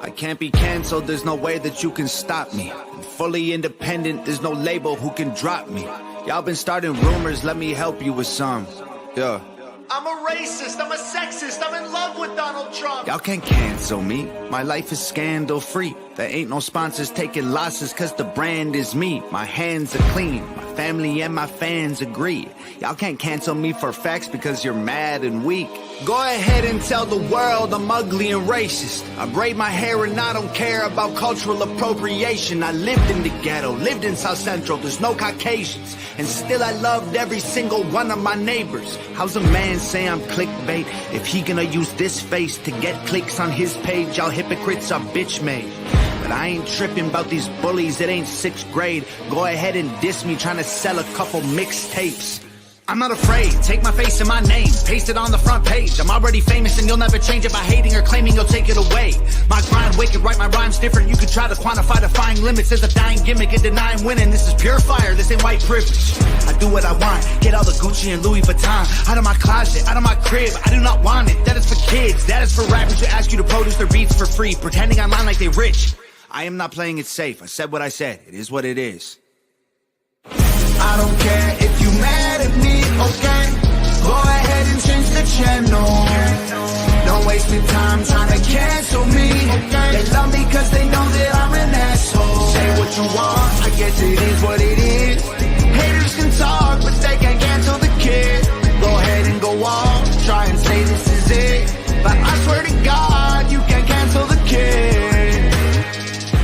I can't be canceled, there's no way that you can stop me. I'm fully independent, there's no label who can drop me. Y'all been starting rumors, let me help you with some. Yeah. I'm a racist, I'm a sexist, I'm in love with Donald Trump. Y'all can't cancel me, my life is scandal free. There ain't no sponsors taking losses cause the brand is me. My hands are clean, my family and my fans agree. Y'all can't cancel me for facts because you're mad and weak. Go ahead and tell the world I'm ugly and racist. I braid my hair and I don't care about cultural appropriation. I lived in the ghetto, lived in South Central, there's no Caucasians. And still I loved every single one of my neighbors. How's a man say I'm clickbait if he gonna use this face to get clicks on his page? Y'all hypocrites are bitch made. But I ain't tripping about these bullies, it ain't 6th grade. Go ahead and diss me trying to sell a couple mixtapes. I'm not afraid, take my face and my name, paste it on the front page. I'm already famous and you'll never change it by hating or claiming you'll take it away. My grind wicked, write my rhymes different. You could try to quantify defying limits as a dying gimmick and denying winning. This is pure fire, this ain't white privilege. I do what I want, get all the Gucci and Louis Vuitton out of my closet, out of my crib. I do not want it, that is for kids, that is for rappers who ask you to produce their beats for free, pretending online like they rich. I am not playing it safe, I said what I said, it is what it is. I don't care if you mad at me, okay? Go ahead and change the channel. Don't waste your time trying to cancel me, okay? They love me cause they know that I'm an asshole. Say what you want, I guess it is what it is. Haters can talk, but they can't cancel the kid. Go ahead and go off, try and say this is it. But I swear to God, you can't cancel the kid.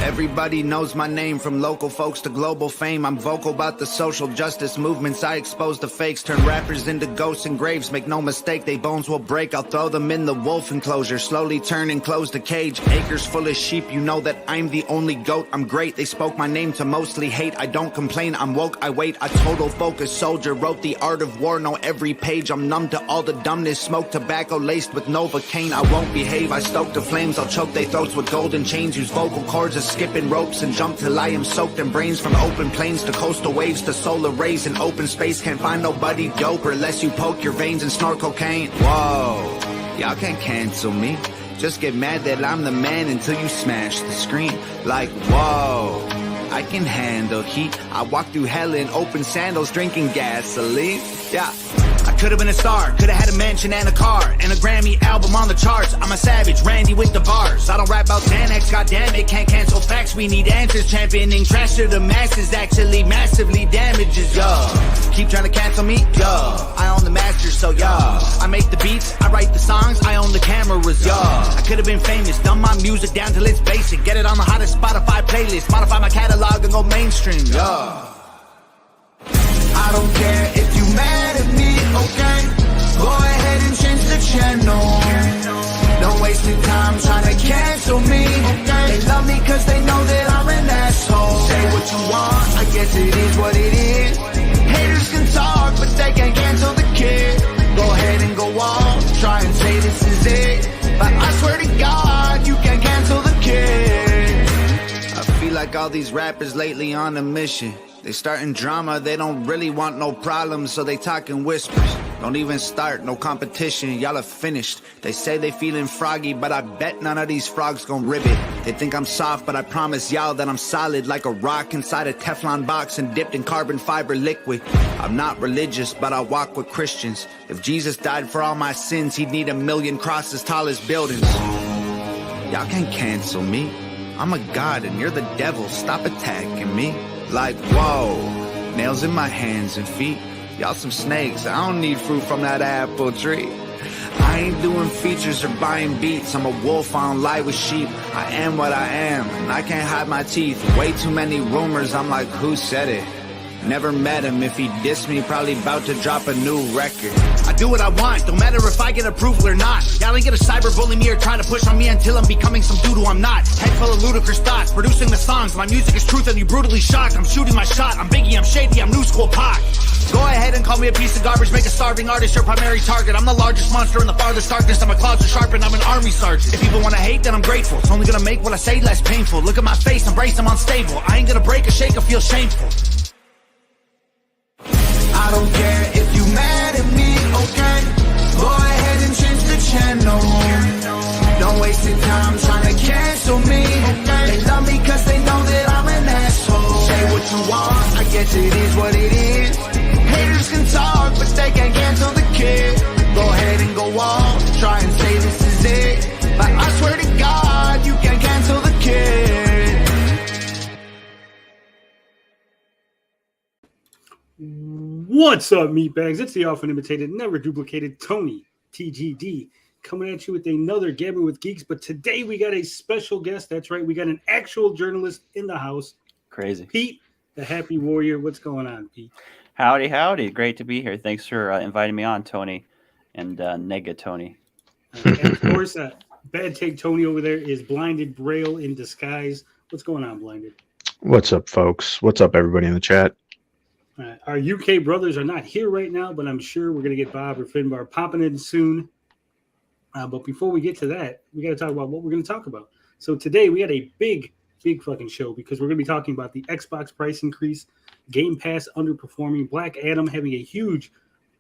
Everybody knows my name, from local folks to global fame. I'm vocal about the social justice movements. I expose the fakes, turn rappers into ghosts and graves. Make no mistake, they bones will break. I'll throw them in the wolf enclosure, slowly turn and close the cage. Acres full of sheep, you know that I'm the only goat. I'm great, they spoke my name to mostly hate. I don't complain, I'm woke, I wait. A total focus soldier, wrote the art of war. Know every page, I'm numb to all the dumbness. Smoke tobacco laced with Novocaine. I won't behave, I stoke the flames. I'll choke they throats with golden chains. Use vocal cords as skipping ropes and jump till I am soaked in brains. From open plains to coastal waves to solar rays in open space. Can't find nobody doper unless you poke your veins and snort cocaine. Whoa, y'all can't cancel me. Just get mad that I'm the man until you smash the screen. Like whoa, I can handle heat. I walk through hell in open sandals drinking gasoline. Yeah, I could've been a star, could've had a mansion and a car and a Grammy album on the charts. I'm a savage, Randy with the bars. I don't rap about Xanax, goddammit, can't cancel facts. We need answers, championing trash to the masses actually massively damages, yo. Keep trying to cancel me, yo. I own the master, so yo. I make the beats, I write the songs, I own the cameras, yo. I could've been famous, dumb my music down till it's basic. Get it on the hottest Spotify playlist, modify my catalog and go mainstream, yo. I don't care if you mad at me, okay? Go ahead and change the channel. Don't waste your time trying to cancel me, okay? They love me cause they know that I'm an asshole. Say what you want, I guess it is what it is. Haters can talk, but they can't cancel the kid. Go ahead and go off, try and say this is it. But I swear to God, you can't cancel the kid. I feel like all these rappers lately on a mission. They starting drama, they don't really want no problems, so they talk in whispers. Don't even start, no competition, y'all are finished. They say they feeling froggy, but I bet none of these frogs gon' ribbit. They think I'm soft, but I promise y'all that I'm solid like a rock inside a Teflon box and dipped in carbon fiber liquid. I'm not religious, but I walk with Christians. If Jesus died for all my sins, he'd need 1,000,000 crosses tall as buildings. Y'all can't cancel me. I'm a god and you're the devil, stop attacking me. Like, whoa, nails in my hands and feet. Y'all some snakes, I don't need fruit from that apple tree. I ain't doing features or buying beats. I'm a wolf, I don't lie with sheep. I am what I am, and I can't hide my teeth. Way too many rumors, I'm like, who said it? Never met him, if he dissed me, probably about to drop a new record. I do what I want, don't matter if I get approval or not. Y'all ain't gonna cyberbully me or try to push on me until I'm becoming some dude who I'm not. Head full of ludicrous thoughts, producing the songs. My music is truth and you brutally shocked. I'm shooting my shot, I'm Biggie, I'm shady, I'm new school Pac. Go ahead and call me a piece of garbage, make a starving artist your primary target. I'm the largest monster in the farthest darkness, I'm a closet sharpened, I'm an army sergeant. If people wanna hate, then I'm grateful. It's only gonna make what I say less painful. Look at my face, embrace, I'm unstable. I ain't gonna break or shake or feel shameful. I don't care if you mad at me, okay? Go ahead and change the channel. Don't waste your time trying to cancel cancel me. They love me cause they know that I'm an asshole. Say what you want, I guess it is what it is. Haters can talk, but they can't cancel the kid. Go ahead and go off, try and say this is it. But I swear to God, you can't cancel the kid. What's up, meatbags? It's the often imitated, never duplicated Tony, TGD, coming at you with another Gabbing with Geeks. But today we got a special guest. That's right, we got an actual journalist in the house. Crazy. Pete, the Happy Warrior. What's going on, Pete? Howdy, howdy. Great to be here. Thanks for inviting me on, Tony, and Nega Tony. And of course, Bad Take Tony over there is Blinded Braille in disguise. What's going on, Blinded? What's up, folks? What's up, everybody in the chat? Our UK brothers are not here right now, but I'm sure we're going to get Bob or Finbar popping in soon. But before we get to that, we got to talk about what we're going to talk about. So today we had a big fucking show because we're going to be talking about the Xbox price increase, Game Pass underperforming, Black Adam having a huge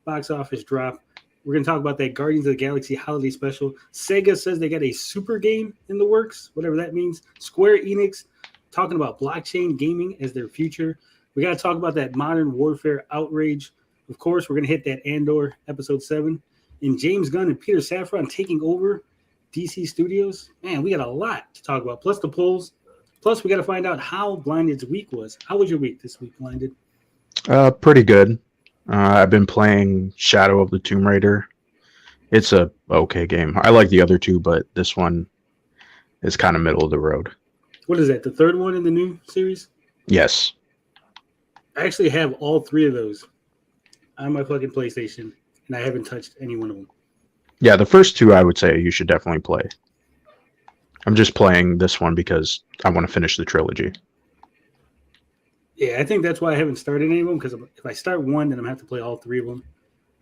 box office drop. We're going to talk about that Guardians of the Galaxy holiday special. Sega says they got a super game in the works, whatever that means. Square Enix talking about blockchain gaming as their future. We got to talk about that Modern Warfare outrage. Of course, we're going to hit that Andor episode 7. And James Gunn and Peter Safran taking over DC Studios. Man, we got a lot to talk about. Plus the polls. Plus, we got to find out how Blinded's week was. How was your week this week, Blinded? Pretty good. I've been playing Shadow of the Tomb Raider. It's a okay game. I like the other two, but this one is kind of middle of the road. What is that, the third one in the new series? Yes. I actually have all three of those on my fucking PlayStation, and I haven't touched any one of them. Yeah, the first two I would say you should definitely play. I'm just playing this one because I want to finish the trilogy. Yeah, I think that's why I haven't started any of them, because if I start one, then I'm going to have to play all three of them.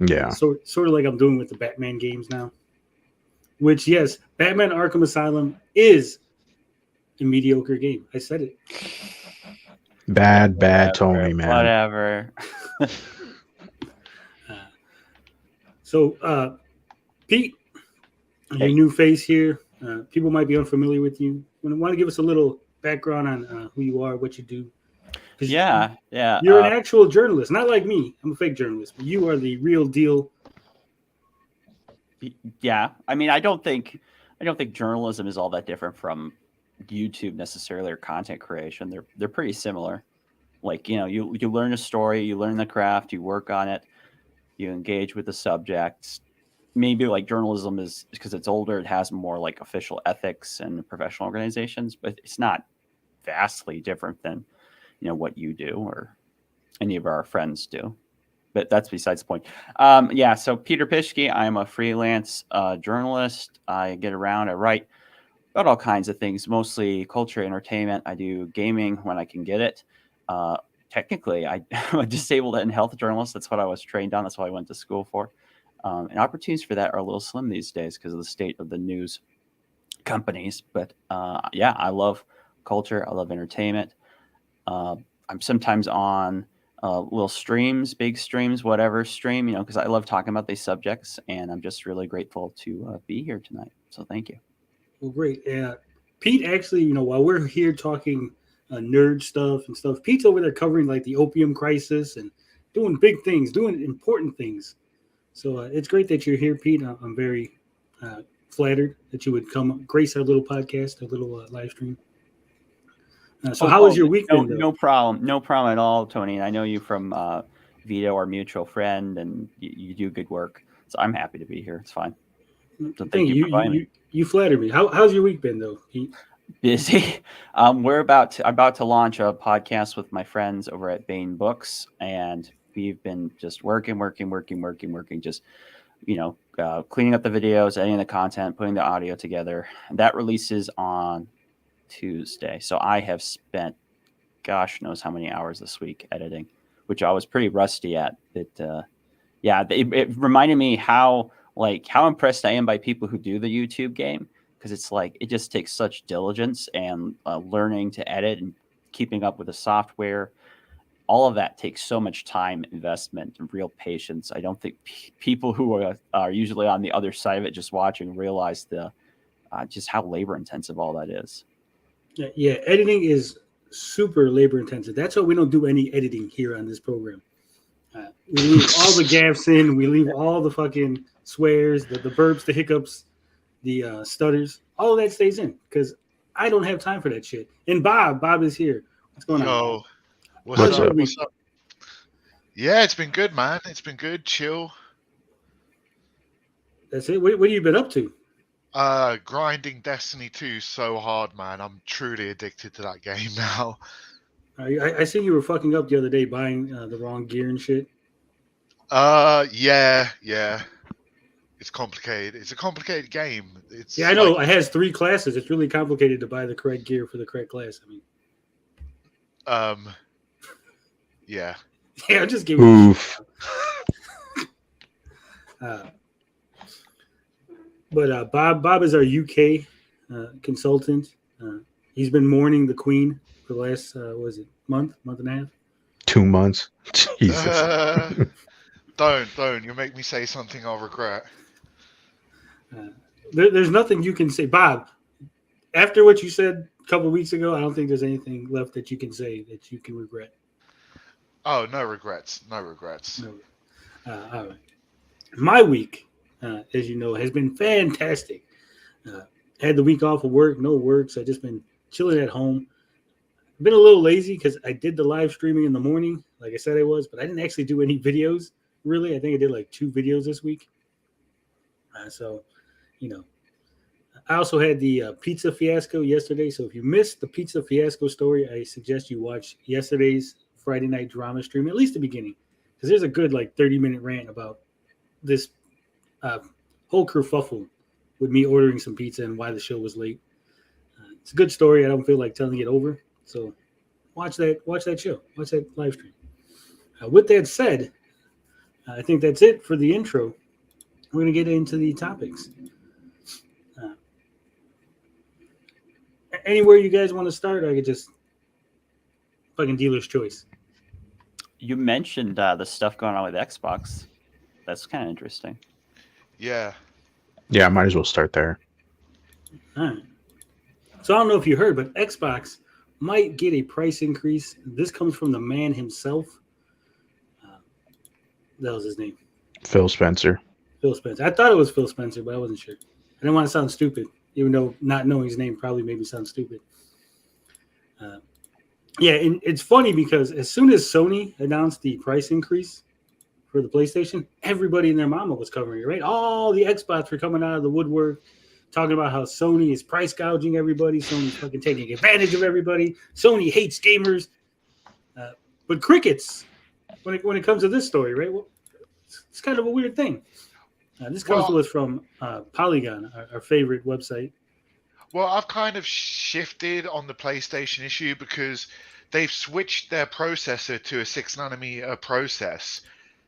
Yeah. So, sort of like I'm doing with the Batman games now. Which, yes, Batman Arkham Asylum is a mediocre game. I said it. Bad Tony, man. Whatever. So, Pete, your new face here. People might be unfamiliar with you. Want to give us a little background on who you are, what you do? Yeah. You're an actual journalist, not like me. I'm a fake journalist, but you are the real deal. Yeah. I mean, I don't think journalism is all that different from YouTube necessarily, or content creation. They're pretty similar. Like, you learn a story, you learn the craft, you work on it, you engage with the subjects. Maybe like journalism is because it's older, it has more like official ethics and professional organizations, but it's not vastly different than what you do or any of our friends do. But that's besides the point. So Peter Pischke, I'm a freelance journalist. I get around, I write about all kinds of things, mostly culture, entertainment. I do gaming when I can get it. Technically, I'm a disabled and health journalist. That's what I was trained on. That's what I went to school for. And opportunities for that are a little slim these days because of the state of the news companies. But I love culture. I love entertainment. I'm sometimes on little streams, big streams, whatever stream, because I love talking about these subjects. And I'm just really grateful to be here tonight. So thank you. Well, great. Pete, actually, while we're here talking nerd stuff and stuff, Pete's over there covering like the opium crisis and doing big things, doing important things. So it's great that you're here, Pete. I'm very flattered that you would come grace our little podcast, our little live stream. How was your week? No problem at all, Tony. And I know you from Vito, our mutual friend, and you do good work. So I'm happy to be here. It's fine. So thank you for inviting me. You flatter me. How's your week been, though, Pete? Busy. We're about to launch a podcast with my friends over at Bain Books, and we've been just working, just cleaning up the videos, editing the content, putting the audio together. And that releases on Tuesday. So I have spent gosh knows how many hours this week editing, which I was pretty rusty at. It reminded me how impressed I am by people who do the YouTube game, because it's like it just takes such diligence and learning to edit and keeping up with the software. All of that takes so much time, investment, and real patience. I don't think people who are usually on the other side of it just watching realize just how labor intensive all that is. Yeah, editing is super labor intensive. That's why we don't do any editing here on this program. We leave all the gaps in. We leave all the fucking swears, the burps, the hiccups, the stutters. All of that stays in because I don't have time for that shit. And Bob is here. What's going on? Yo, What's what's up? up? What's up? Yeah, it's been good, man. It's been good. Chill. That's it. What have you been up to? Grinding Destiny 2 so hard, man. I'm truly addicted to that game now. I see you were fucking up the other day buying the wrong gear and shit. Yeah. It's complicated. It's a complicated game. It's I know. It has 3 classes. It's really complicated to buy the correct gear for the correct class. I mean, yeah. Yeah, I'm just giving. Oof. But Bob is our UK consultant. He's been mourning the Queen for the last month and a half. 2 months. Jesus. Don't. You'll make me say something I'll regret. There's nothing you can say, Bob. After what you said a couple of weeks ago, I don't think there's anything left that you can say that you can regret. Oh, no regrets. No regrets. No. All right. My week, as you know, has been fantastic. Had the week off of work, no work, so I've just been chilling at home. I've been a little lazy because I did the live streaming in the morning, like I said I was, but I didn't actually do any videos, really. I think I did like 2 videos this week. So, you know. I also had the pizza fiasco yesterday, so if you missed the pizza fiasco story, I suggest you watch yesterday's Friday night drama stream, at least the beginning, because there's a good 30-minute rant about this whole kerfuffle with me ordering some pizza and why the show was late. It's a good story. I don't feel like telling it over, so watch that show, watch that live stream. With that said, I think that's it for the intro. We're going to get into the topics. Anywhere you guys want to start, I could just fucking dealer's choice. You mentioned the stuff going on with Xbox. That's kind of interesting. Yeah. Yeah, I might as well start there. All right. So I don't know if you heard, but Xbox might get a price increase. This comes from the man himself. That was his name. Phil Spencer. Phil Spencer. I thought it was Phil Spencer, but I wasn't sure. I didn't want to sound stupid, even though not knowing his name probably made me sound stupid. Yeah, and it's funny because as soon as Sony announced the price increase for the PlayStation, everybody and their mama was covering it, right? All the Xbox were coming out of the woodwork, talking about how Sony is price gouging everybody. Sony's fucking taking advantage of everybody. Sony hates gamers. But crickets, when it comes to this story, right? Well, it's kind of a weird thing. This comes to us from Polygon, our favorite website. Well, I've kind of shifted on the PlayStation issue because they've switched their processor to a 6-nanometer process.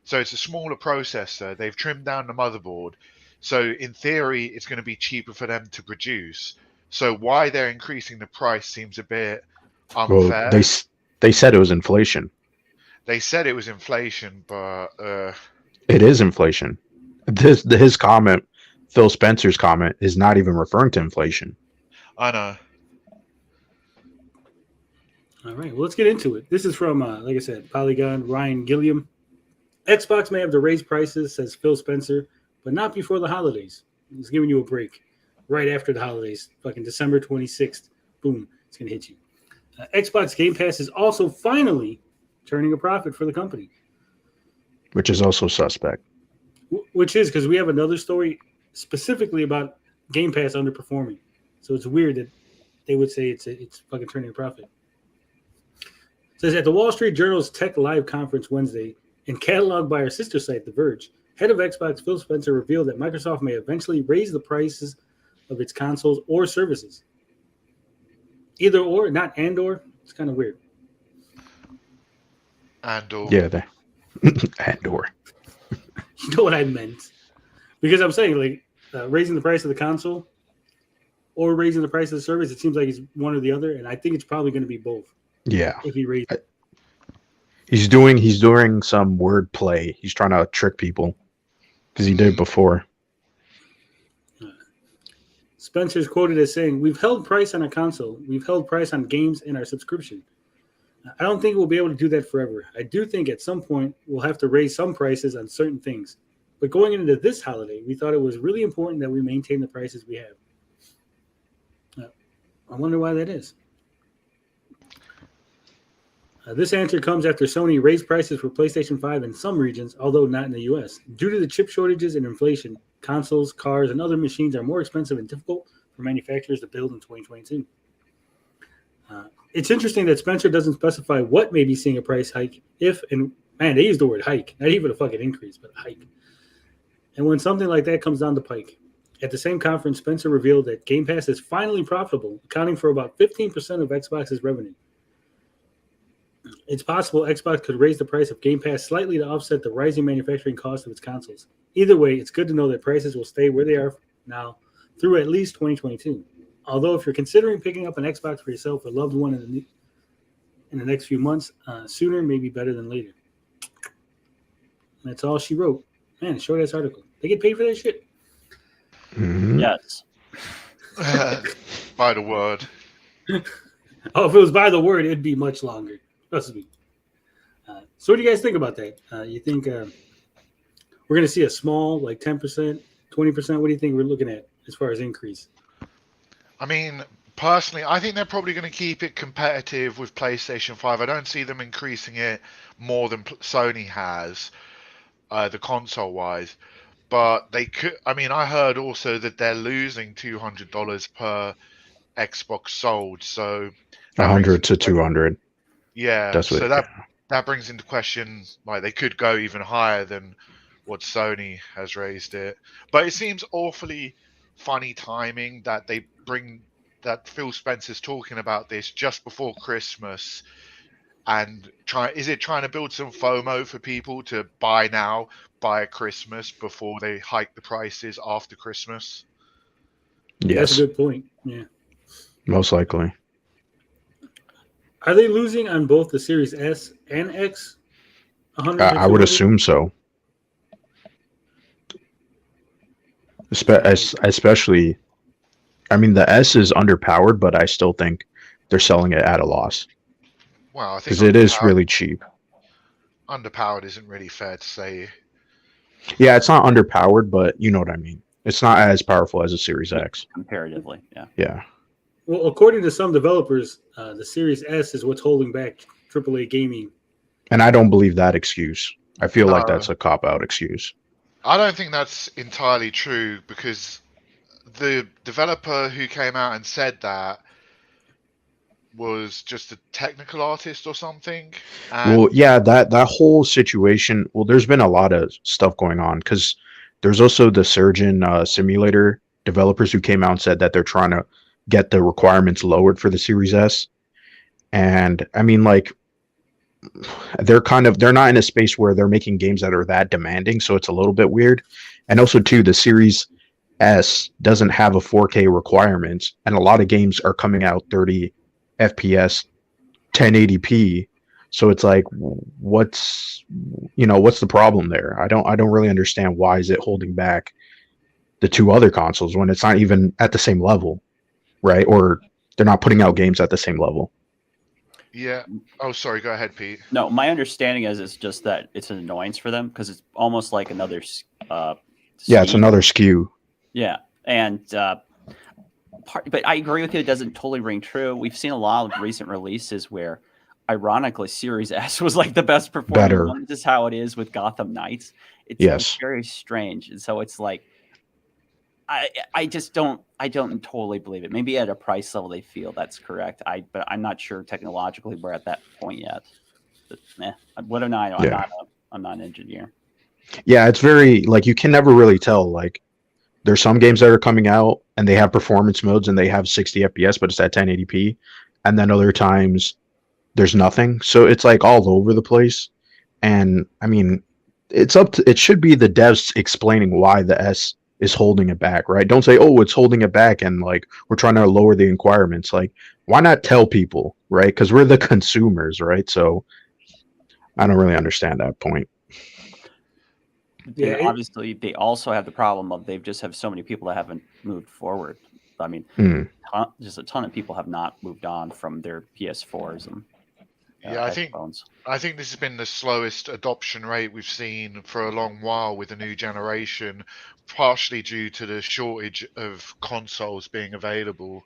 So it's a smaller processor. They've trimmed down the motherboard. So in theory, it's going to be cheaper for them to produce. So why they're increasing the price seems a bit unfair. Well, they said it was inflation. They said it was inflation, but it is inflation. His comment, Phil Spencer's comment, is not even referring to inflation. I know. All right, well, let's get into it. This is from, like I said, Polygon, Ryan Gilliam. Xbox may have to raise prices, says Phil Spencer, but not before the holidays. He's giving you a break right after the holidays. Fucking December 26th. Boom, it's going to hit you. Xbox Game Pass is also finally turning a profit for the company. Which is also suspect. Which is because we have another story specifically about Game Pass underperforming. So it's weird that they would say it's fucking turning a profit. It says at the Wall Street Journal's Tech Live conference Wednesday, and cataloged by our sister site, The Verge, head of Xbox Phil Spencer revealed that Microsoft may eventually raise the prices of its consoles or services. Either or, not and or. It's kind of weird. Andor. Yeah, Andor. You know what I meant. Because I'm saying, raising the price of the console or raising the price of the service, it seems like it's one or the other, and I think it's probably going to be both. Yeah. If he raises it. He's doing some word play. He's trying to trick people because he did before. Spencer's quoted as saying, "We've held price on a console. We've held price on games in our subscription. I don't think we'll be able to do that forever. I do think at some point we'll have to raise some prices on certain things. But going into this holiday, we thought it was really important that we maintain the prices we have." I wonder why that is. This answer comes after Sony raised prices for PlayStation 5 in some regions, although not in the US. Due to the chip shortages and inflation, consoles, cars, and other machines are more expensive and difficult for manufacturers to build in 2022. It's interesting that Spencer doesn't specify what may be seeing a price hike, if, and man, they use the word hike, not even a fucking increase, but a hike. And when something like that comes down the pike. At the same conference, Spencer revealed that Game Pass is finally profitable, accounting for about 15% of Xbox's revenue. It's possible Xbox could raise the price of Game Pass slightly to offset the rising manufacturing cost of its consoles. Either way, it's good to know that prices will stay where they are now through at least 2022. Although if you're considering picking up an Xbox for yourself or loved one in the next few months, sooner may be better than later. That's all she wrote. Man, a short-ass article. They get paid for that shit? Mhm. Yes. By the word. Oh, if it was by the word, it'd be much longer. Trust me. So what do you guys think about that? You think we're going to see a small, like 10%, 20%? What do you think we're looking at as far as increase? I mean, personally, I think they're probably going to keep it competitive with PlayStation 5. I don't see them increasing it more than Sony has, the console-wise. But they could. I mean, I heard also that they're losing $200 per Xbox sold. So 100 to 200. Yeah. That's what. So that brings into question, like, they could go even higher than what Sony has raised it. But it seems awfully funny timing that they bring that Phil Spencer's talking about this just before Christmas. And is it trying to build some FOMO for people to buy now, buy at Christmas before they hike the prices after Christmas? That's Yes, a good point. Yeah. most likely. Are they losing on both the Series S and X? 100 I would assume so. Especially, I mean, the S is underpowered, but I still think they're selling it at a loss Well, I think because it is really cheap. underpowered isn't really fair to say. Yeah, it's not underpowered, but you know what I mean. It's not as powerful as a Series X. Comparatively, yeah. Yeah. Well, according to some developers, the Series S is what's holding back AAA gaming. And I don't believe that excuse. I feel like No. that's a cop-out excuse. I don't think that's entirely true because the developer who came out and said that was just a technical artist or something. And Well, yeah, that whole situation. Well, there's been a lot of stuff going on because there's also the Surgeon Simulator developers who came out and said that they're trying to get the requirements lowered for the Series S. And I mean, like, they're not in a space where they're making games that are that demanding, so it's a little bit weird. And also, too, the Series S doesn't have a 4K requirements, and a lot of games are coming out 30 FPS, 1080p. So it's like, what's the problem there? I don't really understand why is it holding back the two other consoles when it's not even at the same level, right? Or they're not putting out games at the same level. yeah. Oh, sorry. Go ahead, Pete. No, my understanding is it's just that it's an annoyance for them because it's almost like another. Yeah, it's another SKU. Yeah, and but I agree with you. It doesn't totally ring true. We've seen a lot of recent releases where, ironically, Series S was like the best performing Better. one. This is how it is with Gotham Knights. It's very strange, and so it's like I just don't totally believe it. Maybe at a price level they feel that's correct. But I'm not sure technologically we're at that point yet. But, what am I? I'm not an engineer. Yeah, it's very, like, you can never really tell. Like, there's some games that are coming out and they have performance modes and they have 60 FPS, but it's at 1080p. And then other times there's nothing. So it's like all over the place. And I mean, it should be the devs explaining why the S is holding it back, right? Don't say, oh, it's holding it back and like we're trying to lower the requirements. Like, why not tell people, right? Because we're the consumers, right? So I don't really understand that point. Yeah, obviously they also have the problem of they just have so many people that haven't moved forward. I mean, just a ton of people have not moved on from their PS4s and headphones. I think this has been the slowest adoption rate we've seen for a long while with the new generation, partially due to the shortage of consoles being available.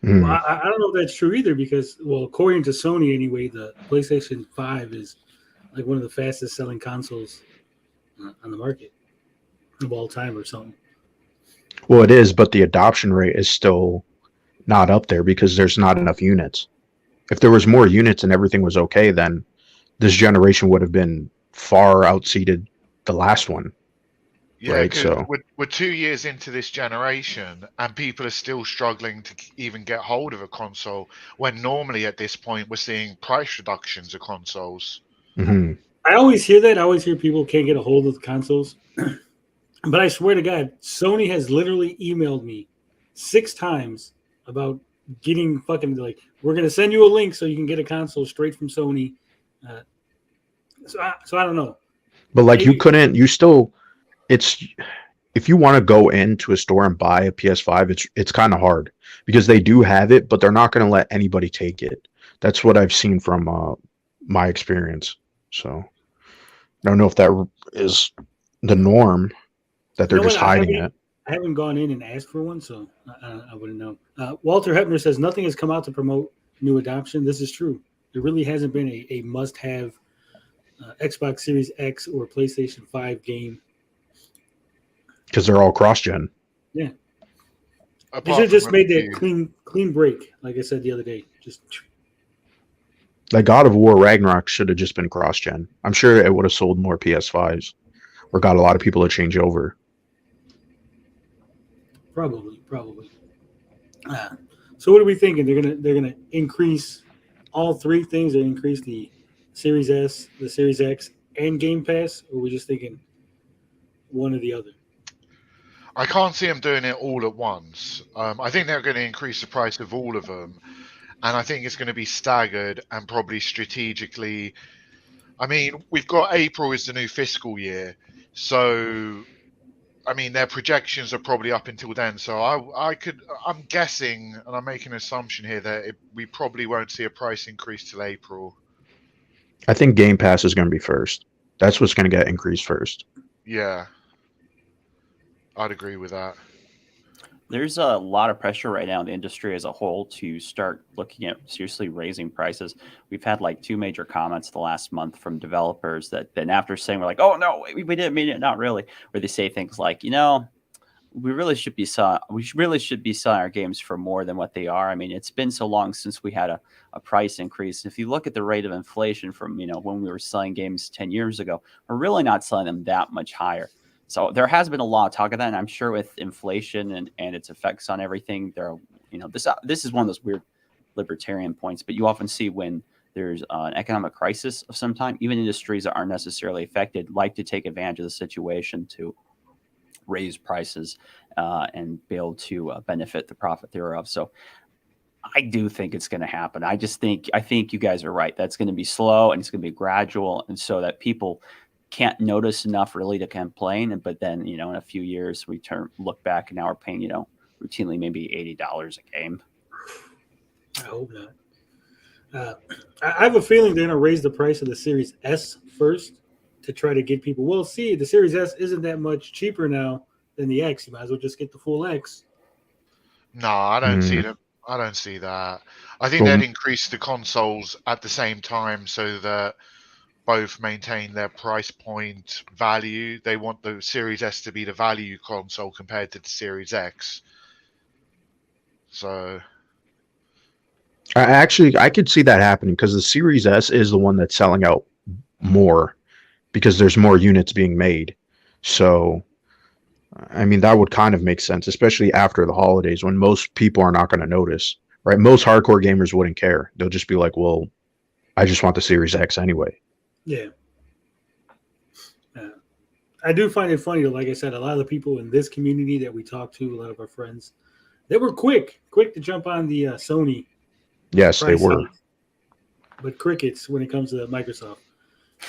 Well, I don't know if that's true either because, well, according to Sony anyway, the PlayStation 5 is like one of the fastest selling consoles on the market of all time or something. Well, it is, but the adoption rate is still not up there because there's not enough units. If there was more units and everything was okay, then this generation would have been far outseated the last one. Yeah, right, so we're 2 years into this generation, and people are still struggling to even get hold of a console. When normally at this point we're seeing price reductions of consoles. Mm-hmm. I always hear that. I always hear people can't get a hold of the consoles, but I swear to God, Sony has literally emailed me 6 times about getting fucking like we're gonna send you a link so you can get a console straight from Sony. So I don't know. But like you still. It's if you want to go into a store and buy a PS5, it's kind of hard because they do have it, but they're not going to let anybody take it. That's what I've seen from my experience. So I don't know if that is the norm that they're just hiding it. I haven't gone in and asked for one, so I wouldn't know. Walter Hepner says nothing has come out to promote new adoption. This is true. There really hasn't been a must-have Xbox Series X or PlayStation 5 game. Because they're all cross-gen. Yeah. They should have just made that clean break, like I said the other day. Just like God of War Ragnarok should have just been cross-gen. I'm sure it would have sold more PS5s or got a lot of people to change over. Probably. So what are we thinking? They're gonna increase all 3 things. They increase the Series S, the Series X, and Game Pass, or are we just thinking one or the other? I can't see them doing it all at once. I think they're going to increase the price of all of them, and I think it's going to be staggered and probably strategically. I mean, we've got April is the new fiscal year, so I mean their projections are probably up until then. So I'm guessing, and I'm making an assumption here that we probably won't see a price increase till April. I think Game Pass is going to be first. That's what's going to get increased first. Yeah. I'd agree with that. There's a lot of pressure right now in the industry as a whole to start looking at seriously raising prices. We've had like 2 major comments the last month from developers that then after saying we're like, oh no, we didn't mean it, not really, where they say things like, we really should be selling our games for more than what they are. I mean, it's been so long since we had a price increase. If you look at the rate of inflation from when we were selling games 10 years ago, we're really not selling them that much higher. So there has been a lot of talk of that, and I'm sure with inflation and its effects on everything, this is one of those weird libertarian points. But you often see when there's an economic crisis of some time, even industries that aren't necessarily affected like to take advantage of the situation to raise prices and be able to benefit the profit thereof. So I do think it's going to happen. I think you guys are right. That's going to be slow and it's going to be gradual, and so that people can't notice enough really to complain, but then in a few years we look back and now we're paying routinely maybe $80 a game. I hope not. I have a feeling they're going to raise the price of the Series S first to try to get people. Well, see, the Series S isn't that much cheaper now than the X. You might as well just get the full X. No, I don't see them. I don't see that. I think they'd increase the consoles at the same time so that both maintain their price point value. They want the Series S to be the value console compared to the Series X. So I could see that happening because the Series S is the one that's selling out more because there's more units being made. So, I mean, that would kind of make sense, especially after the holidays when most people are not going to notice, right? Most hardcore gamers wouldn't care. They'll just be like, well, I just want the Series X anyway. Yeah. I do find it funny, like I said, a lot of the people in this community that we talk to, a lot of our friends, they were quick to jump on the Sony. Yes, they were. But crickets when it comes to Microsoft.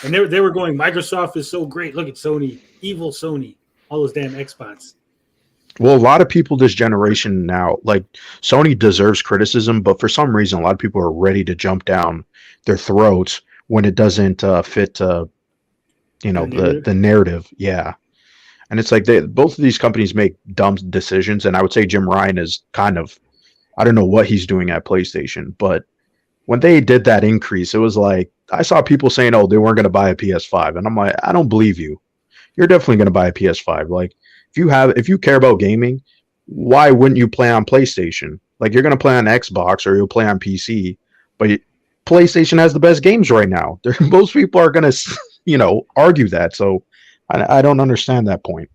And they were going, Microsoft is so great. Look at Sony, evil Sony, all those damn Xbox. Well, a lot of people this generation now, like Sony deserves criticism, but for some reason, a lot of people are ready to jump down their throats when it doesn't fit, the narrative. Yeah, and it's like both of these companies make dumb decisions, and I would say Jim Ryan is kind of, I don't know what he's doing at PlayStation, but when they did that increase, it was like I saw people saying, "Oh, they weren't going to buy a PS5," and I'm like, I don't believe you. You're definitely going to buy a PS5. Like if you care about gaming, why wouldn't you play on PlayStation? Like you're going to play on Xbox or you'll play on PC, but PlayStation has the best games right now. Most people are going to, argue that. So I don't understand that point.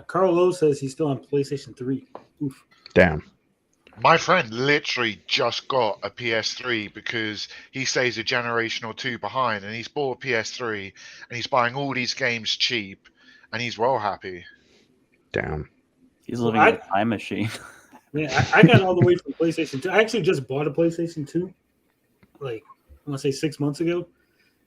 Carl Lowe says he's still on PlayStation 3. Oof. Damn. My friend literally just got a PS3 because he stays a generation or two behind, and he's bought a PS3 and he's buying all these games cheap, and he's well happy. Damn. He's living in a time machine. Man, I got all the way from PlayStation 2. I actually just bought a PlayStation 2, like I want to say 6 months ago,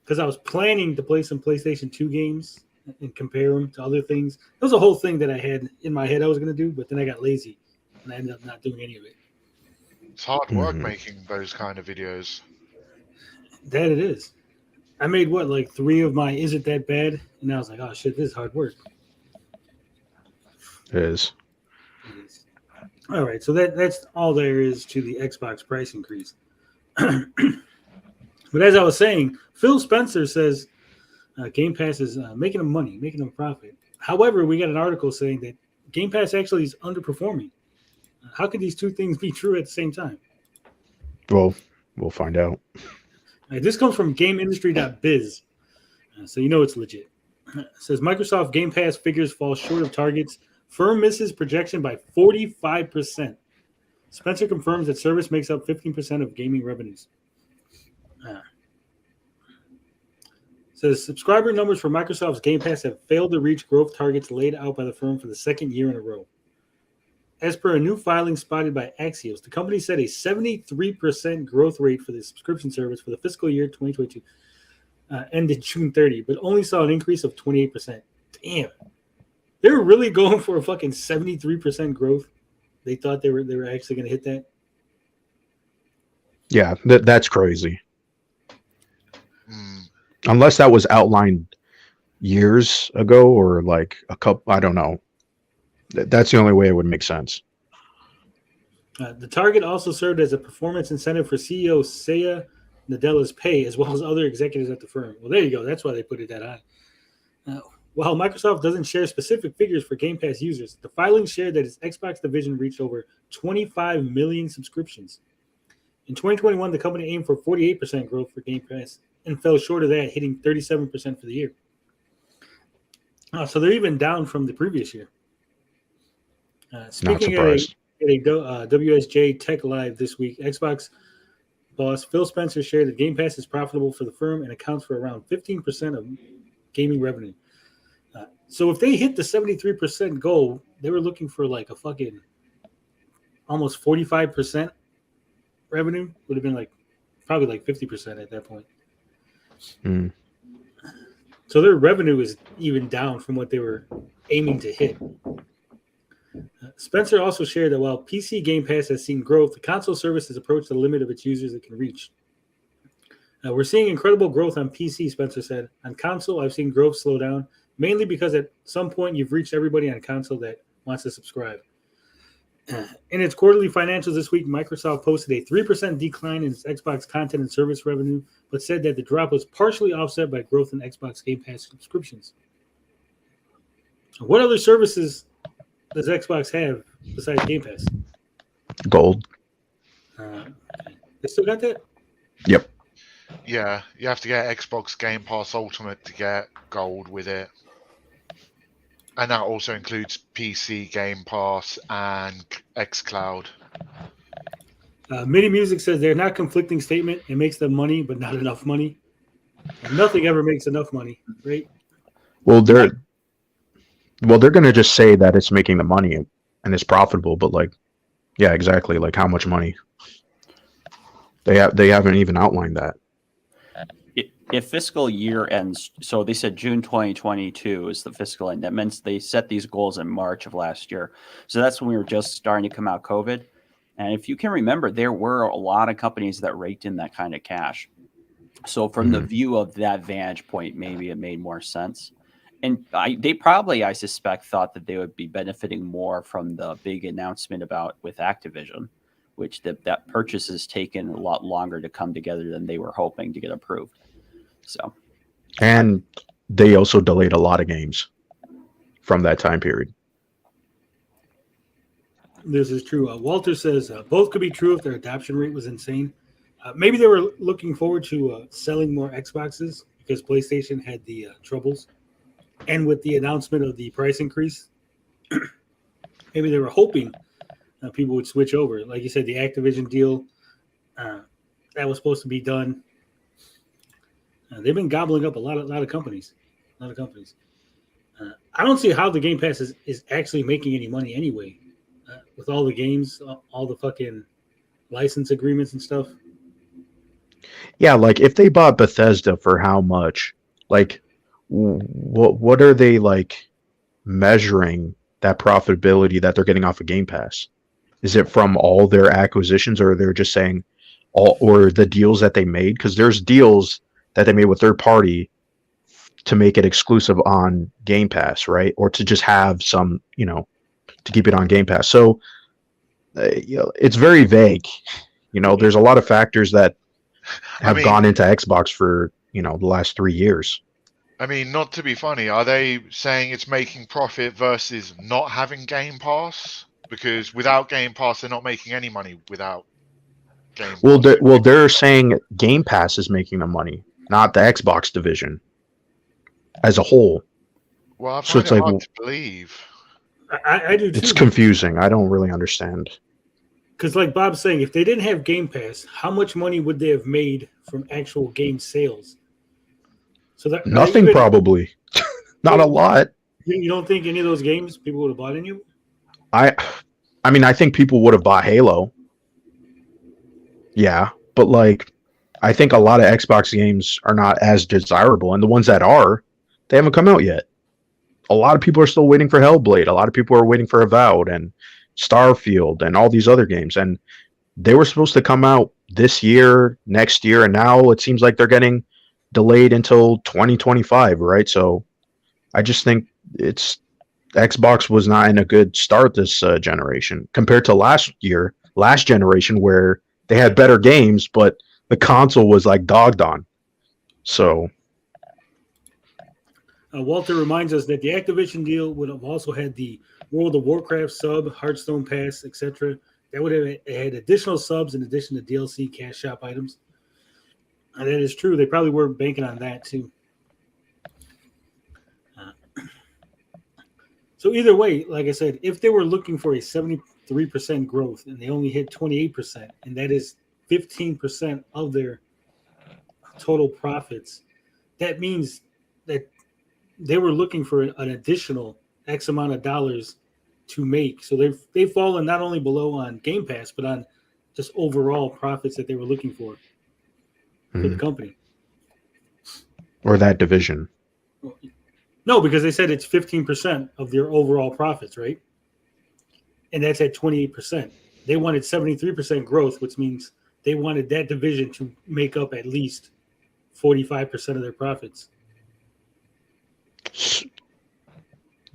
because I was planning to play some PlayStation 2 games and compare them to other things. It was a whole thing that I had in my head I was going to do, but then I got lazy and I ended up not doing any of it. It's hard work making those kind of videos. That it is. I made like 3 of my "Is It That Bad?" and I was like, oh shit, this is hard work. It is. All right, so that's all there is to the Xbox price increase. But as I was saying, Phil Spencer says Game Pass is making them money, making them profit. However, we got an article saying that Game Pass actually is underperforming. How could these two things be true at the same time? Well, we'll find out. This comes from GameIndustry.biz, so you know it's legit. It says Microsoft Game Pass figures fall short of targets. Firm misses projection by 45%. Spencer confirms that service makes up 15% of gaming revenues. Says subscriber numbers for Microsoft's Game Pass have failed to reach growth targets laid out by the firm for the second year in a row. As per a new filing spotted by Axios, the company set a 73% growth rate for the subscription service for the fiscal year 2022, ended June 30, but only saw an increase of 28%. Damn. They were really going for a fucking 73% growth. They thought they were actually going to hit that. Yeah, that's crazy. Unless that was outlined years ago or like a couple, I don't know. That's the only way it would make sense. The target also served as a performance incentive for CEO Satya Nadella's pay, as well as other executives at the firm. Well, there you go. That's why they put it that high. While Microsoft doesn't share specific figures for Game Pass users, the filing shared that its Xbox division reached over 25 million subscriptions. In 2021, the company aimed for 48% growth for Game Pass and fell short of that, hitting 37% for the year. So they're even down from the previous year. Speaking at a WSJ Tech Live this week, Xbox boss Phil Spencer shared that Game Pass is profitable for the firm and accounts for around 15% of gaming revenue. So if they hit the 73% goal, they were looking for like a fucking almost 45% revenue. Would have been like probably like 50% at that point. So their revenue is even down from what they were aiming to hit. Spencer also shared that while PC Game Pass has seen growth, the console service has approached the limit of its users it can reach. We're seeing incredible growth on PC, Spencer said. On console, I've seen growth slow down, mainly because at some point you've reached everybody on console that wants to subscribe. In its quarterly financials this week, Microsoft posted a 3% decline in its Xbox content and service revenue, but said that the drop was partially offset by growth in Xbox Game Pass subscriptions. What other services does Xbox have besides Game Pass? Gold. They still got that? Yep. Yeah, you have to get Xbox Game Pass Ultimate to get gold with it. And that also includes PC Game Pass and xCloud. Mini Music says they're not conflicting statement. It makes them money, but not enough money. And nothing ever makes enough money, right? Well, they're going to just say that it's making the money and it's profitable, but like, yeah, exactly. Like how much money? They haven't even outlined that. if fiscal year ends, so they said June 2022 is the fiscal end. That means they set these goals in March of last year. So that's when we were just starting to come out COVID. And if you can remember, there were a lot of companies that raked in that kind of cash. So from the view of that vantage point, maybe it made more sense. And they probably, I suspect, thought that they would be benefiting more from the big announcement with Activision, which that purchase has taken a lot longer to come together than they were hoping to get approved. So, and they also delayed a lot of games from that time period. This is true. Walter says both could be true if their adoption rate was insane. Maybe they were looking forward to selling more Xboxes because PlayStation had the troubles. And with the announcement of the price increase, maybe they were hoping people would switch over. Like you said, the Activision deal, that was supposed to be done. They've been gobbling up a lot of companies. I don't see how the Game Pass is actually making any money anyway. With all the games, all the fucking license agreements and stuff. Yeah, like if they bought Bethesda for how much? Like, what are they like measuring that profitability that they're getting off of Game Pass? Is it from all their acquisitions, or they're just saying or the deals that they made? Because there's deals that they made with third party to make it exclusive on Game Pass, right? Or to just have some, to keep it on Game Pass. So, it's very vague. There's a lot of factors that have gone into Xbox for, the last 3 years. I mean, not to be funny, are they saying it's making profit versus not having Game Pass? Because without Game Pass, they're not making any money without Game Pass. Well, they're saying Game Pass is making the money, not the Xbox division as a whole. Well, I find it hard to believe. I do too. It's confusing. I don't really understand. Because like Bob's saying, if they didn't have Game Pass, how much money would they have made from actual game sales? So that nothing, probably. Not a lot. You don't think any of those games people would have bought any? I mean, I think people would have bought Halo. Yeah, but like, I think a lot of Xbox games are not as desirable, and the ones that are, they haven't come out yet. A lot of people are still waiting for Hellblade. A lot of people are waiting for Avowed and Starfield and all these other games, and they were supposed to come out this year, next year, and now it seems like they're getting delayed until 2025, right? So I just think Xbox was not in a good start this generation compared to last generation, where they had better games, but the console was like dogged on. So Walter reminds us that the Activision deal would have also had the World of Warcraft sub, Hearthstone Pass, etc. That would have had additional subs in addition to DLC cash shop items. And that is true. They probably were banking on that too. So either way, like I said, if they were looking for a 73% growth and they only hit 28%, and that is 15% of their total profits, that means that they were looking for an additional X amount of dollars to make. So they've fallen not only below on Game Pass, but on just overall profits that they were looking for the company. Or that division. No, because they said it's 15% of their overall profits, right? And that's at 28%. They wanted 73% growth, which means they wanted that division to make up at least 45% of their profits.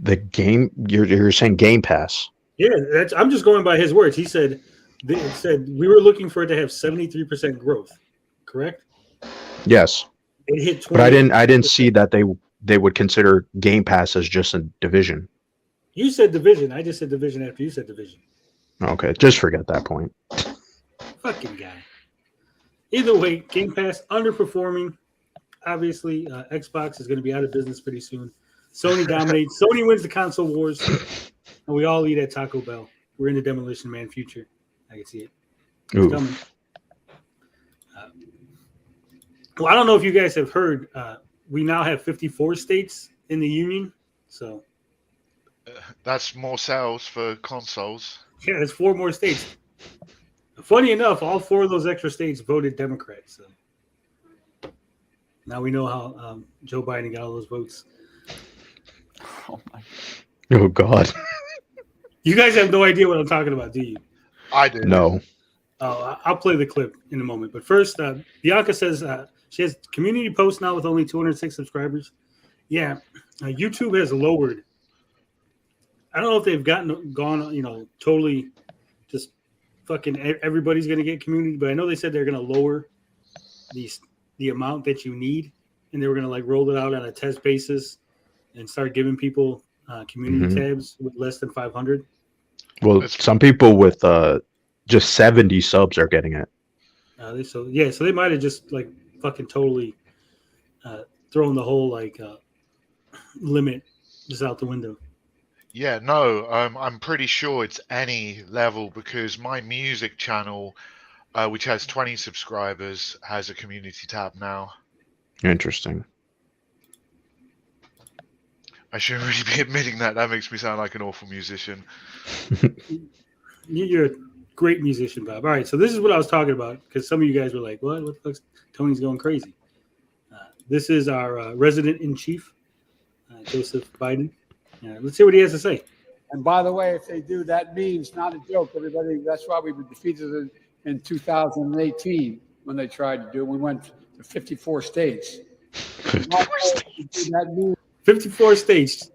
The game you're saying Game Pass? Yeah, I'm just going by his words. He said we were looking for it to have 73% growth, correct? Yes. It hit 20%. But I didn't see that they would consider Game Pass as just a division. You said division. I just said division after you said division. Okay, just forget that point. Fucking guy. Either way, Game Pass underperforming. Obviously, Xbox is going to be out of business pretty soon. Sony dominates. Sony wins the console wars, and we all eat at Taco Bell. We're in the Demolition Man future. I can see it. It's coming. Well, I don't know if you guys have heard. We now have 54 states in the union. So that's more sales for consoles. Yeah, there's 4 more states. Funny enough, all 4 of those extra states voted Democrat. So Now we know how Joe Biden got all those votes. Oh my! Oh God. You guys have no idea what I'm talking about, do you? I do. No. I'll play the clip in a moment. But first, Bianca says she has community posts now with only 206 subscribers. Yeah, YouTube has lowered. I don't know if they've gone, totally just fucking everybody's going to get community, but I know they said they're going to lower the amount that you need, and they were going to like roll it out on a test basis and start giving people community tabs with less than 500. Well, some people with just 70 subs are getting it. So they might have just like fucking totally thrown the whole like limit just out the window. Yeah, no, I'm pretty sure it's any level because my music channel, which has 20 subscribers, has a community tab now. Interesting. I shouldn't really be admitting that. That makes me sound like an awful musician. You're a great musician, Bob. All right, so this is what I was talking about because some of you guys were like, "What the fuck's Tony's going crazy?" This is our resident in chief, Joseph Biden. Let's see what he has to say. And by the way, if they do, that means not a joke, everybody. That's why we were defeated in 2018 when they tried to do it. We went to 54 states. 54 states. That means 54 states.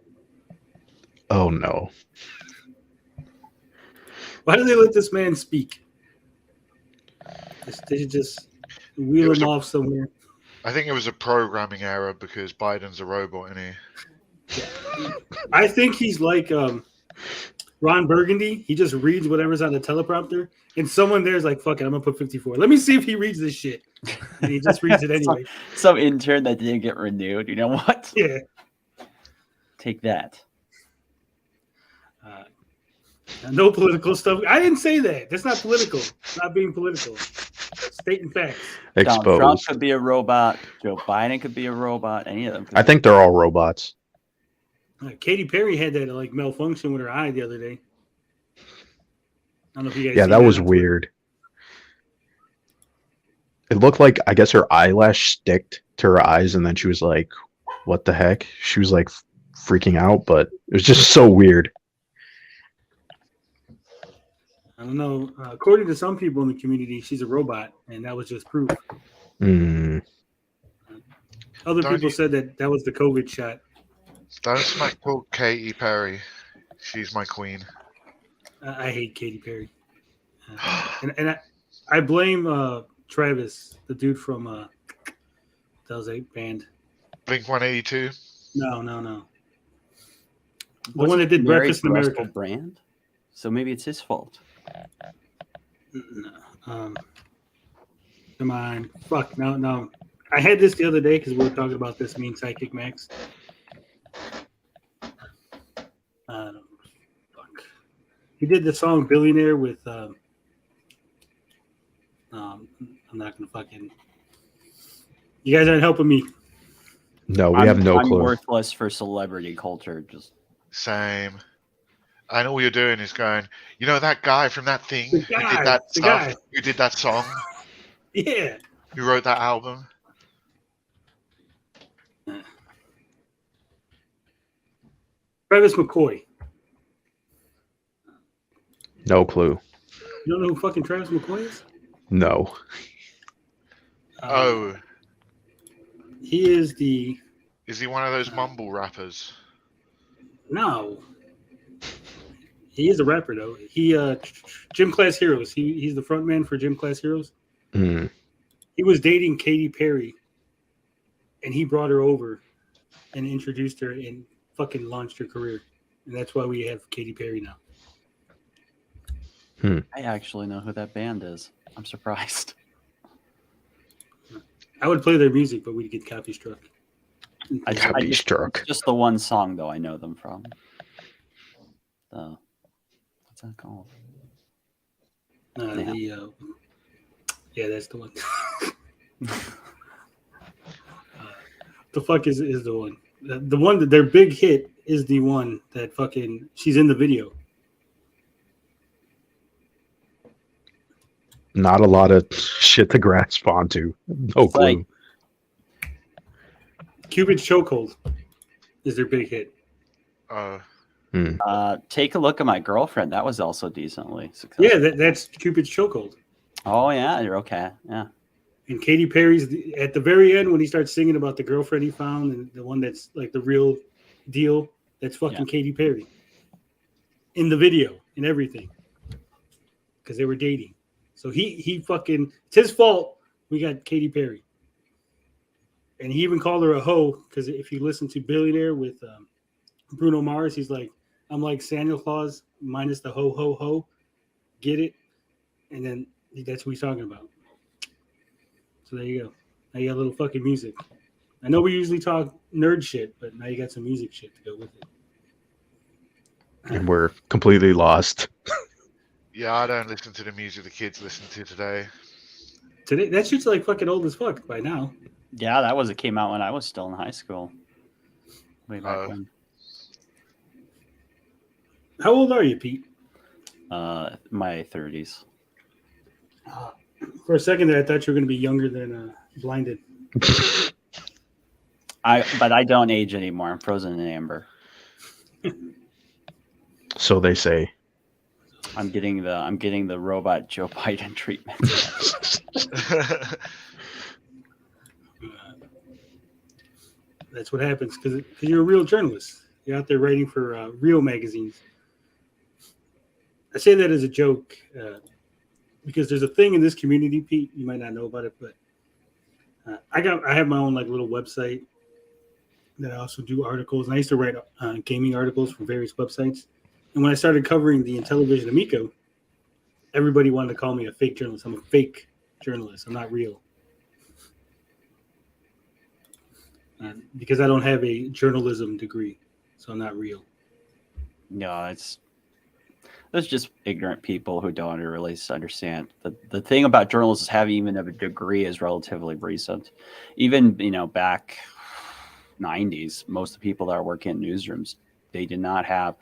Oh no. Why do they let this man speak? They should just wheel him off somewhere. I think it was a programming error because Biden's a robot, isn't he? I think he's like Ron Burgundy. He just reads whatever's on the teleprompter, and someone there's like, "Fuck it, I'm gonna put 54. Let me see if he reads this shit." And he just reads it anyway. Some intern that didn't get renewed. You know what? Yeah. Take that. No political stuff. I didn't say that. That's not political. It's not being political. Stating facts. Donald Trump Exposed. could be a robot. Joe Biden could be a robot. Any of them. I think they're all robots. Katy Perry had that like malfunction with her eye the other day. I don't know if you guys. Yeah, seen that was on weird. It looked like, I guess, her eyelash sticked to her eyes, and then she was like, "What the heck?" She was like freaking out, but it was just so weird. I don't know. According to some people in the community, she's a robot, and that was just proof. Mm. Other Don't people you- said that was the COVID shot. Don't smack talk Katy Perry. She's my queen. I hate Katy Perry, and I blame Travis, the dude from that was a band. Blink 182. No. The one that did Mary Breakfast in Russell America. Brand. So maybe it's his fault. No. Come on. Fuck. No. I had this the other day because we were talking about this, me and Psychic Max. Fuck. He did the song Billionaire with I'm not gonna fucking. You guys aren't helping me. No, we have no I'm clue. worthless for celebrity culture. Just Same. And all you're doing is going, you know that guy from that thing The who guy, did that the stuff, guy. who did that song, Yeah. who wrote that album? Travis McCoy. No clue. You don't know who fucking Travis McCoy is? No. Oh, He is the is he one of those mumble rappers? no. He is a rapper though. He Gym Class Heroes. He's the front man for Gym Class Heroes. Mm. He was dating Katy Perry, and he brought her over and introduced her and fucking launched her career. And that's why we have Katy Perry now. I actually know who that band is. I'm surprised. I would play their music, but we'd get copy struck. I Copy just- struck. Just the one song though I know them from. What's that called? Yeah, that's the one. The fuck is the one? The one that their big hit is the one that fucking she's in the video. Not a lot of shit to grasp onto. No clue. like- Cupid's Chokehold is their big hit. Take a look at my girlfriend. That was also decently successful. Yeah, that's Cupid's Chokehold. Oh yeah, you're okay. Yeah. And Katy Perry's at the very end when he starts singing about the girlfriend he found and the one that's like the real deal. That's fucking Katy Perry in the video and everything because they were dating. So he fucking it's his fault. We got Katy Perry, and he even called her a hoe because if you listen to Billionaire with Bruno Mars, he's like, "I'm like Santa Claus minus the ho ho ho." Get it? And then that's what he's talking about. So there you go. Now you got a little fucking music. I know we usually talk nerd shit, but now you got some music shit to go with it. And we're completely lost. Yeah, I don't listen to the music the kids listen to today. Today, that shit's like fucking old as fuck by now. Yeah, it came out when I was still in high school. Way back when. How old are you, Pete? My 30s. For a second there, I thought you were going to be younger than Blinded. But I don't age anymore. I'm frozen in amber. So they say. I'm getting the robot Joe Biden treatment. That's what happens because you're a real journalist. You're out there writing for real magazines. I say that as a joke because there's a thing in this community, Pete. You might not know about it, but I have my own like little website that I also do articles. And I used to write gaming articles for various websites. And when I started covering the Intellivision Amico, everybody wanted to call me a fake journalist. I'm a fake journalist. I'm not real. Because I don't have a journalism degree, so I'm not real. No, there's just ignorant people who don't really understand. The thing about journalists is having even a degree is relatively recent. Even, back 90s, most of the people that are working in newsrooms, they did not have,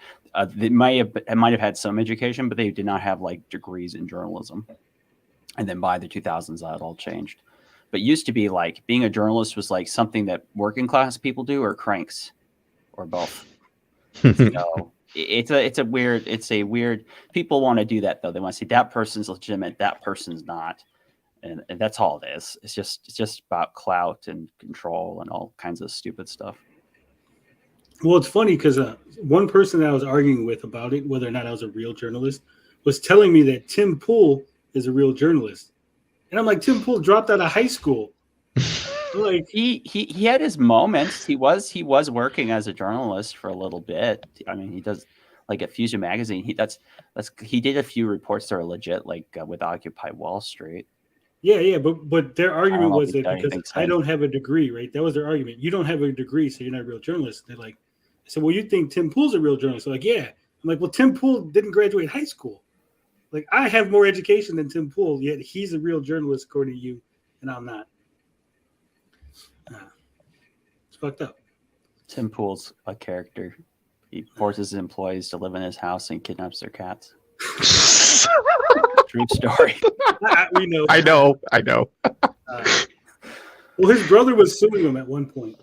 they might have had some education, but they did not have like degrees in journalism. And then by the 2000s, that all changed. But it used to be like being a journalist was like something that working class people do or cranks or both. So it's a weird, people want to do that though. They want to say that person's legitimate, that person's not. And that's all it is. It's just about clout and control and all kinds of stupid stuff. Well, it's funny because one person that I was arguing with about it, whether or not I was a real journalist, was telling me that Tim Pool is a real journalist. And I'm like, Tim Pool dropped out of high school. Like he had his moments. He was working as a journalist for a little bit. I mean, he does like at Fusion Magazine. He did a few reports that are legit, like with Occupy Wall Street. Yeah, but their argument was that because I don't have a degree, right? That was their argument. You don't have a degree, so you're not a real journalist. They're like, I said, well, you think Tim Pool's a real journalist? They're like, yeah. I'm like, well, Tim Pool didn't graduate high school. Like, I have more education than Tim Pool, yet he's a real journalist according to you, and I'm not. It's fucked up. Tim Pool's a character. He forces his employees to live in his house and kidnaps their cats. True story. We know. I know. Well, his brother was suing him at one point.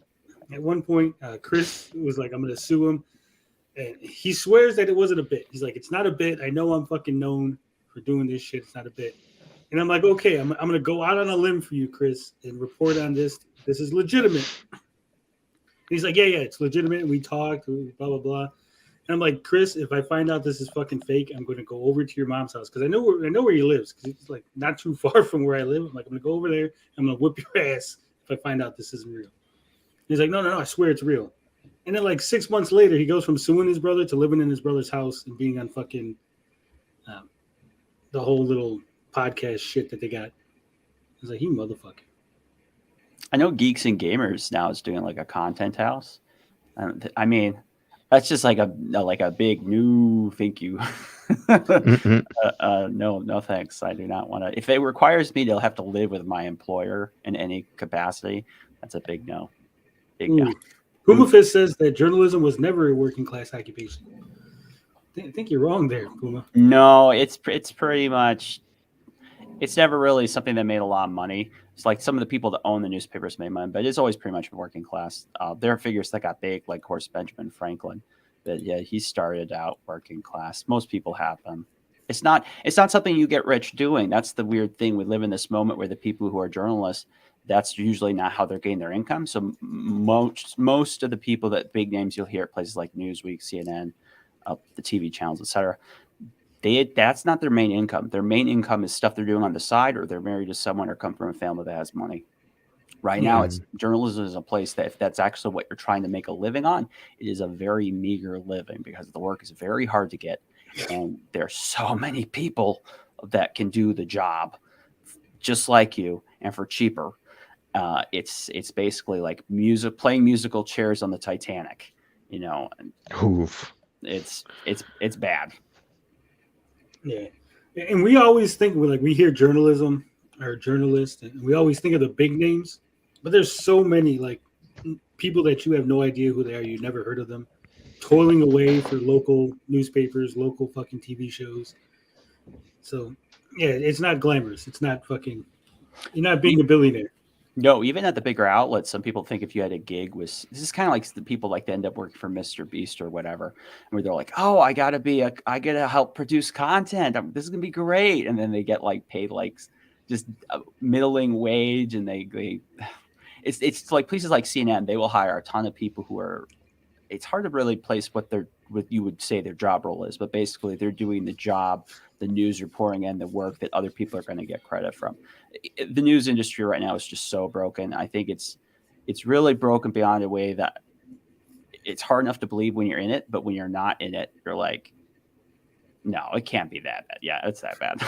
Chris was like, I'm going to sue him. And he swears that it wasn't a bit. He's like, it's not a bit. I know I'm fucking known for doing this shit. It's not a bit. And I'm like, okay, I'm going to go out on a limb for you, Chris, and report on this. This is legitimate. And he's like, yeah, it's legitimate. And we talked, blah, blah, blah. And I'm like, Chris, if I find out this is fucking fake, I'm going to go over to your mom's house because I know where he lives because it's like not too far from where I live. I'm like, I'm going to go over there. I'm going to whip your ass if I find out this isn't real. He's like, no, I swear it's real. And then like 6 months later, he goes from suing his brother to living in his brother's house and being on fucking the whole little podcast shit that they got. I was like, you motherfucker. I know Geeks and Gamers now is doing like a content house. I mean, that's just like a big new thank you. No thanks. I do not want to. If it requires me to have to live with my employer in any capacity, that's a big no. Big no. PumaFist says that journalism was never a working class occupation. I think you're wrong there, Puma. No, it's pretty much. it's never really something that made a lot of money. It's like some of the people that own the newspapers made money, but it's always pretty much working class. There are figures that got big, like of course Benjamin Franklin, but yeah, he started out working class. Most people have them. It's not something you get rich doing. That's the weird thing. We live in this moment where the people who are journalists, that's usually not how they're getting their income. So most of the people that big names you'll hear at places like Newsweek, CNN, the TV channels, etc. That's not their main income. Their main income is stuff they're doing on the side, or they're married to someone or come from a family that has money. Right now, it's journalism is a place that if that's actually what you're trying to make a living on, it is a very meager living because the work is very hard to get. And there's so many people that can do the job just like you and for cheaper. It's basically like playing musical chairs on the Titanic, you know. Oof. It's bad. Yeah, and we always think we hear journalism or journalists, and we always think of the big names, but there's so many like people that you have no idea who they are. You never heard of them, toiling away for local newspapers, local fucking TV shows. So yeah, it's not glamorous. It's not fucking. You're not being a billionaire. No, even at the bigger outlets, some people think if you had a gig this is kind of like the people like to end up working for Mr. Beast or whatever, where they're like, oh, I gotta help produce content. This is gonna be great. And then they get like paid like just a middling wage. And it's like places like CNN, they will hire a ton of people who are, it's hard to really place what you would say their job role is, but basically they're doing the job, the news reporting, and the work that other people are going to get credit from. The news industry right now is just so broken. I think it's really broken beyond a way that it's hard enough to believe when you're in it, but when you're not in it, you're like, no, it can't be that bad. Yeah, it's that bad.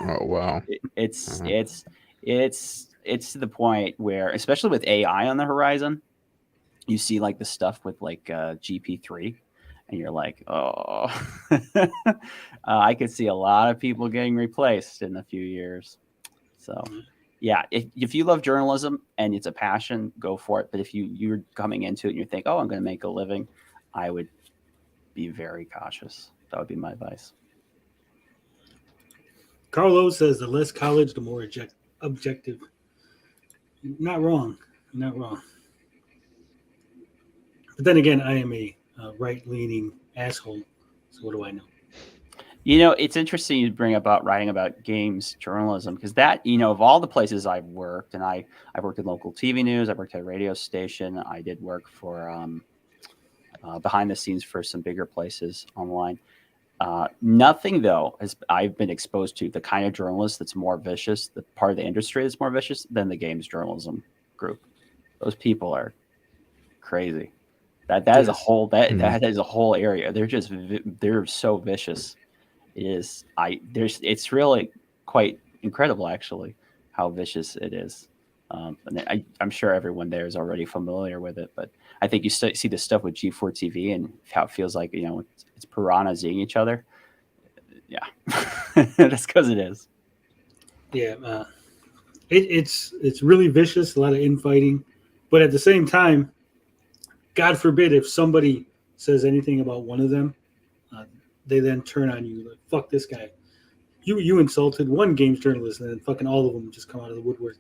Oh wow. It's to the point where, especially with AI on the horizon, you see like the stuff with like GP3, and you're like, oh, I could see a lot of people getting replaced in a few years. So, yeah, if you love journalism and it's a passion, go for it. But if you're coming into it and you think, oh, I'm going to make a living, I would be very cautious. That would be my advice. Carlos says the less college, the more objective. Not wrong. Not wrong. But then again, I am a right-leaning asshole. So what do I know? You know, it's interesting you bring about writing about games journalism, because that, you know, of all the places I've worked, and I've worked in local TV news, I've worked at a radio station, I did work for behind the scenes for some bigger places online. Nothing, though, I've been exposed to the kind of journalist that's more vicious, the part of the industry that's more vicious than the games journalism group. Those people are crazy. That is a whole that is a whole area. They're so vicious. It's really quite incredible, actually, how vicious it is. And I'm sure everyone there is already familiar with it, but I think you see the stuff with G4 TV and how it feels like, you know, it's piranhas eating each other. Yeah, that's because it is. Yeah, it's really vicious, a lot of infighting, but at the same time, God forbid if somebody says anything about one of them, they then turn on you like, fuck this guy. You insulted one games journalist, and then fucking all of them just come out of the woodwork.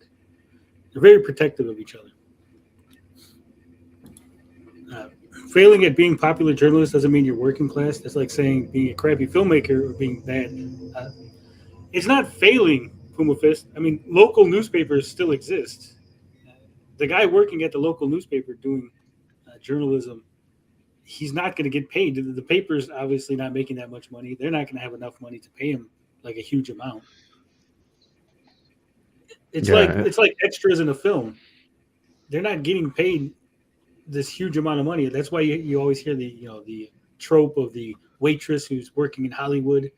They're very protective of each other. Failing at being popular journalist doesn't mean you're working class. That's like saying being a crappy filmmaker or being bad. It's not failing, Puma Fist. I mean, local newspapers still exist. The guy working at the local newspaper doing journalism, he's not going to get paid. The paper's obviously not making that much money. They're not going to have enough money to pay him like a huge amount. It's like extras in a film. They're not getting paid this huge amount of money. That's why you always hear the trope of the waitress who's working in Hollywood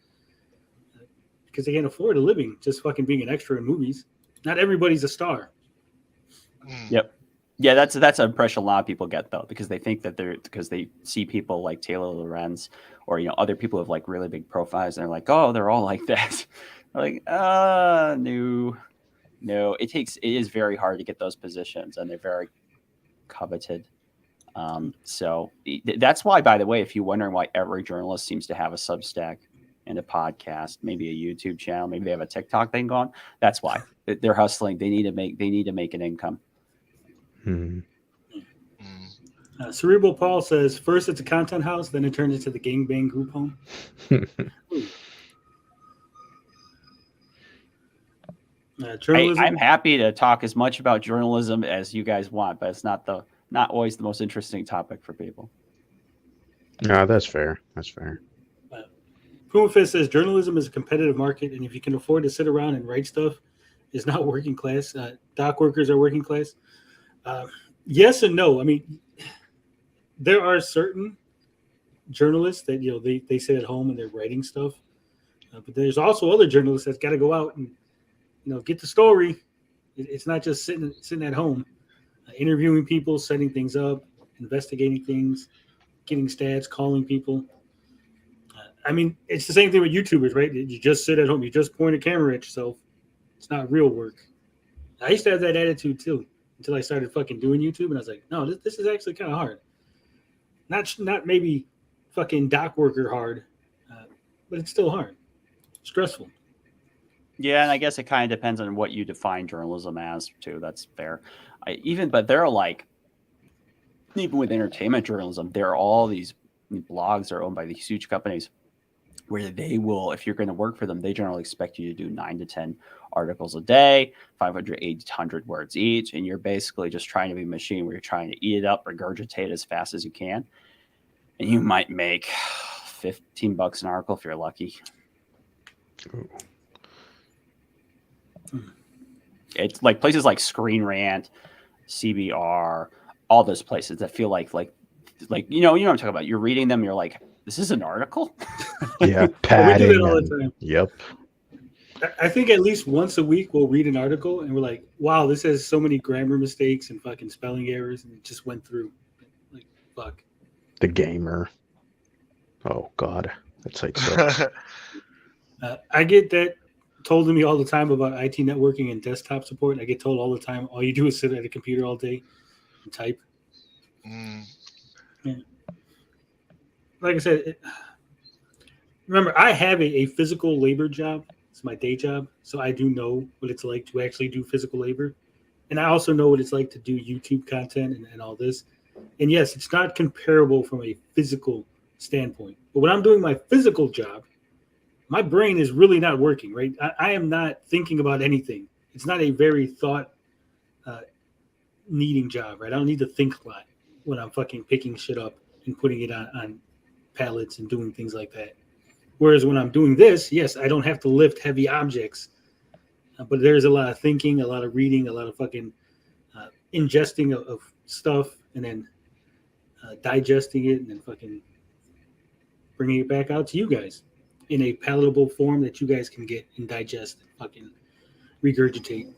because they can't afford a living just fucking being an extra in movies. Not everybody's a star. Yep. Yeah, that's an impression a lot of people get, though, because they think that because they see people like Taylor Lorenz or, you know, other people with like really big profiles, and they're like, oh, they're all like that. Like, no, it is very hard to get those positions, and they're very coveted. So that's why, by the way, if you're wondering why every journalist seems to have a Substack and a podcast, maybe a YouTube channel, maybe they have a TikTok thing going. That's why they're hustling. They need to make an income. Cerebral Paul says, first it's a content house, then it turns into the gangbang group home. I'm happy to talk as much about journalism as you guys want, but it's not always the most interesting topic for people. No, that's fair. That's fair. Pumafist says journalism is a competitive market, and if you can afford to sit around and write stuff, it's not working class. Dock workers are working class. Yes and no. I mean, there are certain journalists that they sit at home and they're writing stuff, but there's also other journalists that's got to go out and get the story. It's not just sitting at home, interviewing people, setting things up, investigating things, getting stats, calling people. I mean, it's the same thing with YouTubers, right? You just sit at home, you just point a camera at yourself. It's not real work. I used to have that attitude too until I started fucking doing YouTube, and I was like, no, this is actually kind of hard. Not maybe fucking dock worker hard, but it's still hard, stressful. Yeah, and I guess it kind of depends on what you define journalism as too. That's fair. But there are like, even with entertainment journalism, there are all these blogs that are owned by these huge companies where they will, if you're going to work for them, they generally expect you to do 9 to 10 articles a day, 500, 800 words each. And you're basically just trying to be a machine where you're trying to eat it up, regurgitate it as fast as you can. And you might make $15 an article if you're lucky. Ooh. It's like places like Screen Rant, CBR, all those places that feel like you know what I'm talking about. You're reading them, you're like, this is an article. Yeah, padding. We do that all the time. Yep. I think at least once a week we'll read an article and we're like, wow, this has so many grammar mistakes and fucking spelling errors, and it just went through. Like, fuck. The Gamer. Oh God, that site sucks. I get that told to me all the time about IT networking and desktop support. I get told all the time, all you do is sit at a computer all day and type. Yeah. Like I said, remember, I have a physical labor job. It's my day job. So I do know what it's like to actually do physical labor. And I also know what it's like to do YouTube content and all this. And yes, it's not comparable from a physical standpoint. But when I'm doing my physical job, my brain is really not working, right? I am not thinking about anything. It's not a very thought needing job, right? I don't need to think a lot when I'm fucking picking shit up and putting it on pallets and doing things like that. Whereas when I'm doing this, yes, I don't have to lift heavy objects, but there's a lot of thinking, a lot of reading, a lot of fucking ingesting of stuff, and then digesting it, and then fucking bringing it back out to you guys in a palatable form that you guys can get and digest and fucking regurgitate.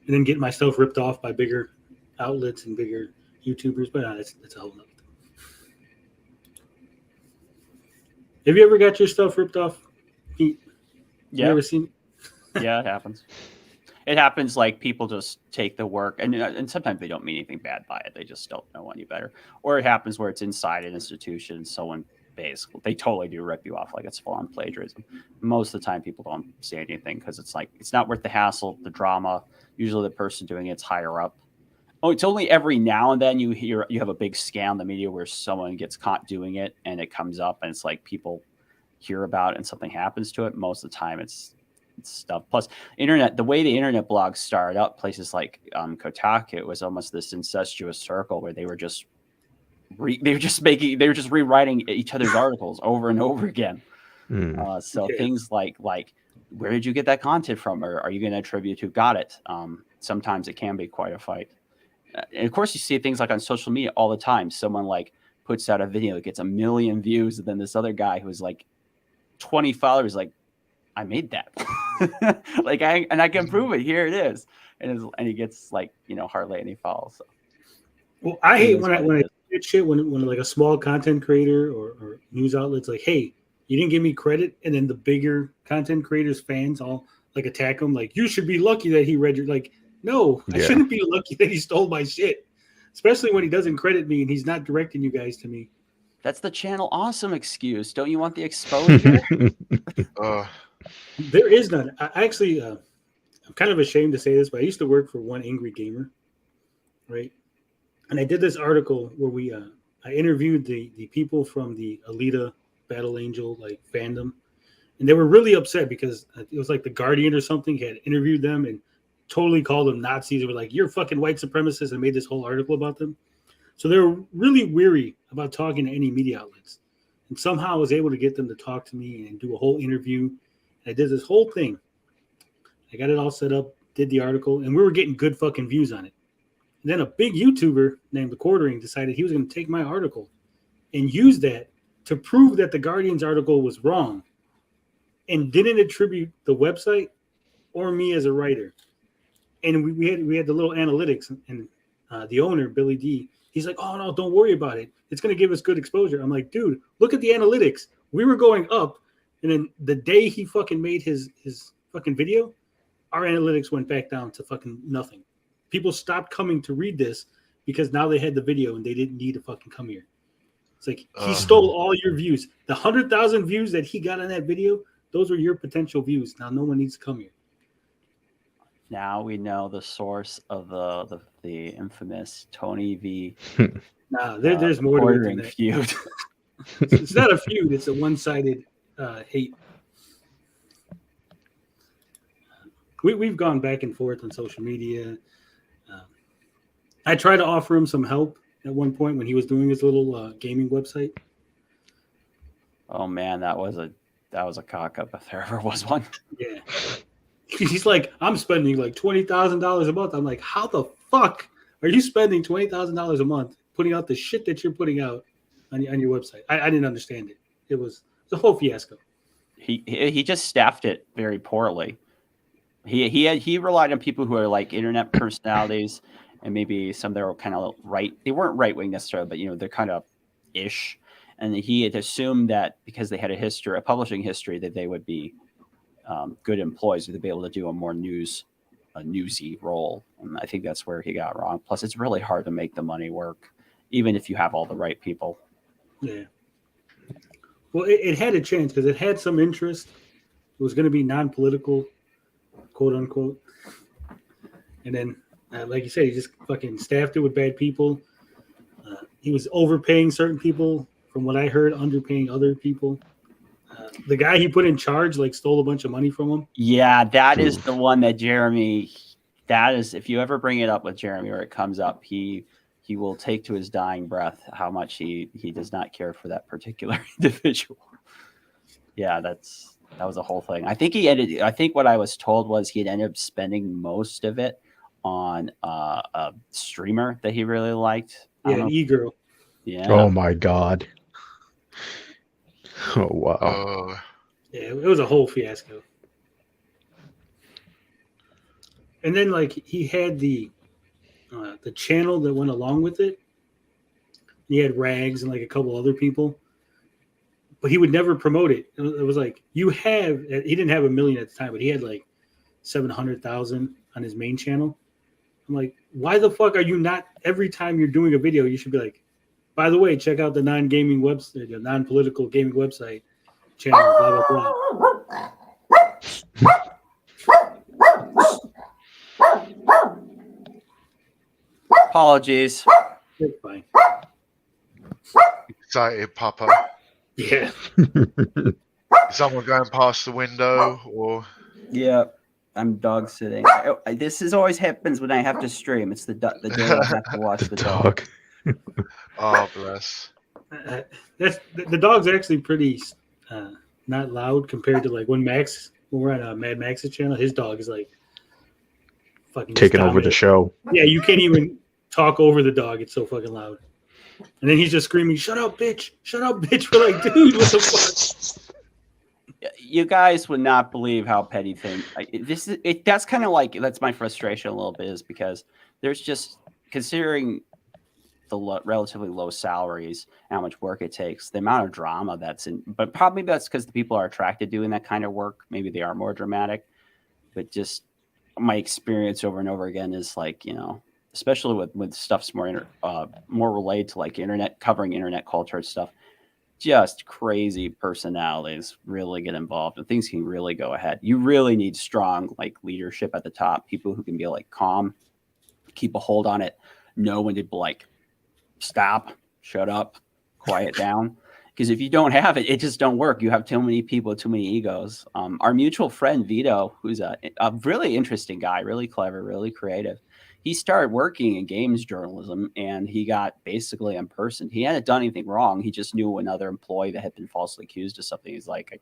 And then get myself ripped off by bigger outlets and bigger YouTubers. But that's a whole nother thing. Have you ever got your stuff ripped off, Pete? Yeah. You ever seen it? Yeah, it happens. It happens like people just take the work, and sometimes they don't mean anything bad by it. They just don't know any better. Or it happens where it's inside an institution, someone basically, they totally do rip you off like it's full-on plagiarism. Most of the time, people don't say anything because it's like, it's not worth the hassle, the drama. Usually the person doing it's higher up. Oh, it's only every now and then you have a big scam in the media where someone gets caught doing it and it comes up and it's like people hear about it and something happens to it. Most of the time it's stuff. Plus, the way the internet blogs started up, places like Kotaku, it was almost this incestuous circle where they were just rewriting each other's articles over and over again. Things like where did you get that content from, or are you going to attribute who got it? Sometimes it can be quite a fight. And of course, you see things like on social media all the time. Someone like puts out a video that gets 1 million views, and then this other guy who's like 20 followers, like, I made that. I can prove it. Here it is. And he gets hardly any follows. So. Well, I hate when I get shit when like a small content creator or news outlets like, hey, you didn't give me credit, and then the bigger content creators fans all like attack him like, you should be lucky that he read your, like, no, I shouldn't be lucky that he stole my shit, especially when he doesn't credit me and he's not directing you guys to me. That's the channel awesome excuse. Don't you want the exposure? There is none. I actually, I'm kind of ashamed to say this, but I used to work for One Angry Gamer, right? And I did this article where I interviewed the people from the Alita Battle Angel like fandom, and they were really upset because it was like the Guardian or something had interviewed them and totally called them Nazis. They were like, "You're fucking white supremacists," and made this whole article about them. So they were really weary about talking to any media outlets. And somehow I was able to get them to talk to me and do a whole interview. And I did this whole thing. I got it all set up, did the article, and we were getting good fucking views on it. And then a big YouTuber named The Quartering decided he was going to take my article and use that to prove that the Guardian's article was wrong and didn't attribute the website or me as a writer. And we had the little analytics, and the owner, Billy D, he's like, "Oh, no, don't worry about it. It's going to give us good exposure." I'm like, dude, look at the analytics. We were going up, and then the day he fucking made his fucking video, our analytics went back down to fucking nothing. People stopped coming to read this because now they had the video and they didn't need to fucking come here. It's like he stole all your views. The 100,000 views that he got on that video, those were your potential views. Now no one needs to come here. Now we know the source of the infamous Tony V. Nah, there's more to it than that. Feud. It's not a feud. It's a one-sided hate. We've gone back and forth on social media. I tried to offer him some help at one point when he was doing his little gaming website. Oh man, that was a cock up if there ever was one. Yeah. He's like, I'm spending like $20,000 a month. I'm like, how the fuck are you spending $20,000 a month putting out the shit that you're putting out on your website? I didn't understand it. It was a whole fiasco. He just staffed it very poorly. He relied on people who are like internet personalities and maybe some that were kind of right. They weren't right wing necessarily, but they're kind of ish. And he had assumed that because they had a publishing history, that they would be good employees, to be able to do a more newsy role. And I think that's where he got wrong. Plus, it's really hard to make the money work, even if you have all the right people. Yeah. Well, it had a chance because it had some interest. It was going to be non-political, quote unquote. And then, like you said, he just fucking staffed it with bad people. He was overpaying certain people, from what I heard, underpaying other people. The guy he put in charge stole a bunch of money from him. Yeah, that is the one that Jeremy. That is, if you ever bring it up with Jeremy or it comes up, he will take to his dying breath how much he does not care for that particular individual. Yeah, that was a whole thing. I think what I was told was he had ended up spending most of it on a streamer that he really liked. Yeah, an e-girl. Yeah. Oh my god. Oh wow. Yeah, it was a whole fiasco. And then he had the channel that went along with it. He had Rags and a couple other people, but he would never promote it. It was he didn't have 1 million at the time, but he had 700,000 on his main channel. I'm like, why the fuck are you not, every time you're doing a video, you should be like, by the way, check out the non-gaming website, the non-political gaming website channel, blah, blah, blah. Apologies. It's fine. Excited, Papa. Yeah. Is someone going past the window or? Yeah, I'm dog sitting. This always happens when I have to stream. It's the day I have to watch the dog. Oh, bless. The dog's actually pretty not loud compared to when we're on Mad Max's channel. His dog is fucking taking over the show. Yeah, you can't even talk over the dog. It's so fucking loud. And then he's just screaming, "Shut up, bitch! Shut up, bitch!" We're like, dude, what the fuck? You guys would not believe how petty thing. That's kind of that's my frustration a little bit, is because there's just, considering the relatively low salaries and how much work it takes, the amount of drama that's in, but probably that's because the people are attracted to doing that kind of work. Maybe they are more dramatic, but just my experience over and over again is especially with stuff's more related to internet, covering internet culture and stuff. just crazy personalities really get involved and things can really go ahead. You really need strong like leadership at the top, people who can be like calm, keep a hold on it, know when to like stop, shut up, quiet down. Because if you don't have it, it just don't work. You have too many people, too many egos. Our mutual friend Vito, who's a really interesting guy, really clever, really creative, he started working in games journalism, and he got basically unpersoned. He hadn't done anything wrong. He just knew another employee that had been falsely accused of something. He's like,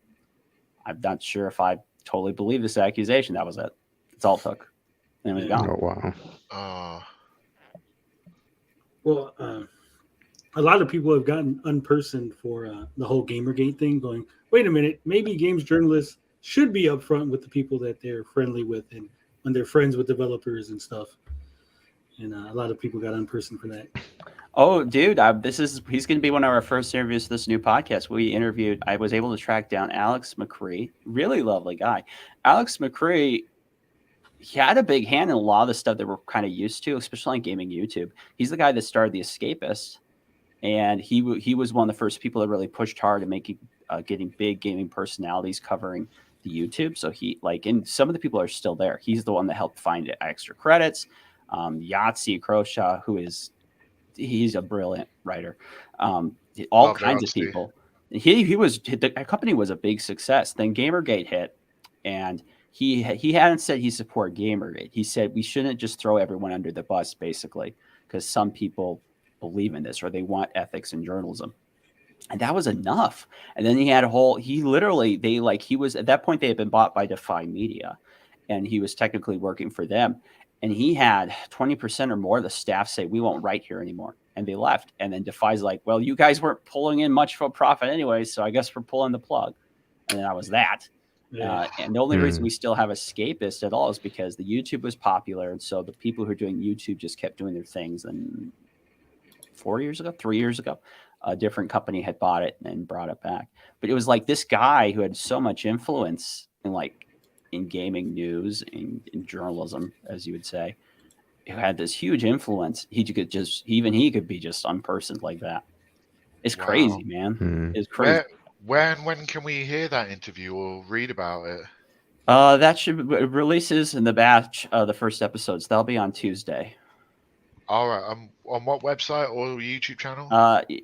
I'm not sure if I totally believe this accusation. That was it. That's all it took. And it was gone. Oh, wow. Well, a lot of people have gotten unpersoned for the whole Gamergate thing, going, wait a minute, maybe games journalists should be upfront with the people that they're friendly with and when they're friends with developers and stuff. And a lot of people got unpersoned for that. Oh, dude, he's going to be one of our first interviews for this new podcast. I was able to track down Alex McCree, really lovely guy. Alex McCree, he had a big hand in a lot of the stuff that we're kind of used to, especially on gaming YouTube. He's the guy that started The Escapist, and he was one of the first people that really pushed hard at getting big gaming personalities covering the YouTube. So and some of the people are still there. He's the one that helped find extra credits. Yahtzee Croshaw, he's a brilliant writer. All kinds of people. The company was a big success. Then Gamergate hit, and he hadn't said he supported Gamergate. He said we shouldn't just throw everyone under the bus, basically, because some people believe in this or they want ethics in journalism. And that was enough. And then he had he was at that point, they had been bought by Defy Media, and he was technically working for them. And he had 20% or more of the staff say, we won't write here anymore. And they left. And then Defy's like, well, you guys weren't pulling in much for profit anyway, so I guess we're pulling the plug. And then that was that. Yeah. And the only reason we still have Escapist at all is because the YouTube was popular. And so the people who are doing YouTube just kept doing their things. And 3 years ago, a different company had bought it and brought it back. But it was like this guy who had so much influence in gaming news, in journalism, as you would say, who had this huge influence. He could be just unpersoned like that. It's crazy, man. It's crazy. When can we hear that interview or read about it? That releases in the batch of the first episodes. That'll be on Tuesday. All right. On what website or YouTube channel?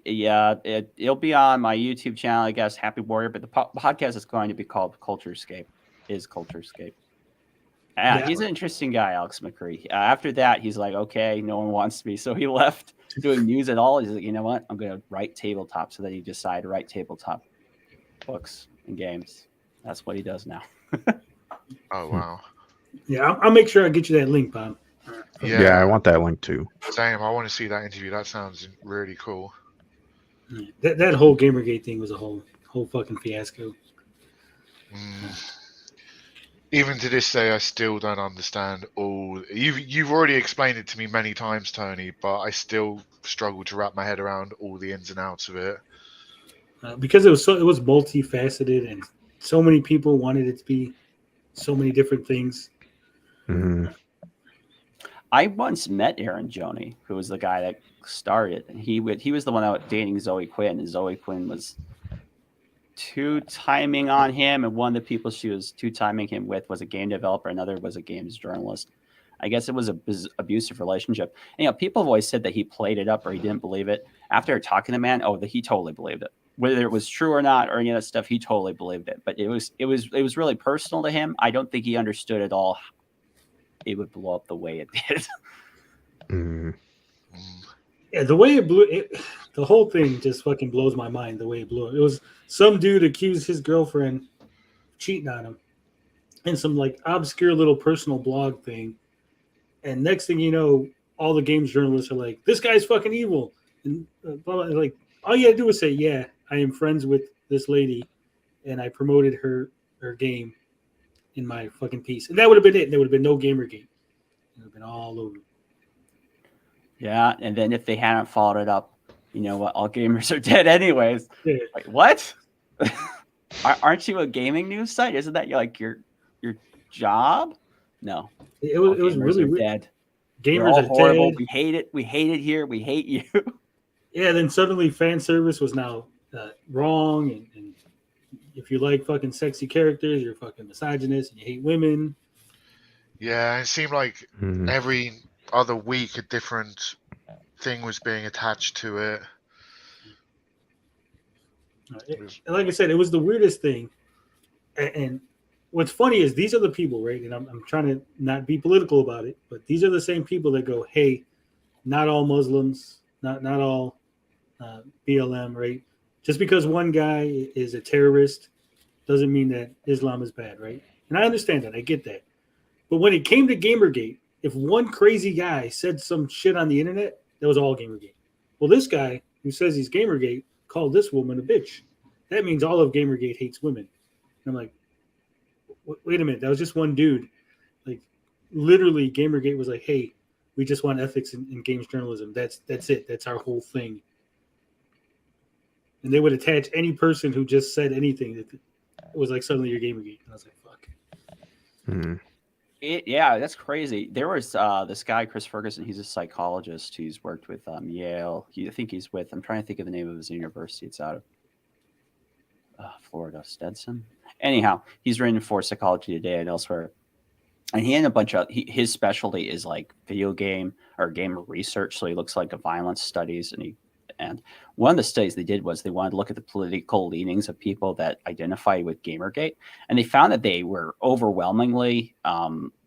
Yeah, it'll be on my YouTube channel, I guess, Happy Warrior. But the podcast is going to be called Culturescape. He's an interesting guy, Alex McCree. After that, he's like, okay, no one wants me, so he left doing news at all. He's like, you know what? I'm going to write tabletop. So then he decided to write tabletop books and games. That's what he does now. Oh wow. Yeah, I'll make sure I get you that link, Bob. Yeah, I want that link too. Same. I want to see that interview. That sounds really cool. That whole Gamergate thing was a whole fucking fiasco. Even to this day, I still don't understand all. You've already explained it to me many times, Tony, but I still struggle to wrap my head around all the ins and outs of it. Because it was multifaceted, and so many people wanted it to be so many different things. Mm-hmm. I once met Aaron Joni, who was the guy that started. He was the one that was dating Zoe Quinn, and Zoe Quinn was two-timing on him, and one of the people she was two-timing him with was a game developer, another was a games journalist. I guess it was an abusive relationship. And, people have always said that he played it up or he didn't believe it. After talking to the man, he totally believed it. Whether it was true or not or any of that stuff, he totally believed it. But it was really personal to him. I don't think he understood at all it would blow up the way it did. Mm. Yeah, the way it blew it, the whole thing just fucking blows my mind. The way it blew it was some dude accused his girlfriend of cheating on him, and some obscure little personal blog thing. And next thing you know, all the games journalists are like, "This guy's fucking evil," and blah, blah. All you gotta do is say, "Yeah, I am friends with this lady, and I promoted her game in my fucking piece," and that would have been it. There would have been no Gamergate. It would have been all over. Yeah, and then if they hadn't followed it up, you know what? All gamers are dead anyways. Yeah. Like, what? Aren't you a gaming news site? Isn't that your job? No. It was really dead. Gamers all are horrible. dead. We hate it. We hate it here. We hate you. Yeah, then suddenly fan service was now wrong, and if you like fucking sexy characters, you're fucking misogynist and you hate women. Yeah, it seemed like Mhm. every other week a different thing was being attached to it. Like I said, it was the weirdest thing. And what's funny is these are the people, right? And I'm trying to not be political about it, but these are the same people that go, hey, not all Muslims, not all BLM, right? Just because one guy is a terrorist doesn't mean that Islam is bad, right? And I understand that. I get that. But when it came to Gamergate, if one crazy guy said some shit on the internet, that was all Gamergate. Well, this guy who says he's Gamergate called this woman a bitch. That means all of Gamergate hates women. And I'm like, wait a minute. That was just one dude. Like, literally, Gamergate was like, hey, we just want ethics in games journalism. That's it. That's our whole thing. And they would attach any person who just said anything that was like suddenly your Gamergate. And I was like, fuck. Hmm. Yeah, that's crazy. There was this guy, Chris Ferguson. He's a psychologist. He's worked with Yale. I think he's with, I'm trying to think of the name of his university. It's out of Florida, Stetson. Anyhow, he's written for Psychology Today and elsewhere. And he had a bunch of, his specialty is like video game or game research. So he looks like violence studies. And one of the studies they did was they wanted to look at the political leanings of people that identify with Gamergate. And they found that they were overwhelmingly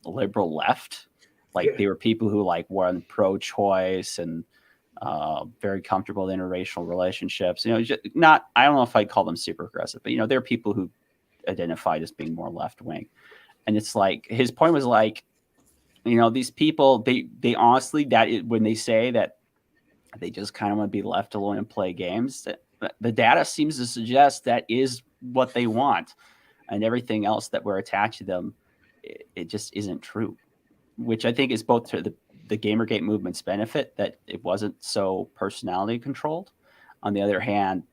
liberal left. Like they were people who like were pro-choice and very comfortable in interracial relationships. You know, just not, I don't know if I'd call them super aggressive, but, you know, they're people who identified as being more left-wing. And it's like, his point was like, you know, these people, they honestly, when they say that they just kind of want to be left alone and play games, the data seems to suggest that is what they want. And everything else that we're attached to them, it just isn't true, which I think is both to the Gamergate movement's benefit that it wasn't so personality controlled. On the other hand,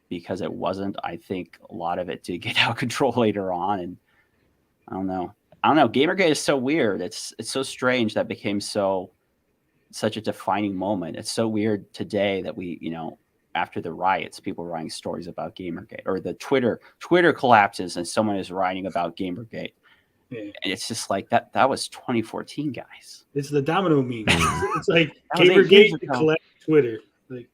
because it wasn't, I think a lot of it did get out of control later on. And I don't know. Gamergate is so weird. It's so strange that became such a defining moment. It's so weird today that we, you know, after the riots, people were writing stories about Gamergate, or the Twitter collapses and someone is writing about Gamergate. Yeah. And it's just like that was 2014, guys. It's the domino meme. It's like Gamergate collapsed Twitter. Like,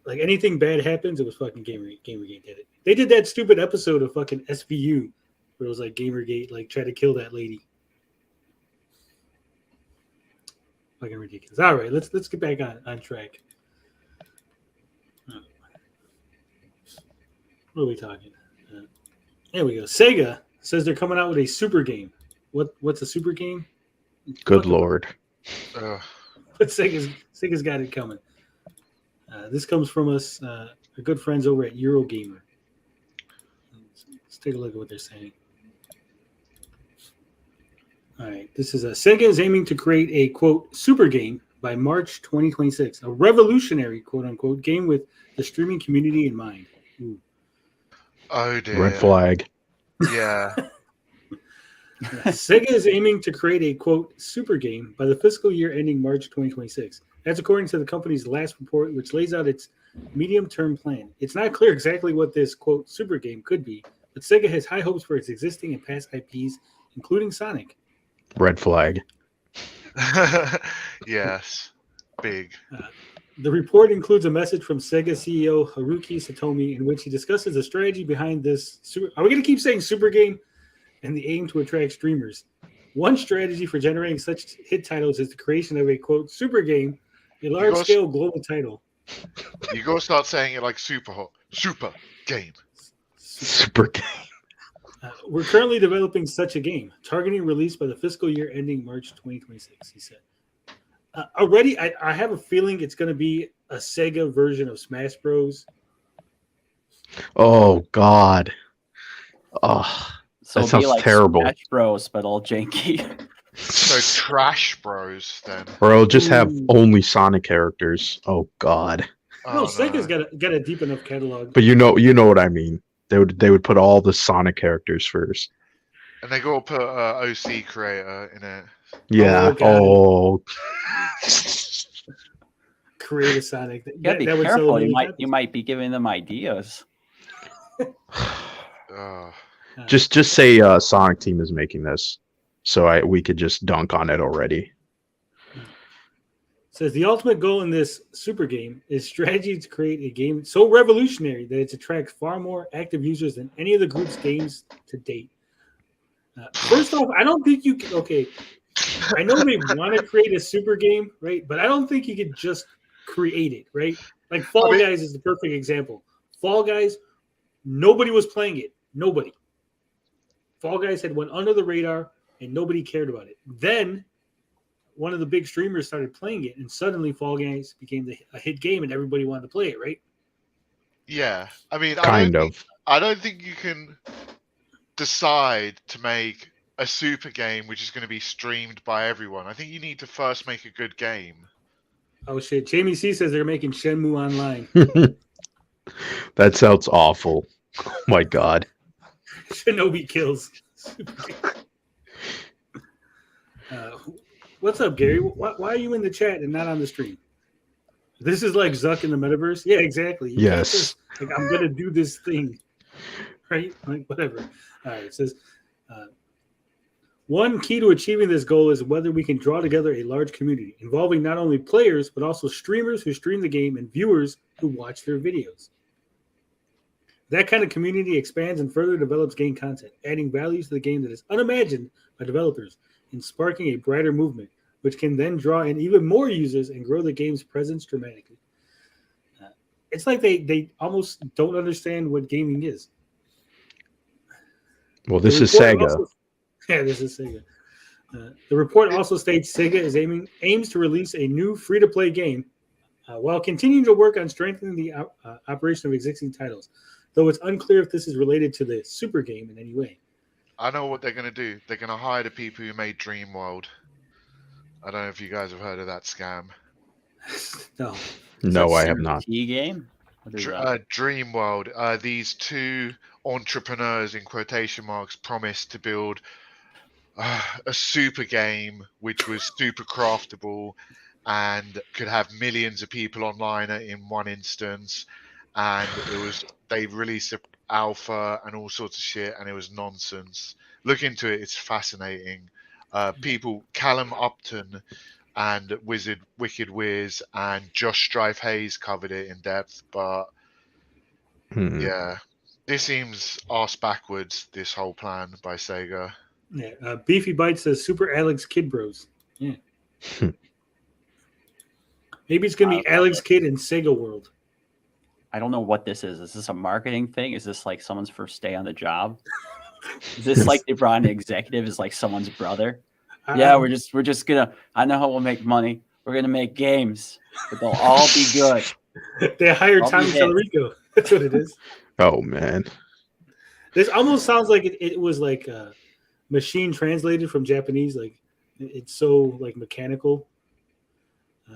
like anything bad happens, it was fucking Gamergate. Gamergate did it. They did that stupid episode of fucking SVU where it was like Gamergate like tried to kill that lady. Fucking ridiculous. All right, let's get back on track. What are we talking? There we go. Sega says they're coming out with a super game. What's a super game? Good lord. But Sega's got it coming. This comes from us, our good friends over at Eurogamer. Let's take a look at what they're saying. All right, this is Sega is aiming to create a, quote, super game by March 2026, a revolutionary, quote unquote, game with the streaming community in mind. Ooh. Oh, dear. Red flag. Yeah. Sega is aiming to create a, quote, super game by the fiscal year ending March 2026. That's according to the company's last report, which lays out its medium-term plan. It's not clear exactly what this, quote, super game could be, but Sega has high hopes for its existing and past IPs, including Sonic. Red flag. Yes. Big. The report includes a message from Sega CEO Haruki Satomi in which he discusses the strategy behind this. Are we going to keep saying super game? And the aim to attract streamers. One strategy for generating such hit titles is the creation of a, quote, super game, a large-scale global title. You go start saying it like super game. Super game. We're currently developing such a game, targeting release by the fiscal year ending March 2026, he said. Already, I have a feeling it's going to be a Sega version of Smash Bros. Oh, God. Oh, so that sounds like terrible. Smash Bros, but all janky. So Trash Bros, then. Or it'll just have only Sonic characters. Oh, God. No, Sega's got a deep enough catalog. But you know what I mean. They would put all the Sonic characters first. And they go put OC creator in it. Yeah. create a Sonic. You gotta be careful. You might be giving them ideas. Just say Sonic Team is making this, so we could just dunk on it already. Says the ultimate goal in this super game is strategy to create a game so revolutionary that it attracts far more active users than any of the group's games to date. First off, I don't think you can. Okay, I know they want to create a super game, right? But I don't think you could just create it, right? Like Fall Guys is the perfect example. Fall Guys, nobody was playing it. Nobody. Fall Guys had went under the radar and nobody cared about it. Then one of the big streamers started playing it, and suddenly Fall Guys became a hit game, and everybody wanted to play it, right? Yeah, I mean, I don't think you can decide to make a super game which is going to be streamed by everyone. I think you need to first make a good game. Oh shit! Jamie C says they're making Shenmue Online. That sounds awful. Oh my god. Shinobi kills. What's up, Gary? Why are you in the chat and not on the stream? This is like Zuck in the metaverse. Yeah, exactly. Yes. Like, I'm gonna do this thing, right? Like whatever. All right. It says one key to achieving this goal is whether we can draw together a large community involving not only players but also streamers who stream the game and viewers who watch their videos. That kind of community expands and further develops game content, adding values to the game that is unimagined by developers and sparking a brighter movement, which can then draw in even more users and grow the game's presence dramatically. It's like they almost don't understand what gaming is. Well, this is Sega. This is Sega. The report also states Sega is aims to release a new free-to-play game while continuing to work on strengthening the operation of existing titles, though it's unclear if this is related to the super game in any way. I know what they're going to do. They're going to hire the people who made Dreamworld. I don't know if you guys have heard of that scam. No, I have not. Game? Dreamworld. These two entrepreneurs, in quotation marks, promised to build a super game which was super craftable and could have millions of people online in one instance. And they released an alpha and all sorts of shit, and it was nonsense. Look into it; it's fascinating. Callum Upton and Wicked Wiz and Josh Strife Hayes covered it in depth, but yeah, this seems arse backwards. This whole plan by Sega. Yeah, Beefy Bite says Super Alex Kid Bros. Yeah, maybe it's gonna be Alex Kid in Sega World. I don't know what this is. Is this a marketing thing? Is this like someone's first day on the job? Is this like they brought an executive as like someone's brother? Yeah, we're just gonna. I know how we'll make money. We're gonna make games, but they'll all be good. They hired Tommy Tallarico. That's what it is. Oh man, this almost sounds like it was like machine translated from Japanese. Like it's so like mechanical.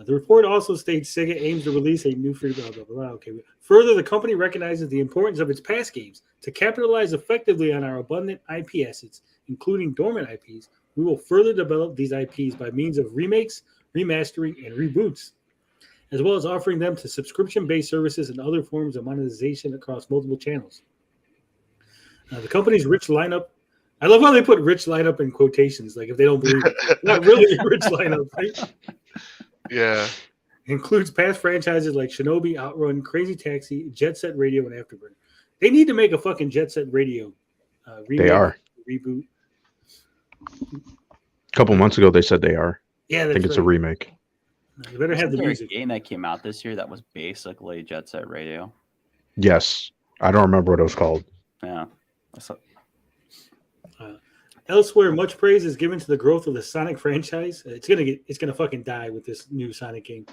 The report also states Sega aims to release a new free blah, blah, blah, blah. Okay. Further, the company recognizes the importance of its past games to capitalize effectively on our abundant IP assets, including dormant IPs. We will further develop these IPs by means of remakes, remastering, and reboots, as well as offering them to subscription-based services and other forms of monetization across multiple channels. The company's rich lineup. I love how they put rich lineup in quotations, like if they don't believe it. Not really a rich lineup, right? Yeah. Includes past franchises like Shinobi, Outrun, Crazy Taxi, Jet Set Radio, and Afterburner. They need to make a fucking Jet Set Radio remake, reboot. A couple months ago, they said they are. Yeah, I think it's a remake. You better have the music. A game that came out this year that was basically Jet Set Radio. Yes, I don't remember what it was called. Yeah. Elsewhere, much praise is given to the growth of the Sonic franchise. It's gonna fucking die with this new Sonic game.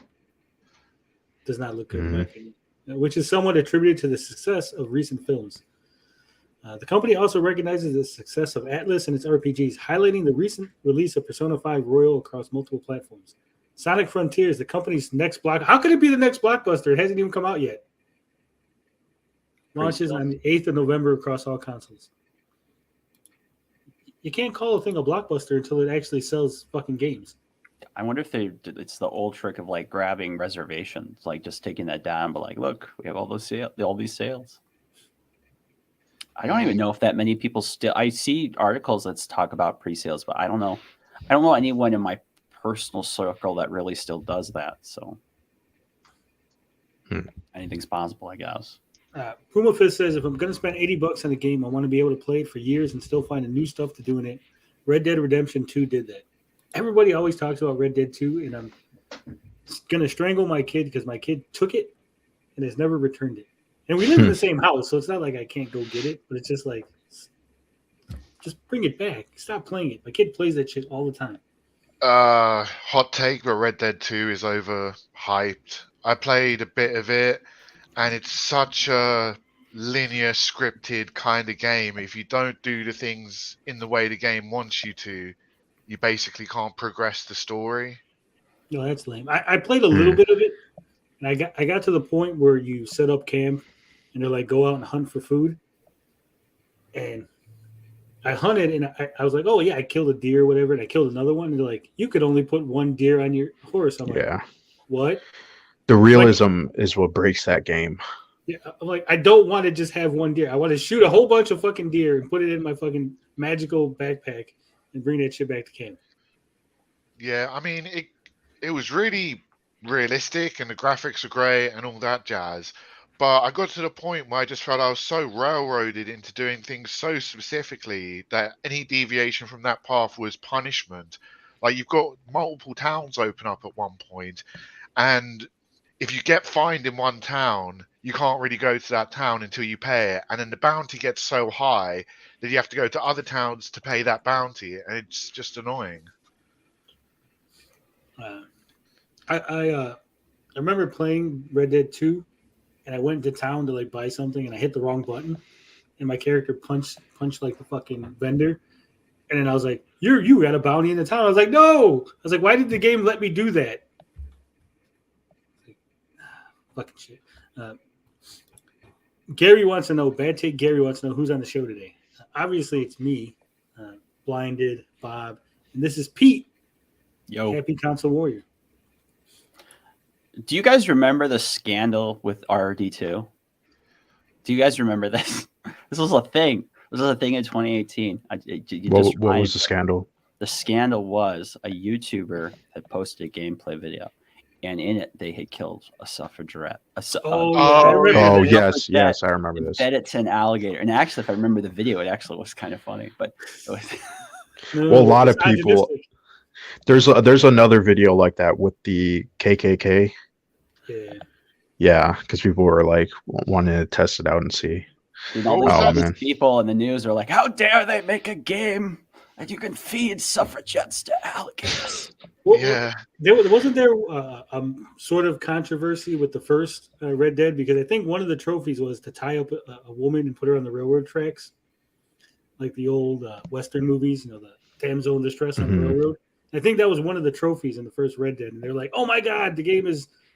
Does not look good, in my opinion. Which is somewhat attributed to the success of recent films. The company also recognizes the success of Atlas and its RPGs, highlighting the recent release of Persona 5 Royal across multiple platforms. Sonic Frontiers, the company's next block. How could it be the next blockbuster? It hasn't even come out yet. Launches on the 8th of November across all consoles. You can't call a thing a blockbuster until it actually sells fucking games. I wonder if it's the old trick of like grabbing reservations, like just taking that down, but like, look, we have all these sales. I don't even know if that many people still. I see articles that talk about pre-sales, but I don't know. I don't know anyone in my personal circle that really still does that. So anything's possible, I guess. Puma Fist says, if I'm going to spend $80 on a game, I want to be able to play it for years and still find new stuff to do in it. Red Dead Redemption 2 did that. Everybody always talks about Red Dead 2, and I'm going to strangle my kid because my kid took it and has never returned it. And we live in the same house, so it's not like I can't go get it, but it's just like, just bring it back. Stop playing it. My kid plays that shit all the time. Hot take, but Red Dead 2 is overhyped. I played a bit of it, and it's such a linear, scripted kind of game. If you don't do the things in the way the game wants you to, you basically can't progress the story. No, that's lame. I played a little bit of it, and I got to the point where you set up camp, and they're like, go out and hunt for food. And I hunted, and I was like, oh, yeah, I killed a deer or whatever, and I killed another one. And they're like, you could only put one deer on your horse. I'm like, what? The realism is what breaks that game. Yeah, I'm like, I don't want to just have one deer. I want to shoot a whole bunch of fucking deer and put it in my fucking magical backpack and bring that shit back to camp. Yeah, I mean, it was really realistic, and the graphics are great and all that jazz. But I got to the point where I just felt I was so railroaded into doing things so specifically that any deviation from that path was punishment. Like, you've got multiple towns open up at one point, and if you get fined in one town, you can't really go to that town until you pay it. And then the bounty gets so high that you have to go to other towns to pay that bounty, and it's just annoying. I remember playing Red Dead 2, and I went to town to like buy something, and I hit the wrong button, and my character punched like the fucking vendor, and then I was like, "You got a bounty in the town." I was like, "No!" I was like, "Why did the game let me do that?" Fucking shit. Gary wants to know. Bad take. Gary wants to know who's on the show today. Obviously, it's me, Blinded, Bob, and this is Pete. Yo, Happy Console Warrior. Do you guys remember the scandal with RD2? Do you guys remember this? This was a thing. This was a thing in 2018. What was the scandal? The scandal was a YouTuber had posted a gameplay video, and in it they had killed a suffragette. Yes, I remember this. Fed it to an alligator, and actually, if I remember the video, it actually was kind of funny. But it was well, a lot of people. There's another video like that with the KKK. Yeah, because people were like wanting to test it out and see. Dude, all these people in the news are like, "How dare they make a game that you can feed suffragettes to alligators?" Yeah, wasn't there sort of controversy with the first Red Dead, because I think one of the trophies was to tie up a woman and put her on the railroad tracks, like the old Western movies, the damsel in distress on the railroad. I think that was one of the trophies in the first Red Dead, and they're like, "Oh my God, the game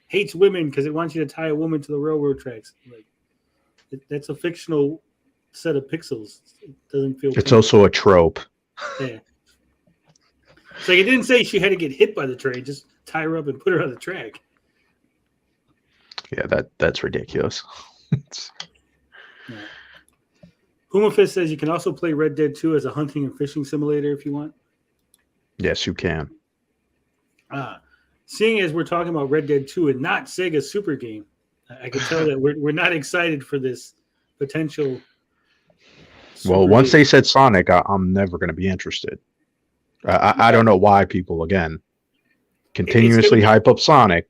hates women because it wants you to tie a woman to the railroad tracks." Like, that's a fictional set of pixels. It doesn't feel. It's also a trope. Yeah. It's like it didn't say she had to get hit by the train; just tie her up and put her on the track. Yeah, that's ridiculous. Yeah. Puma Fist says you can also play Red Dead 2 as a hunting and fishing simulator if you want. Yes, you can. Seeing as we're talking about Red Dead 2 and not Sega Super Game, I can tell that we're not excited for this potential. Well, once they said Sonic, I'm never going to be interested. I don't know why people, again, continuously hype up Sonic.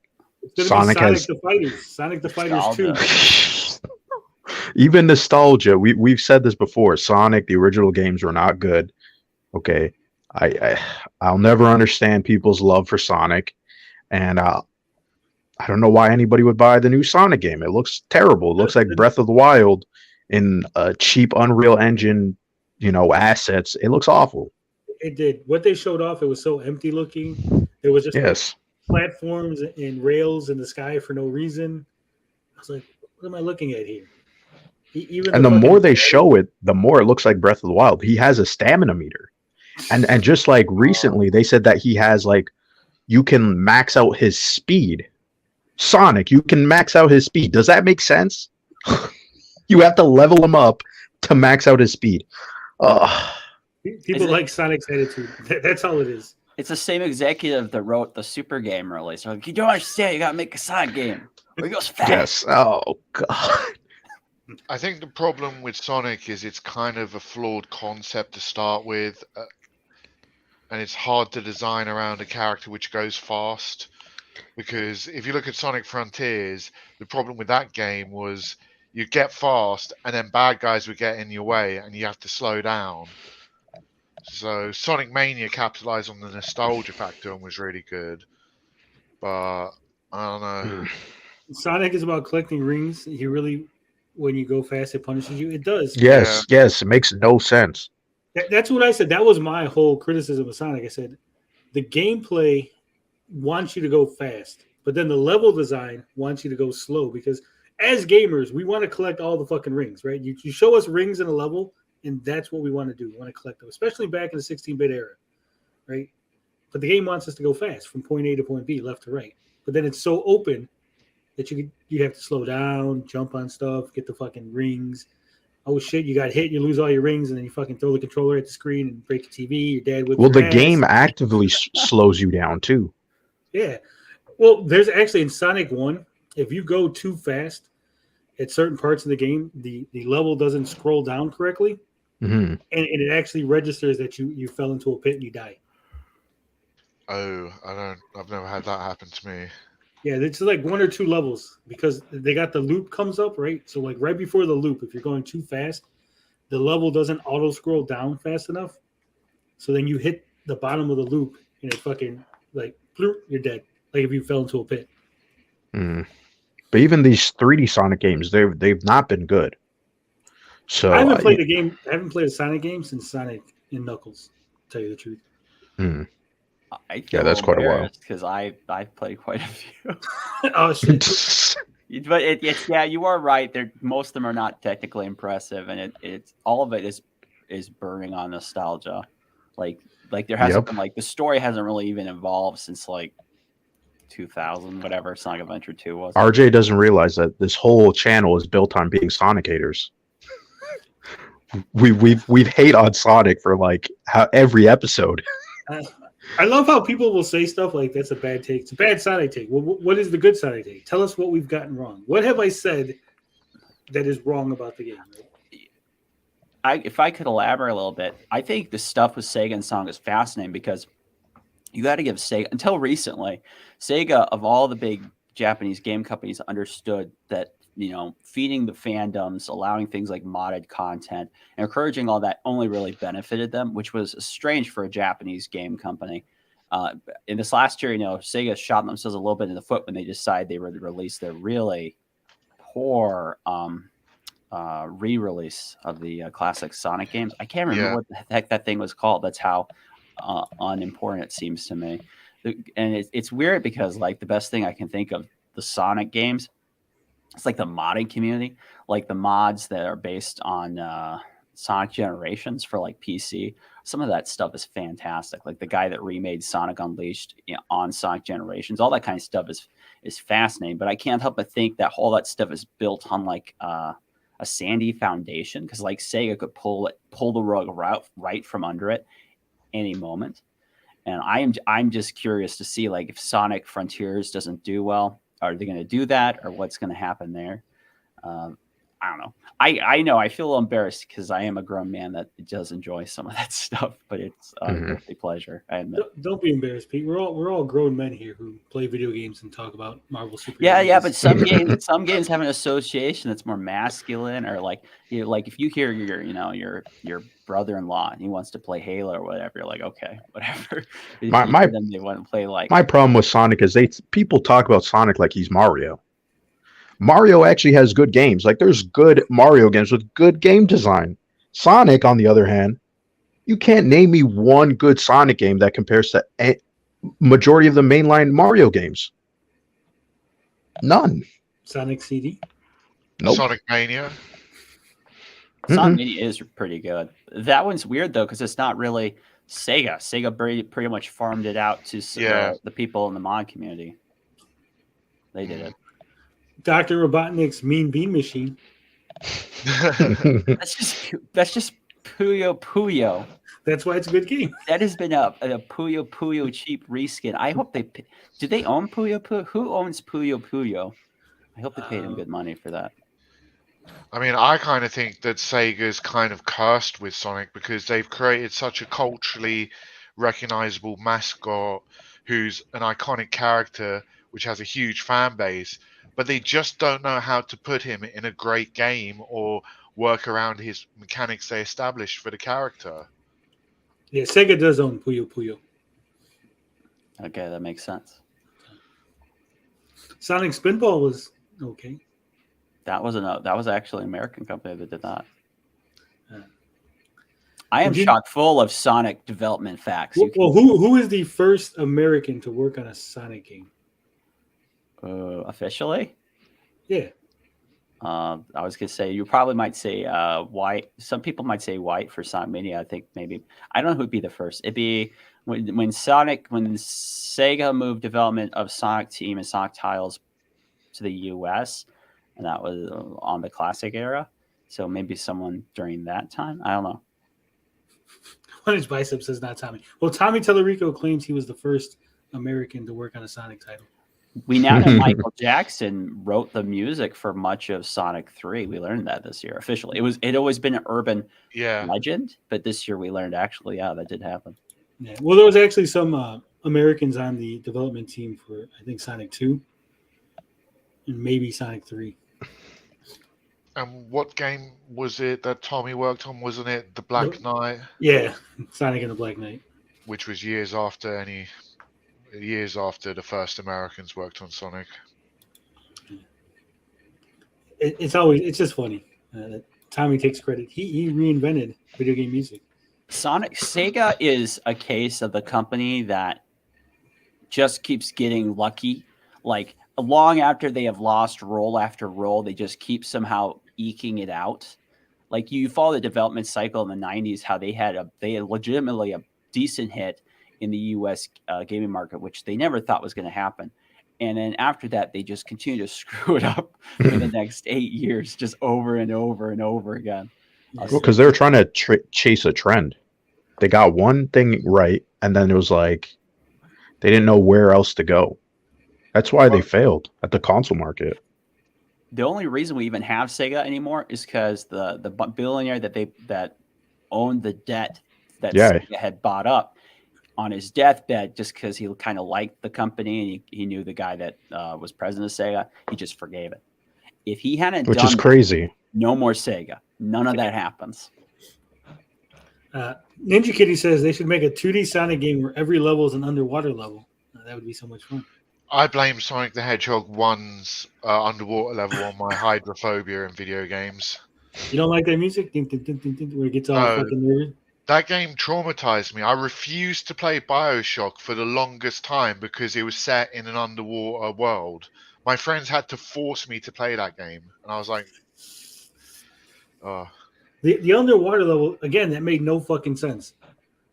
Sonic the Fighters 2. Even nostalgia. We've said this before. Sonic, the original games were not good. Okay. I'll never understand people's love for Sonic, and I don't know why anybody would buy the new Sonic game. It looks terrible. It looks like Breath of the Wild in a cheap Unreal Engine, assets. It looks awful. It did. What they showed off, it was so empty looking. There was just platforms and rails in the sky for no reason. I was like, what am I looking at here? And the more they show it, the more it looks like Breath of the Wild. He has a stamina meter. And just like recently, they said that he has like you can max out his speed. Sonic, you can max out his speed. Does that make sense? You have to level him up to max out his speed. People like Sonic's attitude. That's all it is. It's the same executive that wrote the Super game release. Like, you don't understand. You gotta make a Sonic game where he goes fast. Yes. Oh god. I think the problem with Sonic is it's kind of a flawed concept to start with, and it's hard to design around a character which goes fast. Because if you look at Sonic Frontiers, the problem with that game was you get fast, and then bad guys would get in your way, and you have to slow down. So Sonic Mania capitalized on the nostalgia factor and was really good. But I don't know. Sonic is about collecting rings. He really, when you go fast, it punishes you. It does. Yes, it makes no sense. That's what I said. That was my whole criticism of Sonic. I said the gameplay wants you to go fast, but then the level design wants you to go slow, because as gamers, we want to collect all the fucking rings, right? You show us rings in a level, and that's what we want to do. We want to collect them, especially back in the 16-bit era, right? But the game wants us to go fast from point A to point B, left to right. But then it's so open that you have to slow down, jump on stuff, get the fucking rings. Oh shit, you got hit, you lose all your rings, and then you fucking throw the controller at the screen and break the TV. Your dad whips Well, your the ass. game actively slows you down too. Yeah. Well, there's actually in Sonic 1, if you go too fast at certain parts of the game, the level doesn't scroll down correctly. Mm-hmm. And it actually registers that you fell into a pit and you die. Oh, I've never had that happen to me. Yeah, it's like 1 or 2 levels, because they got the loop comes up, right? So like right before the loop, if you're going too fast, the level doesn't auto scroll down fast enough. So then you hit the bottom of the loop and it fucking like bloop, you're dead. Like if you fell into a pit. Mm. But even these 3D Sonic games, they've not been good. So I haven't played a game. I haven't played a Sonic game since Sonic and Knuckles. To tell you the truth. Mm. Yeah, that's quite a while. Because I've played quite a few. Oh shit! But it's yeah, you are right. Most of them are not technically impressive, and it's all of it is burning on nostalgia. Like there hasn't been, like, the story hasn't really even evolved since like 2000, whatever Sonic Adventure 2 was. RJ doesn't realize that this whole channel is built on being Sonic haters. We've hate on Sonic for like every episode. I love how people will say stuff like that's a bad take. It's a bad Sonic take. Well, what is the good Sonic take? Tell us what we've gotten wrong. What have I said that is wrong about the game? If I could elaborate a little bit, I think the stuff with Sega and Sonic is fascinating, because you got to give Sega, until recently, Sega, of all the big Japanese game companies, understood that, you know, feeding the fandoms, allowing things like modded content, and encouraging all that only really benefited them, which was strange for a Japanese game company. In this last year, you know, Sega shot themselves a little bit in the foot when they decided they would release their really poor re-release of the classic Sonic games. I can't remember what the heck that thing was called. That's how unimportant it seems to me. And it's weird, because like the best thing I can think of the Sonic games, it's like the modding community, like the mods that are based on Sonic Generations for like PC. Some of that stuff is fantastic. Like the guy that remade Sonic Unleashed, you know, on Sonic Generations, all that kind of stuff is fascinating. But I can't help but think that all that stuff is built on like a sandy foundation, because like Sega could pull the rug right from under it any moment. And I'm just curious to see, like, if Sonic Frontiers doesn't do well, are they going to do that, or what's going to happen there? I don't know. I know I feel a little embarrassed, because I am a grown man that does enjoy some of that stuff, but it's a guilty pleasure. I admit. Don't be embarrassed, Pete. We're all grown men here who play video games and talk about Marvel superheroes. Yeah, but some games have an association that's more masculine, or like, you know, like if you hear your brother-in-law and he wants to play Halo or whatever, you're like, okay, whatever. They want to play like. My problem with Sonic is people talk about Sonic like he's Mario. Mario actually has good games. Like, there's good Mario games with good game design. Sonic, on the other hand, you can't name me one good Sonic game that compares to majority of the mainline Mario games. None. Sonic CD? Nope. Sonic Mania? Sonic Mania is pretty good. That one's weird, though, because it's not really Sega pretty much farmed it out to the people in the mod community. They did it. Dr. Robotnik's Mean Bean Machine. That's just Puyo Puyo. That's why it's a good game. That has been a Puyo Puyo cheap reskin. I hope do they own Puyo Puyo? Who owns Puyo Puyo? I hope they paid him good money for that. I mean, I kind of think that Sega's kind of cursed with Sonic because they've created such a culturally recognizable mascot who's an iconic character which has a huge fan base, but they just don't know how to put him in a great game or work around his mechanics they established for the character. Yeah, Sega does own Puyo Puyo. Okay, that makes sense. Sonic Spinball was okay. That was actually an American company that did that. I am chock full of Sonic development facts. Well, who is the first American to work on a Sonic game? Officially? Yeah. I was gonna say you probably might say White. Some people might say White for Sonic Mania. I think maybe I don't know who'd be the first. It'd be when Sega moved development of Sonic Team and Sonic Tiles to the U.S. and that was on the classic era. So maybe someone during that time. I don't know. One of his biceps says not Tommy. Well, Tommy Tallarico claims he was the first American to work on a Sonic title. We now know Michael Jackson wrote the music for much of Sonic 3. We learned that this year officially. It always been an urban legend, but this year we learned actually, that did happen. Yeah. Well, there was actually some Americans on the development team for I think Sonic 2 and maybe Sonic 3. And what game was it that Tommy worked on? Wasn't it The Black Knight? Yeah, Sonic and the Black Knight. Which was years after the first Americans worked on Sonic. It's just funny. Tommy takes credit. He reinvented video game music. Sega is a case of the company that just keeps getting lucky. Like long after they have lost roll after roll, they just keep somehow eking it out. Like you follow the development cycle in the 90s, how they had legitimately a decent hit in the U.S. Gaming market, which they never thought was going to happen. And then after that, they just continue to screw it up for the next 8 years, just over and over and over again. Well, because they were trying to chase a trend. They got one thing right, and then it was like they didn't know where else to go. That's why they failed at the console market. The only reason we even have Sega anymore is because the billionaire that owned the debt that Sega had bought up on his deathbed, just because he kind of liked the company and he knew the guy that was president of Sega, he just forgave it. If he hadn't Which done is crazy. No more Sega. None of that happens. Ninja Kitty says they should make a 2D Sonic game where every level is an underwater level. That would be so much fun. I blame Sonic the Hedgehog 1's underwater level on my hydrophobia in video games. You don't like that music? Where it gets all fucking weird? That game traumatized me. I refused to play BioShock for the longest time because it was set in an underwater world. My friends had to force me to play that game. And I was like, oh. The underwater level, again, that made no fucking sense.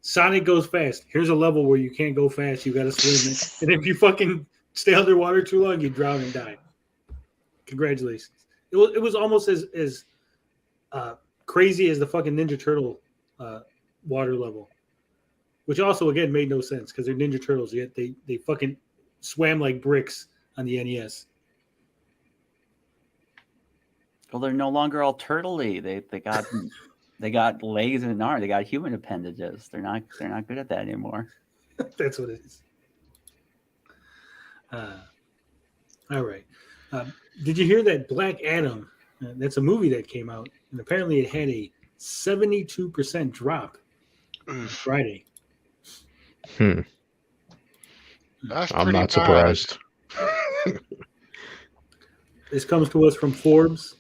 Sonic goes fast. Here's a level where you can't go fast. You got to swim. And if you fucking stay underwater too long, you drown and die. Congratulations. It was almost as crazy as the fucking Ninja Turtle water level, which also, again, made no sense because they're Ninja Turtles, yet they fucking swam like bricks on the NES. Well, they're no longer all turtley. They got legs and an arm. They got human appendages. They're not good at that anymore. That's what it is. All right. Did you hear that Black Adam? That's a movie that came out, and apparently it had a 72% drop on Friday. That's I'm not bad. surprised. This comes to us from Forbes.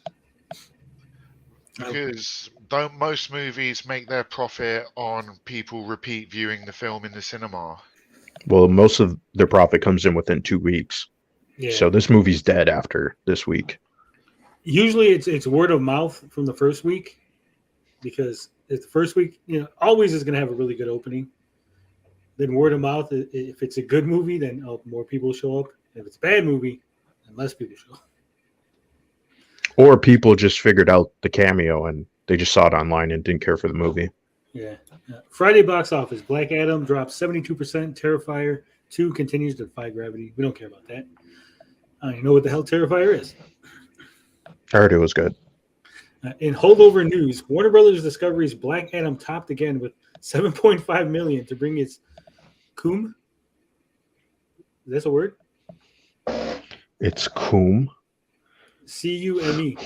Because don't most movies make their profit on people repeat viewing the film in the cinema? Well, most of their profit comes in within 2 weeks. Yeah. So this movie's dead after this week. Usually it's word of mouth from the first week, because if the first week, always is going to have a really good opening. then word of mouth. If it's a good movie, then more people show up. If it's a bad movie, then less people show up. Or people just figured out the cameo and they just saw it online and didn't care for the movie. Yeah. Friday box office. Black Adam drops 72%. Terrifier 2 continues to defy gravity. We don't care about that. I don't even know what the hell Terrifier is. I heard it was good. In holdover news, Warner Brothers Discovery's Black Adam topped again with $7.5 million to bring its Coom. Is that a word? It's Coom. C-U-M-E.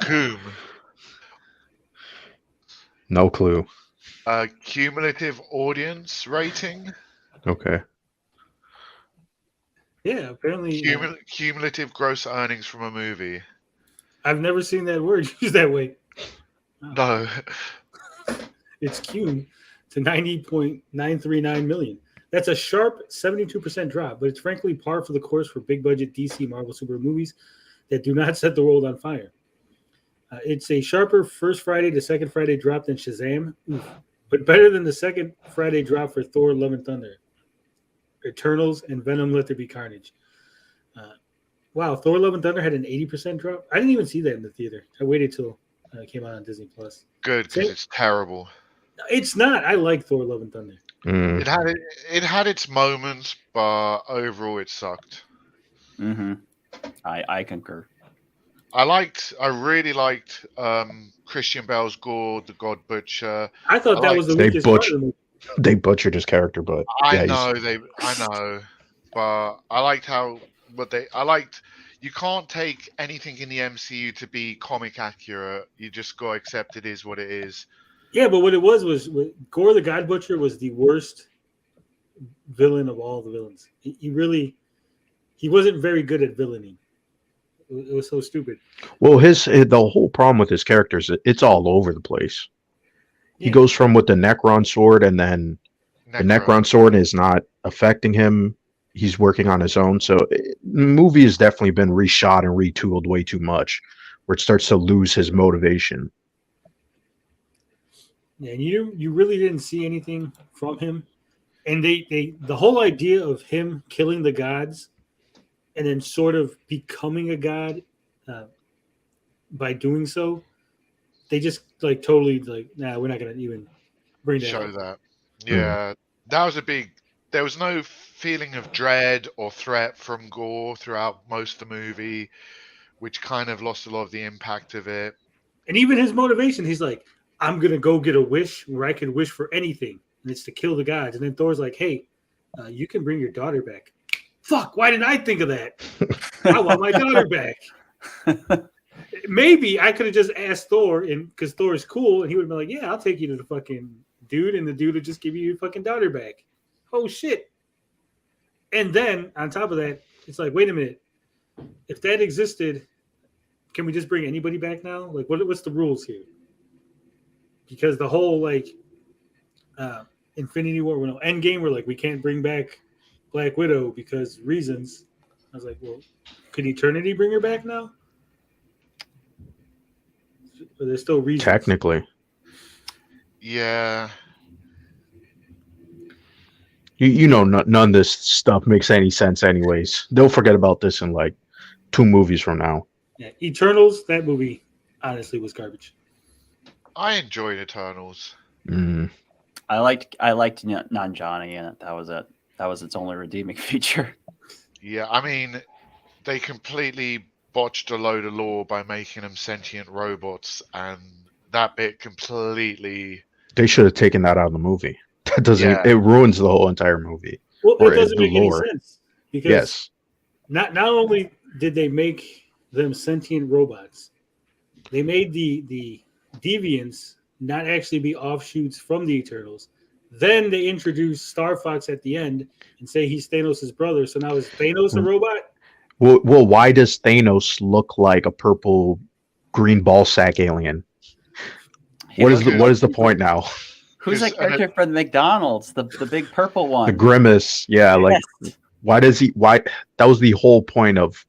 Coom. No clue. Cumulative audience rating. Okay. Yeah, apparently. Cumulative gross earnings from a movie. I've never seen that word used that way. No. It's Coom to $90.939 million. That's a sharp 72% drop, but it's frankly par for the course for big budget DC Marvel super movies that do not set the world on fire. It's a sharper first Friday to second Friday drop than Shazam, but better than the second Friday drop for Thor: Love and Thunder, Eternals, and Venom: Let There Be Carnage. Wow, Thor: Love and Thunder had an 80% drop. I didn't even see that in the theater. I waited till it came out on Disney Plus. Good, because it's terrible. It's not. I like Thor: Love and Thunder. It had its moments, but overall it sucked. Mm-hmm. I concur. I really liked Christian Bale's Gore, the God Butcher. I thought that was the weakest part of the movie. They butchered his character, but I know, but I liked you can't take anything in the MCU to be comic accurate. You just gotta accept it is what it is. Yeah, but what it was Gore the God Butcher was the worst villain of all the villains. He wasn't very good at villainy. It was so stupid. Well, the whole problem with his character is it's all over the place. Yeah. He goes from with the Necron sword, and then the Necron sword is not affecting him. He's working on his own. So the movie has definitely been reshot and retooled way too much, where it starts to lose his motivation. Yeah, and you really didn't see anything from him. And the whole idea of him killing the gods and then sort of becoming a god by doing so, they just totally nah, we're not gonna even bring that show up. that. Yeah, that was there was no feeling of dread or threat from Gore throughout most of the movie, which kind of lost a lot of the impact of it. And even his motivation, he's like, I'm gonna go get a wish where I can wish for anything, and it's to kill the gods. And then Thor's like, hey, you can bring your daughter back. Fuck, why didn't I think of that? I want my daughter back. Maybe I could have just asked Thor, and because Thor is cool, and he would have been like, yeah, I'll take you to the fucking dude, and the dude would just give you your fucking daughter back. Oh, shit. And then, on top of that, it's like, wait a minute. If that existed, can we just bring anybody back now? What's the rules here? Because the whole, Infinity War, Endgame, we're like, we can't bring back Black Widow because reasons. I was like, well, could Eternity bring her back now? But there's still reasons. Technically. Yeah. None of this stuff makes any sense anyways. They'll forget about this in 2 movies from now. Yeah, Eternals, that movie honestly was garbage. I enjoyed Eternals. I liked Non-Johnny in it. That was it. That was its only redeeming feature. Yeah, I mean, they completely botched a load of lore by making them sentient robots, and that bit completely... They should have taken that out of the movie. That doesn't. It ruins the whole entire movie. Well, it doesn't make any sense because not only did they make them sentient robots, they made the Deviants not actually be offshoots from the Eternals. Then they introduce Star Fox at the end and say he's Thanos' brother. So now is Thanos a robot? Well, why does Thanos look like a purple green ball sack alien? What is the point now? Who's that character from McDonald's? The big purple one. The Grimace. Yeah, yes. Why that was the whole point of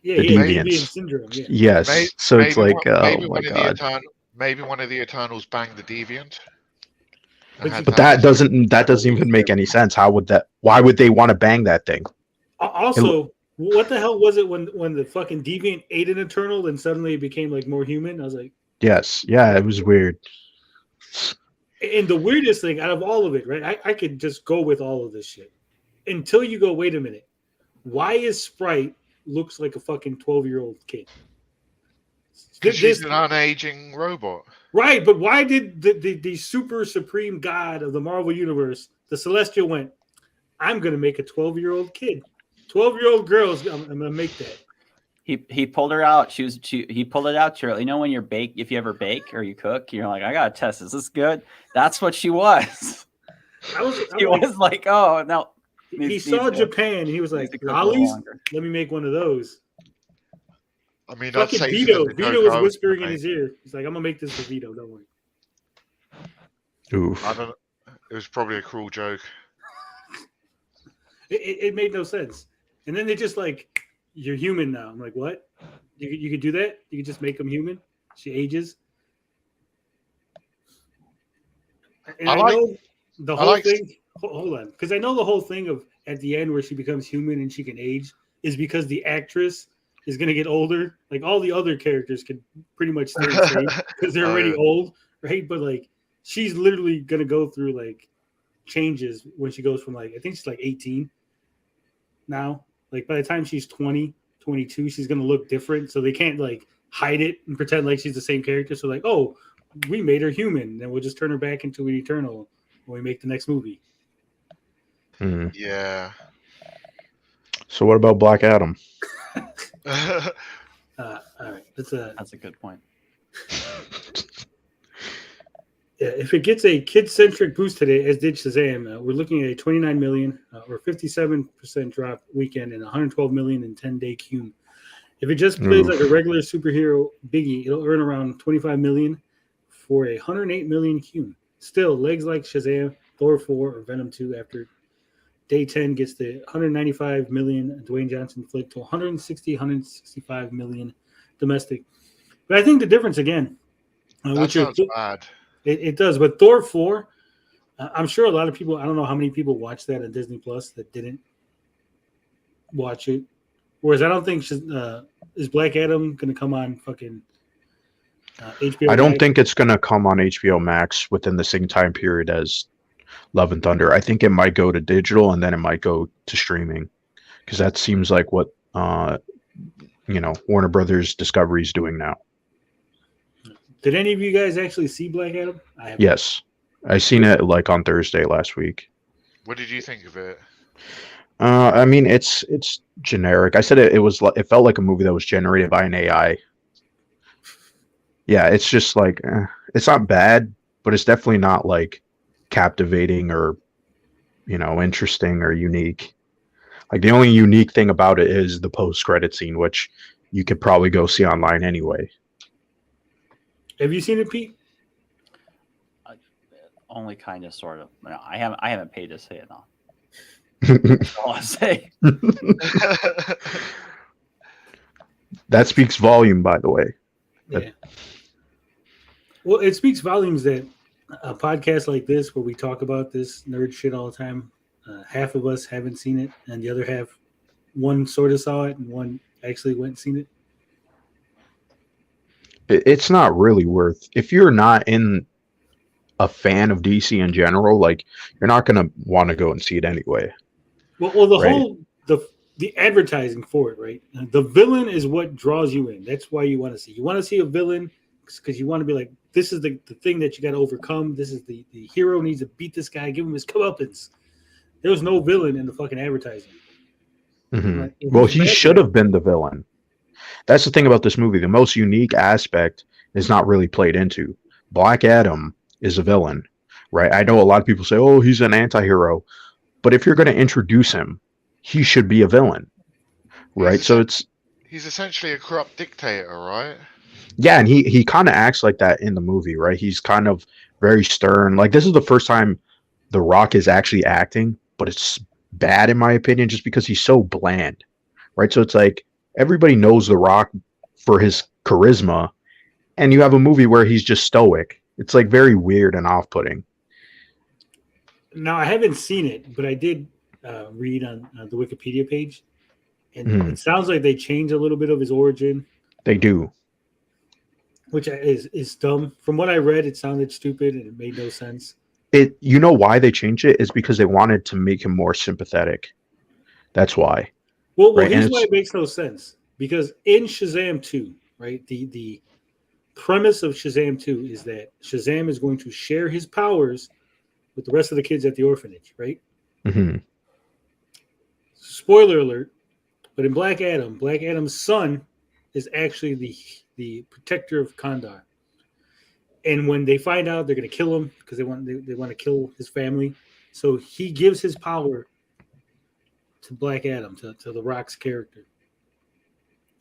the Deviants. Syndrome, yeah. Yes. So it's like, oh my god. Maybe one of the Eternals banged the Deviant. But that doesn't even make any sense. Why would they want to bang that thing? Also, what the hell was it when the fucking deviant ate an Eternal and suddenly it became like more human? I was like, yes, yeah, it was weird. And the weirdest thing out of all of it, right? I could just go with all of this shit until you go, wait a minute, why is Sprite looks like a fucking 12-year-old kid? Because she's an unaging robot. Right, but why did the super supreme god of the Marvel Universe, the Celestial, went, I'm going to make a 12-year-old kid. 12-year-old girls, I'm going to make that. He pulled her out. He pulled it out to her. You know when if you ever bake or you cook, you're like, I got to test. Is this good? That's what she was. He was like, oh, no. He saw Japan. He was like, lollies? Let me make one of those. I mean, fucking Vito was whispering in his ear. He's like, I'm going to make this for Vito. Don't worry. Oof. I don't know. It was probably a cruel joke. It made no sense. And then they just like, you're human now. I'm like, what? You could do that? You could just make them human? She ages? And I know the whole thing. Hold on. Because I know the whole thing of at the end where she becomes human and she can age is because the actress is going to get older. Like all the other characters can pretty much stay the same because they're already old, right? But like she's literally going to go through like changes when she goes from like, I think she's like 18 now. Like by the time she's 20, 22, she's going to look different. So they can't like hide it and pretend like she's the same character. So like, oh, we made her human. Then we'll just turn her back into an Eternal when we make the next movie. Yeah. So what about Black Adam? All right. That's a good point. Yeah, if it gets a kid-centric boost today, as did Shazam, we're looking at a 29 million or 57% drop weekend and 112 million in 10-day cum. If it just plays like a regular superhero biggie, it'll earn around 25 million for a 108 million cum. Still, legs like Shazam, Thor 4, or Venom 2 after day 10 gets the 195 million Dwayne Johnson flick to 165 million domestic. But I think the difference again, that sounds bad. It does, but Thor 4, I'm sure a lot of people, I don't know how many people watched that on Disney Plus that didn't watch it. Whereas I don't think is Black Adam going to come on fucking HBO I don't Max? think it's going to come on HBO Max within the same time period as Love and Thunder. I think it might go to digital and then it might go to streaming because that seems like what Warner Brothers Discovery is doing now. Did any of you guys actually see Black Adam? Yes, I seen it like on Thursday last week. What did you think of it? I mean, it's generic. I said it felt like a movie that was generated by an AI. Yeah, it's just like it's not bad, but it's definitely not like captivating or interesting or unique. Like the only unique thing about it is the post-credit scene, which you could probably go see online anyway. Have you seen it, Pete? Only kind of, sort of. No, I haven't paid to see it now. That's all I say. That speaks volume, by the way. Yeah. Well, it speaks volumes that a podcast like this, where we talk about this nerd shit all the time, half of us haven't seen it, and the other half, one sort of saw it, and one actually went and seen it. It's not really worth. If you're not a fan of DC in general, like you're not gonna want to go and see it anyway. Well, the advertising for it, right? The villain is what draws you in. That's why you want to see. You want to see a villain because you want to be like, this is the thing that you got to overcome. This is the hero needs to beat this guy, give him his comeuppance. There was no villain in the fucking advertising. Mm-hmm. Right? Well, he should have been the villain. That's the thing about this movie. The most unique aspect is not really played into. Black Adam is a villain, right? I know a lot of people say, oh, he's an anti-hero. But if you're going to introduce him, he should be a villain, right? He's essentially a corrupt dictator, right? Yeah, and he kind of acts like that in the movie, right? He's kind of very stern. Like, this is the first time The Rock is actually acting, but it's bad in my opinion just because he's so bland, right? So it's like, everybody knows The Rock for his charisma, and you have a movie where he's just stoic. It's like very weird and off-putting. Now I haven't seen it, but I did read on the Wikipedia page, and it sounds like they changed a little bit of his origin. They do. Which is dumb. From what I read, it sounded stupid and it made no sense. You know why they changed it is because they wanted to make him more sympathetic. That's why. Well, right? Here's why it makes no sense. Because in Shazam 2, right, the premise of Shazam 2 is that Shazam is going to share his powers with the rest of the kids at the orphanage, right? Mm-hmm. Spoiler alert, but in Black Adam's son is actually the protector of Kandar. And when they find out, they're going to kill him because they want to kill his family. So he gives his power to Black Adam, to the Rock's character.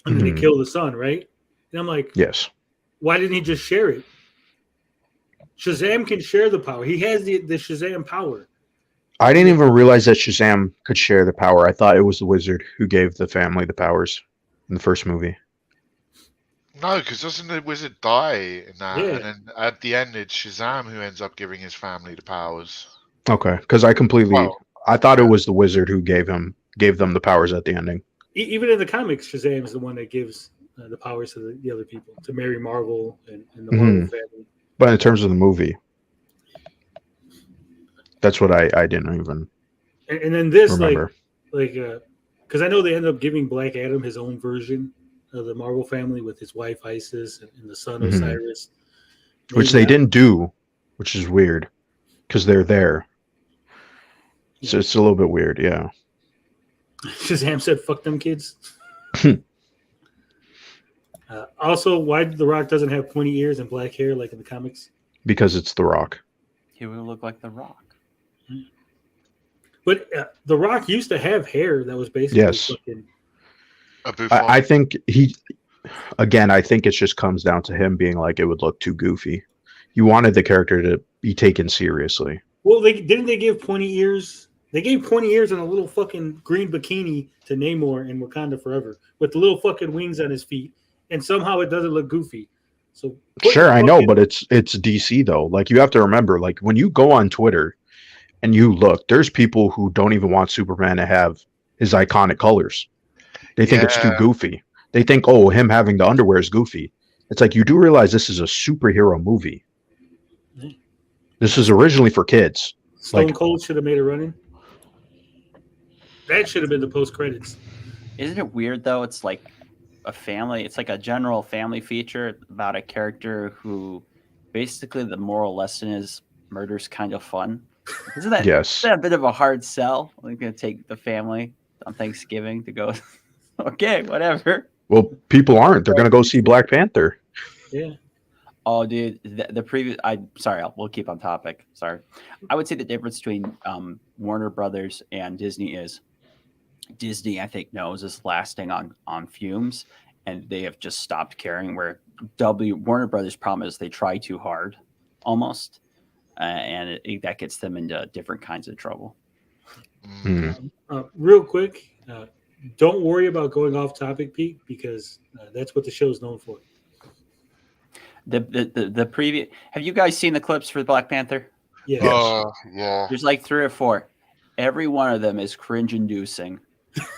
And then they kill the son, right? And I'm like, yes. Why didn't he just share it? Shazam can share the power. He has the Shazam power. I didn't even realize that Shazam could share the power. I thought it was the wizard who gave the family the powers in the first movie. No, because doesn't the wizard die in that? Yeah. And then at the end, it's Shazam who ends up giving his family the powers. Okay, because I thought it was the wizard who gave them the powers at the ending. Even in the comics, Shazam is the one that gives the powers to the other people, to Mary Marvel and the Marvel family. But in terms of the movie, that's what I didn't even. And then this, remember. because I know they ended up giving Black Adam his own version of the Marvel family with his wife Isis and the son Osiris, which they didn't do, which is weird because they're there. Yeah. So it's a little bit weird, yeah. Shazam said, "Fuck them kids." Also, why The Rock doesn't have pointy ears and black hair like in the comics? Because it's The Rock. He would look like The Rock. But The Rock used to have hair that was basically fucking... I think I think it just comes down to him being like, it would look too goofy. You wanted the character to be taken seriously. Well, didn't they give pointy ears? They gave pointy ears and a little fucking green bikini to Namor in Wakanda Forever with the little fucking wings on his feet, and somehow it doesn't look goofy. So sure, I know, but it's DC though. Like, you have to remember, like, when you go on Twitter and you look, there's people who don't even want Superman to have his iconic colors. They think it's too goofy. They think, oh, him having the underwear is goofy. It's like, you do realize this is a superhero movie. This is originally for kids. Stone Cold should have made a run-in. That should have been the post-credits. Isn't it weird, though? It's like a family. It's like a general family feature about a character who basically the moral lesson is murder's kind of fun. Isn't that, isn't that a bit of a hard sell? We're going to take the family on Thanksgiving to go, okay, whatever. Well, people aren't. They're going to go see Black Panther. Yeah. Oh, dude, the previous. We'll keep on topic. Sorry. I would say the difference between Warner Brothers and Disney is Disney, I think, knows is lasting on fumes, and they have just stopped caring. Where Warner Brothers' problem is they try too hard, almost, and that gets them into different kinds of trouble. Real quick, don't worry about going off topic, Pete, because that's what the show is known for. The previous. Have you guys seen the clips for Black Panther? Yeah. Yeah. There's like 3 or 4. Every one of them is cringe-inducing.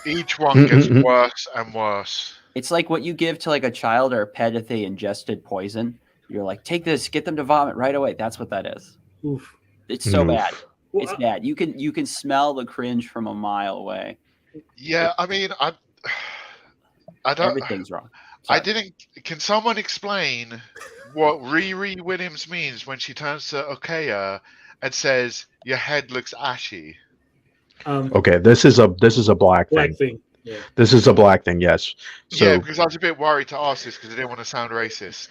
Each one gets worse and worse. It's like what you give to like a child or a pet if they ingested poison. You're like, take this, get them to vomit right away. That's what that is. Oof. It's so bad. It's bad. You can smell the cringe from a mile away. Yeah, I mean, I don't. Everything's wrong. Sorry. I didn't. Can someone explain what Riri Williams means when she turns to Okaya and says, "Your head looks ashy"? Okay, this is a black thing. Yeah. This is a black thing. Yes. So, yeah, because I was a bit worried to ask this because I didn't want to sound racist.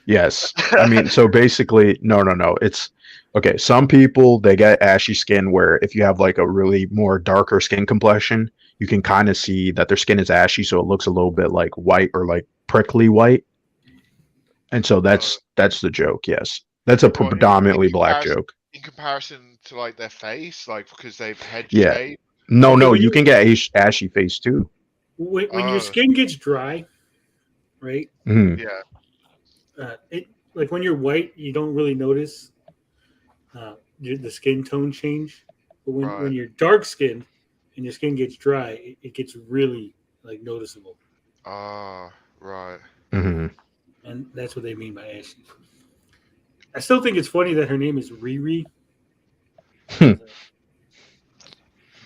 Yes, I mean, so basically, no. It's okay. Some people, they get ashy skin where if you have like a really more darker skin complexion, you can kind of see that their skin is ashy, so it looks a little bit like white or like prickly white. And so that's the joke. Yes, that's a predominantly black joke. In comparison to like their face, like because they've head yeah. shape. No, you can get ashy face too. When your skin gets dry, right? Mm-hmm. Yeah. It like when you're white, you don't really notice. the skin tone change. But when Right. you're dark skinned and your skin gets dry, it gets really like noticeable. Ah, right. Hmm. And that's what they mean by ashy. I still think it's funny that her name is Riri.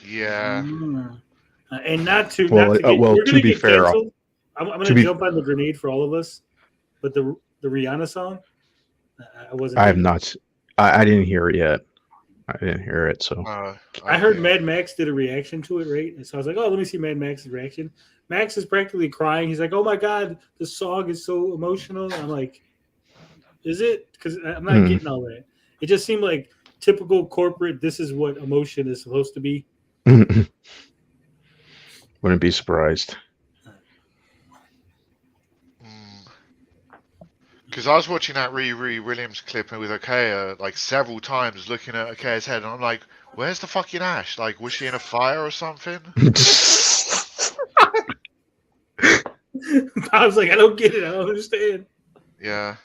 Yeah. And not to Well, not to get, well, we're to gonna be get fair, canceled. I'm to gonna be- jump on the grenade for all of us. But the Rihanna song, I wasn't. I have digging. not. I didn't hear it yet. I didn't hear it. So I heard yeah. Mad Max did a reaction to it, right? And so I was like, oh, let me see Mad Max's reaction. Max is practically crying. He's like, oh my God, the song is so emotional. And I'm like, is it? Because I'm not getting all that. It just seemed like typical corporate, this is what emotion is supposed to be. wouldn't be surprised. Because I was watching that Riri Williams clip with Akea like several times, looking at Akea's head, and I'm like, "Where's the fucking Ash? Like, was she in a fire or something?" I was like, I don't get it. I don't understand. Yeah.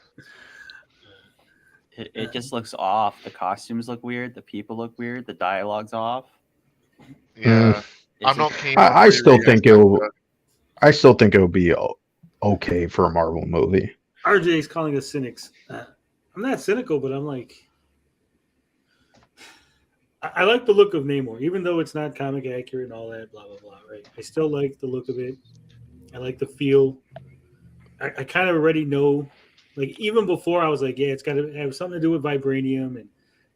It just looks off. The costumes look weird. The people look weird. The dialogue's off. Yeah. It's I'm not just- keen. On I still Riri think as it will. actor. I still think it will be okay for a Marvel movie. RJ's calling us cynics. I'm not cynical, but I'm like, I like the look of Namor, even though it's not comic accurate and all that, blah, blah, blah, right? I still like the look of it. I like the feel. I kind of already know, like, even before I was like, yeah, it's got to have something to do with vibranium, and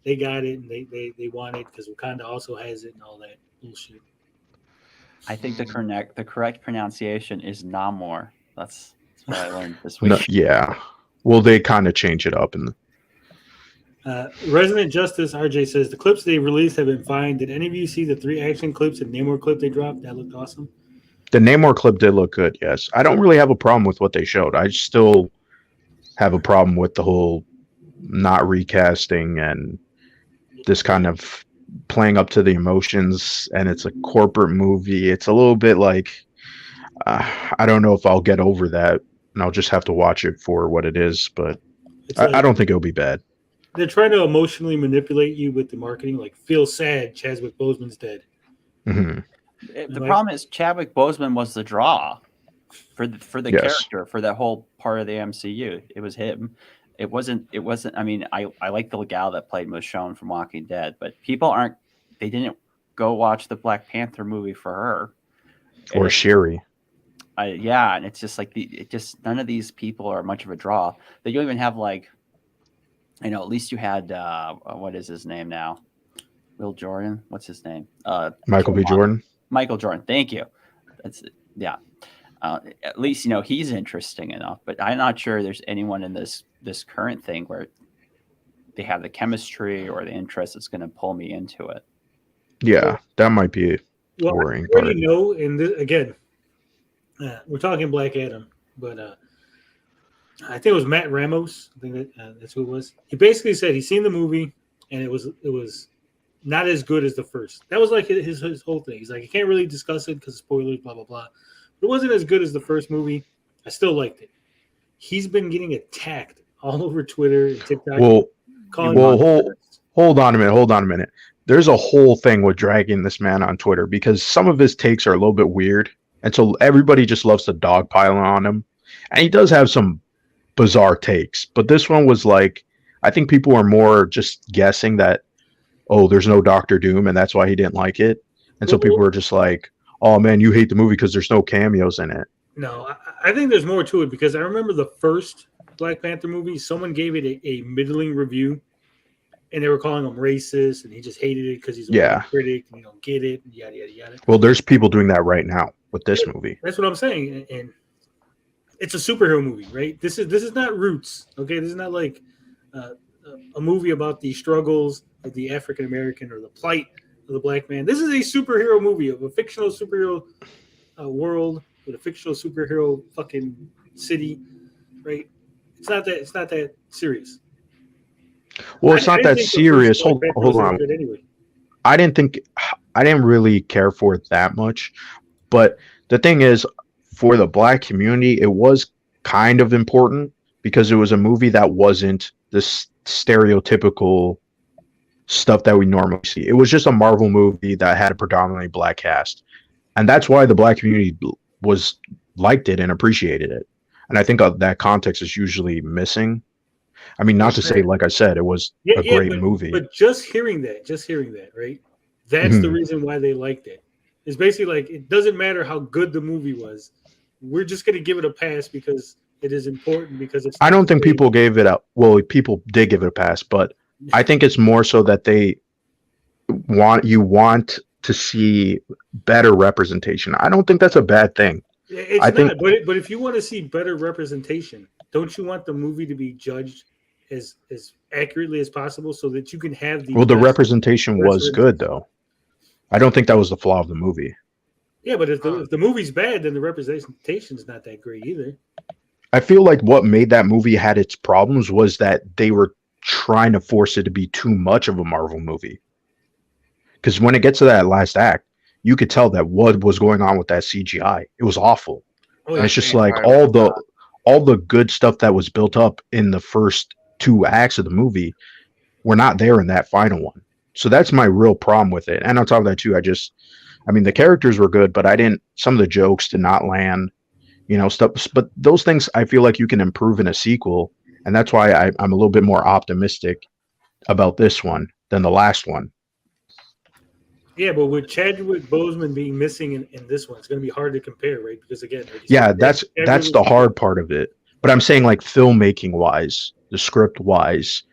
they got it, and they want it because Wakanda also has it and all that bullshit. I think the correct pronunciation is Namor. That's what I learned this week. No, yeah. Well, they kind of change it up in the. Resident Justice RJ says the clips they released have been fine. Did any of you see the 3 action clips and Namor clip they dropped? That looked awesome. The Namor clip did look good, yes. I don't really have a problem with what they showed. I still have a problem with the whole not recasting and this kind of playing up to the emotions, and it's a corporate movie. It's a little bit like, I don't know if I'll get over that, and I'll just have to watch it for what it is, but I don't think it'll be bad. They're trying to emotionally manipulate you with the marketing, like, feel sad, Chadwick Boseman's dead. Mm-hmm. The problem is Chadwick Boseman was the draw for the Yes. character for that whole part of the MCU. It was him. It wasn't. I mean, I like the gal that played Michonne from Walking Dead, but people they didn't go watch the Black Panther movie for her Or Sherry. Yeah, and it's just like none of these people are much of a draw. They don't even have like, at least you had what is his name now? Will Jordan? What's his name? Michael B. Jordan. Michael Jordan. Thank you. That's it. Yeah. At least he's interesting enough, but I'm not sure there's anyone in this current thing where they have the chemistry or the interest that's going to pull me into it. Yeah, that might be a Well, worrying I already part. know, and again, we're talking Black Adam, but I think it was Matt Ramos. I think that's who it was. He basically said he's seen the movie, and it was not as good as the first. That was like his whole thing. He's like, I can't really discuss it because of spoilers, blah, blah, blah. But it wasn't as good as the first movie. I still liked it. He's been getting attacked all over Twitter and TikTok. Well, calling hold on a minute. There's a whole thing with dragging this man on Twitter because some of his takes are a little bit weird. And so everybody just loves to dogpile on him. And he does have some bizarre takes. But this one was like, I think people are more just guessing that, oh, there's no Doctor Doom, and that's why he didn't like it. And so people were just like, oh, man, you hate the movie because there's no cameos in it. No, I think there's more to it because I remember the first Black Panther movie, someone gave it a middling review, and they were calling him racist, and he just hated it because he's a critic and you don't get it, and yada, yada, yada. Well, there's people doing that right now with this movie. That's what I'm saying. And it's a superhero movie, right? This is not Roots, okay? This is not like a movie about the struggles of the African American or the plight of the black man. This is a superhero movie of a fictional superhero world with a fictional superhero fucking city, right? It's not that serious. Well, it's not that serious. Hold on. Anyway. I didn't really care for it that much, but the thing is, for the black community, it was kind of important because it was a movie that wasn't this stereotypical stuff that we normally see. It was just a Marvel movie that had a predominantly black cast, and that's why the black community was liked it and appreciated it. And I think that context is usually missing. I mean, not to say, like I said, it was a great movie. But just hearing that, right? That's the reason why they liked it. It's basically like, it doesn't matter how good the movie was. We're just going to give it a pass because it is important, because it's. I don't think people gave it a, well, people did give it a pass, but I think it's more so that they want to see better representation. I don't think that's a bad thing. It's not, but if you want to see better representation, don't you want the movie to be judged as accurately as possible so that you can have the representation was good, though. I don't think that was the flaw of the movie. Yeah, but if the movie's bad, then the representation is not that great either. I feel like what made that movie had its problems was that they were trying to force it to be too much of a Marvel movie. Because when it gets to that last act, you could tell that what was going on with that CGI. It was awful. And it's just like all the good stuff that was built up in the first 2 acts of the movie were not there in that final one. So that's my real problem with it. And on top of that too, I mean, the characters were good, but some of the jokes did not land, stuff. But those things I feel like you can improve in a sequel. And that's why I'm a little bit more optimistic about this one than the last one. Yeah, but with Chadwick Boseman being missing in this one, it's going to be hard to compare, right? Because again, that's the hard part of it. But I'm saying, like, filmmaking wise, the script wise,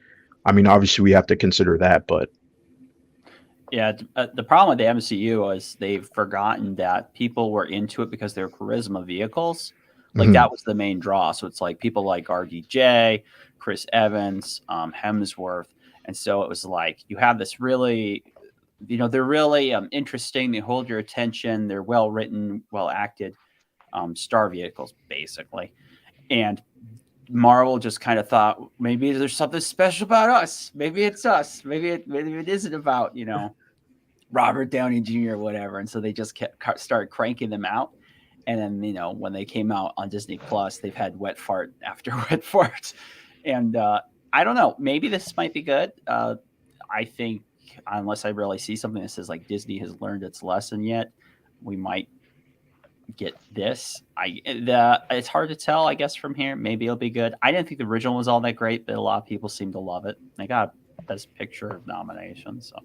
I mean, obviously we have to consider that, but yeah, the problem with the MCU is they've forgotten that people were into it because they're charisma vehicles. Like that was the main draw. So it's like people like RDJ, Chris Evans, Hemsworth, and so it was like you have this really. They're really interesting. They hold your attention. They're well written, well acted star vehicles, basically. And Marvel just kind of thought maybe there's something special about us. Maybe it's us. Maybe it isn't about Robert Downey Jr. or whatever. And so they just started cranking them out. And then when they came out on Disney Plus, they've had wet fart after wet fart. And I don't know. Maybe this might be good. I think. Unless I really see something that says like Disney has learned its lesson yet, we might get this. It's hard to tell, I guess, from here. Maybe it'll be good. I didn't think the original was all that great, but a lot of people seem to love it. They got Best Picture nomination, so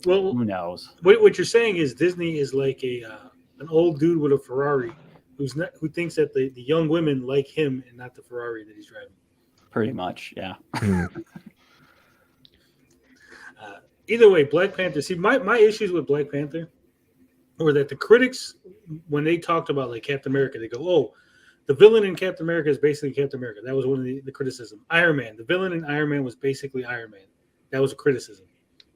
who knows? What you're saying is Disney is like an old dude with a Ferrari who thinks that the young women like him and not the Ferrari that he's driving. Pretty much, yeah. Either way, Black Panther. See, my issues with Black Panther were that the critics, when they talked about like Captain America, they go, "Oh, the villain in Captain America is basically Captain America." That was one of the criticism. Iron Man, the villain in Iron Man was basically Iron Man. That was a criticism.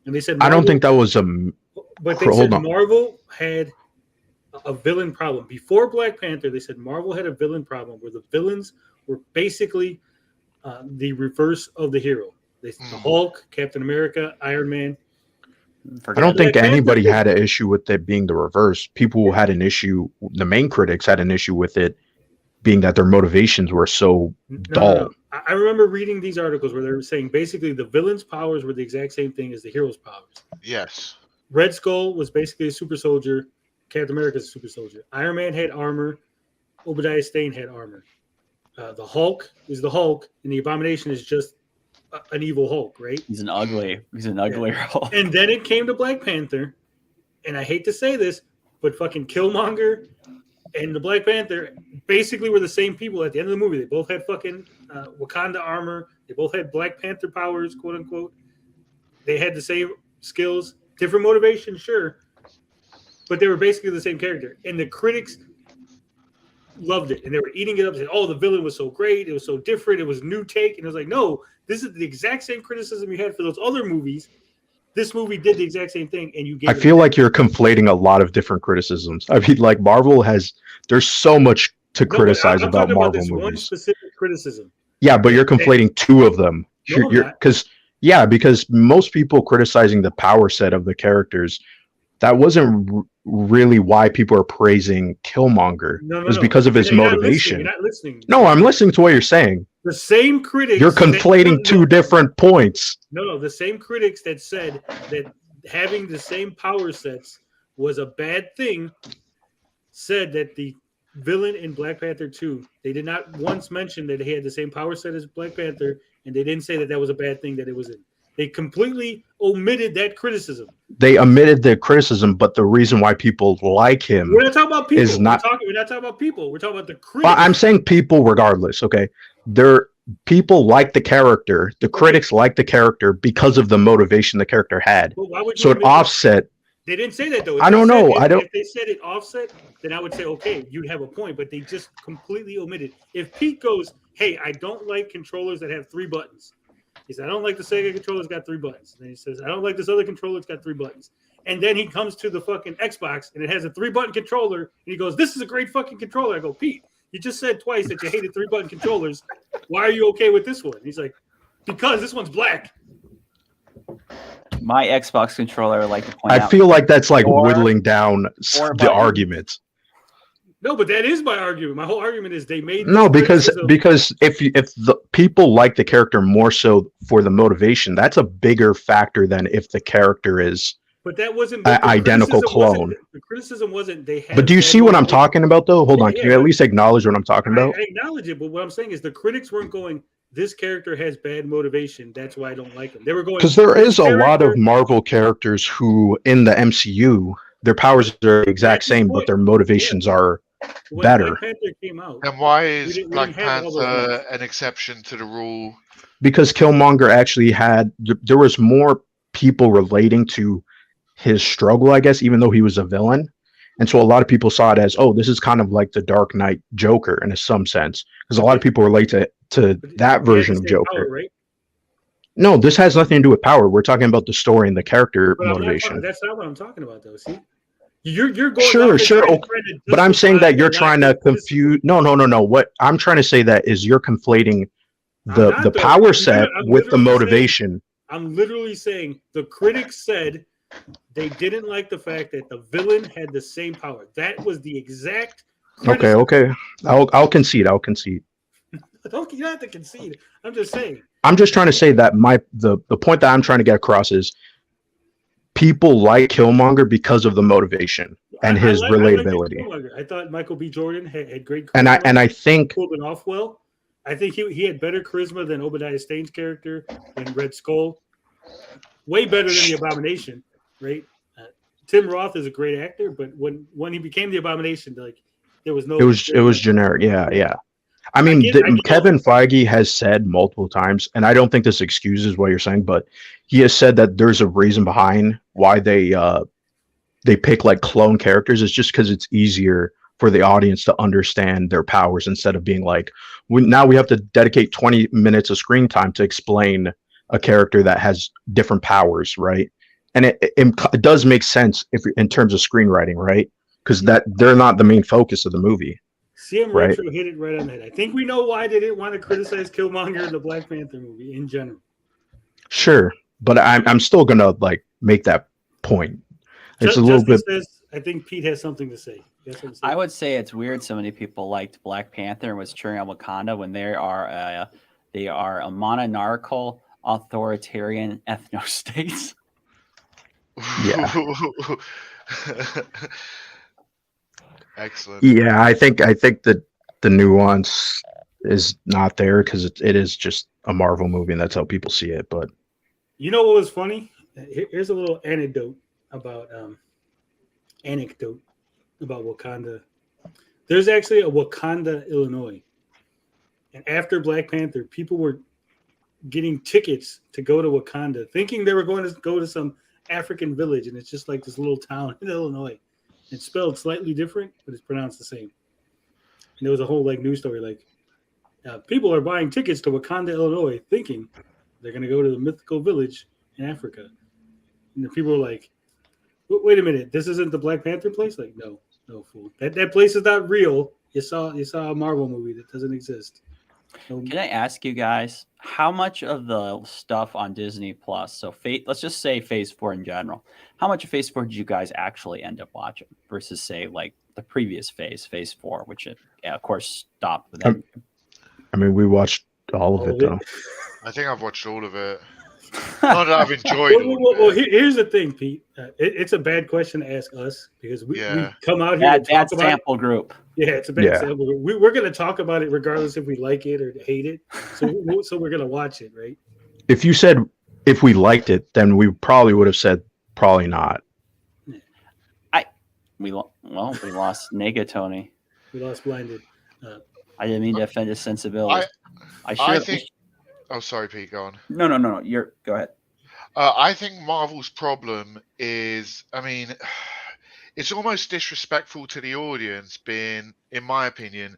And they said, I don't think that was But they said Marvel had a villain problem before Black Panther. They said Marvel had a villain problem where the villains were basically the reverse of the hero. The Hulk, Captain America, Iron Man. I don't think anybody had an issue with it being the reverse. People had an issue. The main critics had an issue with it being that their motivations were so dull. No. I remember reading these articles where they were saying basically the villain's powers were the exact same thing as the hero's powers. Yes. Red Skull was basically a super soldier. Captain America's a super soldier. Iron Man had armor. Obadiah Stane had armor. The Hulk is the Hulk, and the Abomination is just an evil Hulk, right? He's an ugly Hulk. And then it came to Black Panther, and I hate to say this, but fucking Killmonger and the Black Panther basically were the same people at the end of the movie. They both had fucking Wakanda armor. They both had Black Panther powers, quote unquote. They had the same skills, different motivation, sure, but they were basically the same character. And the critics loved it, and they were eating it up, saying, "Oh, the villain was so great. It was so different. It was a new take." And it was like, no, this is the exact same criticism you had for those other movies. This movie did the exact same thing, and you gave. I feel like you're conflating a lot of different criticisms. I mean, like Marvel there's so much to criticize about Marvel movies. One specific criticism. Yeah, but you're conflating two of them. Because most people criticizing the power set of the characters, that wasn't really why people are praising Killmonger. It was because of his motivation. You're not listening. No, I'm listening to what you're saying. The same critics. You're conflating two different points. No, the same critics that said that having the same power sets was a bad thing said that the villain in Black Panther 2, they did not once mention that he had the same power set as Black Panther, and they didn't say that that was a bad thing that it was in. They completely omitted that criticism. They omitted the criticism, but the reason why people like him We're not talking about people. is not. We're not talking about people. We're talking about the critics. Well, I'm saying people regardless. Okay, people like the character. The critics like the character because of the motivation the character had. Well, why would you So it admit offset. that? They didn't say that though. I don't know. If they said it offset, then I would say okay, you'd have a point. But they just completely omitted. If Pete goes, "Hey, I don't like controllers that have 3 buttons," he said, "I don't like the Sega controller that's got 3 buttons." And then he says, "I don't like this other controller that's got 3 buttons." And then he comes to the fucking Xbox and it has a 3-button controller, and he goes, "This is a great fucking controller." I go, "Pete, you just said twice that you hated 3-button controllers. Why are you okay with this one?" He's like, "Because this one's black." My Xbox controller, I would like to point out. I feel like that's like whittling down the argument. No, but that is my argument. My whole argument is they made because if the people like the character more so for the motivation, that's a bigger factor than if the character is but that wasn't an identical clone. The criticism wasn't they had. But do you see what I'm talking about though? Hold on, can you at least acknowledge what I'm talking about? I acknowledge it, but what I'm saying is the critics weren't going, "This character has bad motivation, that's why I don't like him." They were going, because there is a lot of Marvel characters who in the MCU their powers are the exact same, but their motivations are better. Black Panther came out, And why is we Black didn't have all those Panther things. an exception to the rule? Because Killmonger actually there was more people relating to his struggle, I guess, even though he was a villain. And so a lot of people saw it as, oh, this is kind of like the Dark Knight Joker in some sense, because a lot of people relate to that version of Joker. Power, right? No, this has nothing to do with power. We're talking about the story and the character But motivation. that's not what I'm talking about, though. See, you're going Sure. okay. But I'm saying that you're trying to confuse. No. What I'm trying to say that is you're conflating the power set with the motivation. I'm literally saying the critics said they didn't like the fact that the villain had the same power. That was the exact. Okay. I'll concede. You don't have to concede. I'm just saying. I'm just trying to say that the point that I'm trying to get across is people like Killmonger because of the motivation and his relatability. I thought Michael B. Jordan had great charisma, and I think pulled it off well. I think he had better charisma than Obadiah Stane's character in Red Skull. Way better than the Abomination, right? Tim Roth is a great actor, but when he became the Abomination, like there was no. It was generic. Yeah. I mean, Kevin Feige has said multiple times, and I don't think this excuses what you're saying, but he has said that there's a reason behind why they pick like clone characters. It's just because it's easier for the audience to understand their powers instead of being like, now we have to dedicate 20 minutes of screen time to explain a character that has different powers, right? And it does make sense if in terms of screenwriting, right? Because that they're not the main focus of the movie. CM Retro hit it right on the head. I think we know why they didn't want to criticize Killmonger in the Black Panther movie in general. Sure, but I'm still gonna like make that point. It's a little bit. I think Pete has something to say. I would say it's weird so many people liked Black Panther and was cheering on Wakanda when they are a monarchical, authoritarian ethno-states. Yeah. Excellent. Yeah, I think that the nuance is not there because it is just a Marvel movie and that's how people see it. But you know what was funny? Here's a little anecdote about Wakanda. There's actually a Wakanda, Illinois, and after Black Panther, people were getting tickets to go to Wakanda, thinking they were going to go to some African village, and it's just like this little town in Illinois. It's spelled slightly different, but it's pronounced the same. And there was a whole like news story like people are buying tickets to Wakanda, Illinois, thinking they're going to go to the mythical village in Africa. And the people were like, "Wait a minute, this isn't the Black Panther place?" Like, no, fool. That place is not real. You saw a Marvel movie that doesn't exist. Can I ask you guys how much of the stuff on Disney Plus? So let's just say Phase 4 in general. How much of Phase 4 did you guys actually end up watching versus say like the previous Phase 4, which it, of course stopped with. I mean, we watched all of it though. I think I've watched all of it. Not that I've enjoyed Well, here's the thing, Pete. It's a bad question to ask us because we come out here to talk Bad about sample group. Yeah, it's a bad sample group. We're going to talk about it regardless if we like it or hate it. So we're going to watch it, right? If you said if we liked it, then we probably would have said probably not. We lost Negatoni. We lost Blinded. I didn't mean to offend his sensibilities. I think. Oh, sorry, Pete. Go on. No. Go ahead. I think Marvel's problem is, it's almost disrespectful to the audience, in my opinion,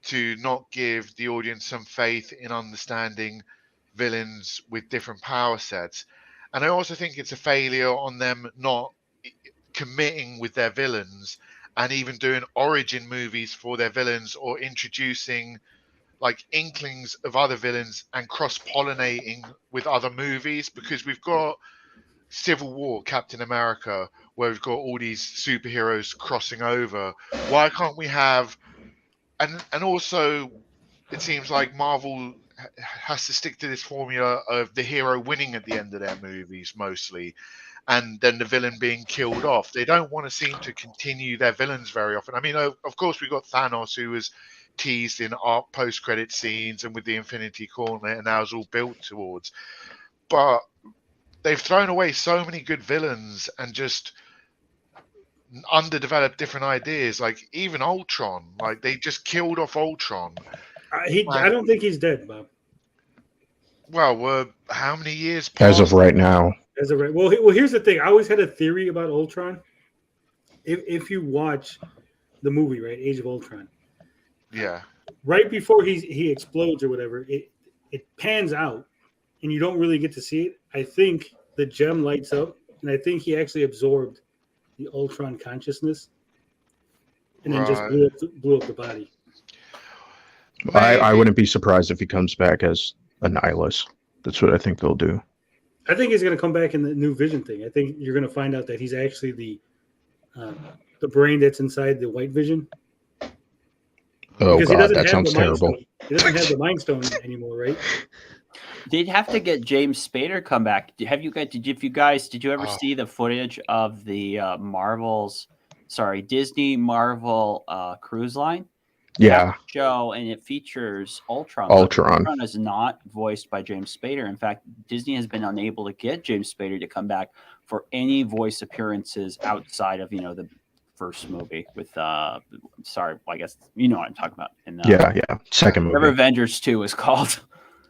to not give the audience some faith in understanding villains with different power sets. And I also think it's a failure on them not committing with their villains and even doing origin movies for their villains or introducing like inklings of other villains and cross-pollinating with other movies, because we've got Civil War, Captain America, where we've got all these superheroes crossing over. Why can't we have, and also it seems like Marvel has to stick to this formula of the hero winning at the end of their movies mostly, and then the villain being killed off. They don't want to seem to continue their villains very often. Of course, we got Thanos, who was teased in art post-credit scenes and with the Infinity Gauntlet, and now it's all built towards. But they've thrown away so many good villains and just underdeveloped different ideas. Like even Ultron, like they just killed off Ultron. I don't think he's dead, Bob. Well, we're how many years past? As of right now. Well, here's the thing. I always had a theory about Ultron. If you watch the movie, right, Age of Ultron. Yeah. Right before he explodes or whatever, it pans out, and you don't really get to see it. I think the gem lights up, and I think he actually absorbed the Ultron consciousness, and then just blew up the body. I wouldn't be surprised if he comes back as a nihilist. That's what I think they'll do. I think he's going to come back in the new Vision thing. I think you're going to find out that he's actually the brain that's inside the White Vision. Oh because God, that sounds terrible. He doesn't have the Mind Stone anymore, right? They'd have to get James Spader come back. Did you ever see the footage of the Disney Marvel cruise line? Yeah. Show, and it features Ultron. Ultron is not voiced by James Spader. In fact, Disney has been unable to get James Spader to come back for any voice appearances outside of the first movie with I guess you know what I'm talking about. Second movie. Whatever Avengers 2 is called.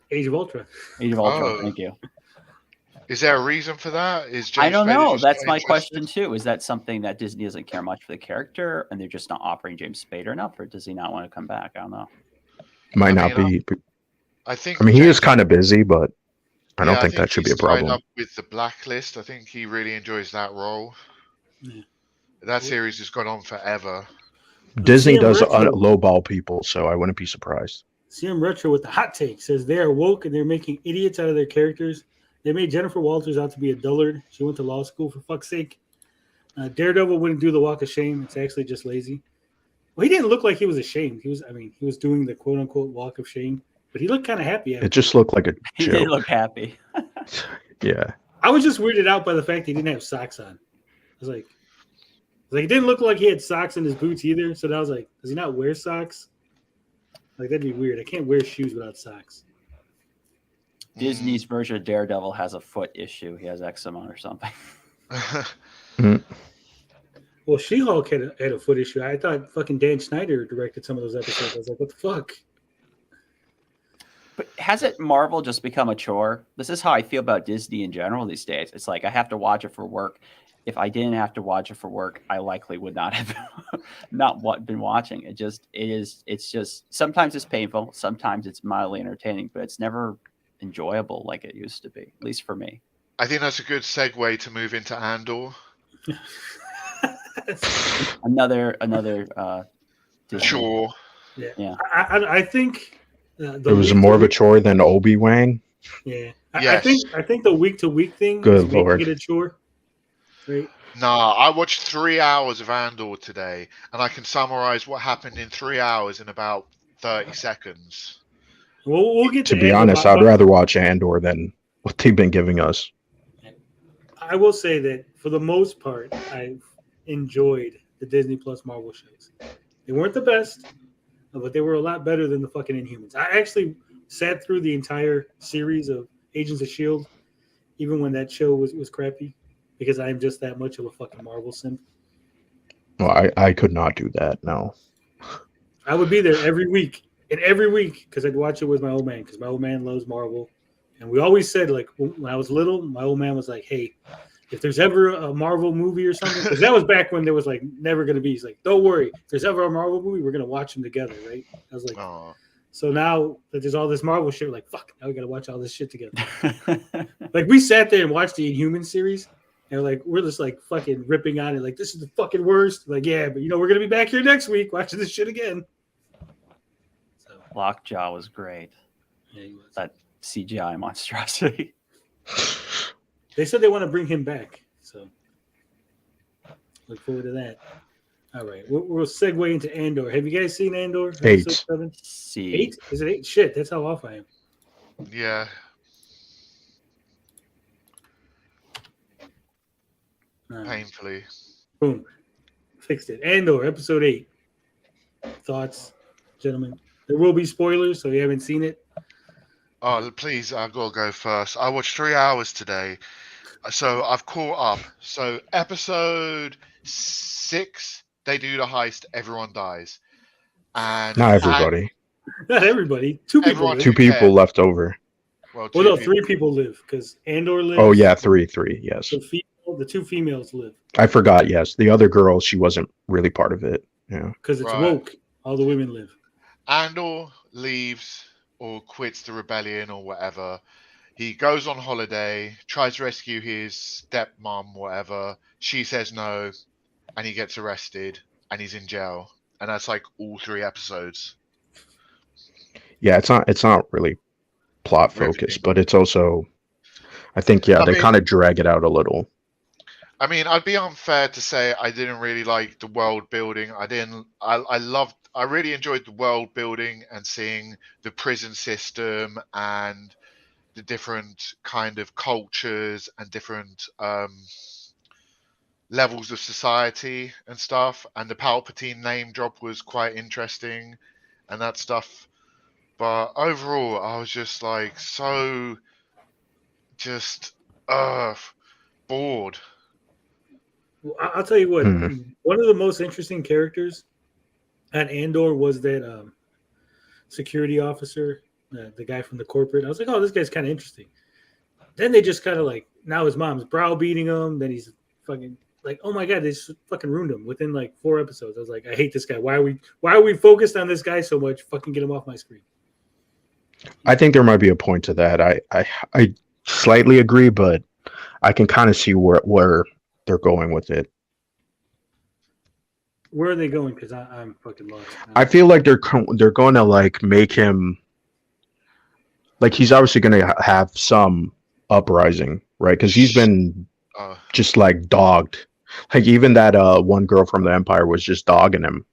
Age of Ultron. Thank you. Is there a reason for that? I don't know. That's my question too. Is that something that Disney doesn't care much for the character, and they're just not offering James Spader enough, or does he not want to come back? I don't know. Might not be. I think. He is kind of busy, but I don't think that should be a problem. Up with the Blacklist, I think he really enjoys that role. Yeah. That series has gone on forever. Disney does lowball people, so I wouldn't be surprised. CM Retro with the hot take says they are woke and they're making idiots out of their characters. They made Jennifer Walters out to be a dullard. She went to law school, for fuck's sake. Daredevil wouldn't do the walk of shame. It's actually just lazy. Well, he didn't look like he was ashamed. He was doing the quote unquote walk of shame, but he looked kind of happy. It just looked like a joke. He did look happy. Yeah. I was just weirded out by the fact he didn't have socks on. I was like, it didn't look like he had socks in his boots either. So I was like, does he not wear socks? Like, that'd be weird. I can't wear shoes without socks. Disney's version of Daredevil has a foot issue. He has eczema or something. Well, She-Hulk had a foot issue. I thought fucking Dan Schneider directed some of those episodes. I was like, what the fuck? But hasn't Marvel just become a chore? This is how I feel about Disney in general these days. It's like I have to watch it for work. If I didn't have to watch it for work, I likely would not have been watching. It's just sometimes it's painful, sometimes it's mildly entertaining, but it's never enjoyable like it used to be, at least for me. I think that's a good segue to move into Andor. another chore. Yeah. I think it was more of a chore than Obi-Wan. Yeah. Yes. I think the week-to-week thing Good Lord. It a chore. Right. Nah, I watched 3 hours of Andor today, and I can summarize what happened in 3 hours in about 30 seconds. We'll get To be Andor. honest, I'd rather watch Andor than what they've been giving us. I will say that for the most part, I've enjoyed the Disney Plus Marvel shows. They weren't the best, but they were a lot better than the fucking Inhumans. I actually sat through the entire series of Agents of S.H.I.E.L.D., even when that show was crappy, because I'm just that much of a fucking Marvel simp. Well, I could not do that. No. I would be there every week, because I'd watch it with my old man, because my old man loves Marvel. And we always said, like, when I was little, my old man was like, hey, if there's ever a Marvel movie or something, because that was back when there was, like, never going to be. He's like, don't worry. If there's ever a Marvel movie, we're going to watch them together, right? I was like, So now that there's all this Marvel shit, we're like, fuck, now we got to watch all this shit together. Like, we sat there and watched the Inhuman series, and, like, we're just, like, fucking ripping on it. Like, this is the fucking worst. Like, yeah, but, we're going to be back here next week watching this shit again. So Lockjaw was great. Yeah, he was. That CGI monstrosity. They said they want to bring him back, so look forward to that. All right, we'll segue into Andor. Have you guys seen Andor? 8. 7? See, 8? Is it 8? Shit, that's how off I am. Yeah. All right. Painfully. Boom, fixed it. Andor, episode 8. Thoughts, gentlemen? There will be spoilers, so if you haven't seen it. Oh, please, I've got to go first. I watched 3 hours today, so I've caught up. So episode 6, they do the heist, everyone dies. And Not everybody. Not everybody. 2 people. Everyone- Live. 2 people left over. Well, Well, no, 3 people live because Andor lives. Oh, yeah, 3. Yes. The 2 females live I forgot. Yes. The other girl, she wasn't really part of it. Yeah. because it's Right. woke. All the women live. Andor leaves or quits the rebellion or whatever. He goes on holiday, tries to rescue his stepmom, whatever. She says no, and he gets arrested, and he's in jail. And that's like all 3 episodes. Yeah, it's not really plot focused, but it's also, I think, they kind of drag it out a little. I mean, I'd be unfair to say I didn't really like the world building. I really enjoyed the world building and seeing the prison system and the different kind of cultures and different levels of society and stuff. And the Palpatine name drop was quite interesting and that stuff. But overall, I was just like bored. Well, I'll tell you what. One of the most interesting characters at Andor was that security officer, the guy from the corporate. I was like, oh, this guy's kind of interesting. Then they just kind of like, now his mom's browbeating him. Then he's fucking like, oh my god, they just fucking ruined him within like 4 episodes. I was like, I hate this guy. Why are we focused on this guy so much? Fucking get him off my screen. I think there might be a point to that. I slightly agree, but I can kind of see where they're going with it. Where are they going? Because I'm fucking lost. I feel like they're going to like make him like he's obviously going to have some uprising, right? Because he's been just like dogged. Like even that one girl from the Empire was just dogging him.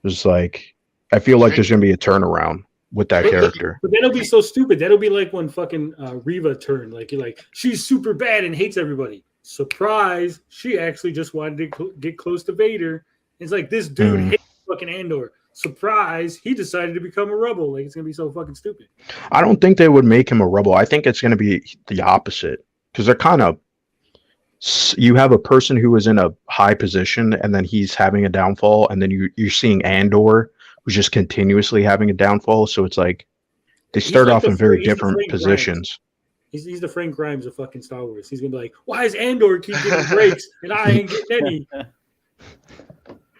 It was like I feel like there's going to be a turnaround with that character. But that'll be so stupid. That'll be like when fucking Reva turned. Like you're like, she's super bad and hates everybody. Surprise! She actually just wanted to get close to Vader. It's like this dude hates fucking Andor. Surprise! He decided to become a rebel. Like it's gonna be so fucking stupid. I don't think they would make him a rebel. I think it's going to be the opposite because they're kind of. You have a person who is in a high position, and then he's having a downfall, and then you're seeing Andor, who's just continuously having a downfall. So it's like they start off in very different positions. He's the Frank Grimes of fucking Star Wars. He's gonna be like, why is Andor keep getting breaks and I ain't getting any?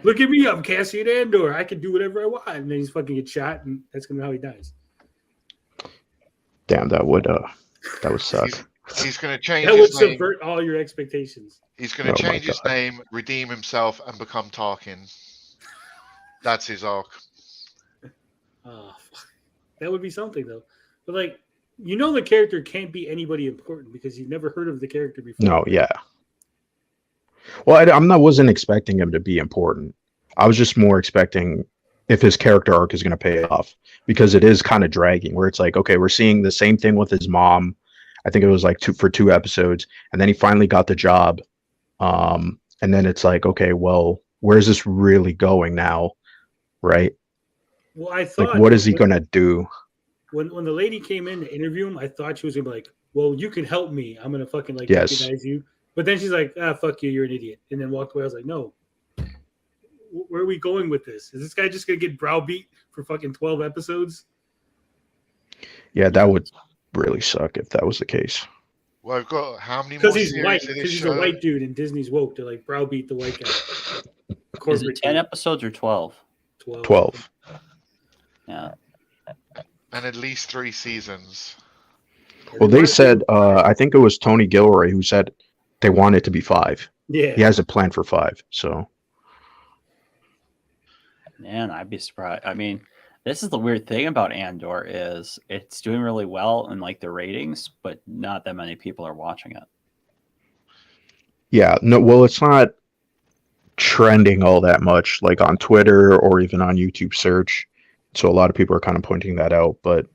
Look at me, I'm Cassian Andor. I can do whatever I want. And then he's fucking get shot, and that's gonna be how he dies. Damn, that would suck. He's going to change That would his name. subvert all your expectations. He's going to change his name, redeem himself, and become Tarkin. That's his arc. Oh, fuck. That would be something though. But like, the character can't be anybody important because you've never heard of the character before. No, yeah. Well, wasn't expecting him to be important. I was just more expecting if his character arc is going to pay off, because it is kind of dragging where it's like, okay, we're seeing the same thing with his mom. I think it was like two episodes, and then he finally got the job. And then it's like, okay, well, where's this really going now? Right? Well, I thought, like, what is he going to do? When the lady came in to interview him, I thought she was gonna be like, "Well, you can help me. I'm gonna fucking like Yes. recognize you." But then she's like, "Ah, fuck you. You're an idiot," and then walked away. I was like, "No, where are we going with this? Is this guy just gonna get browbeat for fucking 12 episodes?" Yeah, that would really suck if that was the case. Well, I've got how many more Because he's series white. of this Because he's show? a white dude, and Disney's woke to like browbeat the white guy. Is it 10 episodes or 12? 12. Yeah. And at least 3 seasons. Well, they said, I think it was Tony Gilroy who said they want it to be 5. Yeah. He has a plan for 5. So, Man, I'd be surprised. I mean, this is the weird thing about Andor is it's doing really well in like the ratings, but not that many people are watching it. yeah, no, well, it's not trending all that much, like on Twitter or even on YouTube search. So a lot of people are kind of pointing that out. But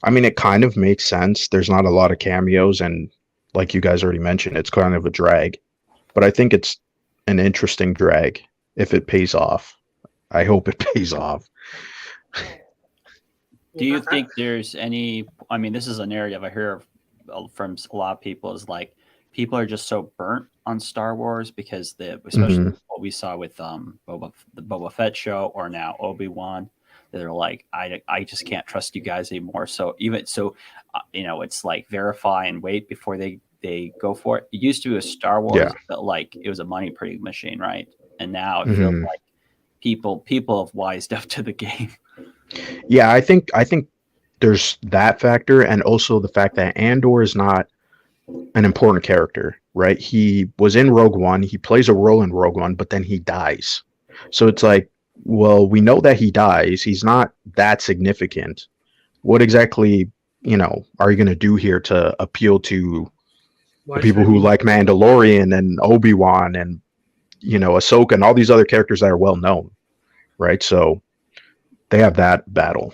I mean, it kind of makes sense. There's not a lot of cameos, and like you guys already mentioned, it's kind of a drag. But I think it's an interesting drag if it pays off. I hope it pays off. Do you think there's any? I mean, this is a narrative I hear from a lot of people is like people are just so burnt on Star Wars because especially what we saw with the Boba Fett show or now Obi-Wan, they're like, I just can't trust you guys anymore. So it's like verify and wait before they go for it. It used to be a Star Wars, but like it was a money printing machine, right? And now it feels like people have wised up to the game. Yeah, I think there's that factor, and also the fact that Andor is not an important character, right? He was in Rogue One, he plays a role in Rogue One, but then he dies. So it's like, well, we know that he dies. He's not that significant. What exactly, are you going to do here to appeal to the people who like Mandalorian and Obi-Wan and, Ahsoka and all these other characters that are well known, right? So they have that battle.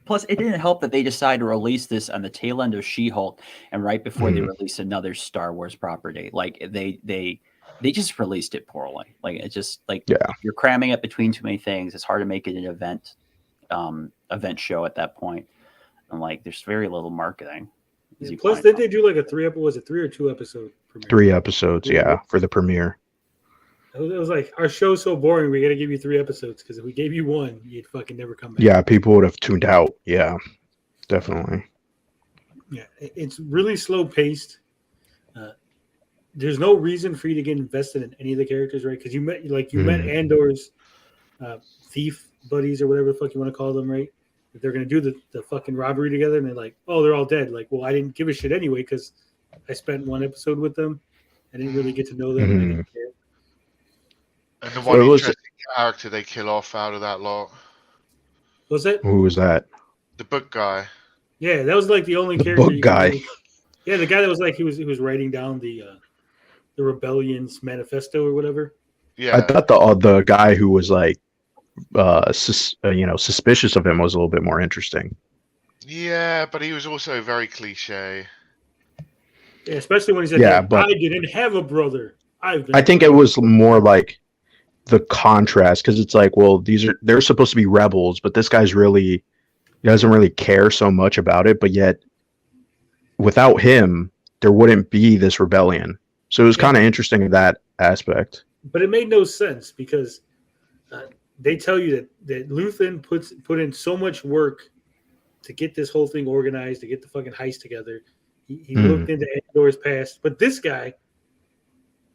Plus, it didn't help that they decided to release this on the tail end of She-Hulk and right before they released another Star Wars property. Like they just released it poorly. Like it's just like you're cramming it between too many things. It's hard to make it an event show at that point. And like there's very little marketing. Plus, did they do like a 3 episode? Was it 3 or 2 episode premiere? 3 episodes, for the premiere. It was like, our show's so boring, we got to give you 3 episodes, because if we gave you 1, you'd fucking never come back. Yeah, people would have tuned out. Yeah, definitely. Yeah, it's really slow paced. There's no reason for you to get invested in any of the characters, right? Because you met Andor's thief buddies or whatever the fuck you want to call them, right? If they're going to do the fucking robbery together, and they're like, oh, they're all dead. Like, well, I didn't give a shit anyway because I spent 1 episode with them. I didn't really get to know them. And I didn't care. And the one interesting character they kill off out of that lot. Was it? Who was that? The book guy. Yeah, that was like the only character. Book guy. Yeah, the guy that was like he was writing down the rebellion's manifesto or whatever. Yeah, I thought the guy who was like, suspicious of him was a little bit more interesting. Yeah, but he was also very cliche. Yeah, especially when he said, but I didn't have a brother. I think it was more like the contrast, because it's like, well, they're supposed to be rebels, but this guy's he doesn't really care so much about it, but yet without him there wouldn't be this rebellion. So it was kind of interesting in that aspect. But it made no sense because they tell you that Luthen put in so much work to get this whole thing organized, to get the fucking heist together. He looked into Andor's past, but this guy,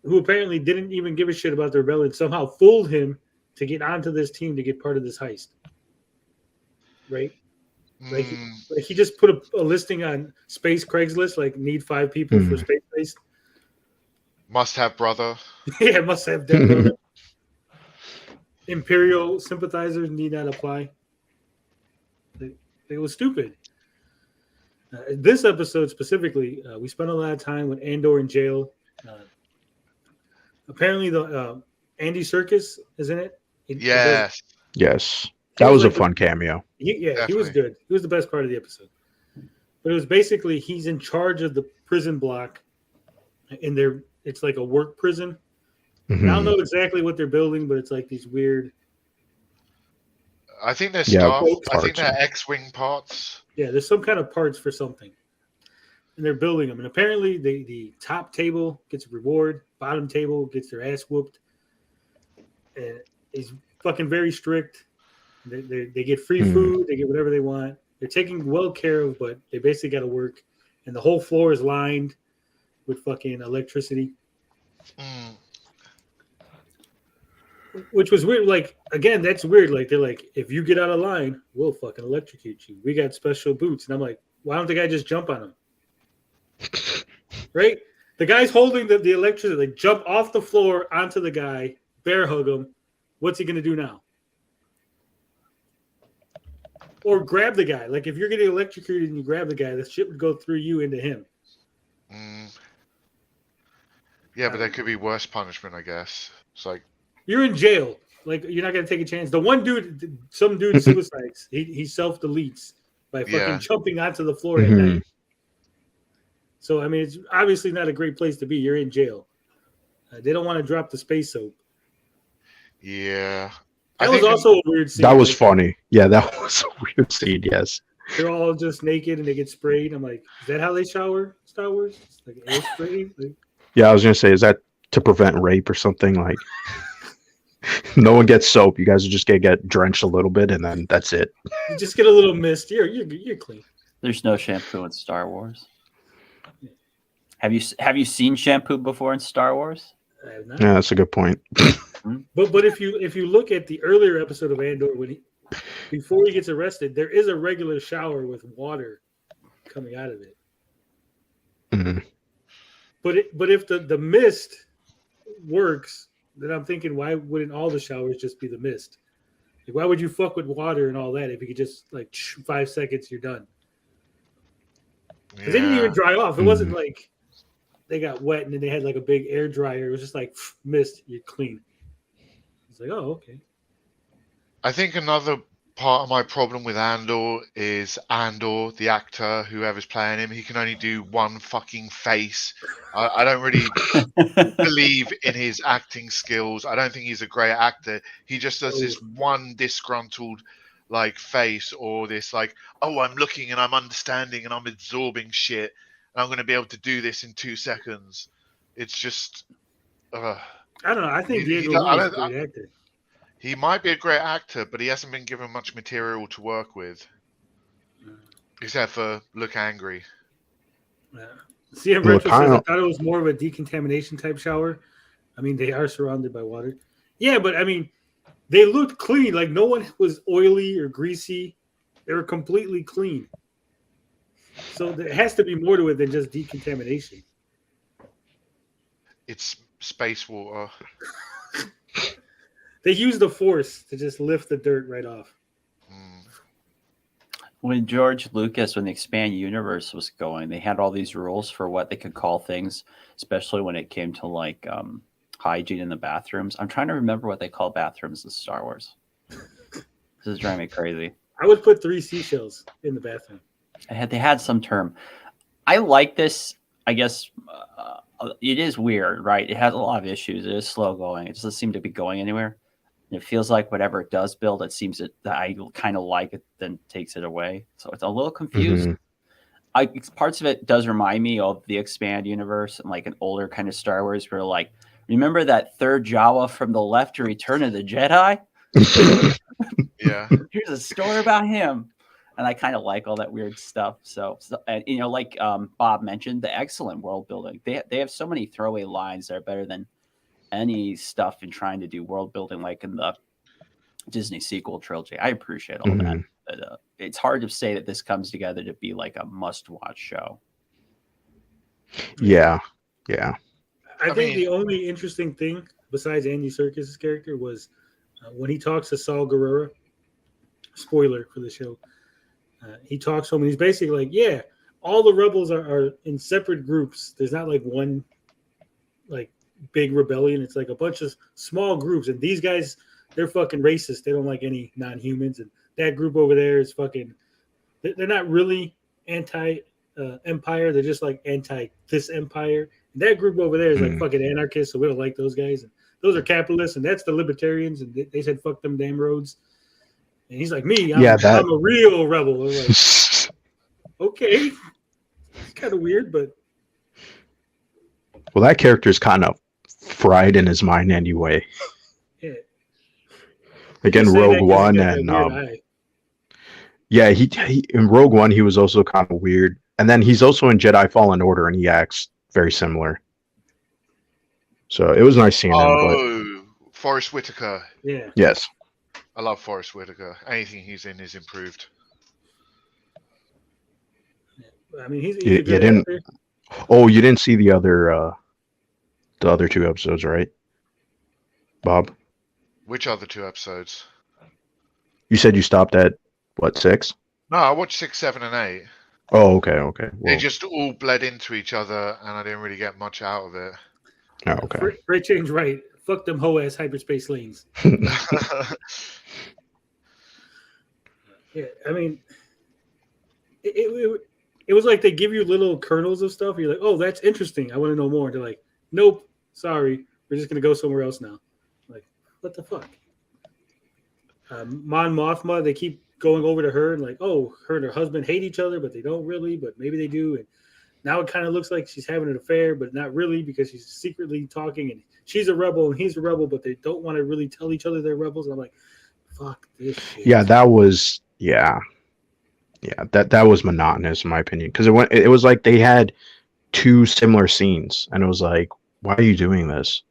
who apparently didn't even give a shit about the rebellion, somehow fooled him to get onto this team to get part of this heist. Right? Like he just put a listing on Space Craigslist, like need 5 people for space base. Must have brother. Yeah, must have dead brother. Imperial sympathizers need not apply. It was stupid. This episode specifically, we spent a lot of time with Andor in jail. Apparently, Andy Serkis is in it. Yes. Yes, He that was a like fun cameo. he was Definitely. good. He was the best part of the episode. But it was basically he's in charge of the prison block, and it's like a work prison. Mhm. And I don't know exactly what they're building, but it's like these weird. I think they're Yeah, staff. I think parts. they're X-wing parts. Yeah, there's some kind of parts for something, and they're building them. And apparently, the top table gets a reward, bottom table gets their ass whooped, and he's fucking very strict. They get free food, they get whatever they want. They're taken well care of, but they basically got to work, and the whole floor is lined with fucking electricity, Mm. which was weird. Like again, that's weird. Like they're like, if you get out of line, we'll fucking electrocute you. We got special boots, and I'm like, why don't the guy just jump on him? Right? The guy's holding the electricity. Like jump off the floor onto the guy, bear hug him. What's he gonna do now? Or grab the guy. Like if you're getting electrocuted and you grab the guy, the shit would go through you into him. Mm. Yeah, but there could be worse punishment, I guess. It's like, You're in jail. Like you're not gonna take a chance. The one dude, some dude suicides. He self deletes by fucking Yeah. jumping onto the floor at Mhm. night. So I mean, it's obviously not a great place to be. You're in jail. They don't want to drop the space soap. yeah. That was also a weird scene. That was Like, funny. Yeah, that was a weird scene. Yes. they're all just naked and they get sprayed. I'm like, is that how they shower? Star Wars? It's like air spray? Like, Yeah, I was gonna say, is that to prevent rape or something? Like, no one gets soap. You guys are just gonna get drenched a little bit, and then that's it. you just get a little mist. You're clean. There's no shampoo in Star Wars. Have you seen shampoo before in Star Wars? I have not. Yeah, that's a good point. But if you look at the earlier episode of Andor, before he gets arrested, there is a regular shower with water coming out of it. Mhm. But if the mist works, then I'm thinking, why wouldn't all the showers just be the mist? Like, why would you fuck with water and all that if you could just like 5 seconds, you're done? Because they didn't even dry off. It wasn't like they got wet and then they had like a big air dryer. It was just like mist, you're clean. It's like, oh, okay. I think another part of my problem with Andor is Andor, the actor, whoever's playing him, he can only do one fucking face. I don't really believe in his acting skills. I don't think he's a great actor. He just does this one disgruntled like face, or this like, oh, I'm looking and I'm understanding and I'm absorbing shit. And I'm going to be able to do this in 2 seconds. It's just... I don't know. I think He- Diego he- I Luna is a don't- great actor. He might be a great actor, but he hasn't been given much material to work with. Except for look angry. See, in Well, retro says, I Kyle- thought it was more of a decontamination type shower. I mean, they are surrounded by water. Yeah, but I mean, they looked clean. Like no one was oily or greasy. They were completely clean. So there has to be more to it than just decontamination. It's space water. They used the force to just lift the dirt right off. When George Lucas, when the Expand Universe was going, they had all these rules for what they could call things, especially when it came to like hygiene in the bathrooms. I'm trying to remember what they call bathrooms in Star Wars. This is driving me crazy. I would put 3 seashells in the bathroom. They had some term. I like this. I guess it is weird, right? It has a lot of issues. It is slow going. It doesn't seem to be going anywhere. And it feels like whatever it does build, it seems that I kind of like it, then takes it away. So it's a little confused. Parts of it does remind me of the Expand universe and like an older kind of Star Wars where like, remember that third Jawa from the left to Return of the Jedi? Yeah. Here's a story about him. And I kind of like all that weird stuff. So and, you know, like Bob mentioned, the excellent world building. They have so many throwaway lines that are better than any stuff in trying to do world building like in the Disney sequel trilogy. I appreciate all that. But, it's hard to say that this comes together to be like a must-watch show. Yeah. I think the only interesting thing besides Andy Serkis' character was when he talks to Saul Guerrero. Spoiler for the show. He talks to him and he's basically like, yeah, all the rebels are in separate groups. There's not like one like big rebellion. It's like a bunch of small groups, and these guys, they're fucking racist. They don't like any non-humans, and that group over there is fucking. They're not really anti-empire. They're just like anti this empire. And that group over there is like fucking anarchists, so we don't like those guys. And those are capitalists, and that's the libertarians. And they said fuck them damn roads. And he's like, me, I'm a real rebel. Like, okay, it's kind of weird, but well, that character is kind of fried in his mind anyway. Yeah. Again, Rogue One and yeah, he in Rogue One he was also kind of weird, and then he's also in Jedi Fallen Order, and he acts very similar. So it was nice seeing him. Oh, Forrest Whitaker. Yeah. Yes. I love Forrest Whitaker. Anything he's in is improved. I mean, he's you didn't. Actor. Oh, you didn't see the other 2 episodes, right, Bob? Which other 2 episodes? You said you stopped at what, 6? No, I watched 6, 7, and 8. Oh, okay. Well, they just all bled into each other, and I didn't really get much out of it. Oh, okay. Great change, right? Fuck them hoe ass hyperspace lanes. Yeah, I mean, it was like they give you little kernels of stuff. You're like, oh, that's interesting. I want to know more. They're like, nope, sorry, we're just gonna go somewhere else now. Like, what the fuck? Mon Mothma, they keep going over to her and like, oh, her and her husband hate each other, but they don't really, but maybe they do. And now it kind of looks like she's having an affair, but not really because she's secretly talking and she's a rebel and he's a rebel, but they don't want to really tell each other they're rebels. And I'm like, fuck this shit. Yeah, that was that was monotonous in my opinion because it was like they had 2 similar scenes and it was like, why are you doing this?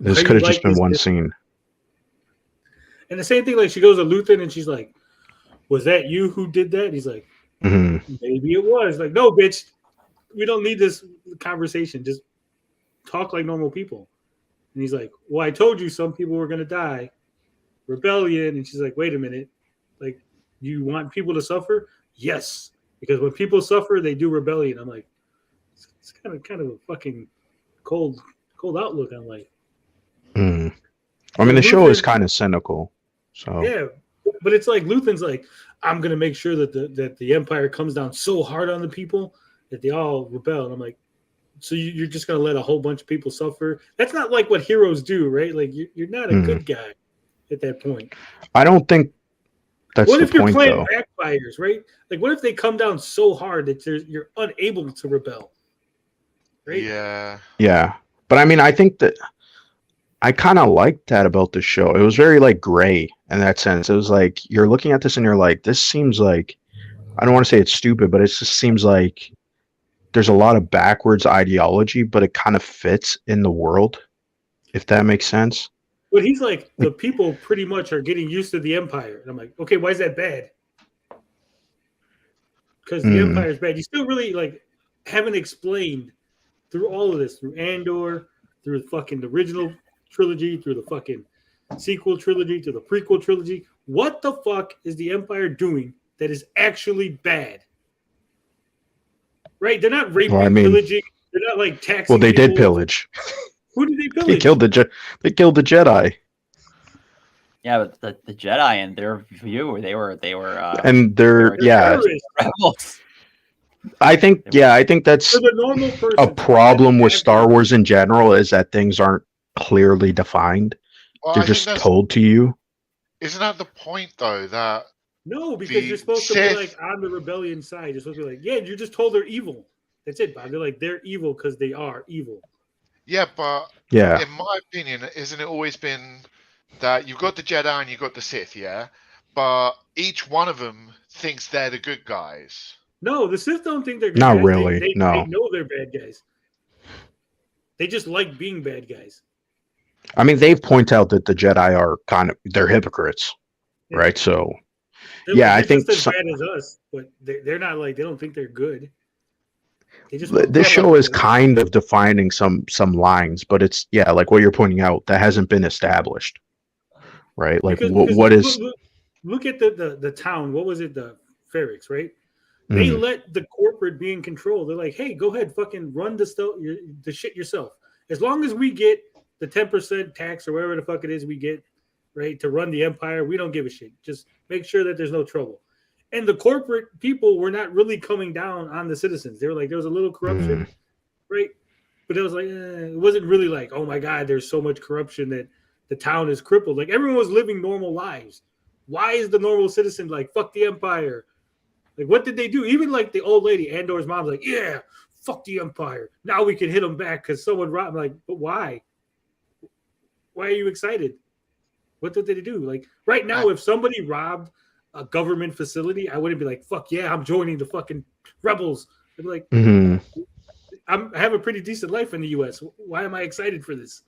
This could have just been one scene. And the same thing, like she goes to Luthen and she's like, was that you who did that? And he's like, maybe it was. Like, no, bitch, we don't need this conversation. Just talk like normal people. And he's like, well, I told you some people were going to die. Rebellion. And she's like, wait a minute. Like, you want people to suffer? Yes. Because when people suffer, they do rebellion. I'm like, it's kind of a fucking cold outlook on life. I mean, the show is kind of cynical. So yeah, but it's like Luthen's like, I'm gonna make sure that the Empire comes down so hard on the people that they all rebel. And I'm like, so you're just gonna let a whole bunch of people suffer? That's not like what heroes do, right? Like you're not a good guy at that point. I don't think that's what the if your point, plan though. backfires, right? Like what if they come down so hard that you're unable to rebel? Right? Yeah. But I mean, I think that I kind of liked that about the show. It was very like gray in that sense. It was like you're looking at this and you're like, this seems like, I don't want to say it's stupid, but it just seems like there's a lot of backwards ideology, but it kind of fits in the world, if that makes sense. But he's like, the people pretty much are getting used to the Empire. And I'm like, okay, why is that bad? Because the Empire is bad. You still really like haven't explained through all of this, through Andor, through the fucking original trilogy, through the fucking sequel trilogy, to the prequel trilogy. What the fuck is the Empire doing that is actually bad? Right? They're not raping, pillaging. They're not like taxing. Well, they people. did pillage. Who did they pillage? They killed the Jedi. Yeah, but the Jedi in their view, they were and they're rebels. I think that's the normal person, a problem with Star Wars in general is that things aren't clearly defined. Well, they're just told to you. Isn't that the point, though? That no, because you're supposed to be like on the rebellion side. You're supposed to be like, yeah, you're just told they're evil. That's it, Bob. They're like they're evil because they are evil. Yeah, but in my opinion, isn't it always been that you've got the Jedi and you've got the Sith, yeah? But each one of them thinks they're the good guys. No, the Sith don't think they're good guys. Not really. They know they're bad guys. They just like being bad guys. I mean, they point out that the Jedi are they're hypocrites, right? So, they're I think just as bad as us, but they're not like they don't think they're good. They just this show is kind of defining some lines, but it's like what you're pointing out that hasn't been established, right? Like what is? Look at the town. What was it? The Ferrix, right? They let the corporate be in control. They're like, hey, go ahead, fucking run the shit yourself. As long as we get the 10% tax or whatever the fuck it is we get, right, to run the empire, we don't give a shit. Just make sure that there's no trouble. And the corporate people were not really coming down on the citizens. They were like, there was a little corruption, right? But it was like, it wasn't really like, oh my God, there's so much corruption that the town is crippled. Like everyone was living normal lives. Why is the normal citizen like, fuck the empire? Like, what did they do? Even like the old lady, Andor's mom's like, yeah, fuck the empire. Now we can hit them back because someone robbed. I'm like, but why? Why are you excited? What did they do? Like right now, if somebody robbed a government facility, I wouldn't be like, fuck yeah, I'm joining the fucking rebels. I'd be like, I have a pretty decent life in the US. Why am I excited for this?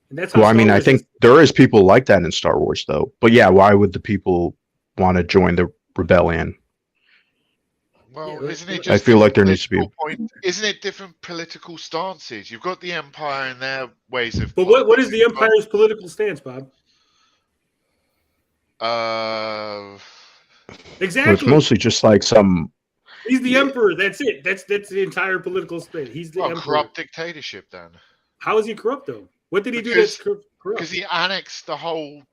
And that's how Well, I mean, I think there is people like that in Star Wars, though. But yeah, why would the people want to join the rebellion? Well, isn't it just I feel like there needs to be. Isn't it different political stances? You've got the Empire and their ways of. But what is the Empire's political stance, Bob? Exactly. It's mostly just like some. He's the emperor. That's it. That's the entire political state. He's the emperor. Corrupt dictatorship. Then how is he corrupt though? What did he do that's corrupt? Because he annexed the whole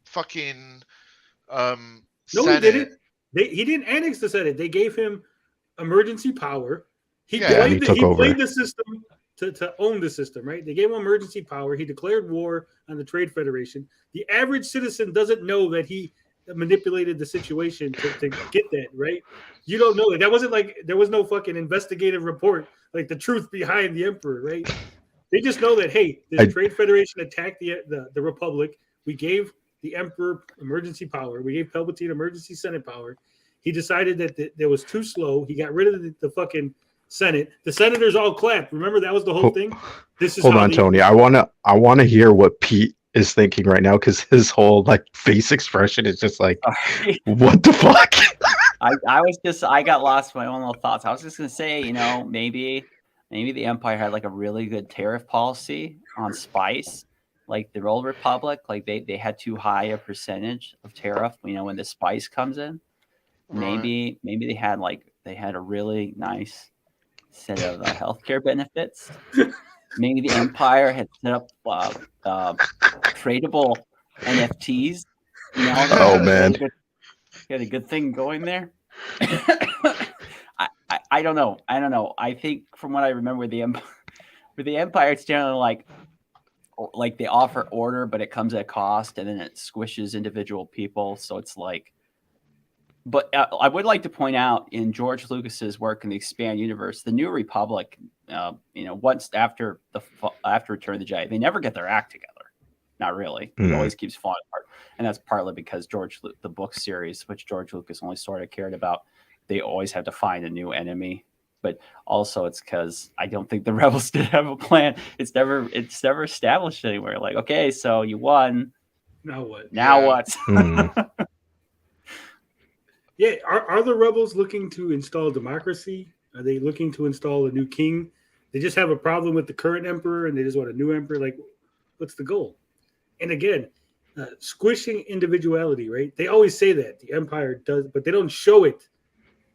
fucking. No, Senate. he didn't. He didn't annex the Senate. They gave him emergency power. He played the system to own the system, right? They gave him emergency power. He declared war on the Trade Federation. The average citizen doesn't know that he manipulated the situation to get that, right? You don't know that. That wasn't like there was no fucking investigative report, like the truth behind the emperor, right? They just know that, hey, the Trade Federation attacked the Republic. We gave the emperor emergency power. We gave Palpatine emergency Senate power. He decided that that was too slow. He got rid of the fucking Senate. The senators all clapped. Remember, that was the whole thing. This is hold on, Tony. I wanna hear what Pete is thinking right now because his whole like face expression is just like, what the fuck? I got lost in my own little thoughts. I was just gonna say, maybe the Empire had like a really good tariff policy on spice. Like the Old Republic, like they had too high a percentage of tariff. When the spice comes in, maybe they had a really nice set of healthcare benefits. Maybe the Empire had set up tradable NFTs. Oh man, got a good thing going there. I don't know. I think from what I remember, with the Empire, it's generally like they offer order, but it comes at cost, and then it squishes individual people. So it's like, but I would like to point out in George Lucas's work in the Expand universe, the New Republic, once after Return of the Jedi, they never get their act together. Not really. It always keeps falling apart, and that's partly because the book series, which George Lucas only sort of cared about, they always have to find a new enemy. But also it's because I don't think the rebels did have a plan. It's never established anywhere. Like, okay, so you won. Now what? What? Yeah, are the rebels looking to install democracy? Are they looking to install a new king? They just have a problem with the current emperor and they just want a new emperor. Like, what's the goal? And again, squishing individuality, right? They always say that the Empire does, but they don't show it.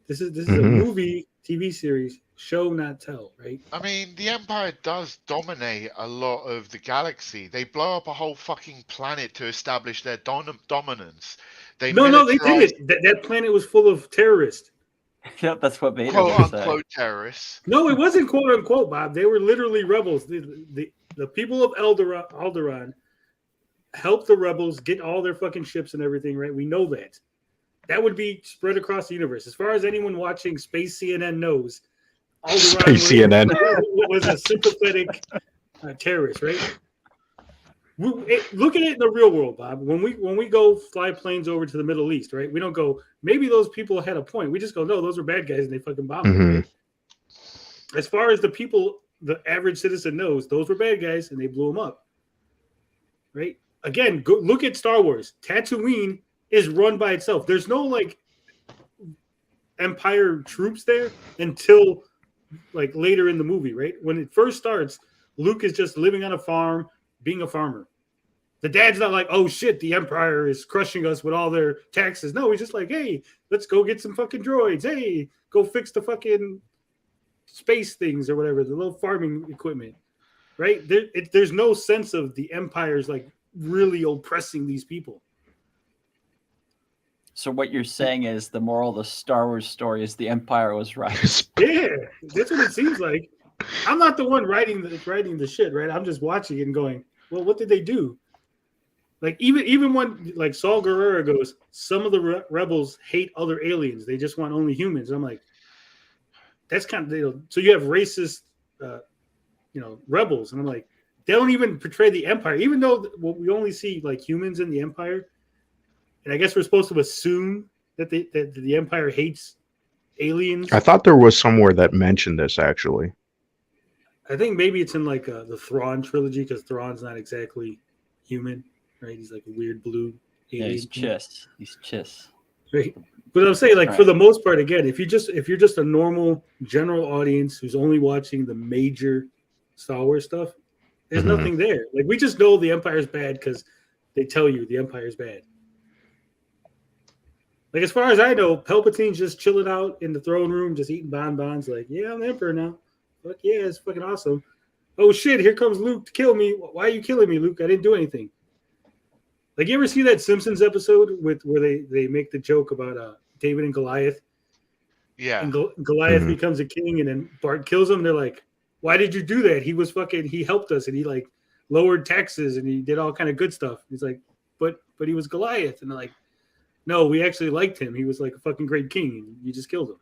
This is a movie, TV series, show not tell, right? I mean, the Empire does dominate a lot of the galaxy. They blow up a whole fucking planet to establish their dominance. They didn't. That planet was full of terrorists. Yep, that's what made quote unquote terrorists. No, it wasn't quote unquote, Bob. They were literally rebels. The people of Alderaan helped the rebels get all their fucking ships and everything, right? We know that. That would be spread across the universe. As far as anyone watching Space CNN knows, Alderaan CNN was a sympathetic terrorist, right? Look at it in the real world, Bob. When we go fly planes over to the Middle East, right? We don't go, maybe those people had a point. We just go, no, those were bad guys and they fucking bombed them. Right? As far as the people, the average citizen knows, those were bad guys and they blew them up. Right? Again, go look at Star Wars. Tatooine is run by itself. There's no like Empire troops there until like later in the movie, right? When it first starts, Luke is just living on a farm, being a farmer. The dad's not like, oh shit, the Empire is crushing us with all their taxes. No, he's just like, hey, let's go get some fucking droids. Hey, go fix the fucking space things or whatever, the little farming equipment. right? There's no sense of the Empire's like really oppressing these people. So what you're saying is the moral of the Star Wars story is the Empire was right. Yeah, that's what it seems like. I'm not the one writing the shit, right? I'm just watching it and going, well, what did they do? Like even when like Saul Guerrero goes, some of the rebels hate other aliens. They just want only humans. I'm like, that's kind of so you have racist, rebels, and I'm like, they don't even portray the Empire, even though we only see like humans in the Empire, and I guess we're supposed to assume that the Empire hates aliens. I thought there was somewhere that mentioned this actually. I think maybe it's in like the Thrawn trilogy because Thrawn's not exactly human. Right, he's like a weird blue alien. Yeah, he's chiss. He's chiss. Right, but I'm saying like for the most part, again, if you're just a normal general audience who's only watching the major Star Wars stuff, there's nothing there. Like we just know the Empire's bad because they tell you the Empire's bad. Like as far as I know, Palpatine's just chilling out in the throne room, just eating bonbons. Like, yeah, I'm the Emperor now. Fuck yeah, it's fucking awesome. Oh shit, here comes Luke to kill me. Why are you killing me, Luke? I didn't do anything. Like, you ever see that Simpsons episode where they make the joke about David and Goliath? Yeah. And Goliath becomes a king, and then Bart kills him. They're like, "Why did you do that? He helped us, and he like lowered taxes, and he did all kind of good stuff." He's like, "But he was Goliath," and they're like, "No, we actually liked him. He was like a fucking great king, and you just killed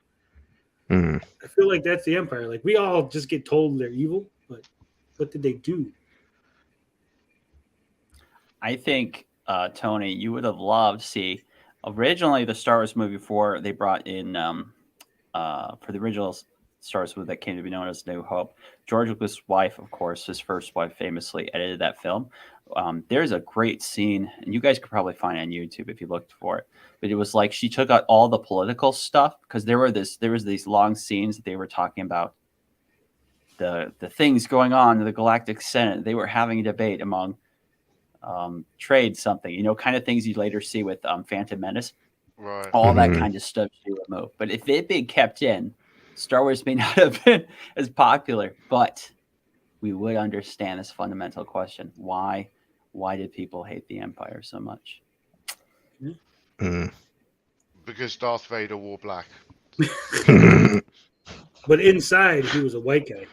him." I feel like that's the Empire. Like we all just get told they're evil, but what did they do? I think. Tony, you would have loved to see originally the Star Wars movie before they brought in for the original Star Wars movie that came to be known as New Hope. George Lucas' wife, of course, his first wife, famously edited that film. There's a great scene, and you guys could probably find it on YouTube if you looked for it. But it was like she took out all the political stuff because there was these long scenes that they were talking about the things going on in the Galactic Senate. They were having a debate among trade something, kind of things you later see with Phantom Menace. Right. All that kind of stuff she removed. But if it had been kept in, Star Wars may not have been as popular, but we would understand this fundamental question. Why did people hate the Empire so much? Because Darth Vader wore black. But inside, he was a white guy.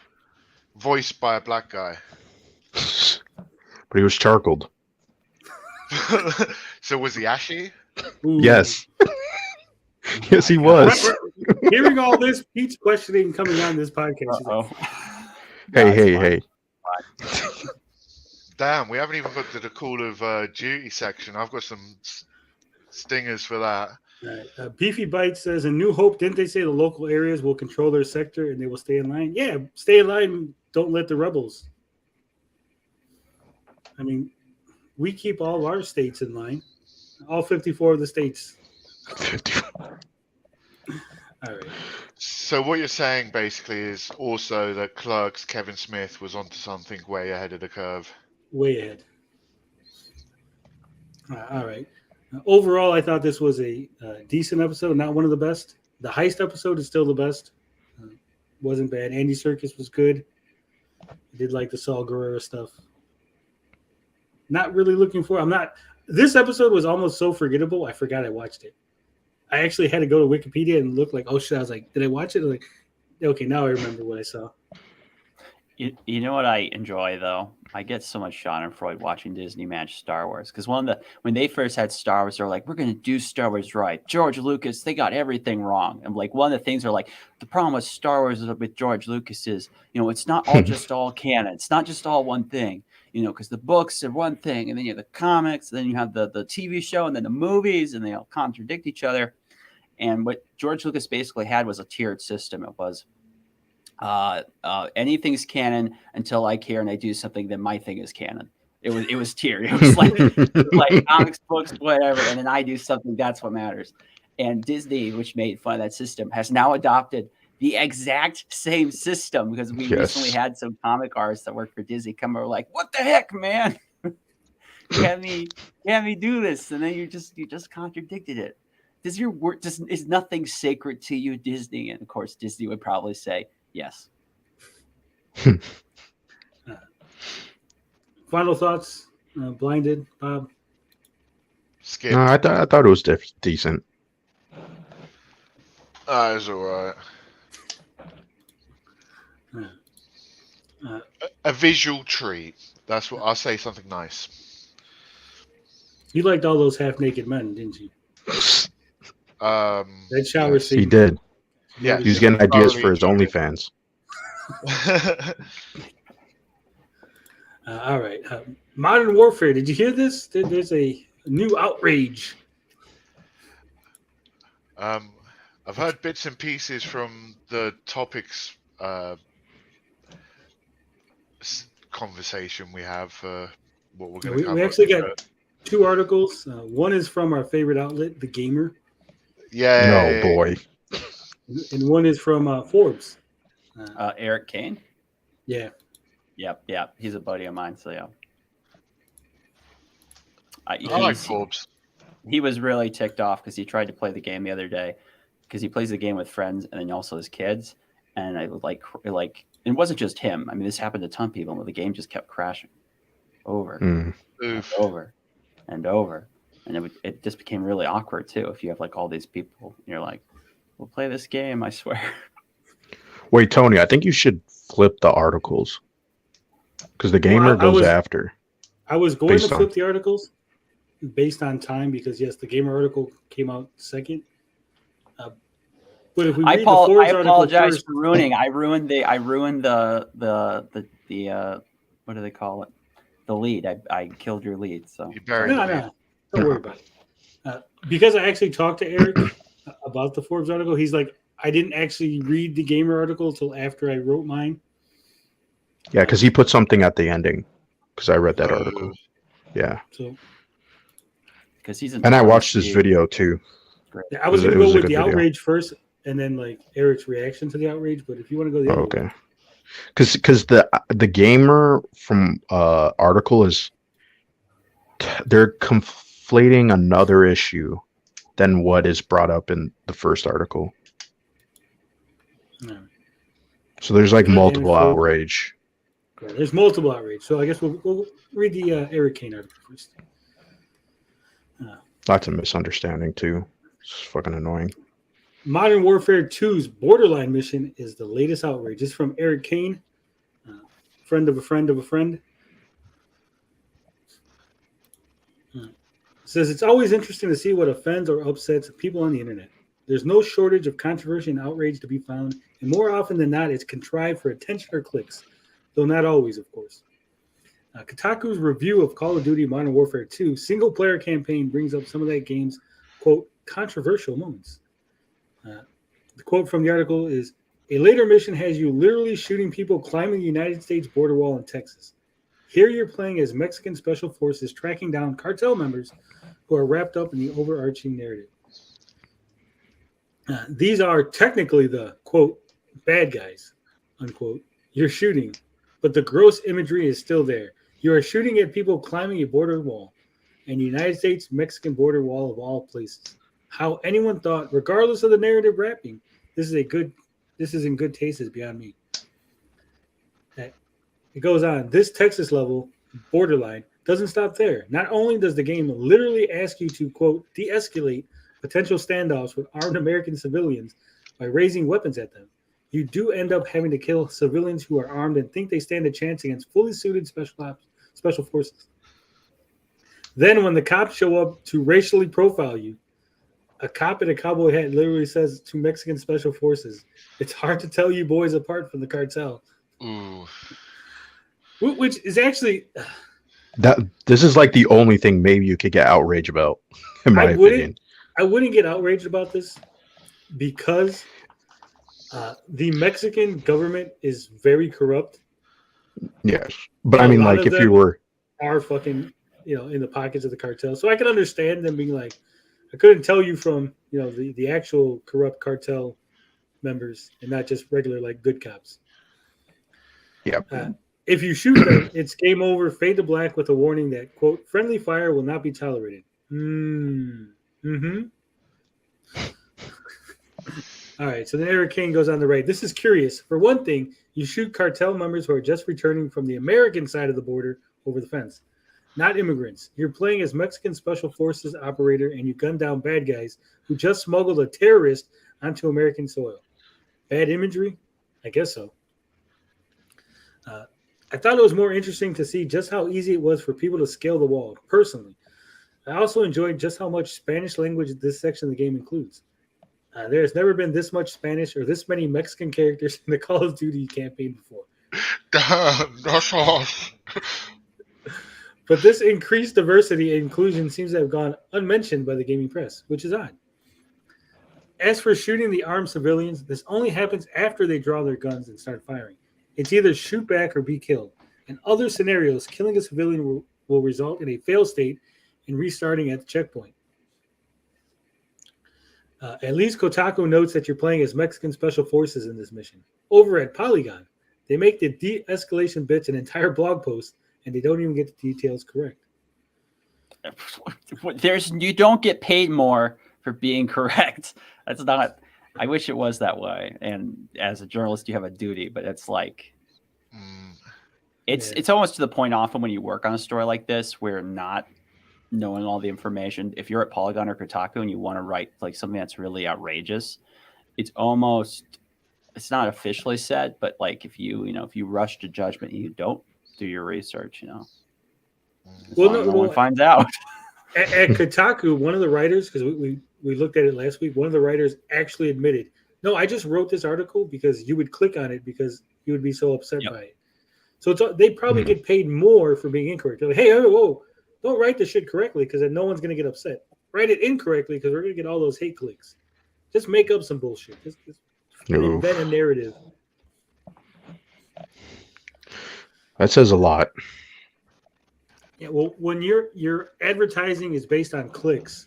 Voiced by a black guy. But he was charcoaled. So was he ashy? Ooh. Yes. Yes, he was. Hearing all this, Pete's questioning coming on this podcast. Hey. Damn, we haven't even got to the Call of Duty section. I've got some stingers for that. Right. Beefy Bite says, in New Hope, didn't they say the local areas will control their sector and they will stay in line? Yeah, stay in line. Don't let the rebels. I mean, we keep all our states in line. All 54 of the states. 54. All right. So what you're saying basically is also that Clerks Kevin Smith was onto something way ahead of the curve. Way ahead. All right. Overall, I thought this was a decent episode, not one of the best. The heist episode is still the best. Wasn't bad. Andy Serkis was good. I did like the Saul Guerrero stuff. Not really looking for. This episode was almost so forgettable. I forgot I watched it. I actually had to go to Wikipedia and look like, oh shit. I was like, did I watch it? I was like, okay, now I remember what I saw. You know what I enjoy though? I get so much Schadenfreude watching Disney match Star Wars because when they first had Star Wars, they're like, we're gonna do Star Wars right. George Lucas, they got everything wrong. And like one of the things are like the problem with Star Wars with George Lucas is, it's not all just all canon. It's not just all one thing. Because the books are one thing, and then you have the comics, and then you have the TV show, and then the movies, and they all contradict each other. And what George Lucas basically had was a tiered system. It was anything's canon until I care and I do something, then my thing is canon. It was tiered. It was like comics, books, whatever, and then I do something, that's what matters. And Disney, which made fun of that system, has now adopted the exact same system because we recently had some comic artists that work for Disney come over like, what the heck, man? you had me do this, and then you just contradicted it. Does your work is nothing sacred to you, Disney? And of course, Disney would probably say yes. Final thoughts? Blinded, Bob. Skip. No, I thought it was decent. It was alright. A visual treat. That's what I'll say. Something nice. You liked all those half-naked men, didn't you? That shower Yes, scene. he did. Yeah, He was getting ideas for his OnlyFans. All right. Modern Warfare. Did you hear this? There's a new outrage. I've heard bits and pieces from the topics conversation we have for what we're going to cover. We actually got 2 articles. One is from our favorite outlet, The Gamer. Yeah. No, boy. And one is from Forbes. Eric Kane. Yeah. Yep. He's a buddy of mine. So yeah. I like Forbes. He was really ticked off because he tried to play the game the other day because he plays the game with friends and then also his kids. And I was like, it wasn't just him. I mean, this happened to a ton of people. The game just kept crashing over and over and over. And it just became really awkward too. If you have like all these people, you're like, we'll play this game, I swear. Wait, Tony, I think you should flip the articles because the Gamer goes after. I was going to flip the articles based on time because yes, the Gamer article came out second. But if we read the Forbes article apologize first, for ruining. I ruined the what do they call it? The lead. I killed your lead. So no, don't worry about it. Because I actually talked to Eric about the Forbes article, he's like, I didn't actually read the Gamer article until after I wrote mine. Yeah, because he put something at the ending. Because I read that article. Yeah. So. Because he's and I watched this video too. Yeah, I was going to go with the outrage first, and then like Eric's reaction to the outrage. But if you want to go the other way. Okay. Because the Gamer from article is they're conflating another issue than what is brought up in the first article. No. So there's like multiple outrage. Yeah, there's multiple outrage. So I guess we'll read the Eric Kane article first. Lots of misunderstanding too. It's fucking annoying. Modern Warfare 2's Borderline mission is the latest outrage. This is from Eric Kane, friend of a friend of a friend. Says it's always interesting to see what offends or upsets people on the internet. There's no shortage of controversy and outrage to be found, and more often than not, it's contrived for attention or clicks, though not always, of course. Kotaku's review of Call of Duty Modern Warfare 2 single-player campaign brings up some of that game's, quote, controversial moments. The quote from the article is, a later mission has you literally shooting people climbing the United States border wall in Texas. Here you're playing as Mexican special forces tracking down cartel members who are wrapped up in the overarching narrative. These are technically the, quote, bad guys, unquote. You're shooting, but the gross imagery is still there. You are shooting at people climbing a border wall, and the United States-Mexican border wall of all places. How anyone thought, regardless of the narrative wrapping, this is in good taste is beyond me. It goes on. This Texas level, Borderline, doesn't stop there. Not only does the game literally ask you to, quote, de-escalate potential standoffs with armed American civilians by raising weapons at them, you do end up having to kill civilians who are armed and think they stand a chance against fully suited special forces. Then when the cops show up to racially profile you, a cop in a cowboy hat literally says to Mexican special forces, it's hard to tell you boys apart from the cartel. Ooh. Which is actually... This is like the only thing maybe you could get outraged about, in my opinion. I wouldn't get outraged about this because the Mexican government is very corrupt. Yes. But I mean, like, if you were... are fucking, in the pockets of the cartel. So I can understand them being like, I couldn't tell you from, the actual corrupt cartel members and not just regular, like, good cops. Yeah. If you shoot them, it's game over, fade to black with a warning that, quote, friendly fire will not be tolerated. All right, so then Eric Kane goes on to write, this is curious. For one thing, you shoot cartel members who are just returning from the American side of the border over the fence. Not immigrants. You're playing as Mexican Special Forces operator and you gun down bad guys who just smuggled a terrorist onto American soil. Bad imagery? I guess so. I thought it was more interesting to see just how easy it was for people to scale the wall, personally. I also enjoyed just how much Spanish language this section of the game includes. There has never been this much Spanish or this many Mexican characters in the Call of Duty campaign before. Damn, that's awesome. But this increased diversity and inclusion seems to have gone unmentioned by the gaming press, which is odd. As for shooting the armed civilians, this only happens after they draw their guns and start firing. It's either shoot back or be killed. In other scenarios, killing a civilian will result in a fail state and restarting at the checkpoint. At least Kotaku notes that you're playing as Mexican Special Forces in this mission. Over at Polygon, they make the de-escalation bits an entire blog post, and they don't even get the details correct. You don't get paid more for being correct. That's not. I wish it was that way. And as a journalist, you have a duty, but it's like, it's almost to the point often when you work on a story like this, where not knowing all the information, if you're at Polygon or Kotaku and you want to write like something that's really outrageous, it's not officially said, but like if you rush to judgment and you don't do your research, no one finds out. At Kotaku, one of the writers, because we looked at it last week, one of the writers actually admitted, no, I just wrote this article because you would click on it because you would be so upset by it. So they probably get paid more for being incorrect. They're like, hey, whoa, don't write this shit correctly because then no one's going to get upset. Write it incorrectly because we're going to get all those hate clicks. Just make up some bullshit. Just invent a narrative. That says a lot. Yeah, well, when your advertising is based on clicks,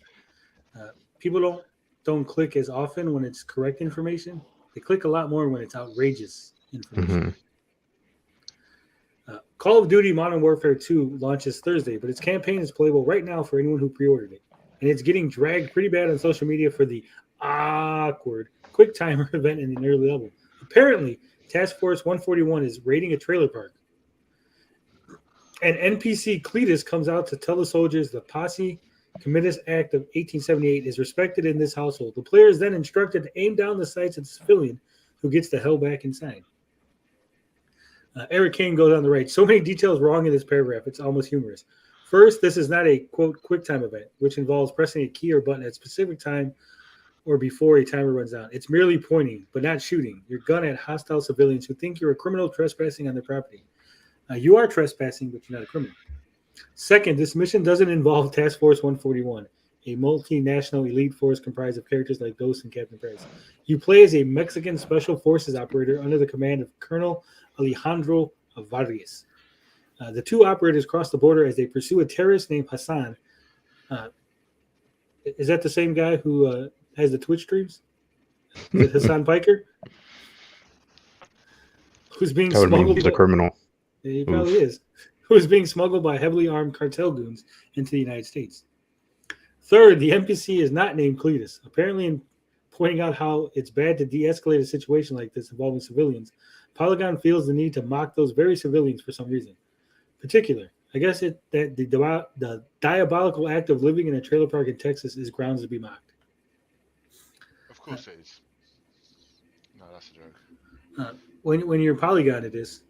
people don't click as often when it's correct information. They click a lot more when it's outrageous information. Call of Duty Modern Warfare 2 launches Thursday, but its campaign is playable right now for anyone who pre-ordered it. And it's getting dragged pretty bad on social media for the awkward quick timer event in the early level. Apparently, Task Force 141 is raiding a trailer park. And NPC Cletus comes out to tell the soldiers the Posse Comitatus Act of 1878 is respected in this household. The player is then instructed to aim down the sights of the civilian who gets the hell back inside. Eric Kane goes on the right. So many details wrong in this paragraph, it's almost humorous. First, this is not a, quote, quick time event, which involves pressing a key or button at a specific time or before a timer runs out. It's merely pointing, but not shooting your gun at hostile civilians who think you're a criminal trespassing on their property. You are trespassing, but you're not a criminal. Second, this mission doesn't involve Task Force 141, a multinational elite force comprised of characters like Ghost and Captain Price. You play as a Mexican Special Forces operator under the command of Colonel Alejandro Vargas. The two operators cross the border as they pursue a terrorist named Hassan. Is that the same guy who has the Twitch streams? Is it Hassan Piker? Who's being smuggled? The criminal. He probably is. Who is being smuggled by heavily armed cartel goons into the United States. Third, the NPC is not named Cletus. Apparently, in pointing out how it's bad to de-escalate a situation like this involving civilians, Polygon feels the need to mock those very civilians for some reason. Particular, I guess that the diabolical act of living in a trailer park in Texas is grounds to be mocked. Of course it is. No, that's a joke. When you're Polygon, it is.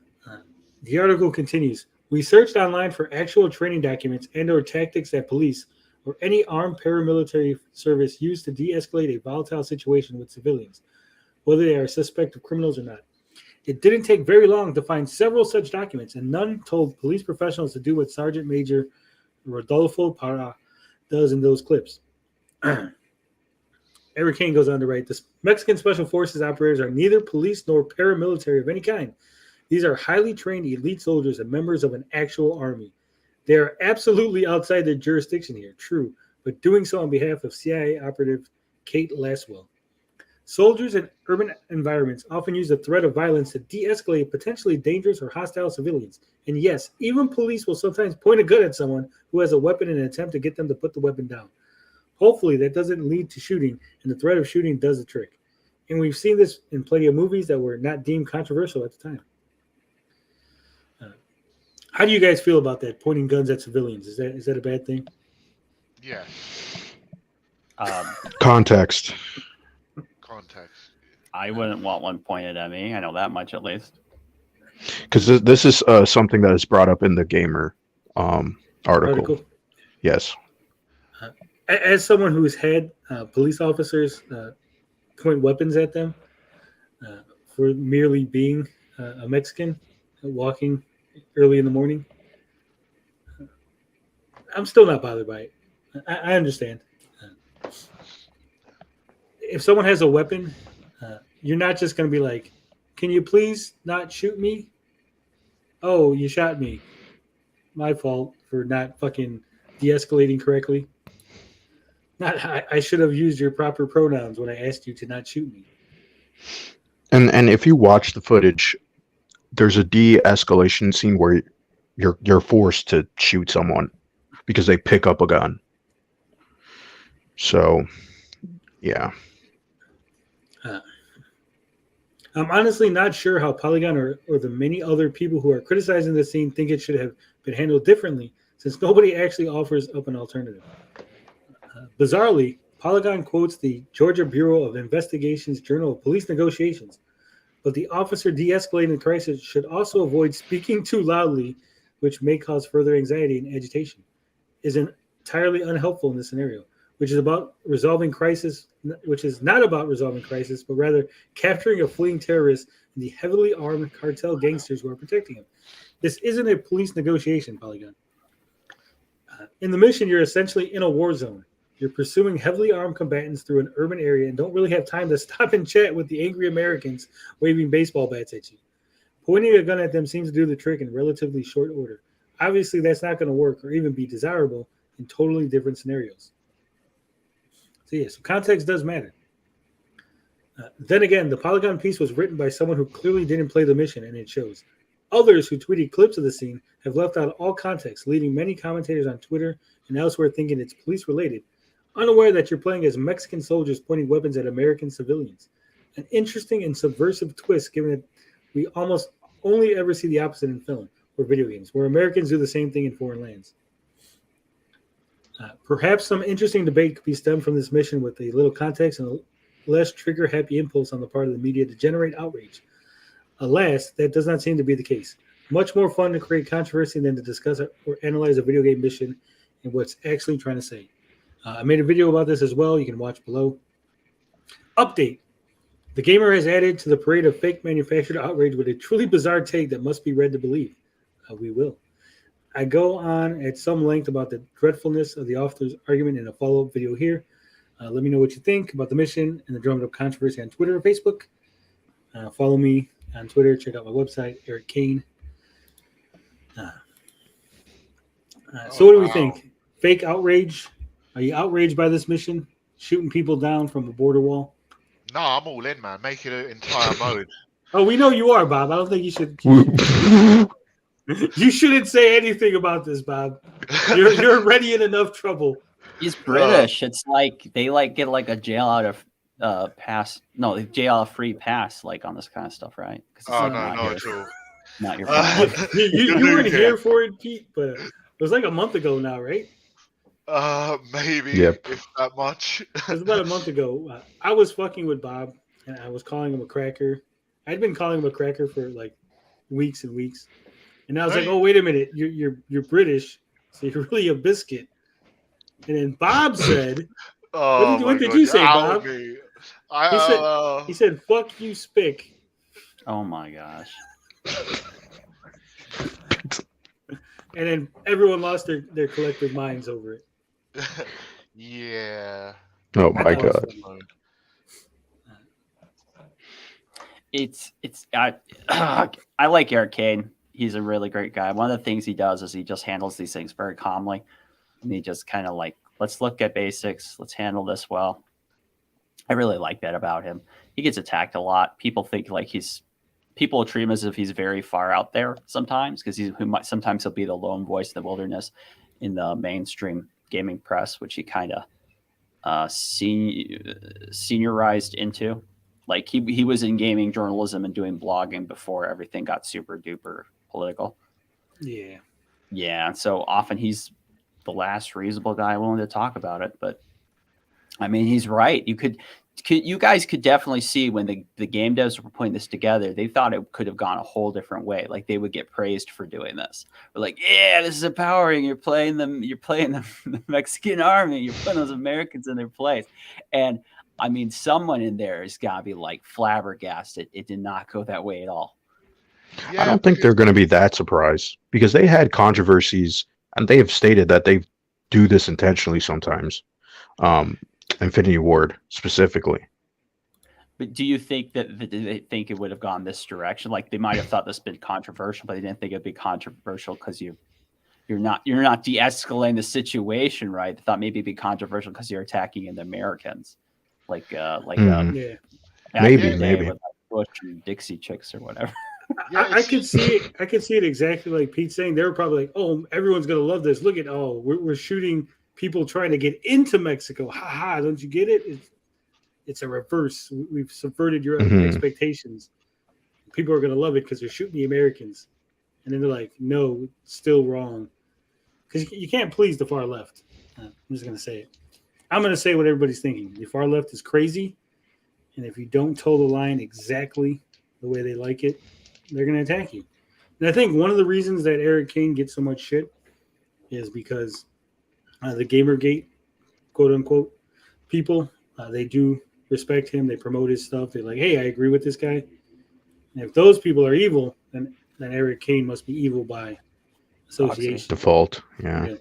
The article continues. We searched online for actual training documents and/or tactics that police or any armed paramilitary service used to de-escalate a volatile situation with civilians, whether they are suspect of criminals or not. It didn't take very long to find several such documents, and none told police professionals to do what Sergeant Major Rodolfo Parra does in those clips. Eric Kane goes on to write, the Mexican Special Forces operators are neither police nor paramilitary of any kind. These are highly trained elite soldiers and members of an actual army. They are absolutely outside their jurisdiction here, true, but doing so on behalf of CIA operative Kate Laswell. Soldiers in urban environments often use the threat of violence to de-escalate potentially dangerous or hostile civilians. And yes, even police will sometimes point a gun at someone who has a weapon in an attempt to get them to put the weapon down. Hopefully that doesn't lead to shooting, and the threat of shooting does the trick. And we've seen this in plenty of movies that were not deemed controversial at the time. How do you guys feel about that? Pointing guns at civilians, is that a bad thing? Yeah. Context. Context. I wouldn't want one pointed at me. I know that much at least. Because this is something that is brought up in the Gamer article. Yes. As someone who's had police officers point weapons at them for merely being a Mexican walking early in the morning, I'm still not bothered by it. I understand. If someone has a weapon, you're not just going to be like, can you please not shoot me? Oh, you shot me. My fault for not fucking de-escalating correctly. I should have used your proper pronouns when I asked you to not shoot me. And if you watch the footage, there's a de-escalation scene where you're forced to shoot someone because they pick up a gun. So, yeah. I'm honestly not sure how Polygon or the many other people who are criticizing the scene think it should have been handled differently, since nobody actually offers up an alternative. Bizarrely, Polygon quotes the Georgia Bureau of Investigation's Journal of Police Negotiations, but the officer de-escalating the crisis should also avoid speaking too loudly, which may cause further anxiety and agitation. Is entirely unhelpful in this scenario, which is not about resolving crisis, but rather capturing a fleeing terrorist and the heavily armed cartel gangsters who are protecting him. This isn't a police negotiation, Polygon. In the mission, you're essentially in a war zone. You're pursuing heavily armed combatants through an urban area and don't really have time to stop and chat with the angry Americans waving baseball bats at you. Pointing a gun at them seems to do the trick in relatively short order. Obviously, that's not going to work or even be desirable in totally different scenarios. So context does matter. Then again, the Polygon piece was written by someone who clearly didn't play the mission, and it shows. Others who tweeted clips of the scene have left out all context, leading many commentators on Twitter and elsewhere thinking it's police-related, unaware that you're playing as Mexican soldiers pointing weapons at American civilians. An interesting and subversive twist, given that we almost only ever see the opposite in film or video games, where Americans do the same thing in foreign lands. Perhaps some interesting debate could be stemmed from this mission with a little context and a less trigger-happy impulse on the part of the media to generate outrage. Alas, that does not seem to be the case. Much more fun to create controversy than to discuss or analyze a video game mission and what's actually trying to say. I made a video about this as well. You can watch below. Update. The Gamer has added to the parade of fake manufactured outrage with a truly bizarre take that must be read to believe. We will. I go on at some length about the dreadfulness of the author's argument in a follow-up video here. Let me know what you think about the mission and the drummed up controversy on Twitter and Facebook. Follow me on Twitter. Check out my website, Eric Kane. So what do we think? Fake outrage? Are you outraged by this mission? Shooting people down from a border wall? No, I'm all in, man. Make it an entire mode. Oh, we know you are, Bob. I don't think you should. You shouldn't say anything about this, Bob. You're already in enough trouble. He's British. It's like they get a jail out of pass. No, jail out free pass on this kind of stuff, right? Oh, no, not at all. Not your fault. You weren't here for it, Pete, but it was like a month ago now, right? Maybe. Yep. If that much. It was about a month ago. I was fucking with Bob, and I was calling him a cracker. I'd been calling him a cracker for weeks and weeks, and I was like, "Oh, wait a minute, you're British, so you're really a biscuit." And then Bob said, "What did you say, Bob?" He said, "Fuck you, Spick." Oh my gosh. And then everyone lost their collective minds over it. Yeah. Oh my god. I like Eric Kane. He's a really great guy. One of the things he does is he just handles these things very calmly. And he just kind of let's look at basics. Let's handle this well. I really like that about him. He gets attacked a lot. People think people treat him as if he's very far out there sometimes, because sometimes he'll be the lone voice in the wilderness in the mainstream gaming press, which he kind of seniorized into. He was in gaming journalism and doing blogging before everything got super duper political. Yeah. Yeah, so often he's the last reasonable guy willing to talk about it. But I mean, he's right. You guys could definitely see when the game devs were putting this together, they thought it could have gone a whole different way. Like they would get praised for doing this. But like, yeah, this is empowering. You're playing the Mexican army. You're putting those Americans in their place. And I mean, someone in there has got to be like flabbergasted. It did not go that way at all. Yeah, I don't think they're going to be that surprised because they had controversies and they have stated that they do this intentionally sometimes. Infinity Ward specifically. But do you think that they think it would have gone this direction? Like they might have thought this been controversial, but they didn't think it'd be controversial because you're not de-escalating the situation, right? They thought maybe it'd be controversial because you're attacking the Americans, like Yeah. Maybe. with Bush and Dixie chicks or whatever. Yeah, I could see it. I could see it exactly like Pete's saying. They were probably like, "Oh, everyone's gonna love this. Look at we're shooting people trying to get into Mexico. Ha ha! Don't you get it? It's a reverse. We've subverted your expectations. People are gonna love it because they're shooting the Americans." And then they're like, "No, it's still wrong." Because you can't please the far left. I'm just gonna say it. I'm gonna say what everybody's thinking. The far left is crazy, and if you don't toe the line exactly the way they like it, they're going to attack you. And I think one of the reasons that Eric Kane gets so much shit is because the Gamergate, quote unquote, people, they do respect him. They promote his stuff. They're like, hey, I agree with this guy. And if those people are evil, then Eric Kane must be evil by association. Default. Yeah.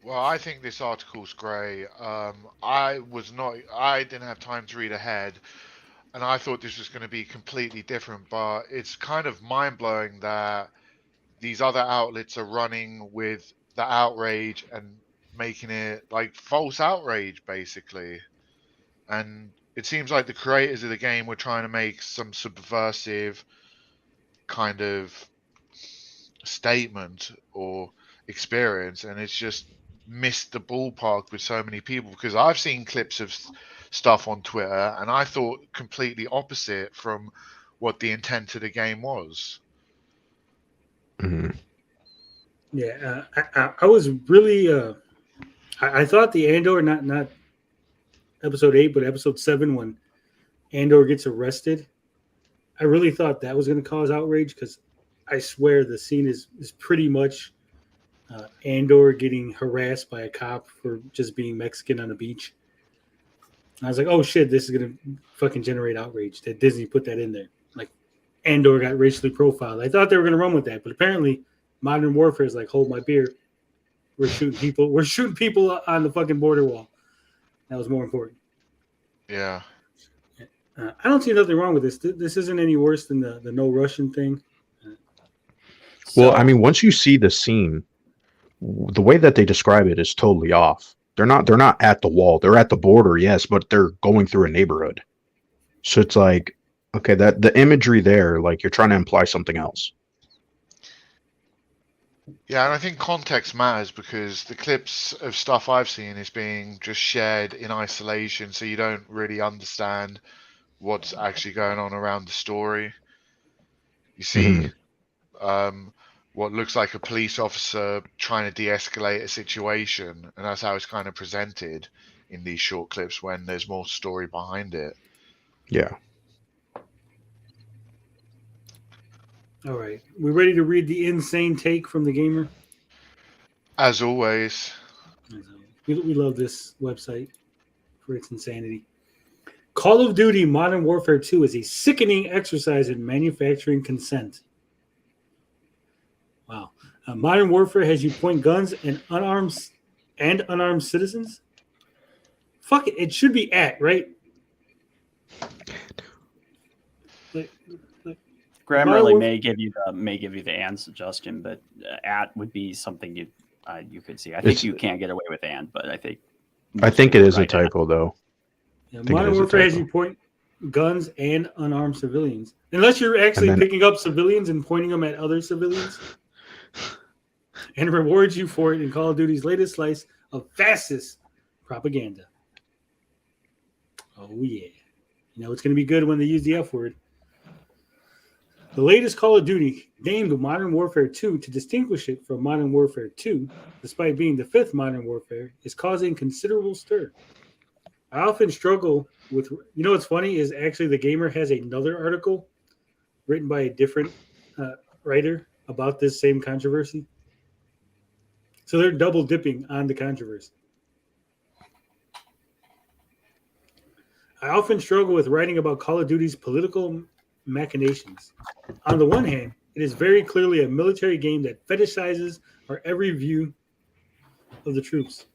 Well, I think this article's great. I didn't have time to read ahead. And I thought this was going to be completely different, but it's kind of mind-blowing that these other outlets are running with the outrage and making it like false outrage, basically. And it seems like the creators of the game were trying to make some subversive kind of statement or experience, and it's just missed the ballpark with so many people, because I've seen clips of stuff on Twitter and I thought completely opposite from what the intent of the game was. Mm-hmm. Yeah, I was really I thought the Andor, not episode 8 but episode 7, when Andor gets arrested, I really thought that was going to cause outrage, because I swear the scene is pretty much Andor getting harassed by a cop for just being Mexican on a beach. And I was like, oh shit, this is going to fucking generate outrage that Disney put that in there. Like, Andor got racially profiled. I thought they were going to run with that, but apparently Modern Warfare is like, hold my beer. We're shooting people on the fucking border wall. That was more important. Yeah. I don't see nothing wrong with this. This isn't any worse than the no Russian thing. Well, I mean, once you see the scene, the way that they describe it is totally off. They're not at the wall. They're at the border, yes, but they're going through a neighborhood. So it's like, okay, that the imagery there, like you're trying to imply something else. Yeah, and I think context matters, because the clips of stuff I've seen is being just shared in isolation, so you don't really understand what's actually going on around the story. You see what looks like a police officer trying to de-escalate a situation, and that's how it's kind of presented in these short clips when there's more story behind it. Yeah. All right. We ready to read the insane take from the gamer? As always. We love this website for its insanity. Call of Duty Modern Warfare 2 is a sickening exercise in manufacturing consent. Wow. Modern Warfare has you point guns and unarmed citizens? Fuck it. It should be at, right? Grammarly may give you the and suggestion, but at would be something you could see. I think you can't get away with and, but I think it is a typo though. Yeah, Modern Warfare has you point guns and unarmed civilians, unless you're actually picking up civilians and pointing them at other civilians, and rewards you for it in Call of Duty's latest slice of fastest propaganda. Oh yeah, you know it's going to be good when they use the F word. The latest Call of Duty, named Modern Warfare 2 to distinguish it from Modern Warfare 2, despite being the fifth Modern Warfare, is causing considerable stir. I often struggle with, what's funny is actually the Gamer has another article written by a different writer about this same controversy. So they're double dipping on the controversy. I often struggle with writing about Call of Duty's political machinations. On the one hand, it is very clearly a military game that fetishizes our every view of the troops.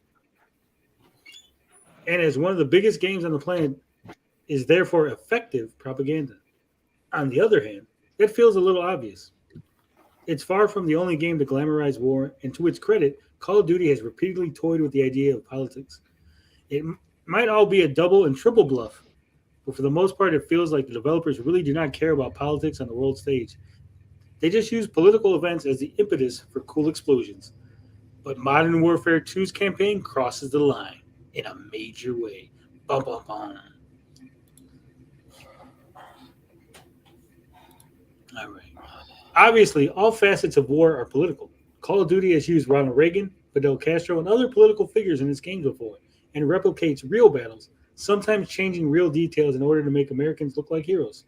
And as one of the biggest games on the planet, is therefore effective propaganda. On the other hand, it feels a little obvious. It's far from the only game to glamorize war, and to its credit, Call of Duty has repeatedly toyed with the idea of politics. It might all be a double and triple bluff, but for the most part, it feels like the developers really do not care about politics on the world stage. They just use political events as the impetus for cool explosions. But Modern Warfare 2's campaign crosses the line in a major way. Bum, bum, bum. All right. Obviously, all facets of war are political. Call of Duty has used Ronald Reagan, Fidel Castro, and other political figures in its games before, and replicates real battles, sometimes changing real details in order to make Americans look like heroes.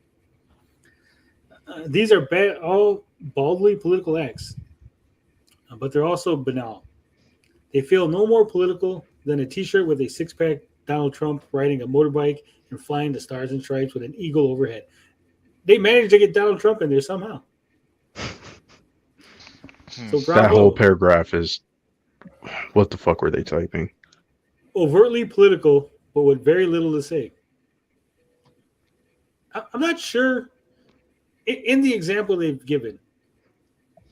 These are all baldly political acts, but they're also banal. They feel no more political than a T-shirt with a six-pack Donald Trump riding a motorbike and flying the stars and stripes with an eagle overhead. They managed to get Donald Trump in there somehow. So that whole paragraph is, what the fuck were they typing? Overtly political, but with very little to say. I'm not sure. In the example they've given,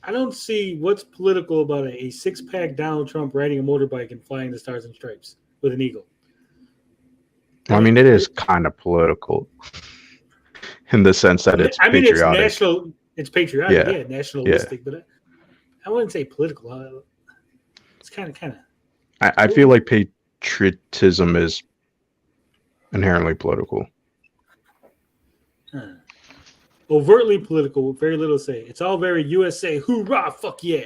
I don't see what's political about a six-pack Donald Trump riding a motorbike and flying the stars and stripes with an eagle. I mean, it is kind of political in the sense that it's patriotic. It's national. It's patriotic, nationalistic, but I wouldn't say political. It's kind of. I feel like patriotism is inherently political. Overtly political with very little to say. It's all very USA, hoorah, fuck yeah.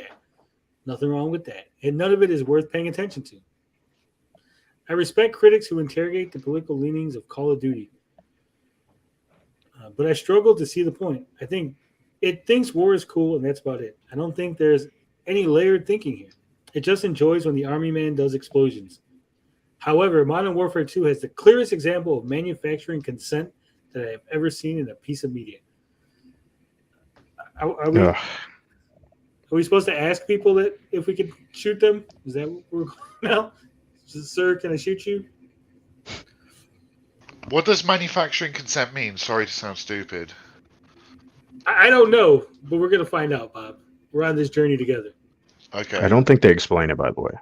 Nothing wrong with that. And none of it is worth paying attention to. I respect critics who interrogate the political leanings of Call of Duty. But I struggle to see the point. I think it thinks war is cool, and that's about it. I don't think there's any layered thinking here. It just enjoys when the army man does explosions. However, Modern Warfare 2 has the clearest example of manufacturing consent that I have ever seen in a piece of media. Are we supposed to ask people that if we could shoot them? Is that what we're going now? Sir, can I shoot you? What does manufacturing consent mean? Sorry to sound stupid. I don't know, but we're going to find out, Bob. We're on this journey together. Okay. I don't think they explain it, by the way.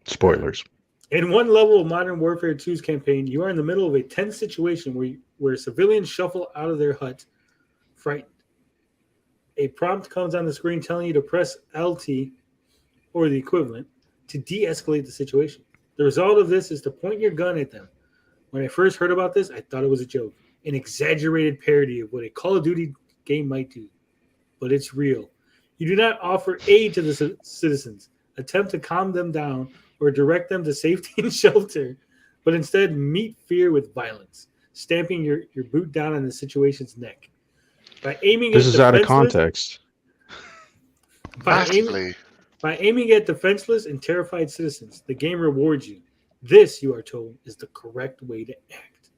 Spoilers. In one level of Modern Warfare 2's campaign, you are in the middle of a tense situation where civilians shuffle out of their hut, frightened. A prompt comes on the screen telling you to press LT, or the equivalent, to de-escalate the situation. The result of this is to point your gun at them. When I first heard about this, I thought it was a joke, an exaggerated parody of what a Call of Duty game might do. But it's real. You do not offer aid to the citizens, attempt to calm them down, or direct them to safety and shelter, but instead meet fear with violence, stamping your boot down on the situation's neck. By aiming this is out of context. By aiming at defenseless and terrified citizens, the game rewards you. This, you are told, is the correct way to act.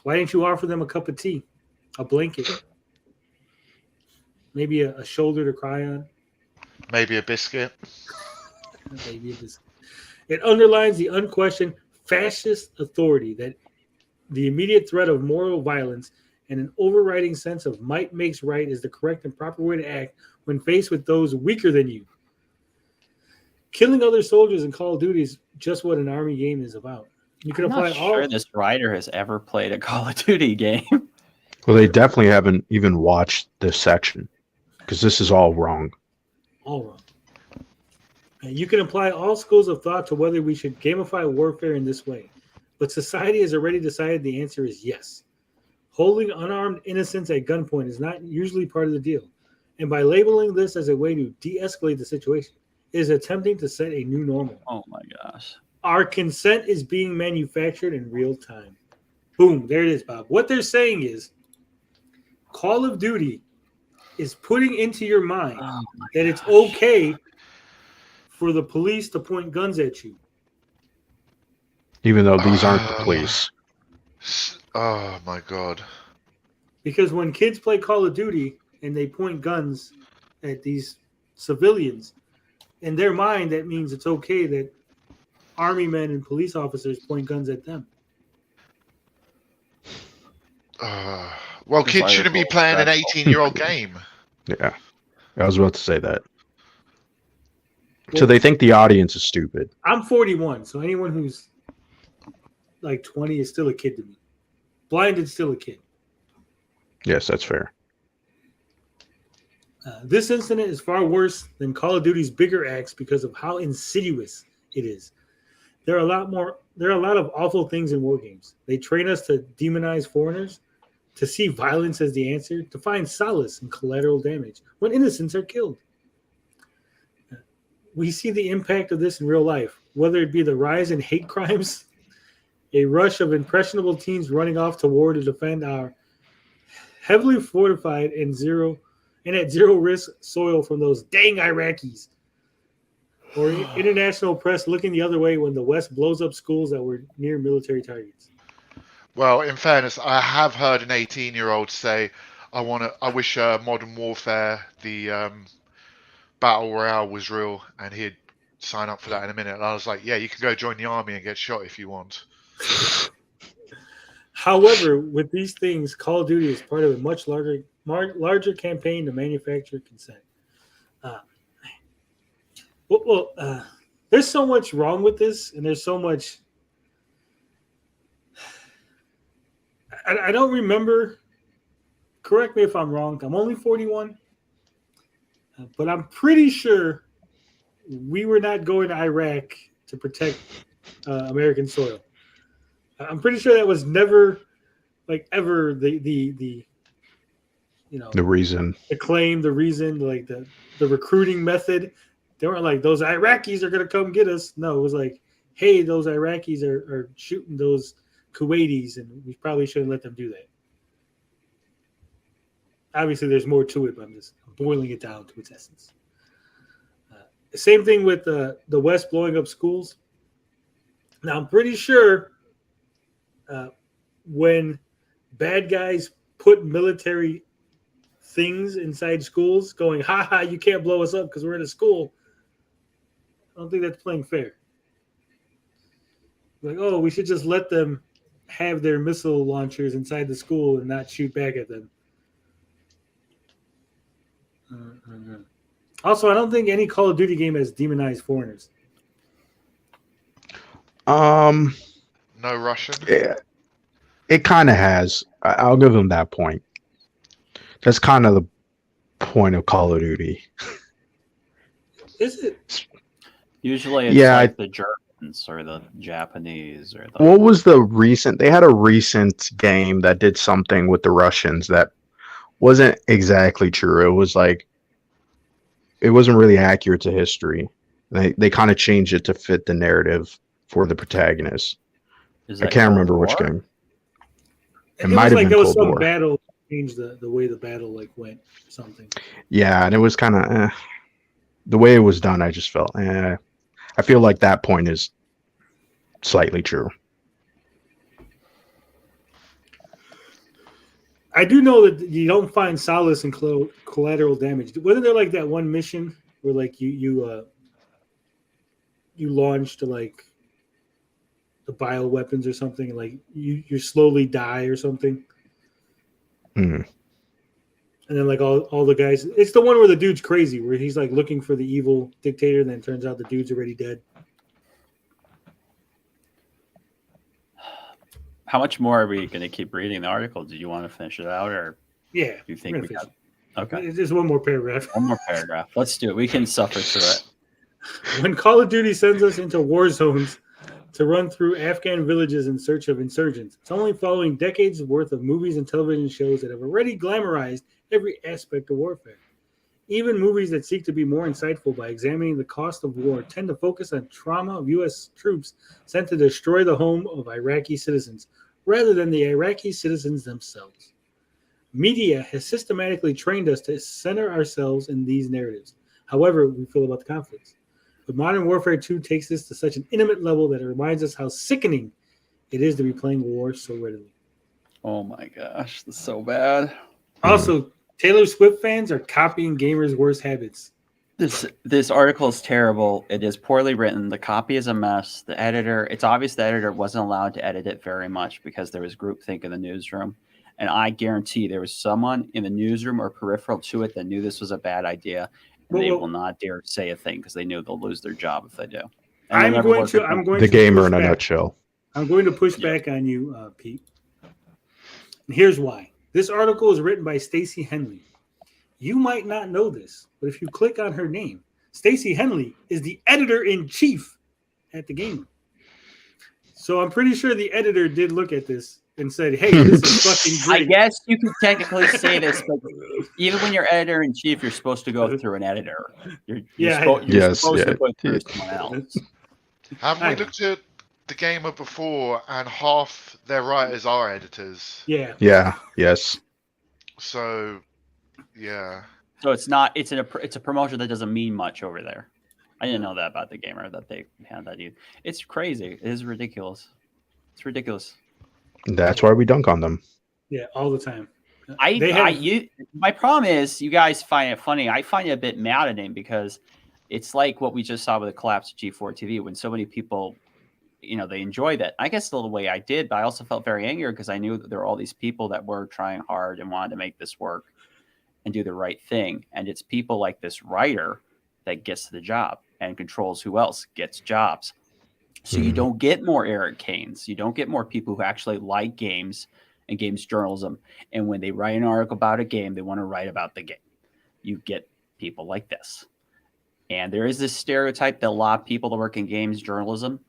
Why didn't you offer them a cup of tea, a blanket, maybe a shoulder to cry on? Maybe a biscuit. Maybe a biscuit. It underlines the unquestioned fascist authority that the immediate threat of moral violence and an overriding sense of might makes right is the correct and proper way to act when faced with those weaker than you. Killing other soldiers in Call of Duty is just what an army game is about. You can apply all. I'm not sure this writer has ever played a Call of Duty game. Well, they definitely haven't even watched this section because this is all wrong. All wrong. And you can apply all schools of thought to whether we should gamify warfare in this way. but society has already decided the answer is yes. Holding unarmed innocents at gunpoint is not usually part of the deal. And by labeling this as a way to de-escalate the situation, it is attempting to set a new normal. Oh my gosh. Our consent is being manufactured in real time. Boom, there it is, Bob. What they're saying is Call of Duty is putting into your mind that it's okay for the police to point guns at you. Even though these aren't the police. Oh my god. Because when kids play Call of Duty and they point guns at these civilians, in their mind, that means it's okay that army men and police officers point guns at them. Well, kids shouldn't be playing an 18-year-old game. Yeah. I was about to say that. So they think the audience is stupid. I'm 41, so anyone who's like 20 is still a kid to me. Blinded's still a kid. Yes, that's fair. This incident is far worse than Call of Duty's bigger acts because of how insidious it is. There are a lot of awful things in war games. They train us to demonize foreigners, to see violence as the answer, to find solace in collateral damage when innocents are killed. We see the impact of this in real life, whether it be the rise in hate crimes, a rush of impressionable teens running off to war to defend our heavily fortified and at zero risk soil from those dang Iraqis, or international press looking the other way when the West blows up schools that were near military targets. Well, in fairness, I have heard an 18-year-old say, I wish Modern Warfare, the Battle Royale was real, and he'd sign up for that in a minute. And I was like, yeah, you can go join the army and get shot if you want. However, with these things, Call of Duty is part of a much larger campaign to manufacture consent. There's so much wrong with this, and there's so much. I don't remember. Correct me if I'm wrong. I'm only 41, but I'm pretty sure we were not going to Iraq to protect American soil. I'm pretty sure that was never, ever the reason, the claim, the reason, like the recruiting method. They weren't like, those Iraqis are going to come get us. No, it was like, hey, those Iraqis are shooting those Kuwaitis, and we probably shouldn't let them do that. Obviously, there's more to it, but I'm just boiling it down to its essence. Same thing with the West blowing up schools. Now, I'm pretty sure when bad guys put military things inside schools going, ha, you can't blow us up because we're in a school, I don't think that's playing fair. Like, oh, we should just let them have their missile launchers inside the school and not shoot back at them. Also, I don't think any Call of Duty game has demonized foreigners. No Russian? Yeah, it kind of has. I'll give them that point. That's kind of the point of Call of Duty. Is it? Usually it's the Germans or the Japanese or the... What was the recent... They had a recent game that did something with the Russians that wasn't exactly true. It was like... It wasn't really accurate to history. They kind of changed it to fit the narrative for the protagonist. I can't remember which game. It might have been there was Cold some War. battle changed the way the battle went or something. Yeah, and it was kind of the way it was done. I just felt I feel like that point is slightly true. I do know that you don't find solace in collateral damage. Wasn't there like that one mission where like you launched like the bioweapons or something, and like you slowly die or something? Mm. And then like all the guys, it's the one where the dude's crazy, where he's like looking for the evil dictator, and then it turns out the dude's already dead. How much more are we going to keep reading the article? Do you want to finish it out, or yeah, do you think we got? Okay, there's one more paragraph. One more paragraph. Let's do it. We can suffer through it. When Call of Duty sends us into war zones to run through Afghan villages in search of insurgents. It's only following decades worth of movies and television shows that have already glamorized every aspect of warfare. Even movies that seek to be more insightful by examining the cost of war tend to focus on trauma of U.S. troops sent to destroy the home of Iraqi citizens, rather than the Iraqi citizens themselves. Media has systematically trained us to center ourselves in these narratives, however we feel about the conflicts. But Modern Warfare 2 takes this to such an intimate level that it reminds us how sickening it is to be playing war so readily. Oh my gosh, that's so bad. Also, Taylor Swift fans are copying gamers' worst habits. This article is terrible. It is poorly written. The copy is a mess. The editor, it's obvious the editor wasn't allowed to edit it very much because there was groupthink in the newsroom. And I guarantee there was someone in the newsroom or peripheral to it that knew this was a bad idea. And they will not dare say a thing because they knew they'll lose their job if they do. I'm going The to gamer push in a back. nutshell. I'm going to push back on you, Pete. And here's why. This article is written by Stacey Henley. You might not know this, but if you click on her name, Stacey Henley is the editor-in-chief at The Gamer. So I'm pretty sure the editor did look at this and said, hey, this is fucking great. I guess you could technically say this, but even when you're editor-in-chief, you're supposed to go through an editor. You're supposed to go through someone else. Haven't we looked at The Gamer before, and half their writers are editors? Yeah. Yes. So, yeah. So it's not. It's a promotion that doesn't mean much over there. I didn't know that about The Gamer, that they had that either. It's crazy. It is ridiculous. It's ridiculous. That's why we dunk on them. Yeah, all the time. My problem is you guys find it funny. I find it a bit maddening because it's like what we just saw with the collapse of G4 TV when so many people, they enjoy that. I guess the way I did, but I also felt very angry because I knew that there were all these people that were trying hard and wanted to make this work and do the right thing. And it's people like this writer that gets the job and controls who else gets jobs. So you don't get more Eric Kanes. You don't get more people who actually like games and games journalism. And when they write an article about a game, they want to write about the game. You get people like this. And there is this stereotype that a lot of people that work in games journalism,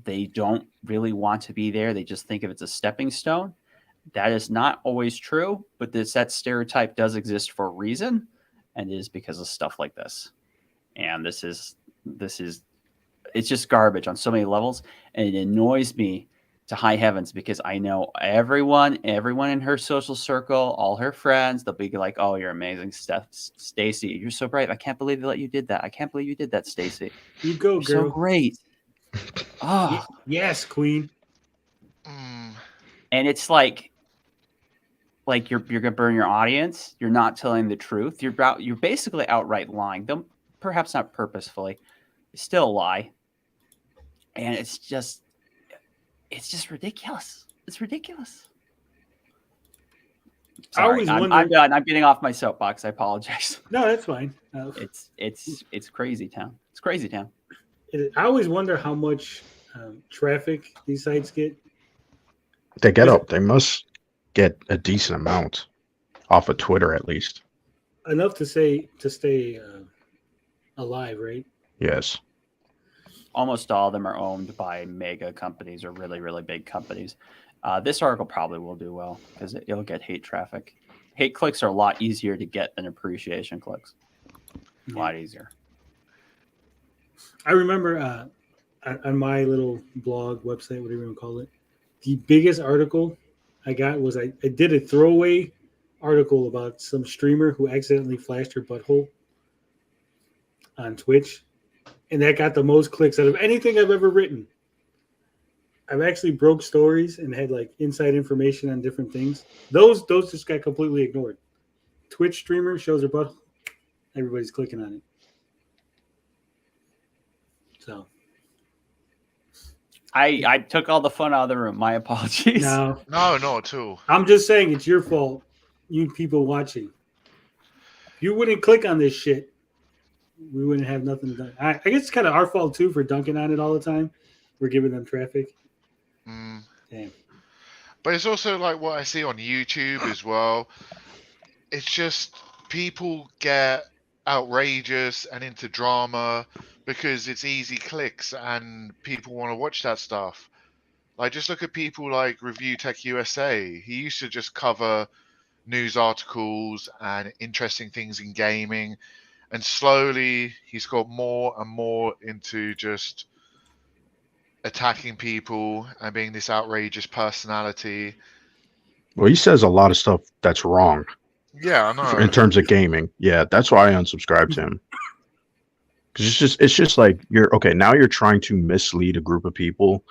they don't really want to be there. They just think of it as a stepping stone. That is not always true, but that stereotype does exist for a reason, and it is because of stuff like this. And this is it's just garbage on so many levels, and it annoys me to high heavens because I know everyone in her social circle, all her friends, they'll be like, "Oh, you're amazing, Stacey. You're so bright. I can't believe that you did that. I can't believe you did that, Stacey. You go, you're girl. So great." Oh, yes, Queen. And it's like you're gonna burn your audience. You're not telling the truth. You're basically outright lying. Though perhaps not purposefully. It's still a lie. And it's just ridiculous. It's ridiculous. Sorry, I'm done. I'm getting off my soapbox. I apologize. No, that's fine. It's crazy town. It's crazy town. I always wonder how much traffic these sites get. They must get a decent amount off of Twitter at least. Enough to stay alive, right? Yes. Almost all of them are owned by mega companies or really, really big companies. This article probably will do well because it'll get hate traffic. Hate clicks are a lot easier to get than appreciation clicks. A lot easier. I remember on my little blog website, whatever you want to call it, the biggest article I got was I did a throwaway article about some streamer who accidentally flashed her butthole on Twitch. And that got the most clicks out of anything I've ever written. I've actually broke stories and had like inside information on different things. Those just got completely ignored. Twitch streamer shows her butthole. Everybody's clicking on it. So I took all the fun out of the room. My apologies. No, not at all. I'm just saying it's your fault, you people watching. If you wouldn't click on this shit, we wouldn't have nothing to do. I guess it's kind of our fault too for dunking on it all the time. We're giving them traffic. Damn. But it's also like what I see on YouTube as well. It's just people get outrageous and into drama because it's easy clicks and people want to watch that stuff. Like, just look at people like Review Tech USA. He used to just cover news articles and interesting things in gaming, and slowly he's got more and more into just attacking people and being this outrageous personality. Well, he says a lot of stuff that's wrong Yeah, I know. in terms of gaming. Yeah, that's why I unsubscribed to him. Because it's just like you're okay. Now you're trying to mislead a group of people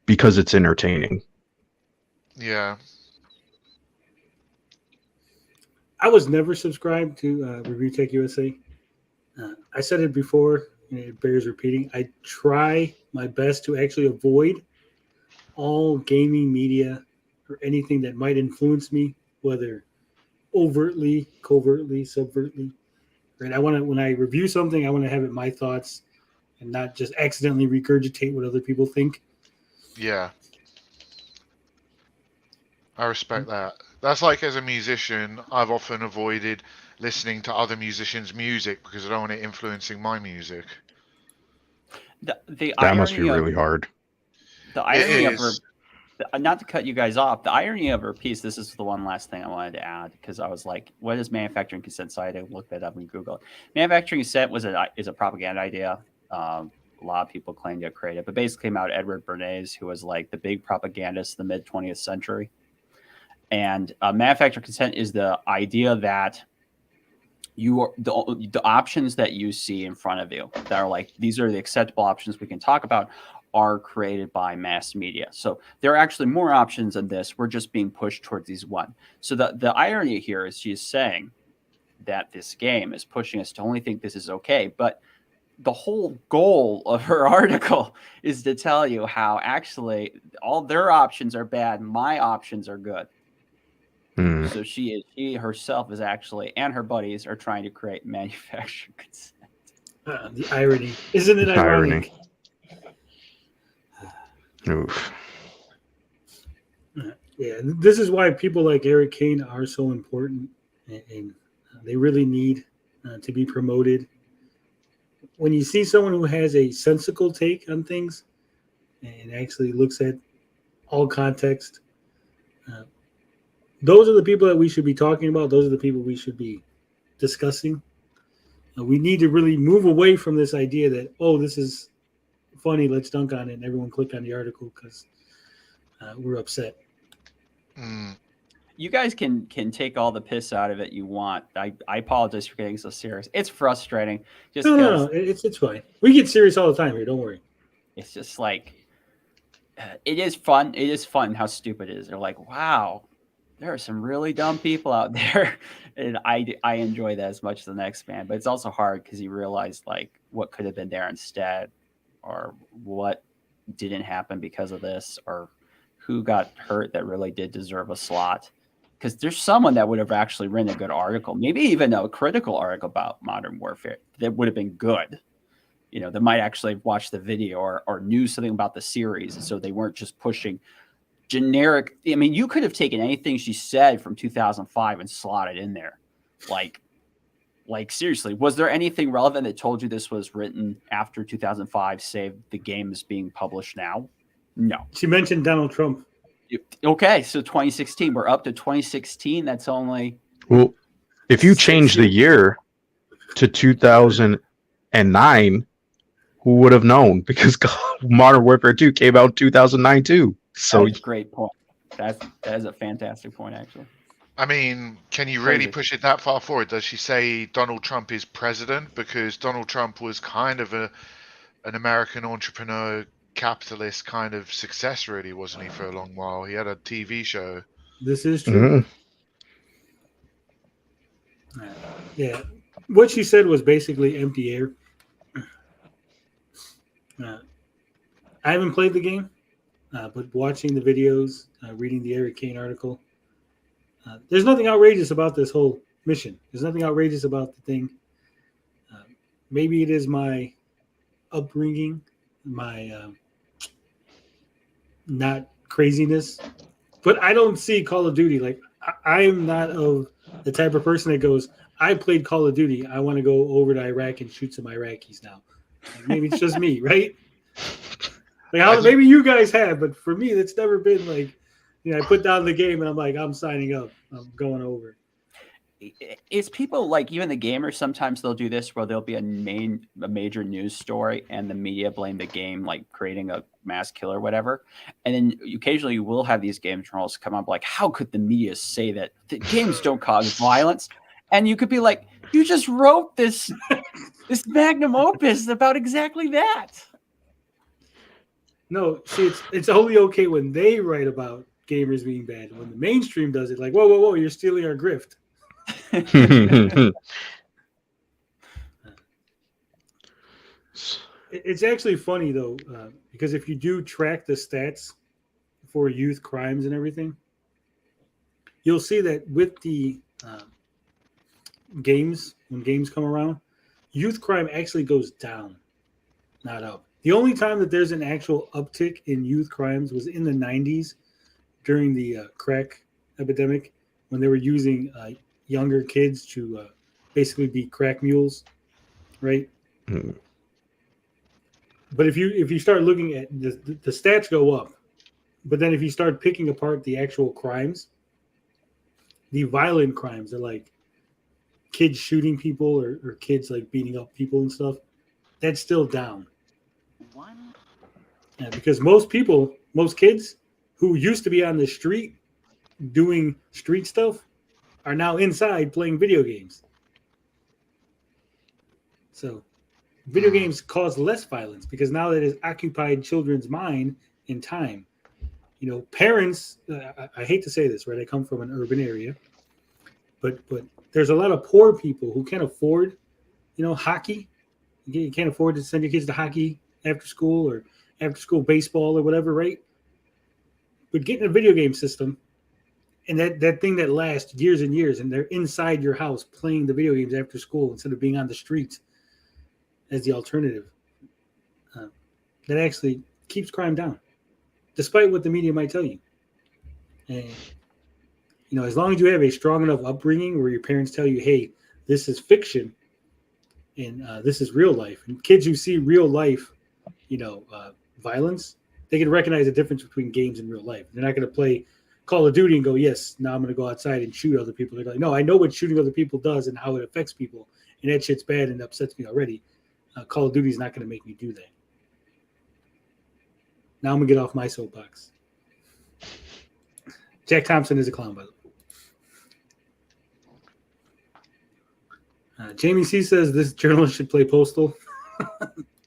because it's entertaining. Yeah. I was never subscribed to Review Tech USA. I said it before, and it bears repeating. I try my best to actually avoid all gaming media or anything that might influence me, whether overtly, covertly, subvertly. Right? I want to, when I review something, I want to have it my thoughts and not just accidentally regurgitate what other people think. Yeah. I respect that. That's like, as a musician, I've often avoided listening to other musicians' music because I don't want it influencing my music. That must be really hard. The irony of her, not to cut you guys off, the irony of her piece, this is the one last thing I wanted to add, because I was like, what is manufacturing consent? So I had to look that up and Google it. Manufacturing consent is a propaganda idea. A lot of people claim to have created it, but basically came out of Edward Bernays, who was like the big propagandist in the mid 20th century. And manufacturer consent is the idea that you are the options that you see in front of you that are like, these are the acceptable options we can talk about, are created by mass media. So there are actually more options than this. We're just being pushed towards these one. So the irony here is she's saying that this game is pushing us to only think this is okay. But the whole goal of her article is to tell you how actually all their options are bad. My options are good. So she herself is actually, and her buddies are trying to create manufacturing consent. The irony. Isn't it ironic? Oof. Yeah, this is why people like Eric Kane are so important, and they really need to be promoted. When you see someone who has a sensical take on things and actually looks at all context, those are the people that we should be talking about. Those are the people we should be discussing. We need to really move away from this idea that, oh, this is funny, let's dunk on it, and everyone click on the article because we're upset. You guys can take all the piss out of it you want. I apologize for getting so serious. It's frustrating. Just no, it's fine. We get serious all the time here. Don't worry. It's just like, it is fun. It is fun how stupid it is. They're like, wow, there are some really dumb people out there, and I enjoy that as much as the next man. But it's also hard because you realize like what could have been there instead, or what didn't happen because of this, or who got hurt that really did deserve a slot. Because there's someone that would have actually written a good article, maybe even a critical article about Modern Warfare that would have been good. You know, that might actually watch the video or knew something about the series. And so they weren't just pushing generic. I mean, you could have taken anything she said from 2005 and slotted in there. Like seriously, was there anything relevant that told you this was written after 2005, save the game is being published now? No. She mentioned Donald Trump. Okay, so 2016. We're up to 2016. That's only... Well, if you change the year to 2009, who would have known? Because Modern Warfare 2 came out in 2009 too. So that's a great point. That is a fantastic point, actually. I mean, can you really push it that far forward? Does she say Donald Trump is president? Because Donald Trump was kind of an American entrepreneur, capitalist kind of success, really, wasn't he, for a long while? He had a TV show. This is true. Yeah. What she said was basically empty air. I haven't played the game, but watching the videos, reading the Eric Kane article, there's nothing outrageous about this whole mission. There's nothing outrageous about the thing. Maybe it is my upbringing, my not craziness, but I don't see Call of Duty. Like, I am not of the type of person that goes, I played Call of Duty, I want to go over to Iraq and shoot some Iraqis now. Like, maybe it's just me, right? Like maybe you guys have, but for me, that's never been like, I put down the game and I'm like, I'm signing up. I'm going over. It's people like even the gamers, sometimes they'll do this where there'll be a major news story and the media blame the game, like creating a mass kill or whatever. And then occasionally you will have these game journalists come up like, how could the media say that the games don't cause violence? And you could be like, you just wrote this magnum opus about exactly that. No, see, it's only okay when they write about gamers being bad. When the mainstream does it, like, whoa, you're stealing our grift. It's actually funny though, because if you do track the stats for youth crimes and everything, you'll see that with the games, when games come around, youth crime actually goes down, not up. The only time that there's an actual uptick in youth crimes was in the 90s during the crack epidemic, when they were using younger kids to basically be crack mules, right? Mm. But if you start looking at the stats go up, but then if you start picking apart the actual crimes, the violent crimes are like kids shooting people or kids like beating up people and stuff, that's still down. What? Yeah, because most kids who used to be on the street doing street stuff are now inside playing video games. So video games cause less violence because now that it's occupied children's mind and time. Parents, I hate to say this, right? I come from an urban area, but there's a lot of poor people who can't afford, hockey. You can't afford to send your kids to hockey after school or after school baseball or whatever, right? But getting a video game system and that thing that lasts years and years, and they're inside your house playing the video games after school instead of being on the streets as the alternative, that actually keeps crime down, despite what the media might tell you. And, as long as you have a strong enough upbringing where your parents tell you, hey, this is fiction and this is real life. And kids who see real life, violence, they can recognize the difference between games and real life. They're not going to play Call of Duty and go, yes, now I'm going to go outside and shoot other people. They're like, no, I know what shooting other people does and how it affects people. And that shit's bad and upsets me already. Call of Duty is not going to make me do that. Now I'm going to get off my soapbox. Jack Thompson is a clown, by the way. Jamie C says this journalist should play Postal.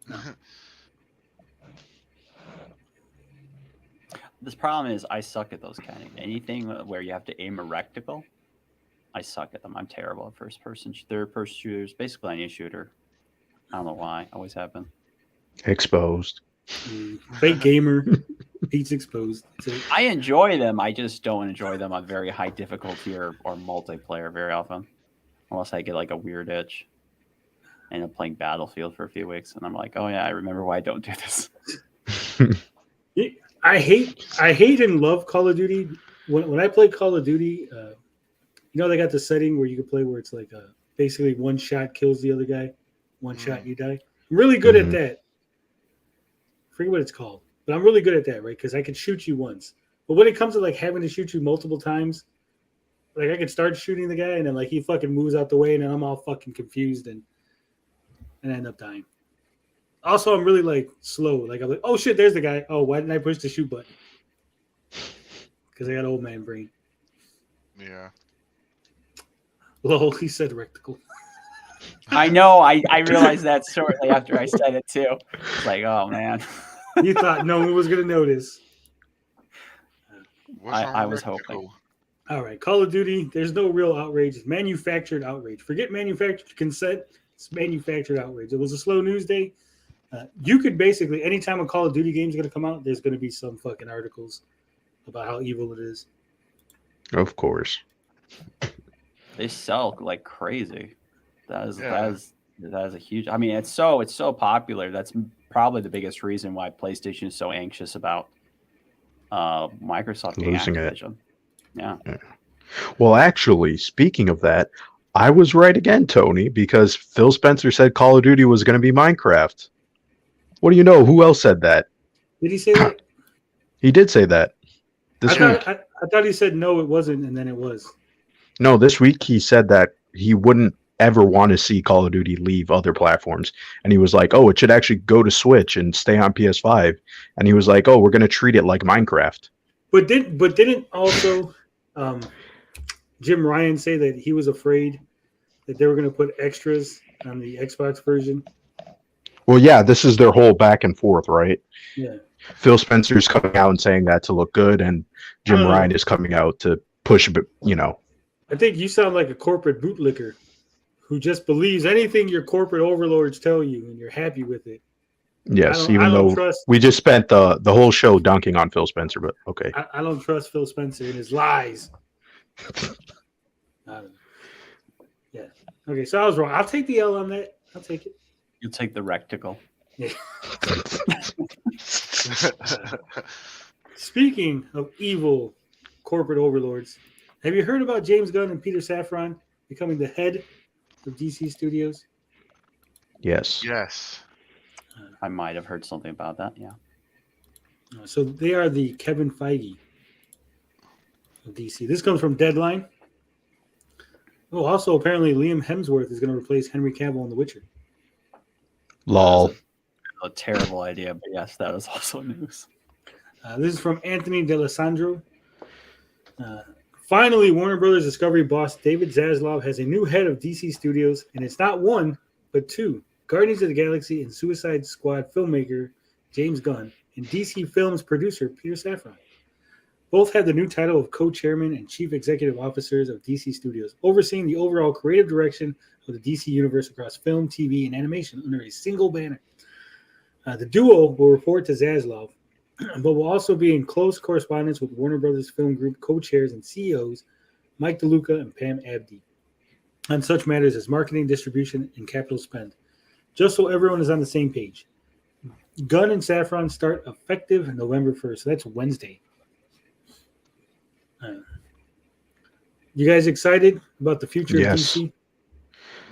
No. This problem is I suck at those kind of anything where you have to aim a reticle. I suck at them. I'm terrible at first-person, third-person shooters. Basically, any shooter. I don't know why. Always have been. Exposed. Fake gamer. Pete's exposed. I enjoy them. I just don't enjoy them on very high difficulty or multiplayer very often. Unless I get like a weird itch. I end up playing Battlefield for a few weeks, and I'm like, oh yeah, I remember why I don't do this. I hate and love Call of Duty. When I play Call of Duty, they got the setting where you can play where it's like basically one shot kills the other guy, one shot you die. I'm really good at that. I forget what it's called, but I'm really good at that, right? Because I could shoot you once. But when it comes to like having to shoot you multiple times, like I could start shooting the guy and then like he fucking moves out the way and then I'm all fucking confused and I end up dying. Also, I'm really like slow. Like I'm like, oh shit, there's the guy. Oh, why didn't I push the shoot button? Because I got old man brain. Yeah. Lol, he said reticle. I know. I realized that shortly after I said it too. It's like, oh man. You thought no one was gonna notice. I was hoping. All right, Call of Duty. There's no real outrage. It's manufactured outrage. Forget manufactured consent. It's manufactured outrage. It was a slow news day. You could basically, anytime a Call of Duty game is going to come out, there's going to be some fucking articles about how evil it is. Of course. They sell like crazy. That is a huge. I mean, it's so popular. That's probably the biggest reason why PlayStation is so anxious about Microsoft losing Activision. Yeah. Well, actually, speaking of that, I was right again, Tony, because Phil Spencer said Call of Duty was going to be Minecraft. What do you know? Who else said that? Did he say that? He did say that this week. I thought he said no, it wasn't, and then it was. No, this week he said that he wouldn't ever want to see Call of Duty leave other platforms. And he was like, oh, it should actually go to Switch and stay on PS5. And he was like, oh, we're going to treat it like Minecraft. But didn't also Jim Ryan say that he was afraid that they were going to put extras on the Xbox version? Well, yeah, this is their whole back and forth, right? Yeah. Phil Spencer's coming out and saying that to look good, and Jim Ryan is coming out to push a bit, I think you sound like a corporate bootlicker who just believes anything your corporate overlords tell you and you're happy with it. Yes, even though we just spent the whole show dunking on Phil Spencer, but okay. I don't trust Phil Spencer and his lies. Yeah. Okay, so I was wrong. I'll take the L on that. I'll take it. You'll take the rectical. Yeah. Speaking of evil corporate overlords, have you heard about James Gunn and Peter Safran becoming the head of DC Studios? Yes. Yes. I might have heard something about that. Yeah. So they are the Kevin Feige of DC. This comes from Deadline. Oh, also apparently Liam Hemsworth is going to replace Henry Cavill in The Witcher. Lol. A terrible idea, but yes, that is also news. This is from Anthony D'Alessandro. Finally, Warner Brothers Discovery boss David Zaslav has a new head of DC Studios, and it's not one, but two. Guardians of the Galaxy and Suicide Squad filmmaker James Gunn and DC Films producer Peter Safran. Both had the new title of co-chairman and chief executive officers of DC Studios, overseeing the overall creative direction of the DC universe across film, TV, and animation under a single banner. The duo will report to Zaslav, but will also be in close correspondence with Warner Brothers Film Group co-chairs and CEOs Mike DeLuca and Pam Abdi on such matters as marketing, distribution, and capital spend. Just so everyone is on the same page. Gunn and Safran start effective November 1st. So that's Wednesday. You guys excited about the future of DC?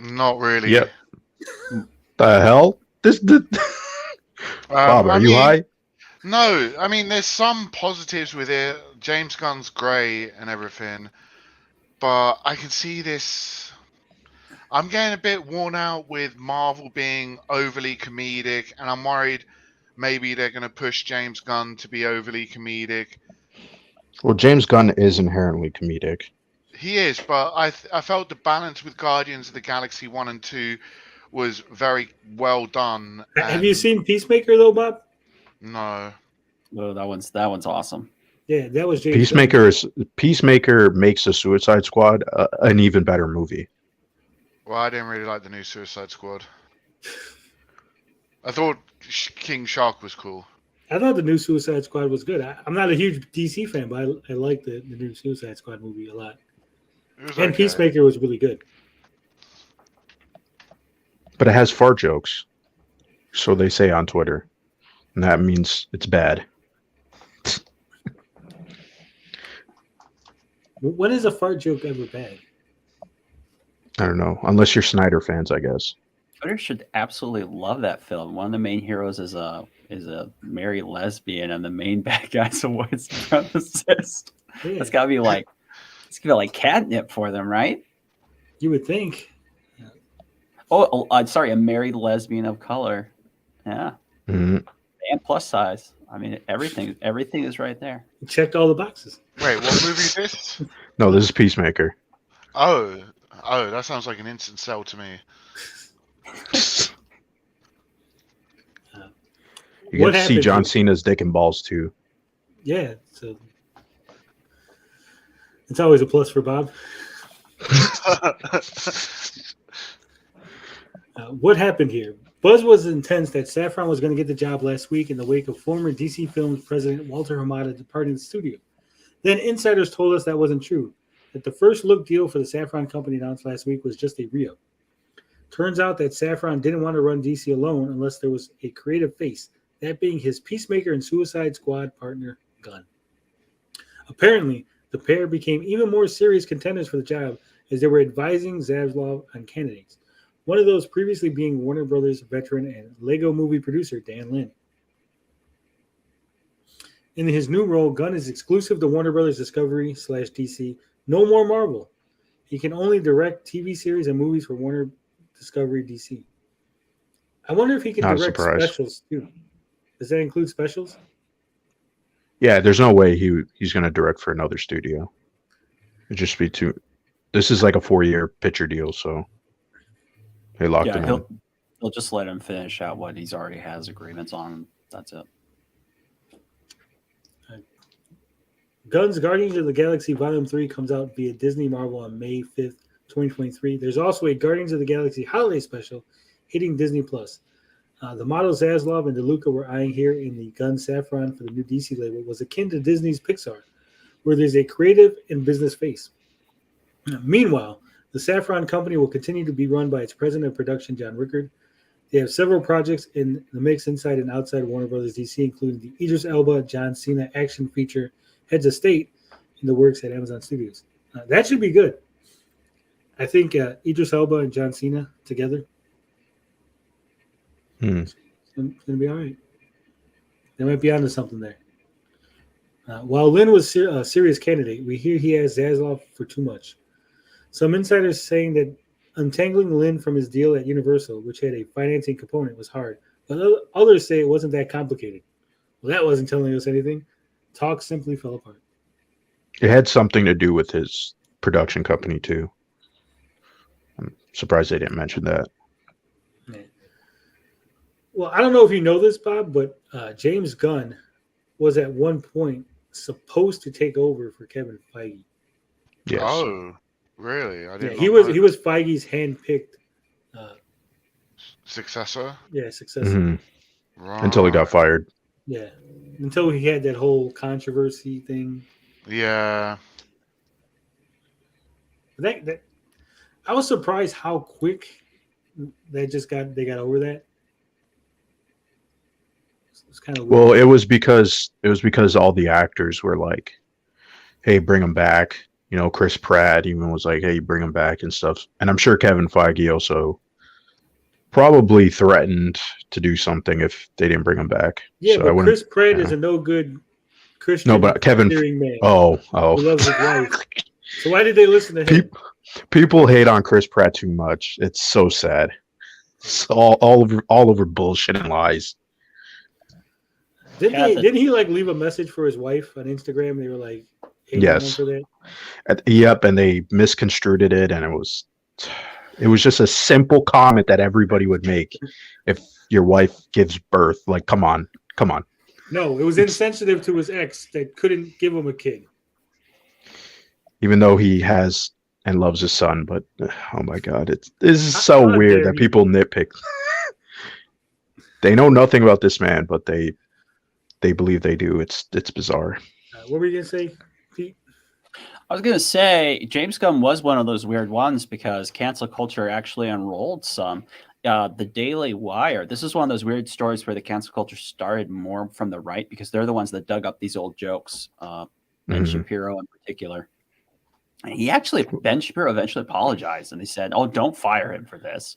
Not really. Yep. The hell? Bob, are you high? No, I mean, there's some positives with it. James Gunn's great and everything, but I can see this. I'm getting a bit worn out with Marvel being overly comedic, and I'm worried maybe they're going to push James Gunn to be overly comedic. Well, James Gunn is inherently comedic. He is, but I felt the balance with Guardians of the Galaxy 1 and 2 was very well done. Have you seen Peacemaker, though, Bob? No. Oh, that one's awesome. Yeah, that was James Peacemaker makes the Suicide Squad an even better movie. Well, I didn't really like the new Suicide Squad. I thought King Shark was cool. I thought the new Suicide Squad was good. I'm not a huge DC fan, but I like the new Suicide Squad movie a lot. And okay. Peacemaker was really good. But it has fart jokes. So they say on Twitter. And that means it's bad. When is a fart joke ever bad? I don't know. Unless you're Snyder fans, I guess. Twitter should absolutely love that film. One of the main heroes is a married lesbian, and the main bad guy's a white supremacist. Yeah. That's gotta be like catnip for them, right? You would think. Yeah. Oh, sorry, a married lesbian of color. Yeah. Mm-hmm. And plus size. I mean, everything is right there. You checked all the boxes. Wait, what movie is this? No, this is Peacemaker. Oh, that sounds like an instant sell to me. You get to see John Cena's dick and balls too. Yeah, so it's always a plus for Bob. What happened here? Buzz was intense that Safran was going to get the job last week in the wake of former DC Films president Walter Hamada departing the studio. Then insiders told us that wasn't true, that the first look deal for the Safran company announced last week was just a re-up. Turns out that Safran didn't want to run DC alone unless there was a creative face, that being his Peacemaker and Suicide Squad partner, Gunn. Apparently, the pair became even more serious contenders for the job as they were advising Zaslav on candidates. One of those previously being Warner Brothers veteran and Lego movie producer Dan Lin. In his new role, Gunn is exclusive to Warner Brothers Discovery/DC. No more Marvel. He can only direct TV series and movies for Warner Discovery DC. I wonder if he can Not a direct surprise. specials too. Does that include specials? Yeah, there's no way he's going to direct for another studio. It'd just be too. This is like a 4-year picture deal, so they locked him in. He'll just let him finish out what he's already has agreements on. That's it. Gunn's Guardians of the Galaxy Volume 3 comes out via Disney Marvel on May 5th, 2023. There's also a Guardians of the Galaxy holiday special hitting Disney+. The model Zaslav and DeLuca we're eyeing here in the Gunn Saffron for the new DC label was akin to Disney's Pixar, where there's a creative and business face. Meanwhile, the Saffron company will continue to be run by its president of production, John Rickard. They have several projects in the mix inside and outside Warner Brothers DC, including the Idris Elba, John Cena action feature Heads of State in the works at Amazon Studios. That should be good. I think Idris Elba and John Cena together. It's going to be all right. They might be onto something there. While Lin was a serious candidate, we hear he has Zaslav for too much. Some insiders saying that untangling Lin from his deal at Universal, which had a financing component, was hard. But others say it wasn't that complicated. Well, that wasn't telling us anything. Talk simply fell apart. It had something to do with his production company, too. I'm surprised they didn't mention that. Man. Well, I don't know if you know this, Bob, but James Gunn was at one point supposed to take over for Kevin Feige. Yes. Oh, really? I didn't. He was Feige's hand-picked successor. Yeah, successor. Mm-hmm. Right. Until he got fired. Yeah, until he had that whole controversy thing. Yeah. That I was surprised how quick they got over that. It's kind of weird. Well, it was because all the actors were like, "Hey, bring him back." You know, Chris Pratt even was like, "Hey, bring him back" and stuff. And I'm sure Kevin Feige also probably threatened to do something if they didn't bring him back. Yeah, so but Chris Pratt is a no good Christian. No, but Kevin. Man oh, who loves his wife. So why did they listen to him? People hate on Chris Pratt too much. It's so sad. It's all over bullshit and lies. Didn't he like leave a message for his wife on Instagram? They were like, yes, for that? Yep, and they misconstrued it, and it was just a simple comment that everybody would make if your wife gives birth. Like, come on. No, it was insensitive to his ex that couldn't give him a kid. Even though he has and loves his son, but oh my god, this is so weird that people nitpick. They know nothing about this man, but they believe they do. It's bizarre. What were you gonna say, Pete? I was gonna say James Gunn was one of those weird ones because cancel culture actually unrolled some. The Daily Wire. This is one of those weird stories where the cancel culture started more from the right because they're the ones that dug up these old jokes. Ben Shapiro in particular. Ben Shapiro eventually apologized and they said, "Oh, don't fire him for this."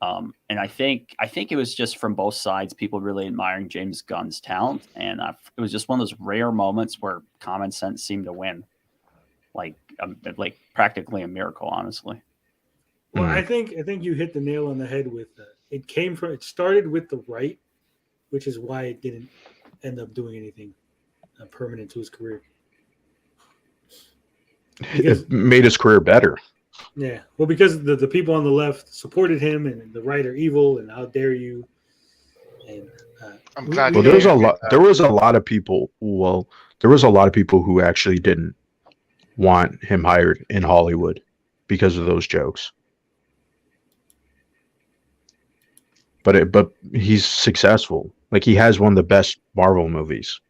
And I think it was just from both sides, people really admiring James Gunn's talent, and it was just one of those rare moments where common sense seemed to win, like practically a miracle, honestly. Well, I think you hit the nail on the head with it started with the right, which is why it didn't end up doing anything permanent to his career. It made his career better. Yeah, well, because the people on the left supported him, and the right are evil, and how dare you? And I'm glad. Well, there was a lot. There was a lot of people. Well, there was a lot of people who actually didn't want him hired in Hollywood because of those jokes. But he's successful. Like, he has one of the best Marvel movies.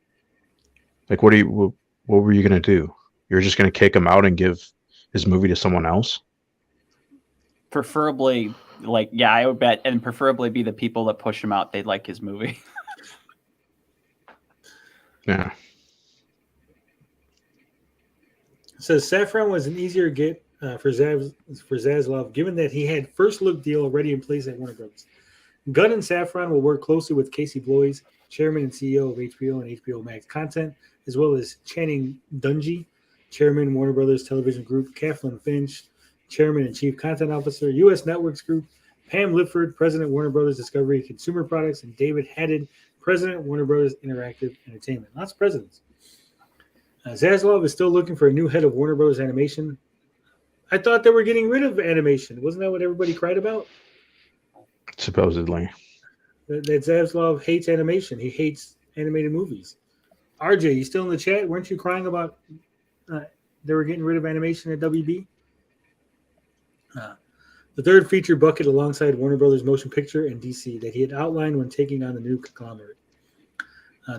Like, what were you gonna do? You're just gonna kick him out and give his movie to someone else? Preferably, I would bet, and preferably be the people that push him out. They'd like his movie. Yeah. It says Saffron was an easier get for Zaslav, given that he had first look deal already in place at Warner Bros. Gunn and Safran will work closely with Casey Bloys, chairman and CEO of HBO and HBO Max Content, as well as Channing Dungey, chairman Warner Brothers Television Group, Kathleen Finch, chairman and chief content officer, U.S. Networks Group, Pam Lipford, president Warner Brothers Discovery Consumer Products, and David Haddad, president Warner Brothers Interactive Entertainment. Lots of presidents. Zaslav is still looking for a new head of Warner Brothers Animation. I thought they were getting rid of animation. Wasn't that what everybody cried about? Supposedly. That Zaslav hates animation. He hates animated movies. RJ, you still in the chat? Weren't you crying about they were getting rid of animation at WB? The third feature bucket alongside Warner Brothers Motion Picture and DC that he had outlined when taking on the new conglomerate.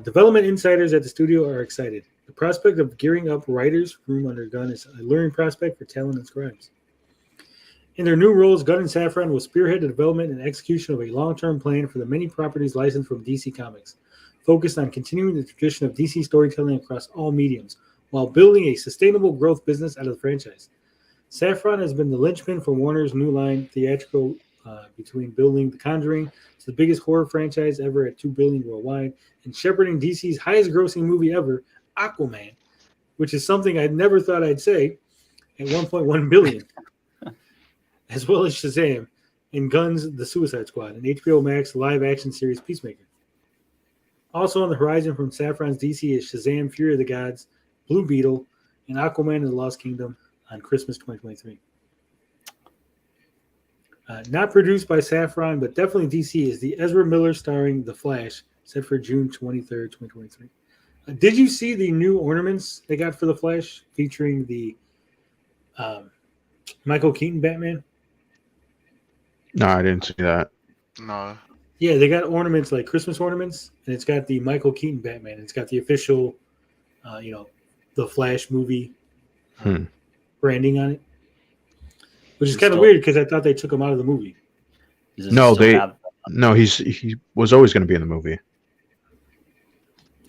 Development insiders at the studio are excited. The prospect of gearing up writers' room under Gunn is a luring prospect for talent and scribes. In their new roles, Gunn and Safran will spearhead the development and execution of a long-term plan for the many properties licensed from DC Comics, focused on continuing the tradition of DC storytelling across all mediums, while building a sustainable growth business out of the franchise. Safran has been the linchpin for Warner's New Line theatrical between building The Conjuring to the biggest horror franchise ever at $2 billion worldwide and shepherding DC's highest-grossing movie ever, Aquaman, which is something I never thought I'd say, at $1.1 billion, as well as Shazam and Gunn's The Suicide Squad and HBO Max live-action series Peacemaker. Also on the horizon from Safran's DC is Shazam: Fury of the Gods, Blue Beetle, and Aquaman and the Lost Kingdom on Christmas 2023. Not produced by Safran, but definitely DC, is the Ezra Miller starring The Flash, set for June 23rd, 2023. Did you see the new ornaments they got for The Flash featuring the Michael Keaton Batman? No, I didn't see that. No. Yeah, they got ornaments like Christmas ornaments, and it's got the Michael Keaton Batman. It's got the official, The Flash movie branding on it, which is kind of weird because I thought they took him out of the movie. No, he was always going to be in the movie.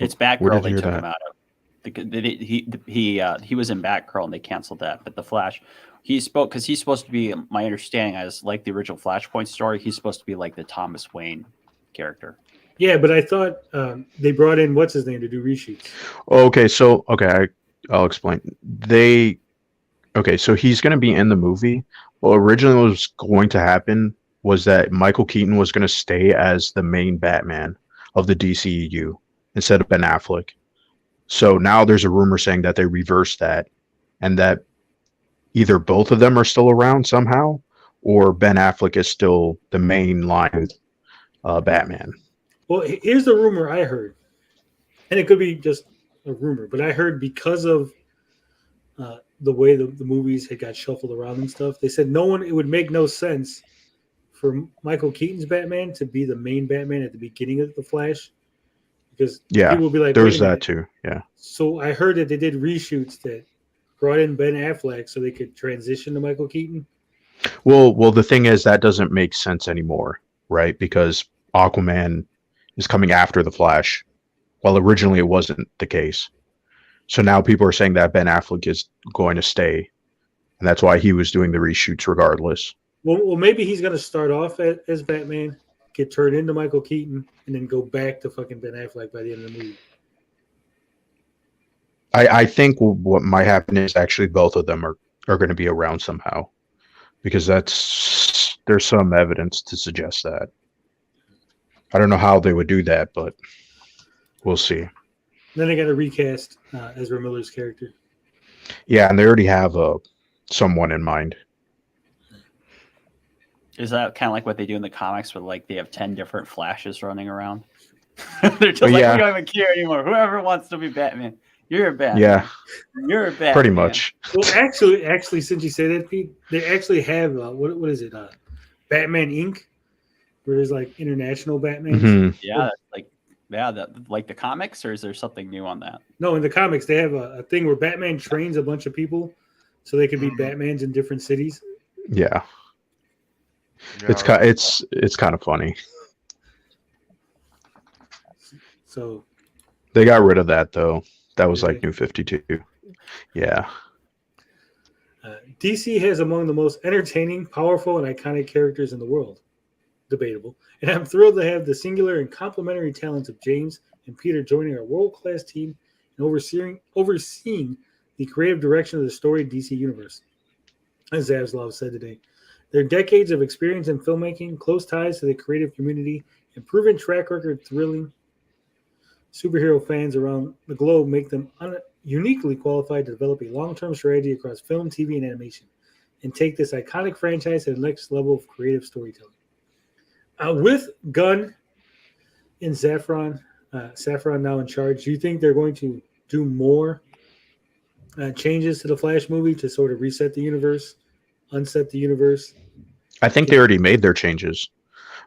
It's Batgirl they took him out of. He was in Batgirl and they canceled that. But the Flash, he's supposed to be, my understanding is like the original Flashpoint story, he's supposed to be like the Thomas Wayne character. Yeah, but I thought they brought in what's his name to do reshoots. I'll explain. So he's going to be in the movie. Well, originally what was going to happen was that Michael Keaton was going to stay as the main Batman of the DCEU instead of Ben Affleck. So now there's a rumor saying that they reversed that and that either both of them are still around somehow or Ben Affleck is still the main line Batman. Well, here's the rumor I heard, and it could be just a rumor, but I heard because of the way the movies had got shuffled around and stuff, they said it would make no sense for Michael Keaton's Batman to be the main Batman at the beginning of The Flash, because people will be like, there's that too. Yeah. So I heard that they did reshoots that brought in Ben Affleck so they could transition to Michael Keaton. Well, the thing is that doesn't make sense anymore, right? Because Aquaman is coming after The Flash, while originally it wasn't the case. So now people are saying that Ben Affleck is going to stay, and that's why he was doing the reshoots regardless. Well, maybe he's going to start off as Batman, get turned into Michael Keaton, and then go back to fucking Ben Affleck by the end of the movie. I think what might happen is actually both of them are going to be around somehow, because there's some evidence to suggest that. I don't know how they would do that, but we'll see. Then they got to recast Ezra Miller's character. Yeah, and they already have someone in mind. Is that kind of like what they do in the comics, where like they have 10 different Flashes running around? They're just we don't even care anymore. Whoever wants to be Batman, you're a Batman. Yeah, you're a Batman. Pretty much. Well, actually, since you say that, Pete, they actually have what is it? Batman Inc., where there's like international Batman. Mm-hmm. Yeah, like the comics, or is there something new on that? No, in the comics they have a thing where Batman trains a bunch of people so they can be Batmans in different cities. Yeah. It's kind of funny. So they got rid of that though. That was like New 52. Yeah. DC has among the most entertaining, powerful, and iconic characters in the world. Debatable. And I'm thrilled to have the singular and complementary talents of James and Peter joining our world-class team and overseeing the creative direction of the storied DC universe. As Zaslav said today, their decades of experience in filmmaking, close ties to the creative community, and proven track record thrilling superhero fans around the globe make them uniquely qualified to develop a long-term strategy across film, TV, and animation, and take this iconic franchise to the next level of creative storytelling. With Gunn and Saffron now in charge, do you think they're going to do more changes to the Flash movie to sort of reset the universe, unset the universe? I think they already made their changes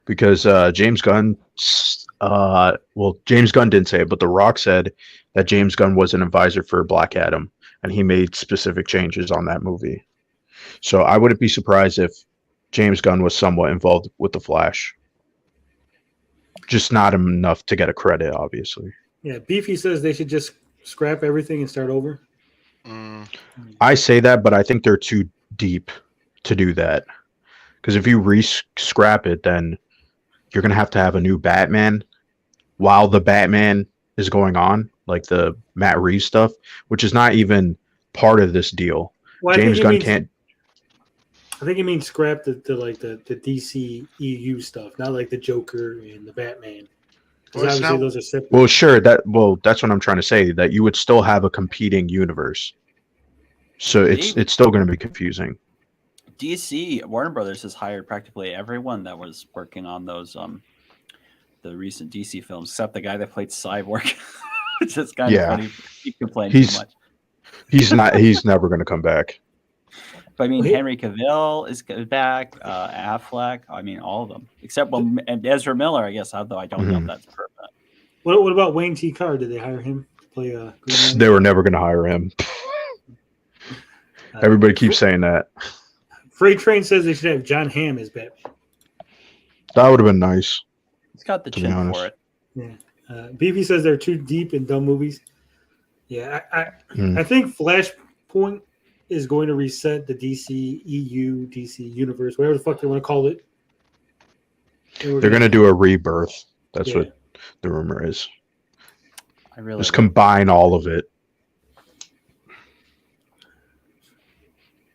because James Gunn. James Gunn didn't say it, but The Rock said that James Gunn was an advisor for Black Adam, and he made specific changes on that movie. So I wouldn't be surprised if James Gunn was somewhat involved with The Flash. Just not enough to get a credit, obviously. Yeah, Beefy says they should just scrap everything and start over. I say that, but I think they're too deep to do that. Because if you re-scrap it, then you're going to have a new Batman while the Batman is going on, like the Matt Reeves stuff, which is not even part of this deal. Well, James Gunn can't. I think you mean scrap the DC EU stuff, not like the Joker and the Batman. Because obviously those are separate. Well, sure. That's what I'm trying to say. That you would still have a competing universe, so it's still going to be confusing. DC Warner Brothers has hired practically everyone that was working on those the recent DC films, except the guy that played Cyborg. It's just kind of funny. He complained too much. He's never going to come back. But I mean, Henry Cavill is back. Affleck. I mean, all of them except and Ezra Miller. I guess, although I don't know if that's perfect. What about Wayne T. Carr? Did they hire him to play Green Lantern? They were never going to hire him. Everybody keeps saying that. Freight Train says they should have John Hamm as Batman. That would have been nice. He's got the chin for it. Yeah. Beefy says they're too deep in dumb movies. Yeah, I think Flashpoint is going to reset the DC EU, DC universe, whatever the fuck they want to call it. They're going to do a rebirth. That's what the rumor is. Just combine all of it.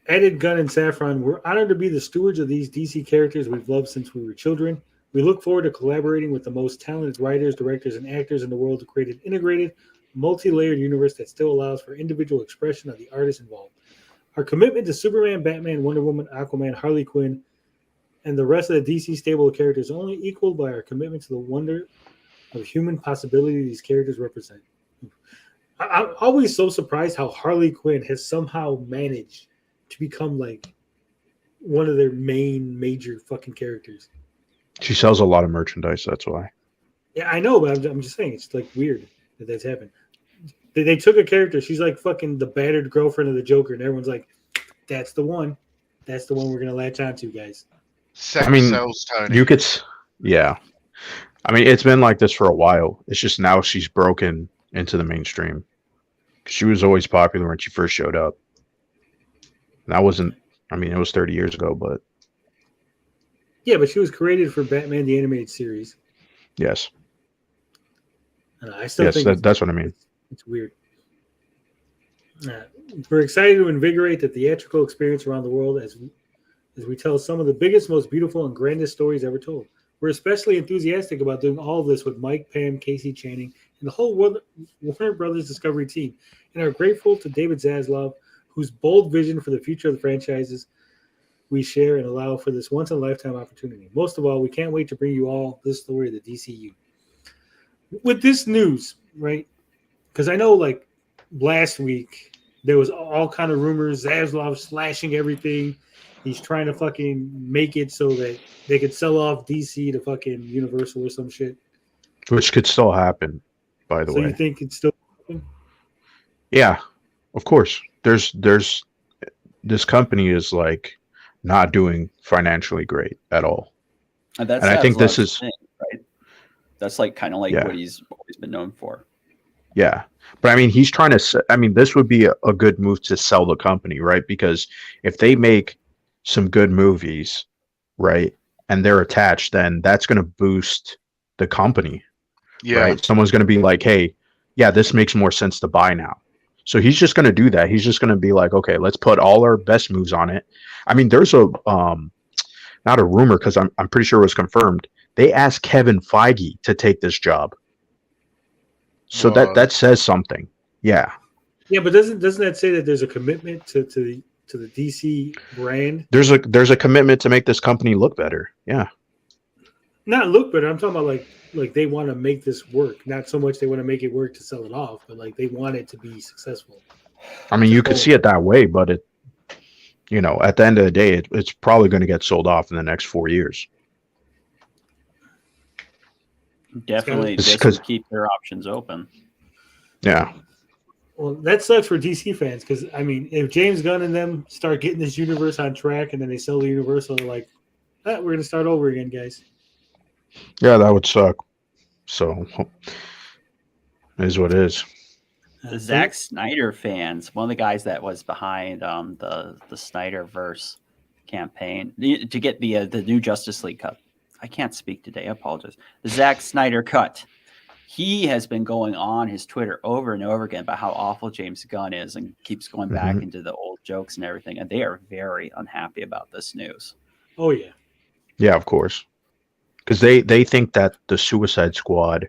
Added Gunn and Saffron, we're honored to be the stewards of these DC characters we've loved since we were children. We look forward to collaborating with the most talented writers, directors, and actors in the world to create an integrated, multi-layered universe that still allows for individual expression of the artists involved. Our commitment to Superman, Batman, Wonder Woman, Aquaman, Harley Quinn, and the rest of the DC stable of characters is only equaled by our commitment to the wonder of human possibility these characters represent. I'm always so surprised how Harley Quinn has somehow managed to become like one of their major fucking characters. She sells a lot of merchandise, that's why. Yeah, I know, but I'm just saying it's like weird that that's happened. They took a character, she's like fucking the battered girlfriend of the Joker, and everyone's like, that's the one. That's the one we're gonna latch on to, guys. Sells, Tony. You could, yeah. I mean, it's been like this for a while. It's just now she's broken into the mainstream. She was always popular when she first showed up. And that wasn't, I mean, it was 30 years ago, but. Yeah, but she was created for Batman the Animated Series. Yes. I still think that's what I mean. It's weird. We're excited to invigorate the theatrical experience around the world as we tell some of the biggest, most beautiful, and grandest stories ever told. We're especially enthusiastic about doing all of this with Mike, Pam, Casey Channing, and the whole Warner Brothers Discovery team, and are grateful to David Zaslav, whose bold vision for the future of the franchises we share and allow for this once-in-a-lifetime opportunity. Most of all, we can't wait to bring you all this story of the DCU. With this news, right? Because I know, like, last week, there was all kind of rumors, Zaslav slashing everything. He's trying to fucking make it so that they could sell off DC to fucking Universal or some shit. Which could still happen, by the way. So you think it's still happen? Yeah, of course. There's this company is like not doing financially great at all. And I think this is thing, right. That's like kind of like what he's always been known for. Yeah. But I mean, he's trying to. I mean, this would be a good move to sell the company, right? Because if they make some good movies, right, and they're attached, then that's going to boost the company, Yeah. right? Someone's going to be like, hey, yeah, this makes more sense to buy now. So he's just going to do that. He's just going to be like, okay, let's put all our best moves on it. I mean, there's a not a rumor because I'm pretty sure it was confirmed. They asked Kevin Feige to take this job. So What? that says something. Yeah. Yeah, but doesn't that say that there's a commitment to the DC brand? There's a commitment to make this company look better. Yeah. Not look better. I'm talking about like they want to make this work. Not so much they want to make it work to sell it off, but like they want it to be successful. I mean, you could see it that way, but it, at the end of the day, it's probably going to get sold off in the next 4 years. Definitely It's just 'cause- keep their options open. Yeah. Well, that sucks for DC fans because I mean, if James Gunn and them start getting this universe on track and then they sell the Universal, they're like, we're going to start over again, guys. Yeah, that would suck. So, it is what it is. The Zack Snyder fans, one of the guys that was behind the Snyderverse campaign to get the new Justice League cut. I can't speak today. I apologize. The Zack Snyder cut. He has been going on his Twitter over and over again about how awful James Gunn is and keeps going back into the old jokes and everything. And they are very unhappy about this news. Oh, yeah. Yeah, of course. Because they think that the Suicide Squad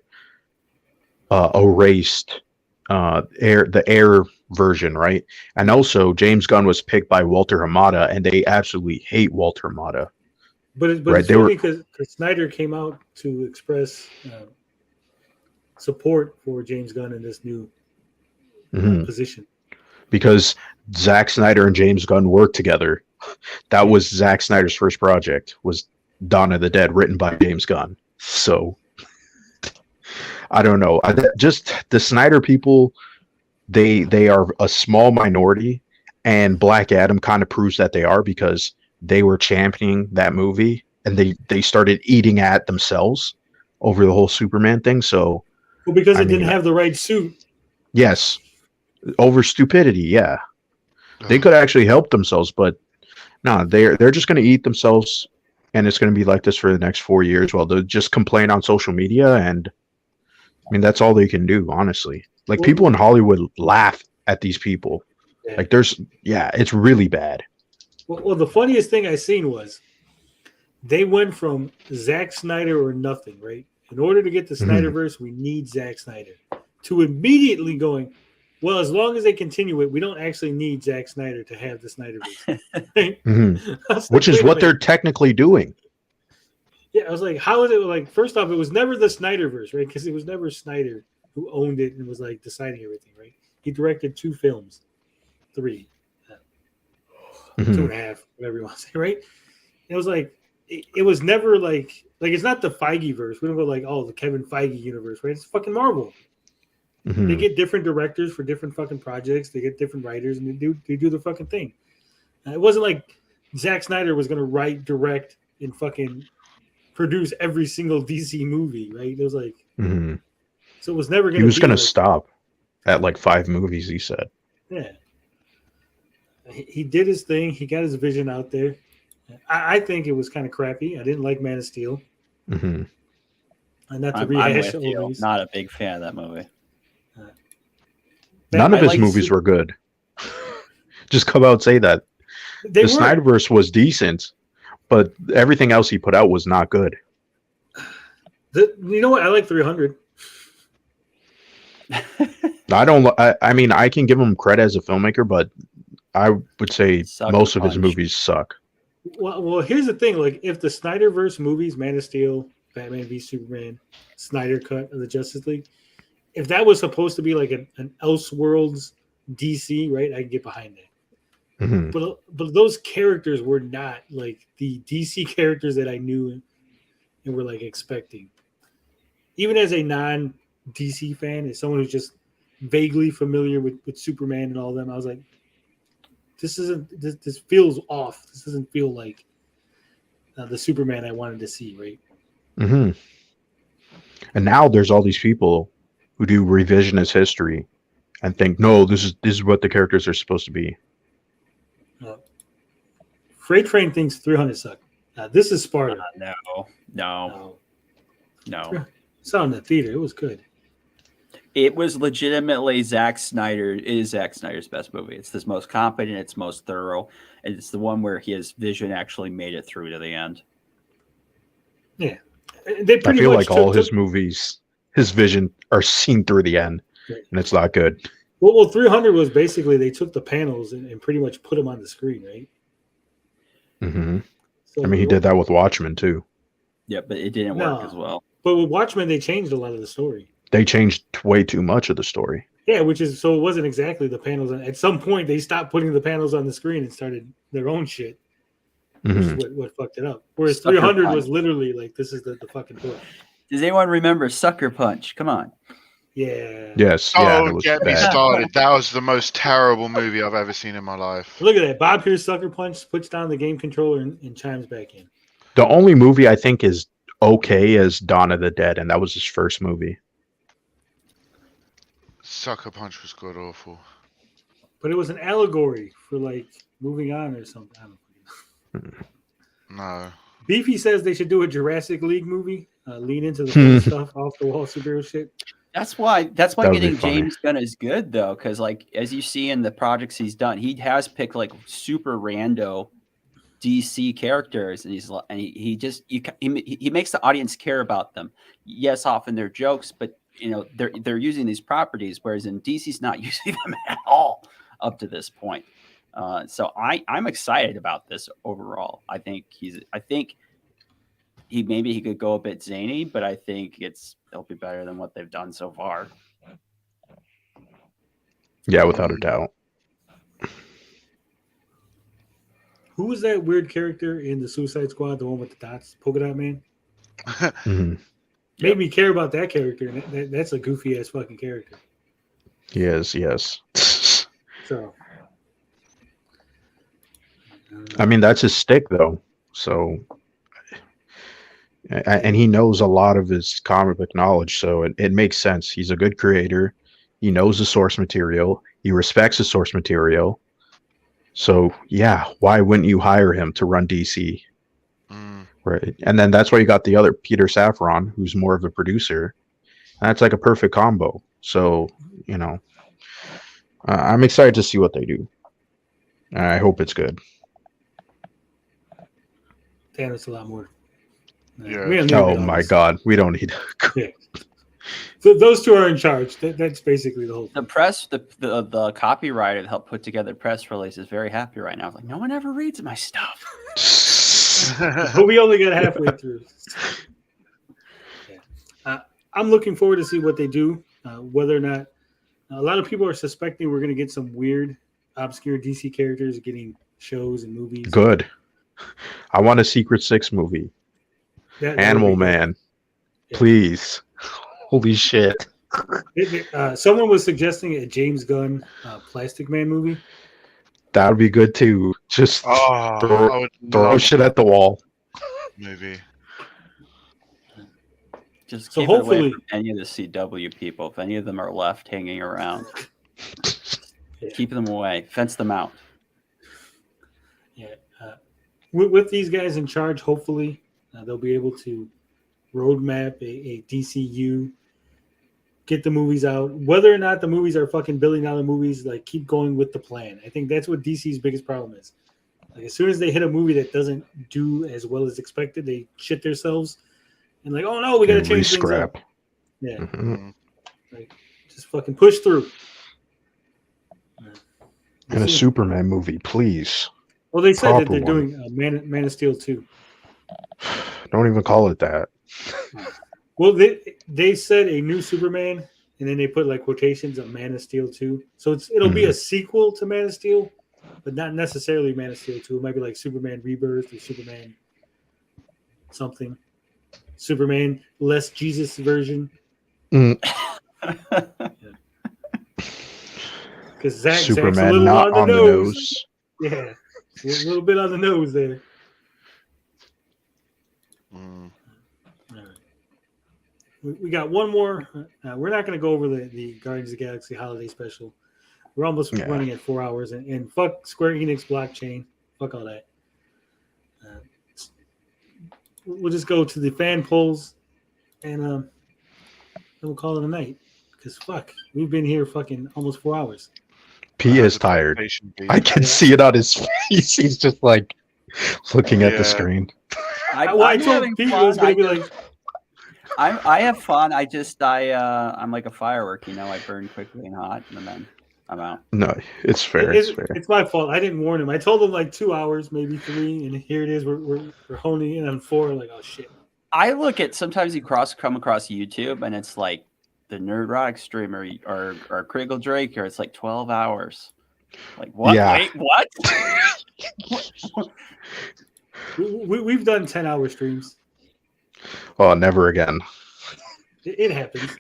erased the Air version, right? And also, James Gunn was picked by Walter Hamada, and they absolutely hate Walter Hamada. But Right, it's they funny because Snyder came out to express support for James Gunn in this new position. Because Zack Snyder and James Gunn worked together. That was Zack Snyder's first project, was Dawn of the Dead, written by James Gunn. So, I don't know. Just the Snyder people, they are a small minority, and Black Adam kind of proves that they are because they were championing that movie, and they started eating at themselves over the whole Superman thing. So, Well, because it didn't have the right suit. yes, over stupidity. Yeah, they could actually help themselves, but no, they're just going to eat themselves, and it's going to be like this for the next 4 years. Well, they'll just complain on social media, and I mean that's all they can do, honestly. Like people in Hollywood laugh at these people. Yeah. Like it's really bad. Well, the funniest thing I seen was they went from Zack Snyder or nothing, right? In order to get the Snyderverse, we need Zack Snyder. To immediately going, well, as long as they continue it, we don't actually need Zack Snyder to have the Snyderverse. Right? Which is what they're technically doing. Yeah, I was like, how is it like? First off, it was never the Snyderverse, right? Because it was never Snyder who owned it and was like deciding everything, right? He directed 2 films, 3, 2.5, whatever you want to say, right? It was like it was never like it's not the Feige verse. We don't go like, oh, the Kevin Feige universe, right? It's fucking Marvel. They get different directors for different fucking projects. They get different writers, and they do the fucking thing. It wasn't like Zack Snyder was gonna write, direct, and fucking produce every single DC movie, right? It was like, so it was never gonna. He was going to like, stop at like 5 movies. He said, yeah. He did his thing. He got his vision out there. I think it was kind of crappy. I didn't like Man of Steel. And not to I'm rehash with all you. these. Not a big fan of that movie. none of his movies were good. Just come out and say that. The Snyderverse was decent, but everything else he put out was not good. You know what? I like 300. I mean, I can give him credit as a filmmaker, but I would say most of his movies suck. Well, here's the thing. Like, if the Snyderverse movies, Man of Steel, Batman v Superman, Snyder Cut of the Justice League, if that was supposed to be like an Elseworlds DC, right, I can get behind that. But those characters were not like the DC characters that I knew and were like expecting. Even as a non-DC fan, as someone who's just vaguely familiar with Superman and all of them, I was like, this feels off. This doesn't feel like the Superman I wanted to see, right? And now there's all these people who do revisionist history and think, no, this is what the characters are supposed to be. Freight Train thinks 300 suck. This is Sparta. No. Saw it in the theater. It was good. It was legitimately Zack Snyder. It is Zack Snyder's best movie. It's the most competent. It's most thorough. And it's the one where his vision actually made it through to the end. Yeah. They I feel like all his movies, his vision are seen through the end, and it's not good. Well, 300 was basically they took the panels and pretty much put them on the screen, right? Mm-hmm. So I mean, he did that with Watchmen too. Yeah, but it didn't work as well. But with Watchmen, they changed a lot of the story. They changed way too much of the story. Yeah, so it wasn't exactly the panels. At some point, they stopped putting the panels on the screen and started their own shit. Which is what fucked it up. Whereas 300 was literally like, this is the fucking book. Does anyone remember Sucker Punch? Come on. Yeah. Yes. Oh, get me started. That was the most terrible movie I've ever seen in my life. Look at that. Bob hears Sucker Punch, puts down the game controller, and chimes back in. The only movie I think is okay is Dawn of the Dead, and that was his first movie. Sucker Punch was god awful. But it was an allegory for like moving on or something. I don't know. No. Beefy says they should do a Jurassic League movie. Lean into the fun stuff, off the wall superhero shit. That's why That would getting be funny. James Gunn is good though, because like as you see in the projects he's done, he has picked like super rando DC characters, and he makes the audience care about them. Yes, often they're jokes, but they're using these properties, whereas in DC's not using them at all up to this point. So I'm excited about this overall. I think he could go a bit zany, but I think it'll be better than what they've done so far. Yeah, without a doubt. Who was that weird character in the Suicide Squad? The one with the dots, polka dot man. Made me care about that character, and that's a goofy ass fucking character. Yes. So. I mean, that's his stick, though. So, and he knows a lot of his comic book knowledge, so it makes sense. He's a good creator. He knows the source material. He respects the source material. So, yeah, why wouldn't you hire him to run DC? Right. And then that's why you got the other Peter Safran, who's more of a producer. And that's like a perfect combo. So, I'm excited to see what they do. I hope it's good. Damn, it's a lot more. Yeah. Oh my God, we don't need. Yeah. So those two are in charge. That's basically the whole thing. The press, the copywriter that helped put together the press release is very happy right now. Like, no one ever reads my stuff. But we only got halfway through. Yeah. I'm looking forward to see what they do. Whether or not a lot of people are suspecting we're going to get some weird, obscure DC characters getting shows and movies. Good. I want a Secret Six movie. Animal Man. Yeah. Please. Holy shit. Someone was suggesting a James Gunn Plastic Man movie. That would be good too. Just throw shit at the wall. Movie. Just keep it away from any of the CW people. If any of them are left hanging around, keep them away. Fence them out. Yeah. With these guys in charge, hopefully they'll be able to roadmap a DCU, get the movies out. Whether or not the movies are fucking $1 billion movies, like keep going with the plan. I think that's what DC's biggest problem is. Like as soon as they hit a movie that doesn't do as well as expected, they shit themselves and like, oh no, we got to change things up. Yeah, like just fucking push through. And a Superman movie, please. Well, they said that they're doing Man of Steel 2. Don't even call it that. Well, they said a new Superman, and then they put like quotations of Man of Steel 2. So it'll be a sequel to Man of Steel, but not necessarily Man of Steel 2. It might be like Superman Rebirth or Superman something. Superman less Jesus version. Because Zach's a little not on the nose. Yeah, a little bit on the nose there. we got one more. We're not going to go over the Guardians of the Galaxy holiday special. We're almost running at 4 hours, and fuck Square Enix blockchain. Fuck all that. We'll just go to the fan polls, and then we'll call it a night. Because fuck, we've been here fucking almost 4 hours. P is tired. I can see it on his face. He's just like looking at the screen. I told Pete it was going to be like. I have fun. I'm like a firework, I burn quickly and hot, and then I'm out. No, it's fair. It's my fault. I didn't warn him. I told him like 2 hours, maybe 3, and here it is. We're honing in on 4. Like, oh shit. I look at sometimes you come across YouTube, and it's like the Nerdrotic streamer or Critical Drake, or it's like 12 hours. Like what? Yeah. Wait, what? We've done 10-hour streams. Oh, never again. It happens.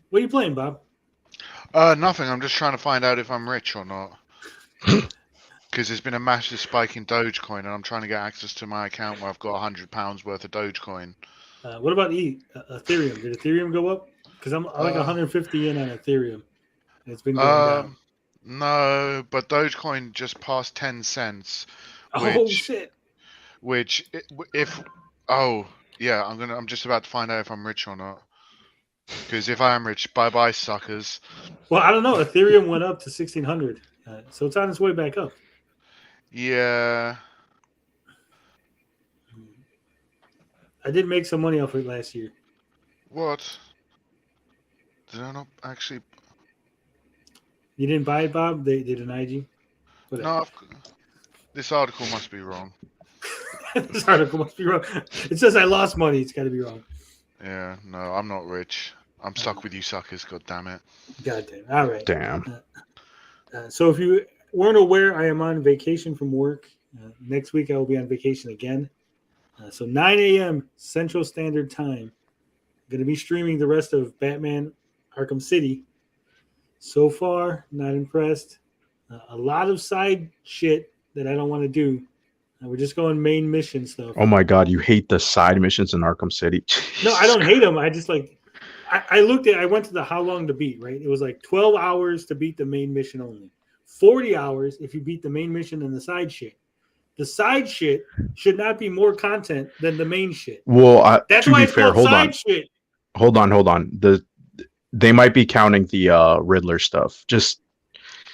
What are you playing, Bob? Nothing. I'm just trying to find out if I'm rich or not. Because there's been a massive spike in Dogecoin, and I'm trying to get access to my account where I've got £100 worth of Dogecoin. What about Ethereum? Did Ethereum go up? Because I'm like 150 in on Ethereum. And it's been going down. No, but Dogecoin just passed 10 cents. Oh shit! I'm just about to find out if I'm rich or not. Because if I am rich, bye suckers. Well, I don't know. Ethereum went up to 1,600, so it's on its way back up. Yeah. I did make some money off it last year. What? Did I not actually? You didn't buy it, Bob? They denied you? Whatever. No, this article must be wrong. This article must be wrong. It says I lost money. It's got to be wrong. Yeah, no, I'm not rich. I'm stuck with you suckers, god damn it. God damn. All right. Damn. So if you weren't aware, I am on vacation from work. Next week I will be on vacation again. So 9 a.m. Central Standard Time. I'm going to be streaming the rest of Batman Arkham City. So far, not impressed. A lot of side shit that I don't want to do. We're just going main mission stuff. Oh my god, you hate the side missions in Arkham City? No, I don't hate them. I just like, I went to the how long to beat, right? It was like 12 hours to beat the main mission only. 40 hours if you beat the main mission and the side shit. The side shit should not be more content than the main shit. Well, that's to why be it's fair, called side shit. Hold on. They might be counting the Riddler stuff. Just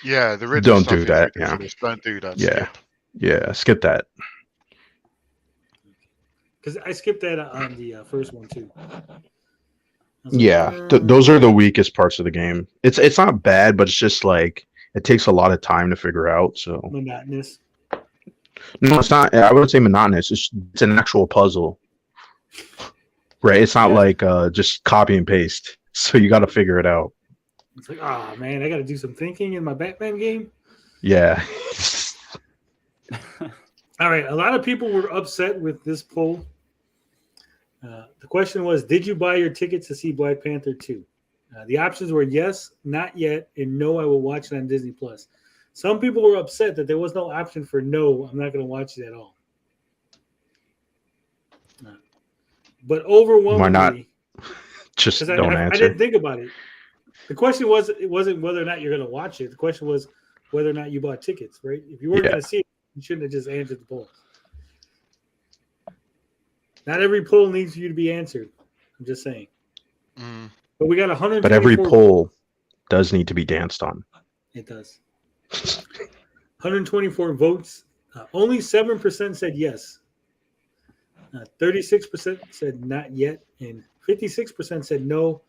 the Riddler don't stuff do that. Yeah, don't do that. Yeah, skip that. Because I skipped that on the first one too. Yeah, those are the weakest parts of the game. It's not bad, but it's just like it takes a lot of time to figure out. So monotonous. No, it's not. I wouldn't say monotonous. It's an actual puzzle, right? It's not like just copy and paste. So you got to figure it out. It's like, oh man, I got to do some thinking in my Batman game. Yeah. All right. A lot of people were upset with this poll. The question was, did you buy your tickets to see Black Panther 2? The options were yes, not yet, and no, I will watch it on Disney+. Some people were upset that there was no option for no, I'm not going to watch it at all. But overwhelmingly... Why not? Just don't answer. I didn't think about it. The question wasn't whether or not you're going to watch it. The question was whether or not you bought tickets, right? If you weren't going to see it, you shouldn't have just answered the poll. Not every poll needs you to be answered. I'm just saying. But we got 124. But every poll does need to be danced on. It does. 124 votes. Only 7% said yes. 36% said not yet, and 56% said no.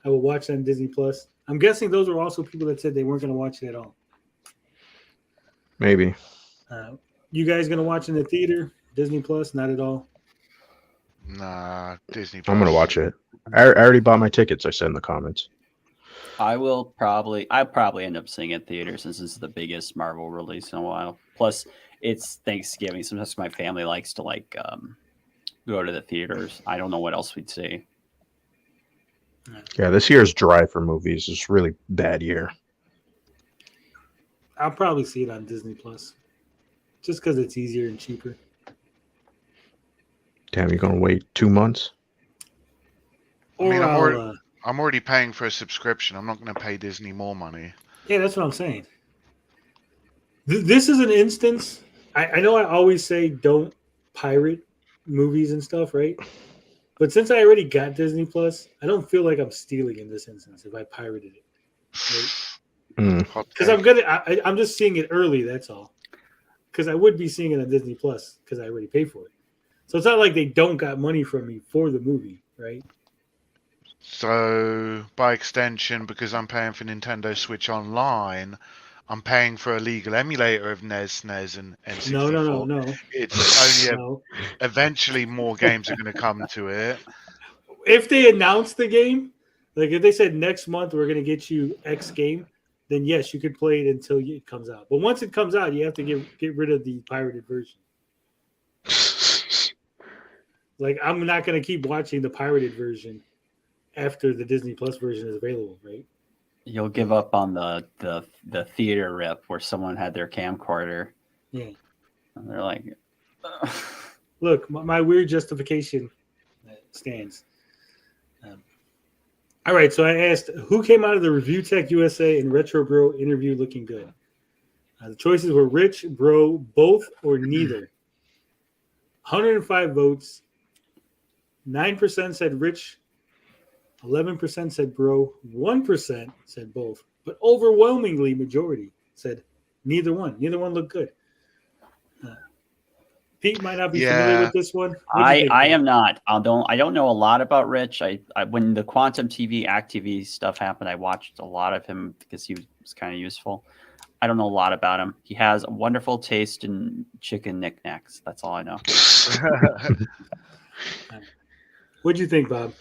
I will watch it on Disney Plus. I'm guessing those were also people that said they weren't going to watch it at all. Maybe. You guys going to watch in the theater? Disney Plus? Not at all. Nah, Disney Plus. I'm going to watch it. I already bought my tickets. I said in the comments. I'll probably end up seeing it in theater since this is the biggest Marvel release in a while. Plus, it's Thanksgiving. Sometimes my family likes to go to the theaters. I don't know what else we'd see. Yeah, this year's dry for movies. It's a really bad year. I'll probably see it on Disney Plus, just because it's easier and cheaper. Damn, you're gonna wait 2 months? I mean, Or I'm already paying for a subscription. I'm not going to pay Disney more money. yeah, that's what I'm saying. This is an instance. I know I always say don't pirate movies and stuff, right? But since I already got Disney Plus, I don't feel like I'm stealing in this instance if I pirated it. Mm. Because I'm just seeing it early. That's all. Because I would be seeing it on Disney Plus because I already paid for it. So it's not like they don't got money from me for the movie, right? So, by extension, because I'm paying for Nintendo Switch Online, I'm paying for a legal emulator of NES, SNES, and N64. No. It's only No. eventually more games are going to come to it. If they announce the game, like if they said next month we're going to get you X game, then yes, you could play it until it comes out. But once it comes out, you have to get rid of the pirated version. Like I'm not going to keep watching the pirated version after the Disney Plus version is available, right? You'll give up on the theater rip where someone had their camcorder. Yeah. And they're like, ugh. Look, my weird justification stands. All right, so I asked who came out of the Review Tech USA and Retro Bro interview looking good. The choices were Rich, Bro, both, or neither. 105 votes. 9% said Rich. 11% said Bro. 1% said both. But overwhelmingly, majority said neither one. Neither one looked good. Pete might not be familiar with this one. I am not. I don't know a lot about Rich. I when the Quantum TV Act TV stuff happened, I watched a lot of him because he was kind of useful. I don't know a lot about him. He has a wonderful taste in chicken knickknacks. That's all I know. What'd you think, Bob?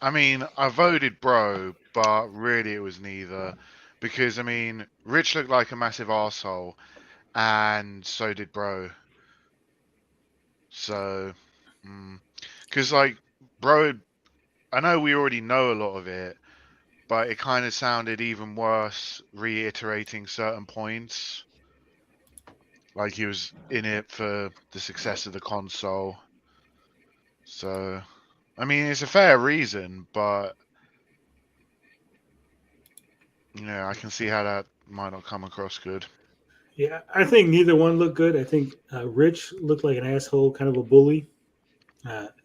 I mean, I voted Bro, but really it was neither. Because, I mean, Rich looked like a massive arsehole, and so did Bro. So, because like Bro, I know we already know a lot of it, but it kind of sounded even worse reiterating certain points. Like he was in it for the success of the console. So, I mean, it's a fair reason, but I can see how that might not come across good. Yeah, I think neither one looked good. I think Rich looked like an asshole, kind of a bully.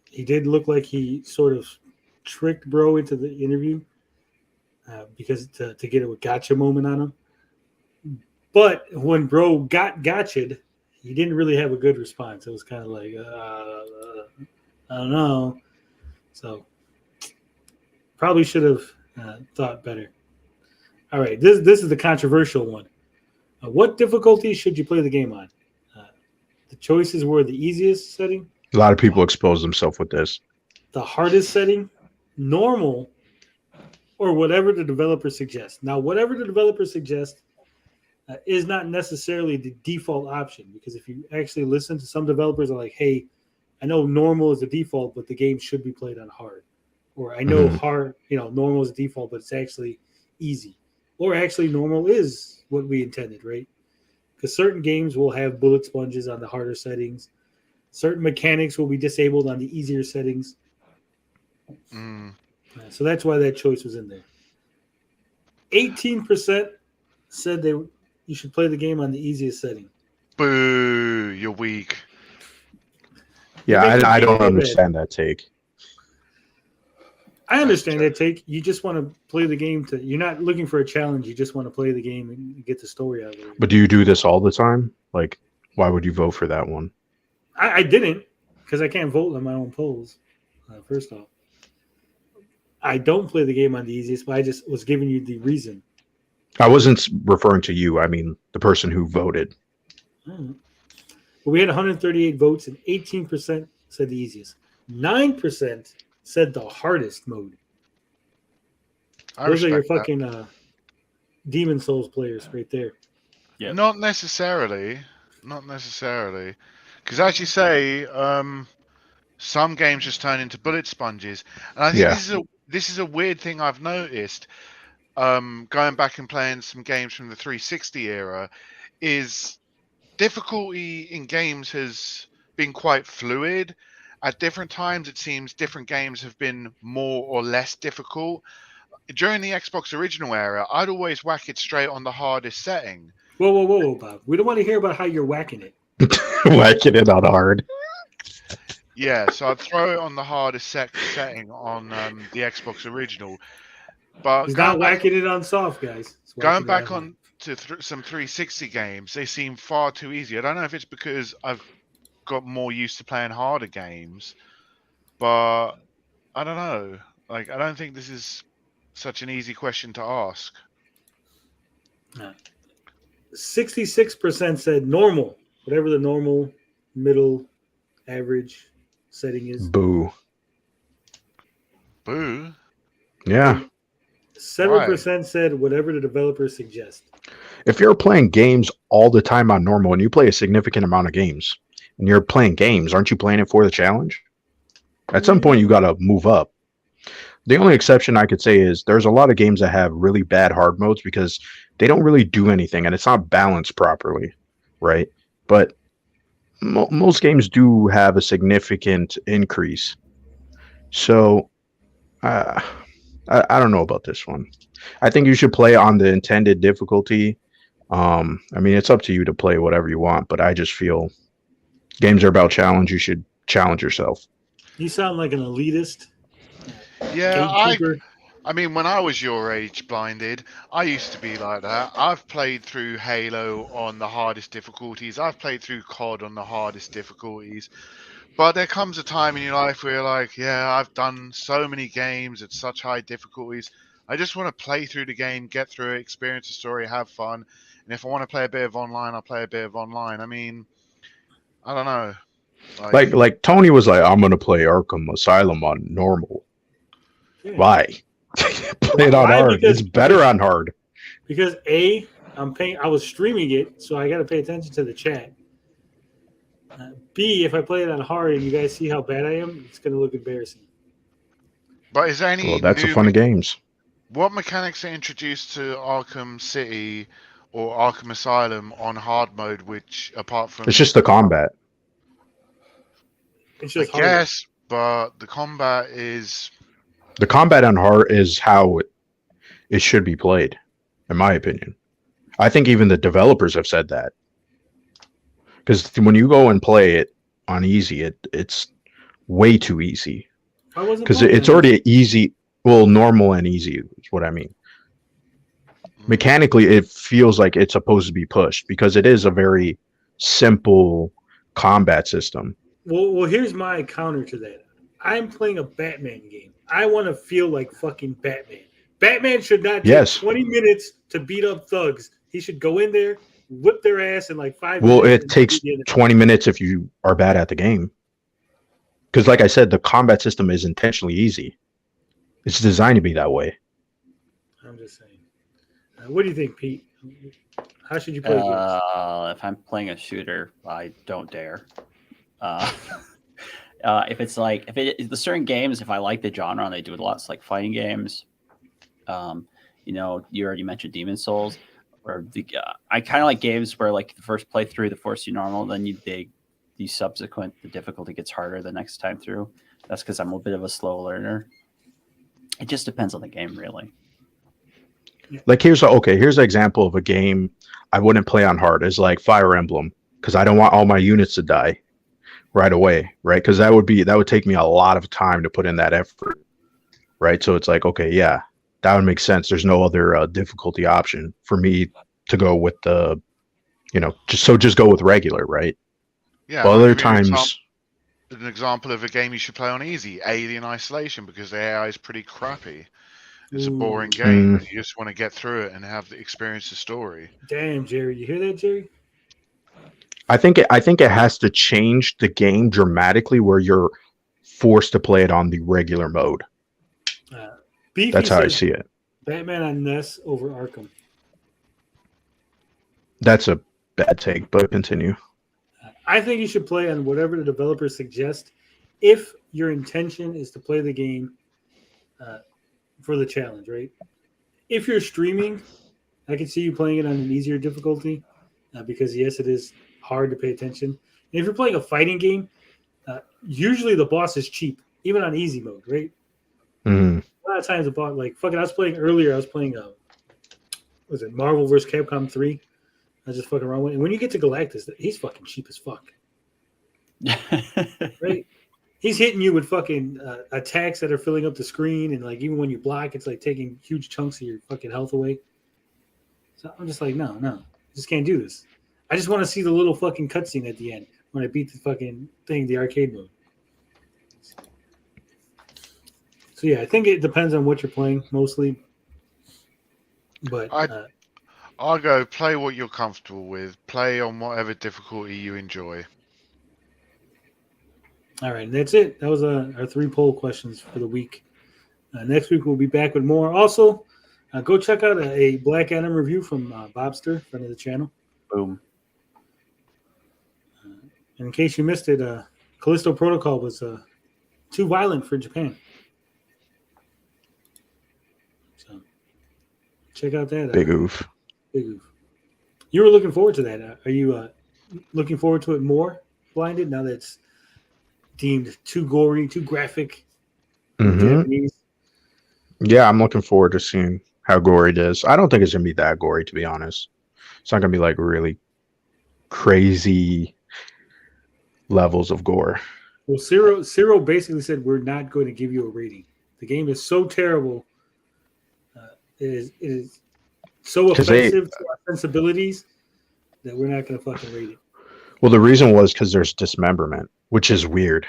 He did look like he sort of tricked Bro into the interview because to get a gotcha moment on him. But when Bro got gotcha'd, he didn't really have a good response. It was kind of like, I don't know. So probably should have thought better. All right, this is the controversial one. What difficulty should you play the game on? The choices were the easiest setting. A lot of people expose themselves with this. The hardest setting, normal, or whatever the developer suggests. Now, whatever the developer suggests is not necessarily the default option, because if you actually listen to some developers are like, hey, I know normal is the default, but the game should be played on hard. Or I know hard, normal is the default, but it's actually easy. Or actually normal is what we intended, right? Because certain games will have bullet sponges on the harder settings. Certain mechanics will be disabled on the easier settings. So that's why that choice was in there. 18% said you should play the game on the easiest setting. Boo, you're weak. Yeah, I don't understand that take. I understand that take. You just want to play the game you're not looking for a challenge. You just want to play the game and get the story out of it. But do you do this all the time? Like, why would you vote for that one? I didn't, because I can't vote on my own polls. First off, I don't play the game on the easiest, but I just was giving you the reason. I wasn't referring to you. I mean, the person who voted. Well, we had 138 votes, and 18% said the easiest. 9% said the hardest mode. Those are your fucking Demon Souls players right there. Yeah. Not necessarily. Because as you say, some games just turn into bullet sponges. And I think this is a weird thing I've noticed. Going back and playing some games from the 360 era, is difficulty in games has been quite fluid. at different times, it seems different games have been more or less difficult. During the Xbox original era, I'd always whack it straight on the hardest setting. Whoa, Bob. We don't want to hear about how you're whacking it. Whacking it out hard. Yeah, so I'd throw it on the hardest setting on the Xbox original. But He's not whacking it on soft, guys. He's going whacking it back on on to some 360 games, they seem far too easy. I don't know if it's because I've got more used to playing harder games, but I don't know. Like, I don't think this is such an easy question to ask. 66% said normal, whatever the normal, middle, average setting is. Boo. Boo. Yeah. 7% said whatever the developers suggest. If you're playing games all the time on normal and you play a significant amount of games and you're playing games, aren't you playing it for the challenge? At some point, you got to move up. The only exception I could say is there's a lot of games that have really bad hard modes because they don't really do anything and it's not balanced properly, right? But most games do have a significant increase. So I don't know about this one. I think you should play on the intended difficulty. I mean, it's up to you to play whatever you want, but I just feel games are about challenge. You should challenge yourself. You sound like an elitist. Yeah, gatekeeper. I mean, when I was your age, Blinded, I used to be like that. I've played through Halo on the hardest difficulties. I've played through COD on the hardest difficulties. But there comes a time in your life where you're like, yeah, I've done so many games at such high difficulties. I just want to play through the game, get through it, experience the story, have fun. And if I want to play a bit of online, I'll play a bit of online. I mean, I don't know. Like Tony was like, I'm going to play Arkham Asylum on normal. Yeah. Why? Play it on hard. It's better on hard. Because I was streaming it, so I got to pay attention to the chat. B, if I play it on hard and you guys see how bad I am, it's going to look embarrassing. But is there any? Well, that's the fun of games. What mechanics are introduced to Arkham City or Arkham Asylum on hard mode? Which, apart from, It's just the combat. It's just I guess, but the combat is. The combat on hard is how it should be played, in my opinion. I think even the developers have said that. Because when you go and play it on easy, it's way too easy. Because it's already easy. Well, normal and easy is what I mean. Mechanically, it feels like it's supposed to be pushed because it is a very simple combat system. Well, here's my counter to that. I'm playing a Batman game. I want to feel like fucking Batman. Batman should not take 20 minutes to beat up thugs. He should go in there, whip their ass in like 5 minutes. Well, it takes 20 minutes if you are bad at the game. Because like I said, the combat system is intentionally easy. It's designed to be that way. I'm just saying. What do you think, Pete? How should you play games? If I'm playing a shooter, I don't dare. If it's like the certain games, if I like the genre and they do it a lot, it's like fighting games. You already mentioned Demon Souls, or I kind of like games where like the first playthrough they force you normal, then the subsequent the difficulty gets harder the next time through. That's because I'm a bit of a slow learner. It just depends on the game, really. Like here's an example of a game I wouldn't play on hard. Is like Fire Emblem because I don't want all my units to die right away, right? Because that would take me a lot of time to put in that effort, right? So it's like, okay, yeah, that would make sense. There's no other difficulty option for me to go with the, just go with regular, right? Yeah. But other times, an example of a game you should play on easy, Alien Isolation, because the AI is pretty crappy. It's a boring game. You just want to get through it and experience the story. Damn, Jerry, you hear that, Jerry? I think it has to change the game dramatically where you're forced to play it on the regular mode. That's how I see it. Batman on NES over Arkham. That's a bad take, but continue. I think you should play on whatever the developers suggest if your intention is to play the game for the challenge, right? If you're streaming, I can see you playing it on an easier difficulty because, yes, it is hard to pay attention. And if you're playing a fighting game, Usually the boss is cheap, even on easy mode, right? Mhm. A lot of times the boss, like fucking, I was playing earlier. I was playing, was it Marvel vs. Capcom 3? I was just fucking around with it. And when you get to Galactus, he's fucking cheap as fuck, right? He's hitting you with fucking attacks that are filling up the screen, and like even when you block, it's like taking huge chunks of your fucking health away. So I'm just like, no, I just can't do this. I just want to see the little fucking cutscene at the end when I beat the fucking thing, the arcade mode. So yeah, I think it depends on what you're playing mostly. But I'll go play what you're comfortable with. Play on whatever difficulty you enjoy. All right, and that's it. That was our 3 poll questions for the week. Next week we'll be back with more. Also, go check out a Black Adam review from Bobster, friend of the channel. Boom. And in case you missed it, Callisto Protocol was too violent for Japan. So check out that. Big oof. Big oof. You were looking forward to that. Are you looking forward to it more, Blinded, now that it's deemed too gory, too graphic? Japanese? Yeah, I'm looking forward to seeing how gory it is. I don't think it's going to be that gory, to be honest. It's not going to be like really crazy levels of gore. Well, Ciro basically said we're not going to give you a rating. The game is so terrible. It is so offensive to our sensibilities that we're not going to fucking rate it. Well, the reason was because there's dismemberment, which is weird.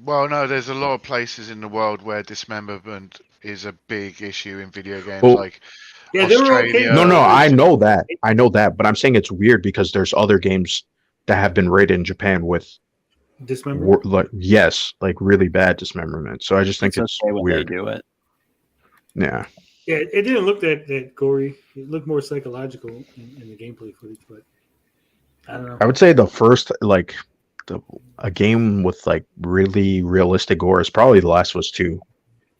Well, no, there's a lot of places in the world where dismemberment is a big issue in video games, Well, like yeah, they were Australia. okay. No, I know that, but I'm saying it's weird because there's other games that have been rated in Japan with Dismemberment? like really bad dismemberment. So I just think it's okay when weird. they do it. Yeah. Yeah, it didn't look that gory. It looked more psychological in the gameplay footage, but I don't know. I would say the first a game with like really realistic gore is probably The Last of Us 2.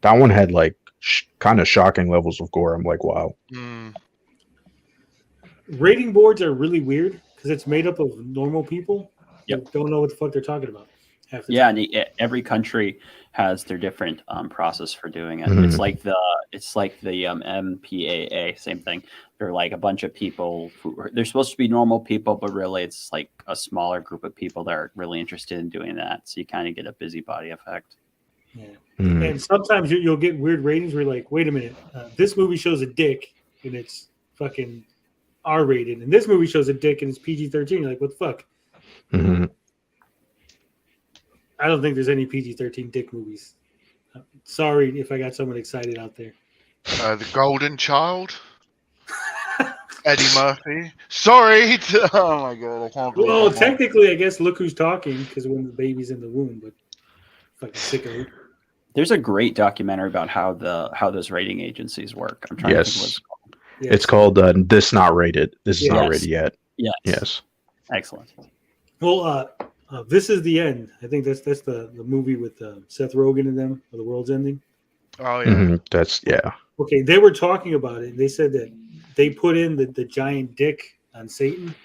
That one had like kind of shocking levels of gore. I'm like, wow. Rating boards are really weird because it's made up of normal people who Yep. don't know what the fuck they're talking about. Yeah, and every country has their different process for doing it. Mhm. It's like the MPAA, same thing. They're like a bunch of people they're supposed to be normal people, but really it's like a smaller group of people that are really interested in doing that. So you kind of get a busybody effect. Yeah. Mhm. And sometimes you'll get weird ratings where you're like, wait a minute, this movie shows a dick and it's fucking R-rated, and this movie shows a dick and it's PG-13. You're like, what the fuck? Mhm. I don't think there's any PG-13 dick movies. Sorry if I got someone excited out there. The Golden Child, Eddie Murphy. Sorry. Oh my god, I can't believe Well, that. technically, I guess look who's talking because when the baby's in the womb, but fucking sicko. There's a great documentary about how those rating agencies work. I'm trying to think what it's called. Yes. It's called This Not Rated. This is not rated yet. Yes. Excellent. Well, This Is the End. I think that's the movie with Seth Rogen and them, or The World's Ending. Oh yeah. Mhm. That's Okay, they were talking about it. And they said that they put in the giant dick on Satan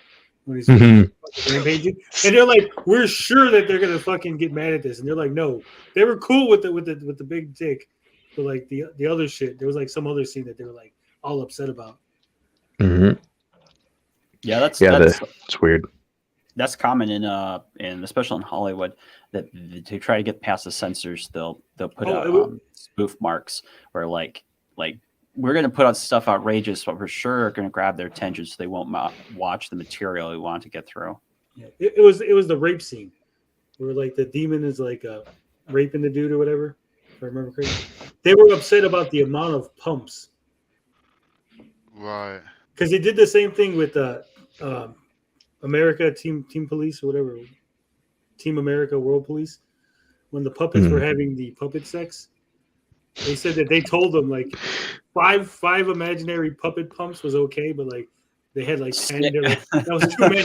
when he's Mhm. rampaging, and they're like, "We're sure that they're gonna fucking get mad at this." And they're like, "No, they were cool with the big dick, but like the other shit, there was like some other scene that they were like all upset about." Mhm. Yeah, that's it's weird. that's common in especially in Hollywood, that to try to get past the censors, they'll put out spoof marks where like we're going to put out stuff outrageous, but we're sure going to grab their attention so they won't watch the material we want to get through. Yeah, it was the rape scene where like the demon is like raping the dude or whatever. If I remember correctly, they were upset about the amount of pumps. Right. Because they did the same thing with America Team Police or whatever, Team America World Police, when the puppets were having the puppet sex. They said that they told them like five imaginary puppet pumps was okay, but like they had like 10. They're like, that was too many.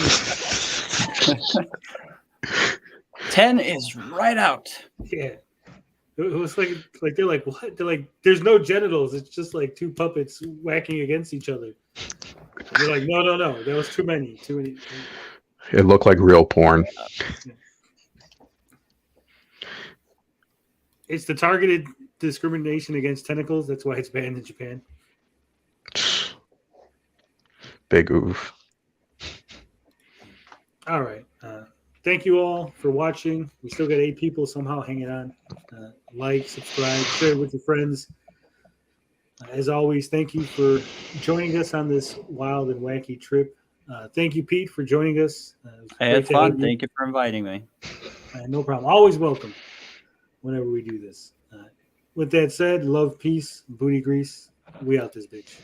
10 is right out. Yeah. It was like they're like, what? They're like, there's no genitals. It's just like two puppets whacking against each other. They're like, no. That was too many. It looked like real porn. It's the targeted discrimination against tentacles. That's why it's banned in Japan. Big oof. All right. Thank you all for watching. We still got 8 people somehow hanging on. Like, subscribe, share with your friends. As always, thank you for joining us on this wild and wacky trip. Thank you, Pete, for joining us. I had fun. Thank you for inviting me. No problem. Always welcome whenever we do this. With that said, love, peace, booty grease. We out this bitch.